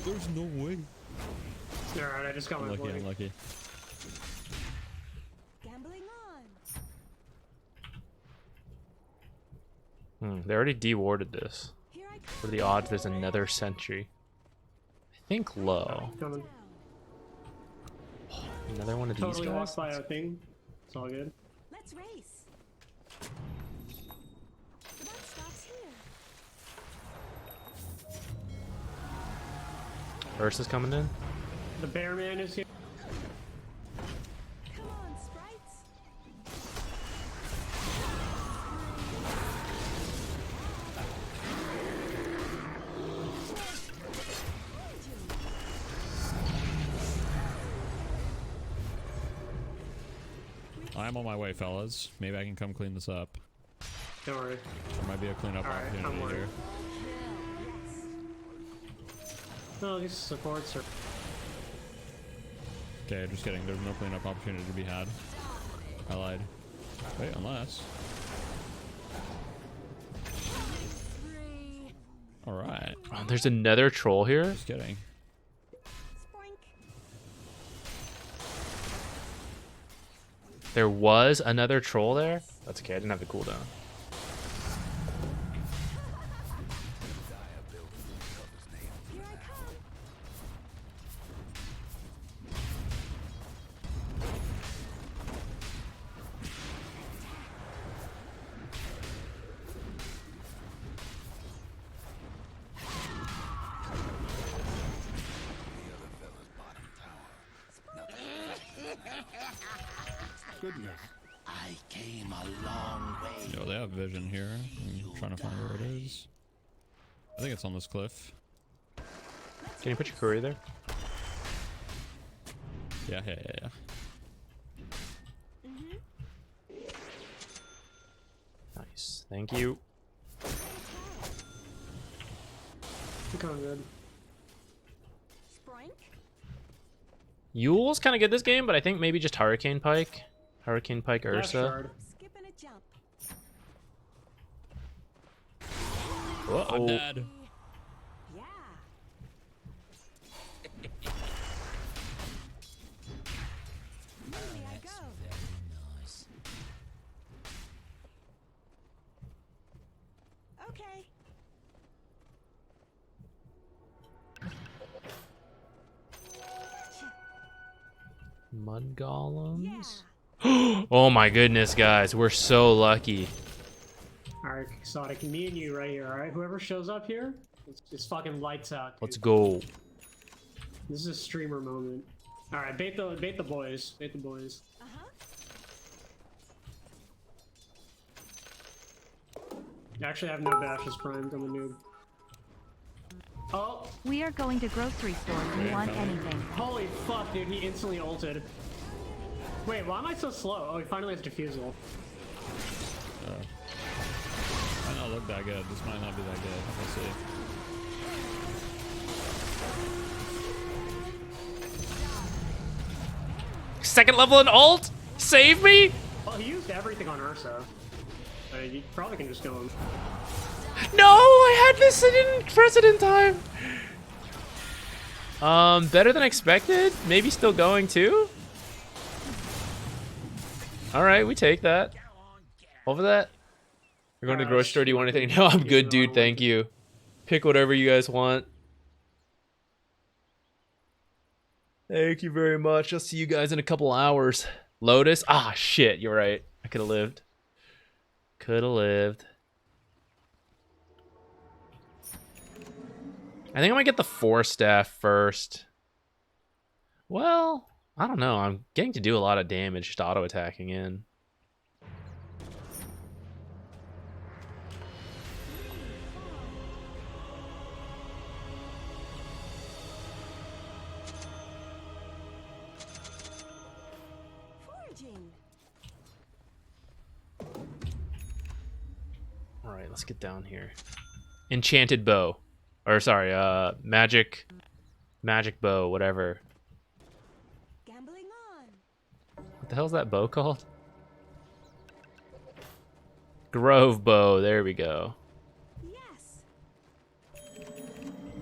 There's no way. Alright, I just got my Unlucky, blink. unlucky. Gambling on. They already de-warded this. Here I come. What are the odds there's another sentry? I think low. Coming. Another one of these Totally guys? walked by a thing. It's all good. Let's race. The buck stops here. Ursa's coming in. The bear man is here. Come on, sprites. I'm on my way, fellas. Maybe I can come clean this up. Don't worry. There might be a cleanup Alright, I'm opportunity worried. here. No, these supports are. Okay, just kidding. There's no cleanup opportunity to be had. I lied. Wait, unless. Three. All right. Oh, there's another troll here. Just kidding. Sproink. There was another troll there. That's okay. I didn't have the cooldown. Here I come. Goodness. I came a long way. Yo, they have vision here. I'm trying to find where it is. I think it's on this cliff. Can you put your courier there? Yeah. Nice. Thank you. I'm kind of good. Sproink. Yule's kind of good this game, but I think maybe just Hurricane Pike. Hurricane Pike Dash Ursa. shard. Skip and a jump. I'm Uh-oh. dead. Yeah. Here I go. Okay. Mud golems. Yeah. Oh my goodness, guys. We're so lucky. Alright, Exotic, me and you right here, alright? Whoever shows up here, it's fucking lights out. Dude. Let's go. This is a streamer moment. Alright, bait the boys. Bait the boys. Uh-huh. Actually, I have no dashes primed. I'm a noob. Oh, We are going to grocery store if you want anything. holy fuck, dude. He instantly ulted. Wait, why am I so slow? Oh, he finally has defusal. Might not look that good. This might not be that good. We'll see. Second level and ult? Save me? Well, he used everything on Ursa. You probably can just kill him. No, I had this. I didn't press it in time. Better than expected. Maybe still going too. All right, we take that. Over that. We're going to the grocery store. Do you want anything? No, I'm good, dude. Thank you. Pick whatever you guys want. Thank you very much. I'll see you guys in a couple hours. Lotus? Ah, shit. You're right. I could have lived. Could have lived. I think I'm going to get the 4-staff first. Well, I don't know. I'm getting to do a lot of damage just auto-attacking in. Foraging. Alright, let's get down here. Enchanted bow. Or sorry, magic bow, whatever. Gambling on. What the hell's that bow called? Grove bow, there we go. Yes.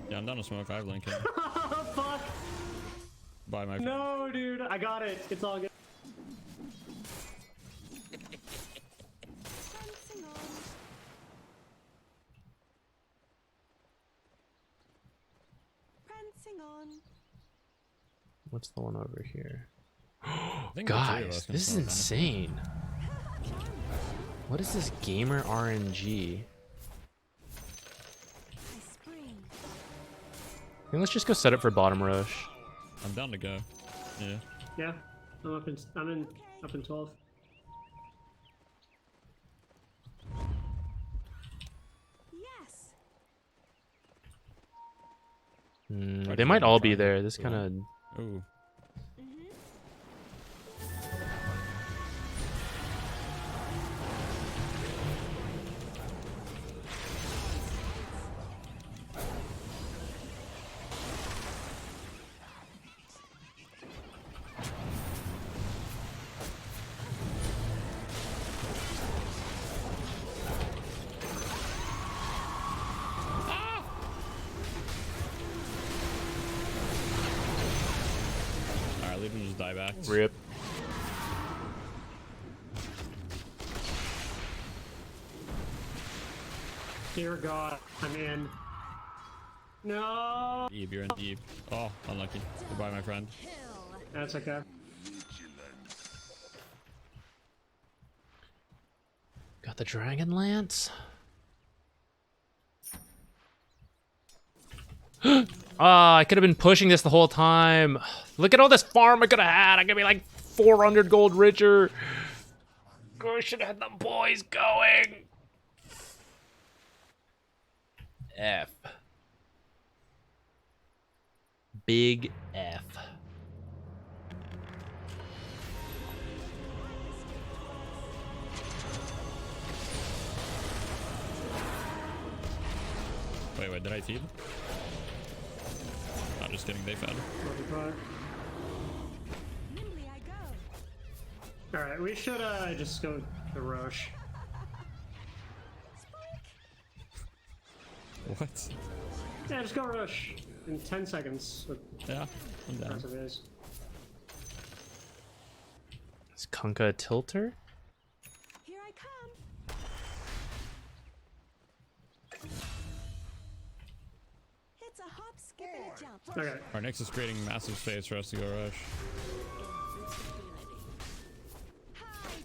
Yeah, I'm down to smoke. I have Lincoln. Fuck. Bye, my friend. No, dude. I got it. It's all good. Prancing on. Prancing on. What's the one over here? I think the three of us Guys, can this is smoke, insane. What is this gamer RNG? I spring. I think let's just go set up for bottom rush. I'm down to go. Yeah. Yeah. I'm up in 12. Yes. They might all be there. This kind of... Ooh. ulted and just die back. Rip. Dear God, I'm in. No. Deep, you're in deep. Oh, unlucky. Goodbye, my friend. That's okay. Got the Dragon Lance. I could have been pushing this the whole time. Look at all this farm I could have had. I could be like 400 gold richer. I should have had them boys going. F. Big F. Wait, did I feed? I'm just kidding, they fed. Alright, we should just go to Roche. What? Yeah, just go Roche in 10 seconds. Yeah, I'm down. That's what it is. Is Kunkka a tilter? Here I come. It's a hop, skip, and a jump. Okay. Our Nyx is creating massive space for us to go rush.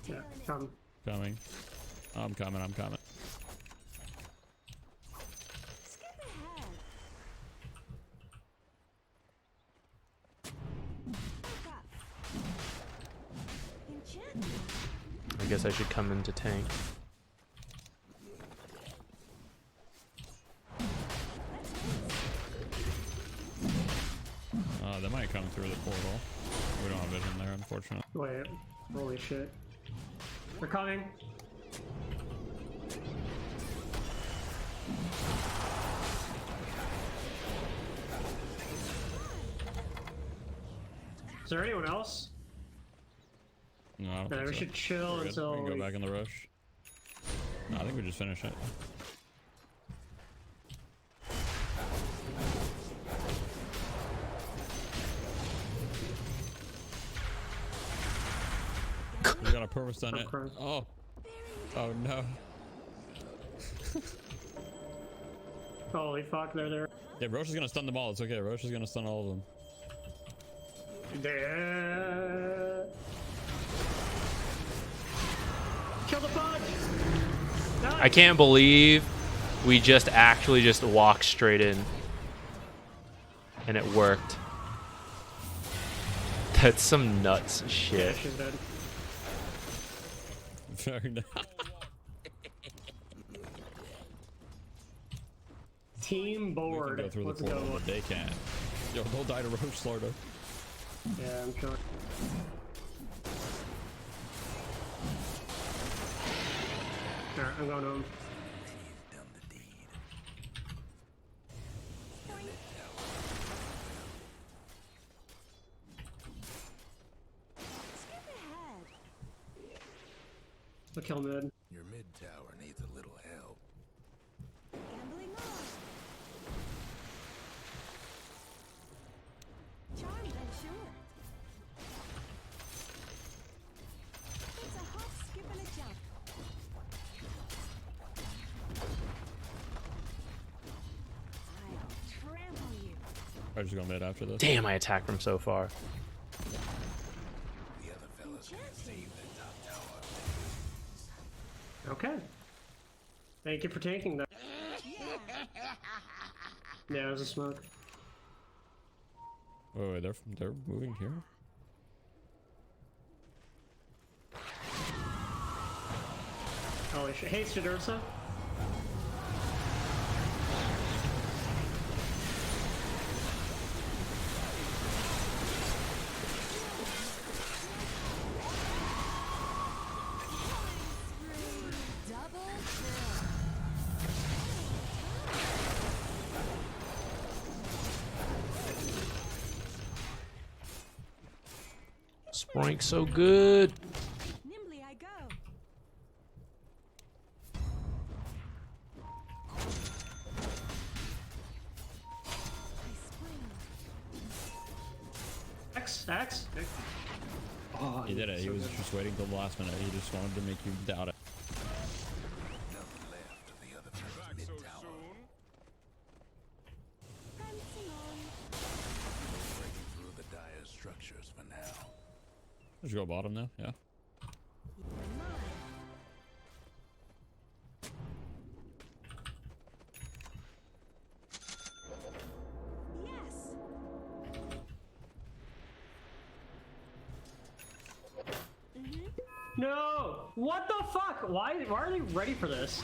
Yeah, come. Coming. I'm coming. Skip ahead. Back up. Enchant. I guess I should come into tank. They might come through the portal. We don't have vision there, unfortunately. Wait, holy shit. They're coming. Is there anyone else? No, I don't Yeah, think we so. should chill We're good. until we can go we- back in the rush. No, I think we just finish it. We got a purpose on it. Okay. Oh. Oh no. Holy fuck, they're there. Yeah, Roche is gonna stun them all. It's okay. Roche is gonna stun all of them. There. Kill the bug! Nice. I can't believe we just actually just walked straight in. And it worked. That's some nuts Yeah, shit. she's dead. Very nice. Team We board. can go through the Let's portal, go. but they can't. Yo, they'll die to Roche Slaughter. Yeah, I'm sure. Alright, I'm going home. Skip ahead. I'll kill mid. Your mid tower needs a little help. Gambling on. Charmed, I'm sure. It's a hop, skip, and a jump. I'll trample you. I just go mid after this. Damn, I attacked from so far. The other fellas can save that top tower. Okay. Thank you for taking that. Yeah, it was a smoke. Wait, they're moving here? Holy shit. Hey, Sidursa. Double kill. Sprink so good. Nimbly I go. I spring. X. did it. He so was good. just waiting till the last minute. He just wanted to make you doubt it. Nothing left of the other person's mid-tower. Prancing on. Breaking through the dire structures for now. Let's go bottom now. Yeah. You're mine. Yes. No! What the fuck? Why are they ready for this?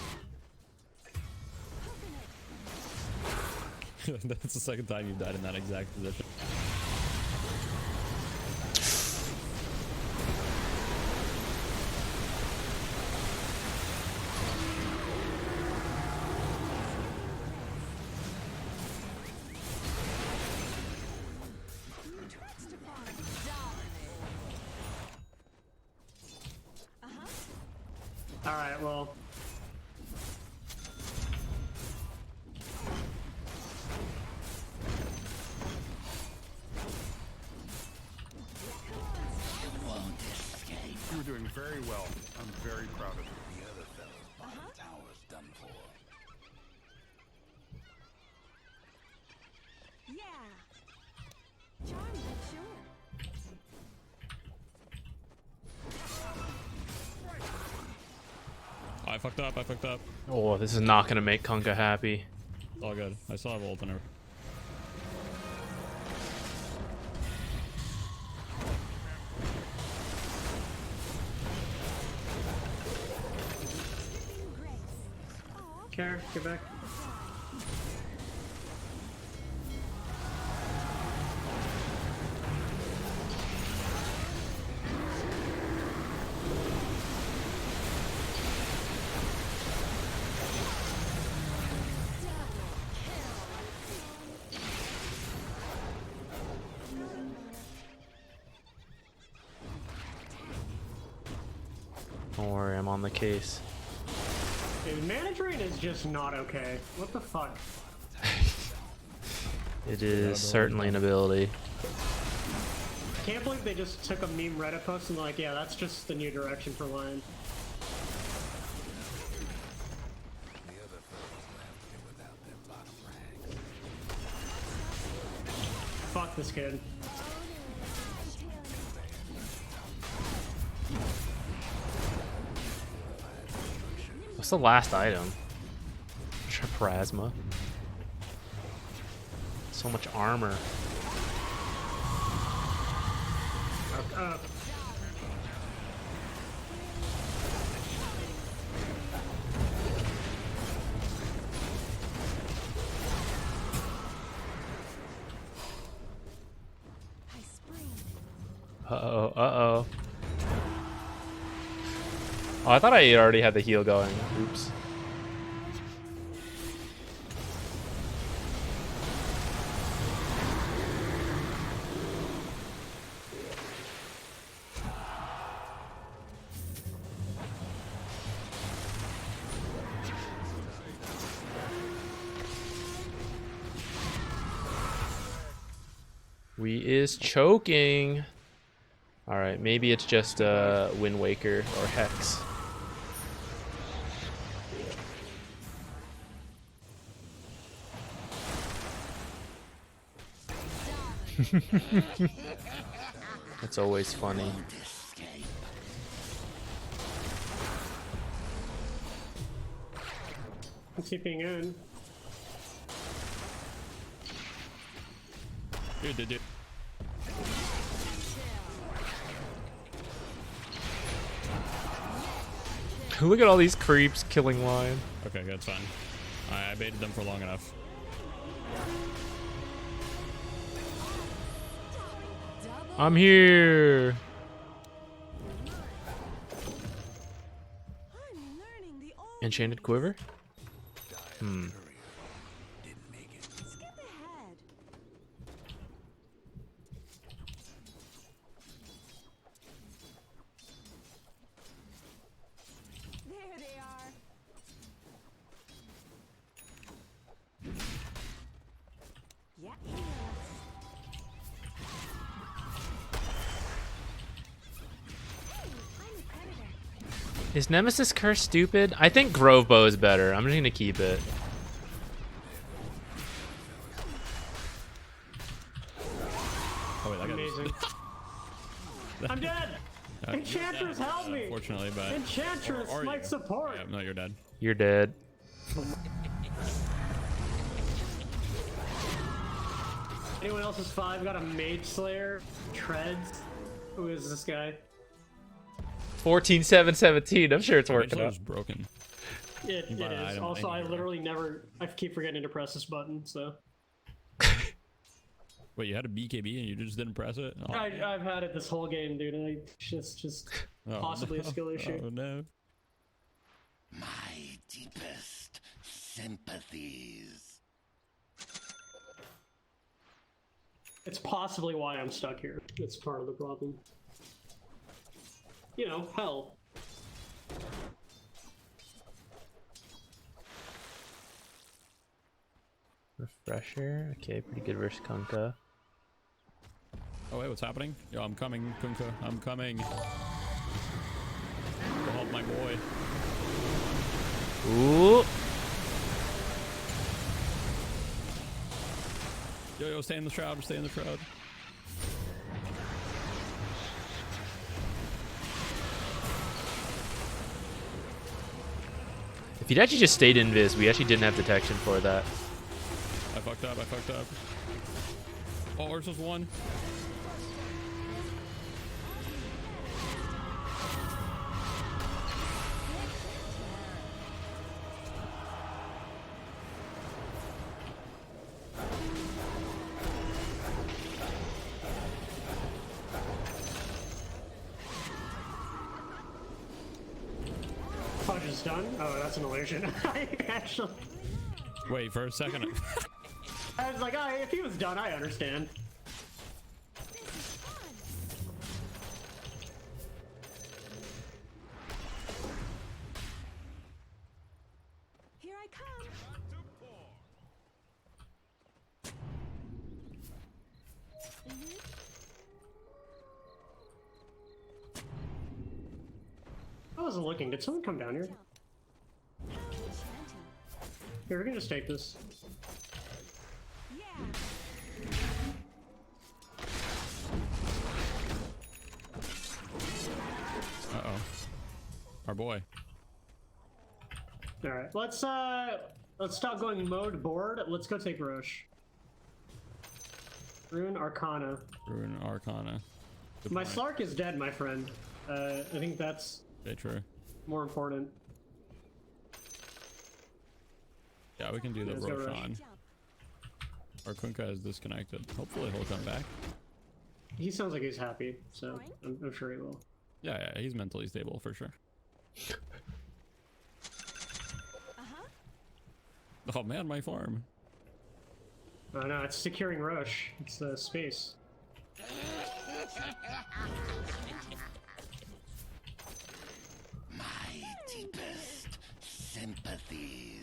That's the second time you've died in that exact position. Alright, well. You're doing very well. I'm very proud of you. The other fellow's bottom tower's done for. Yeah. Charmed, but sure. I fucked up. I fucked up. Oh, this is not gonna make Kunkka happy. It's all good. I still have ult and everything. Care, get back. Don't worry, I'm on the case. Dude, mana drain is just not okay. What the fuck? It is certainly an ability. Can't believe they just took a meme Reddit post and like, yeah, that's just the new direction for Lion. The other fellows will have to be without their bottom ranks. Fuck this kid. What's the last item? Triplasma. So much armor. Uh-oh, uh-oh. Oh, I thought I already had the heal going. Oops. We is choking. All right, maybe it's just Wind Waker or Hex. It's always funny. I'm keeping in. Dude. Look at all these creeps killing Lion. Okay, that's fine. I baited them for long enough. I'm here. Enchanted Quiver? Hmm. Skip ahead. There they are. Yeah, heal us. Is Nemesis Curse stupid? I think Grove Bow is better. I'm just gonna keep it. Oh wait, that guy just- Amazing. I'm dead! Enchantress, help me! Unfortunately, but Enchantress, Or are might you? support! Yeah, no, you're dead. You're dead. Anyone else's 5 got a Mage Slayer? Treads? Who is this guy? 14-7-17. I'm sure it's working Rachel's out. broken. It You bought an is. item Also, I anywhere. literally never. I keep forgetting to press this button, so. Wait, you had a BKB and you just didn't press it? Oh, I've had it this whole game, dude, and just oh, possibly a no. skill issue. Oh no. My deepest sympathies. It's possibly why I'm stuck here. It's part of the problem. You know, hell. Refresher. Okay, pretty good versus Kunkka. Oh wait, what's happening? Yo, I'm coming, Kunkka. I'm coming. Go help my boy. Ooh. Yo, stay in the shroud. Stay in the shroud. If he'd actually just stayed invis, we actually didn't have detection for that. I fucked up. I fucked up. Oh, Ursa's one. Fudge is done? Oh, that's an illusion. I actually. Wait for a second. I was like, oh, if he was done, I understand. Here I come. I wasn't looking. Did someone come down here? Here, we can just take this. Uh-oh. Our boy. Alright, let's stop going mode board. Let's go take Roche. Rune Arcana. Ruin Arcana. Good My point. Slark is dead, my friend. I think that's Okay, true. more important. Yeah, we can do the Let's go Roshan. Our Kunkka is disconnected. Hopefully he'll come back. He sounds like he's happy, so I'm sure he will. Yeah, he's mentally stable for sure. Oh man, my farm. Oh no, it's securing Roche. It's the space. My deepest sympathies.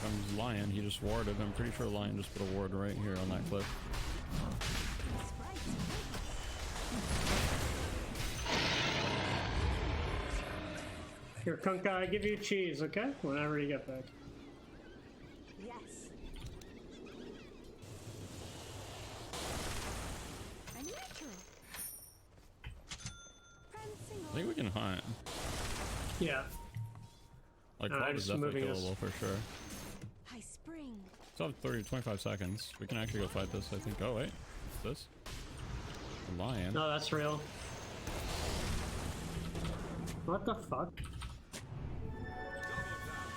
Comes Lion, he just warded. I'm pretty sure Lion just put a ward right here on that cliff. Here, Kunkka, I give you cheese, okay? Whenever you get back. Yes. I'm natural. I think we can hunt. Yeah. Like, I'm Cloud is just definitely moving us. killable for sure. High spring. Still have 30, 25 seconds. We can actually go fight this, I think. Oh, wait. What's this? A lion. No, that's real. What the fuck?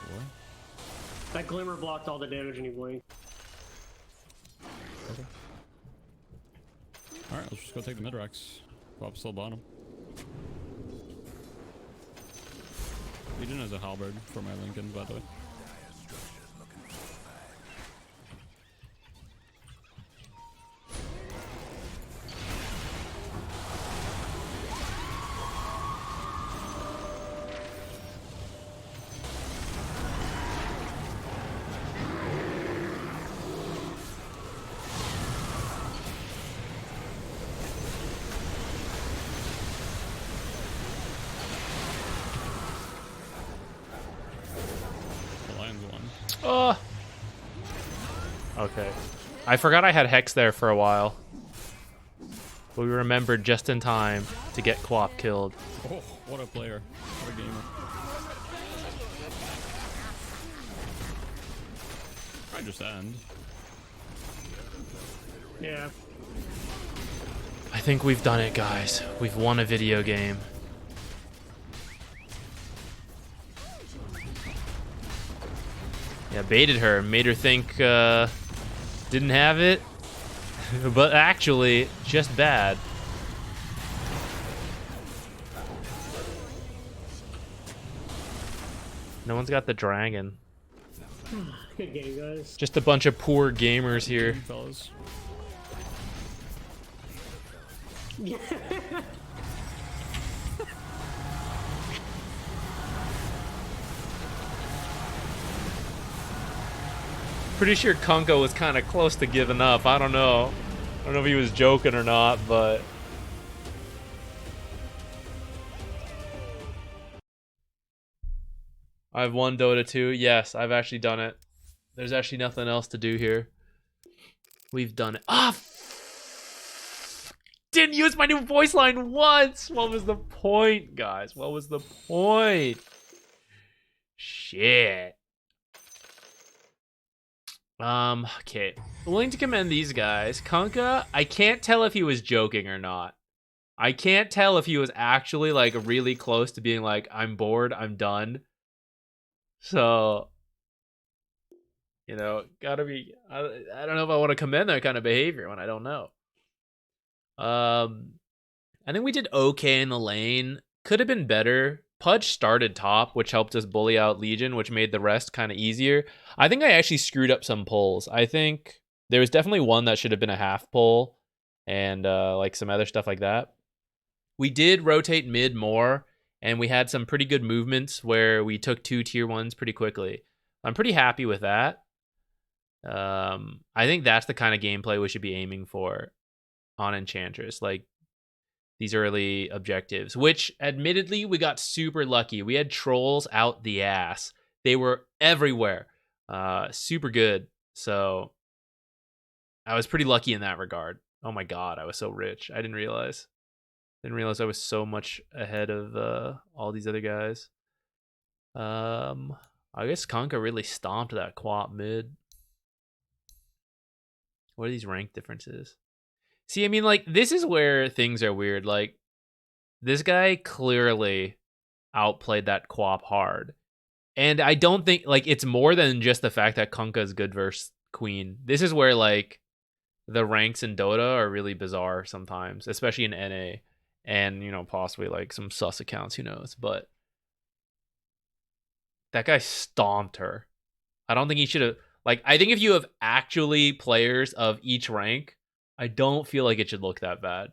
What? That glimmer blocked all the damage and he blinked. Okay. Alright, let's just go take the mid-rex. Go up still bottom. Legion has a halberd for my Lincoln, by the way. Oh. Okay. I forgot I had Hex there for a while. But we remembered just in time to get Quap killed. Oh, what a player. What a gamer. I just end. Yeah. I think we've done it, guys. We've won a video game. Yeah, baited her, made her think didn't have it, but actually just bad. No one's got the dragon. Good game, guys. Just a bunch of poor gamers here. Fellas. Pretty sure Kunko was kind of close to giving up. I don't know. I don't know if he was joking or not, but... I've won Dota 2. Yes, I've actually done it. There's actually nothing else to do here. We've done it. Ah! Didn't use my new voice line once! What was the point, guys? What was the point? Shit. Okay. Willing to commend these guys. Kunkka, I can't tell if he was joking or not. I can't tell if he was actually, like, really close to being like, I'm bored, I'm done. So, you know, gotta be... I don't know if I want to commend that kind of behavior when I don't know. I think we did okay in the lane. Could have been better. Pudge started top, which helped us bully out Legion, which made the rest kind of easier. I think I actually screwed up some pulls. I think there was definitely one that should have been a half pull and like some other stuff like that. We did rotate mid more, and we had some pretty good movements where we took 2 tier 1s pretty quickly. I'm pretty happy with that. I think that's the kind of gameplay we should be aiming for on Enchantress. Like, these early objectives, which admittedly we got super lucky. We had trolls out the ass. They were everywhere. Super good. So I was pretty lucky in that regard. Oh my god, I was so rich. I didn't realize I was so much ahead of all these other guys. I guess Kunkka really stomped that Quap mid. What are these rank differences? See, I mean, like, this is where things are weird. Like, this guy clearly outplayed that Quap hard. And I don't think, like, it's more than just the fact that Kunkka is good versus Queen. This is where, like, the ranks in Dota are really bizarre sometimes, especially in NA. And, you know, possibly, like, some sus accounts, who knows. But that guy stomped her. I don't think he should have... Like, I think if you have actually players of each rank, I don't feel like it should look that bad.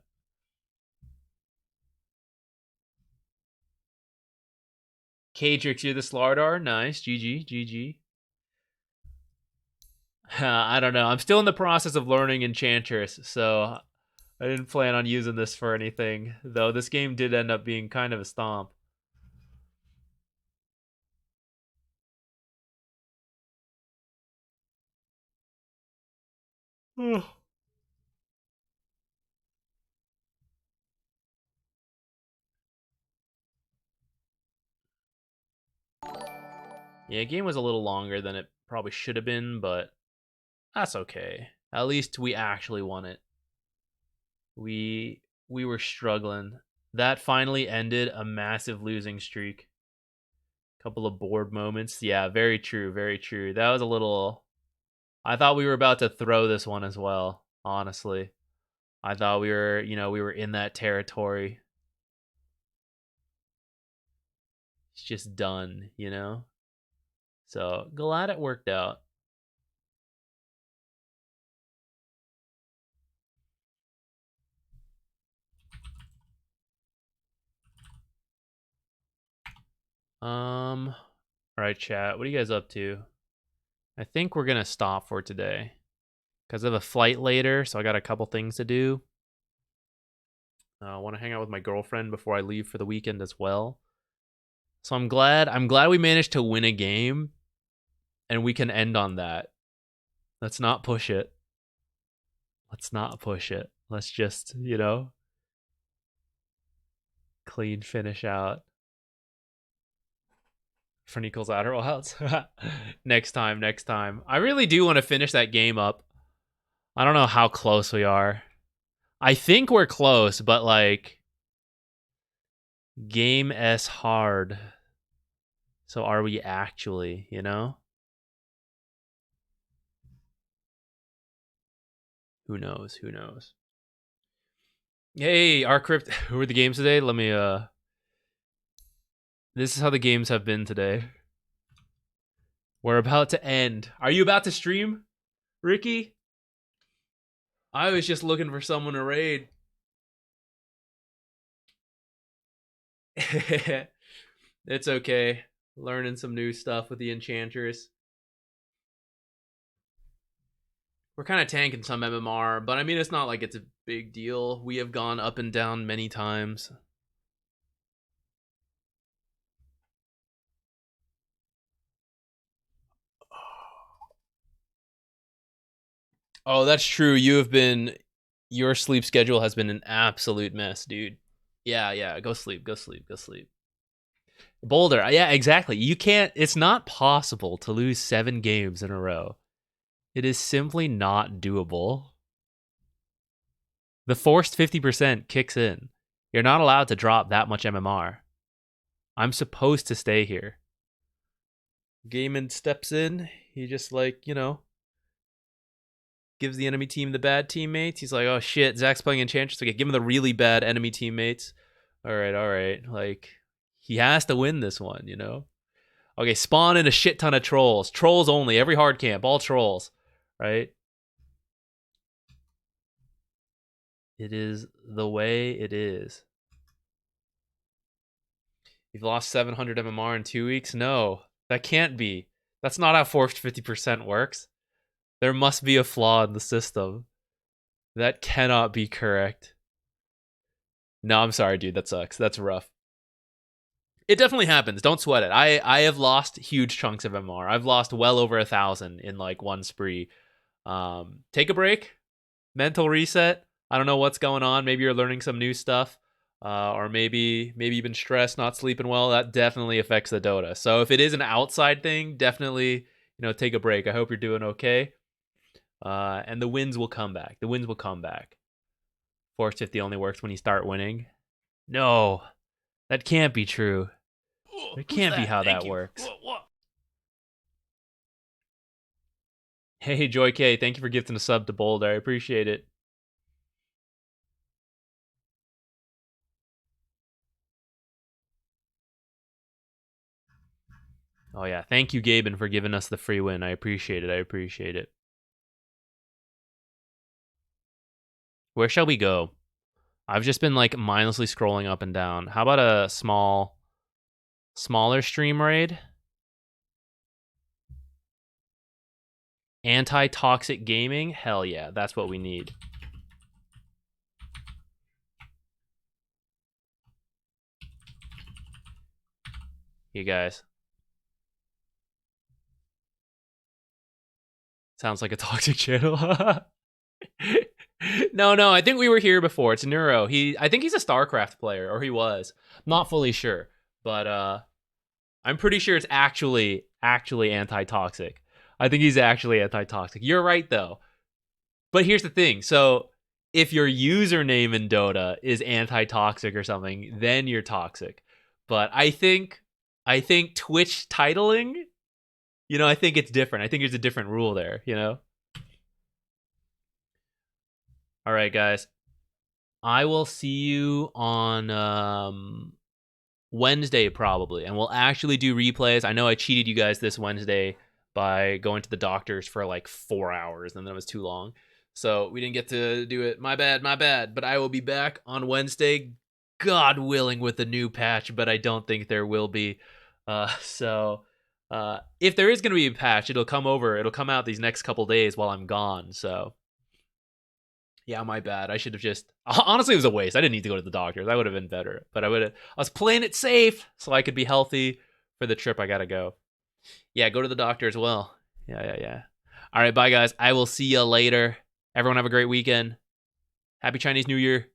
Kadrix, you're the Slardar. Nice. GG. GG. I don't know. I'm still in the process of learning Enchantress, so I didn't plan on using this for anything. Though this game did end up being kind of a stomp. Yeah, game was a little longer than it probably should have been, but that's okay. At least we actually won it. We were struggling. That finally ended a massive losing streak. Couple of bored moments. Yeah, very true, very true. That was a little... I thought we were about to throw this one as well, honestly. I thought we were, you know, we were in that territory. It's just done, you know? So, glad it worked out. All right, chat. What are you guys up to? I think we're gonna stop for today because I have a flight later, so I got a couple things to do. I want to hang out with my girlfriend before I leave for the weekend as well. So I'm glad we managed to win a game and we can end on that. Let's not push it. Let's not push it. Let's just, you know, clean finish out. For Nicole's Outer Wilds. Next time. I really do want to finish that game up. I don't know how close we are. I think we're close, but like game S hard. So are we actually, you know? Who knows? Who knows? Hey, our crypt. Who are the games today? Let me This is how the games have been today. We're about to end. Are you about to stream, Ricky? I was just looking for someone to raid. It's okay. Learning some new stuff with the Enchantress. We're kind of tanking some MMR, but I mean, it's not like it's a big deal. We have gone up and down many times. Oh, that's true. Your sleep schedule has been an absolute mess, dude. Yeah. Go sleep. Boulder. Yeah, exactly. It's not possible to lose 7 games in a row. It is simply not doable. The forced 50% kicks in. You're not allowed to drop that much MMR. I'm supposed to stay here. Gaiman steps in. He just gives the enemy team the bad teammates. He's like, oh shit, Zach's playing Enchantress. Okay, give him the really bad enemy teammates. All right. Like, he has to win this one, you know? Okay, spawn in a shit ton of trolls. Trolls only. Every hard camp. All trolls. Right? It is the way it is. You've lost 700 MMR in 2 weeks? No, that can't be. That's not how forced 50% works. There must be a flaw in the system. That cannot be correct. No, I'm sorry, dude. That sucks. That's rough. It definitely happens. Don't sweat it. I have lost huge chunks of MMR. I've lost well over 1,000 in like one spree. Take a break. Mental reset. I don't know what's going on. Maybe you're learning some new stuff. Or maybe you've been stressed, not sleeping well. That definitely affects the Dota. So if it is an outside thing, definitely, take a break. I hope you're doing okay. And the wins will come back. Force 50 only works when you start winning. No, that can't be true. It can't be how that works. Hey, Joy K, thank you for gifting a sub to Boulder. I appreciate it. Oh, yeah. Thank you, Gaben, for giving us the free win. I appreciate it. Where shall we go? I've just been mindlessly scrolling up and down. How about a smaller stream raid? Anti-toxic gaming? Hell yeah, that's what we need. You guys. Sounds like a toxic channel. No, I think we were here before. It's Neuro. I think he's a StarCraft player, or he was. Not fully sure, but I'm pretty sure it's actually anti-toxic. I think he's actually anti-toxic. You're right, though. But here's the thing. So if your username in Dota is anti-toxic or something, then you're toxic. But I think Twitch titling, I think it's different. I think there's a different rule there, All right, guys. I will see you on Wednesday, probably. And we'll actually do replays. I know I cheated you guys this Wednesday by going to the doctors for 4 hours, and then it was too long. So we didn't get to do it. My bad. But I will be back on Wednesday, God willing, with a new patch, but I don't think there will be. So if there is going to be a patch, it'll come out these next couple days while I'm gone. So yeah, my bad. I should have honestly, it was a waste. I didn't need to go to the doctors. I would have been better, but I was playing it safe so I could be healthy for the trip I got to go. Yeah, go to the doctor as well. Yeah. All right, bye guys. I will see you later. Everyone have a great weekend. Happy Chinese New Year.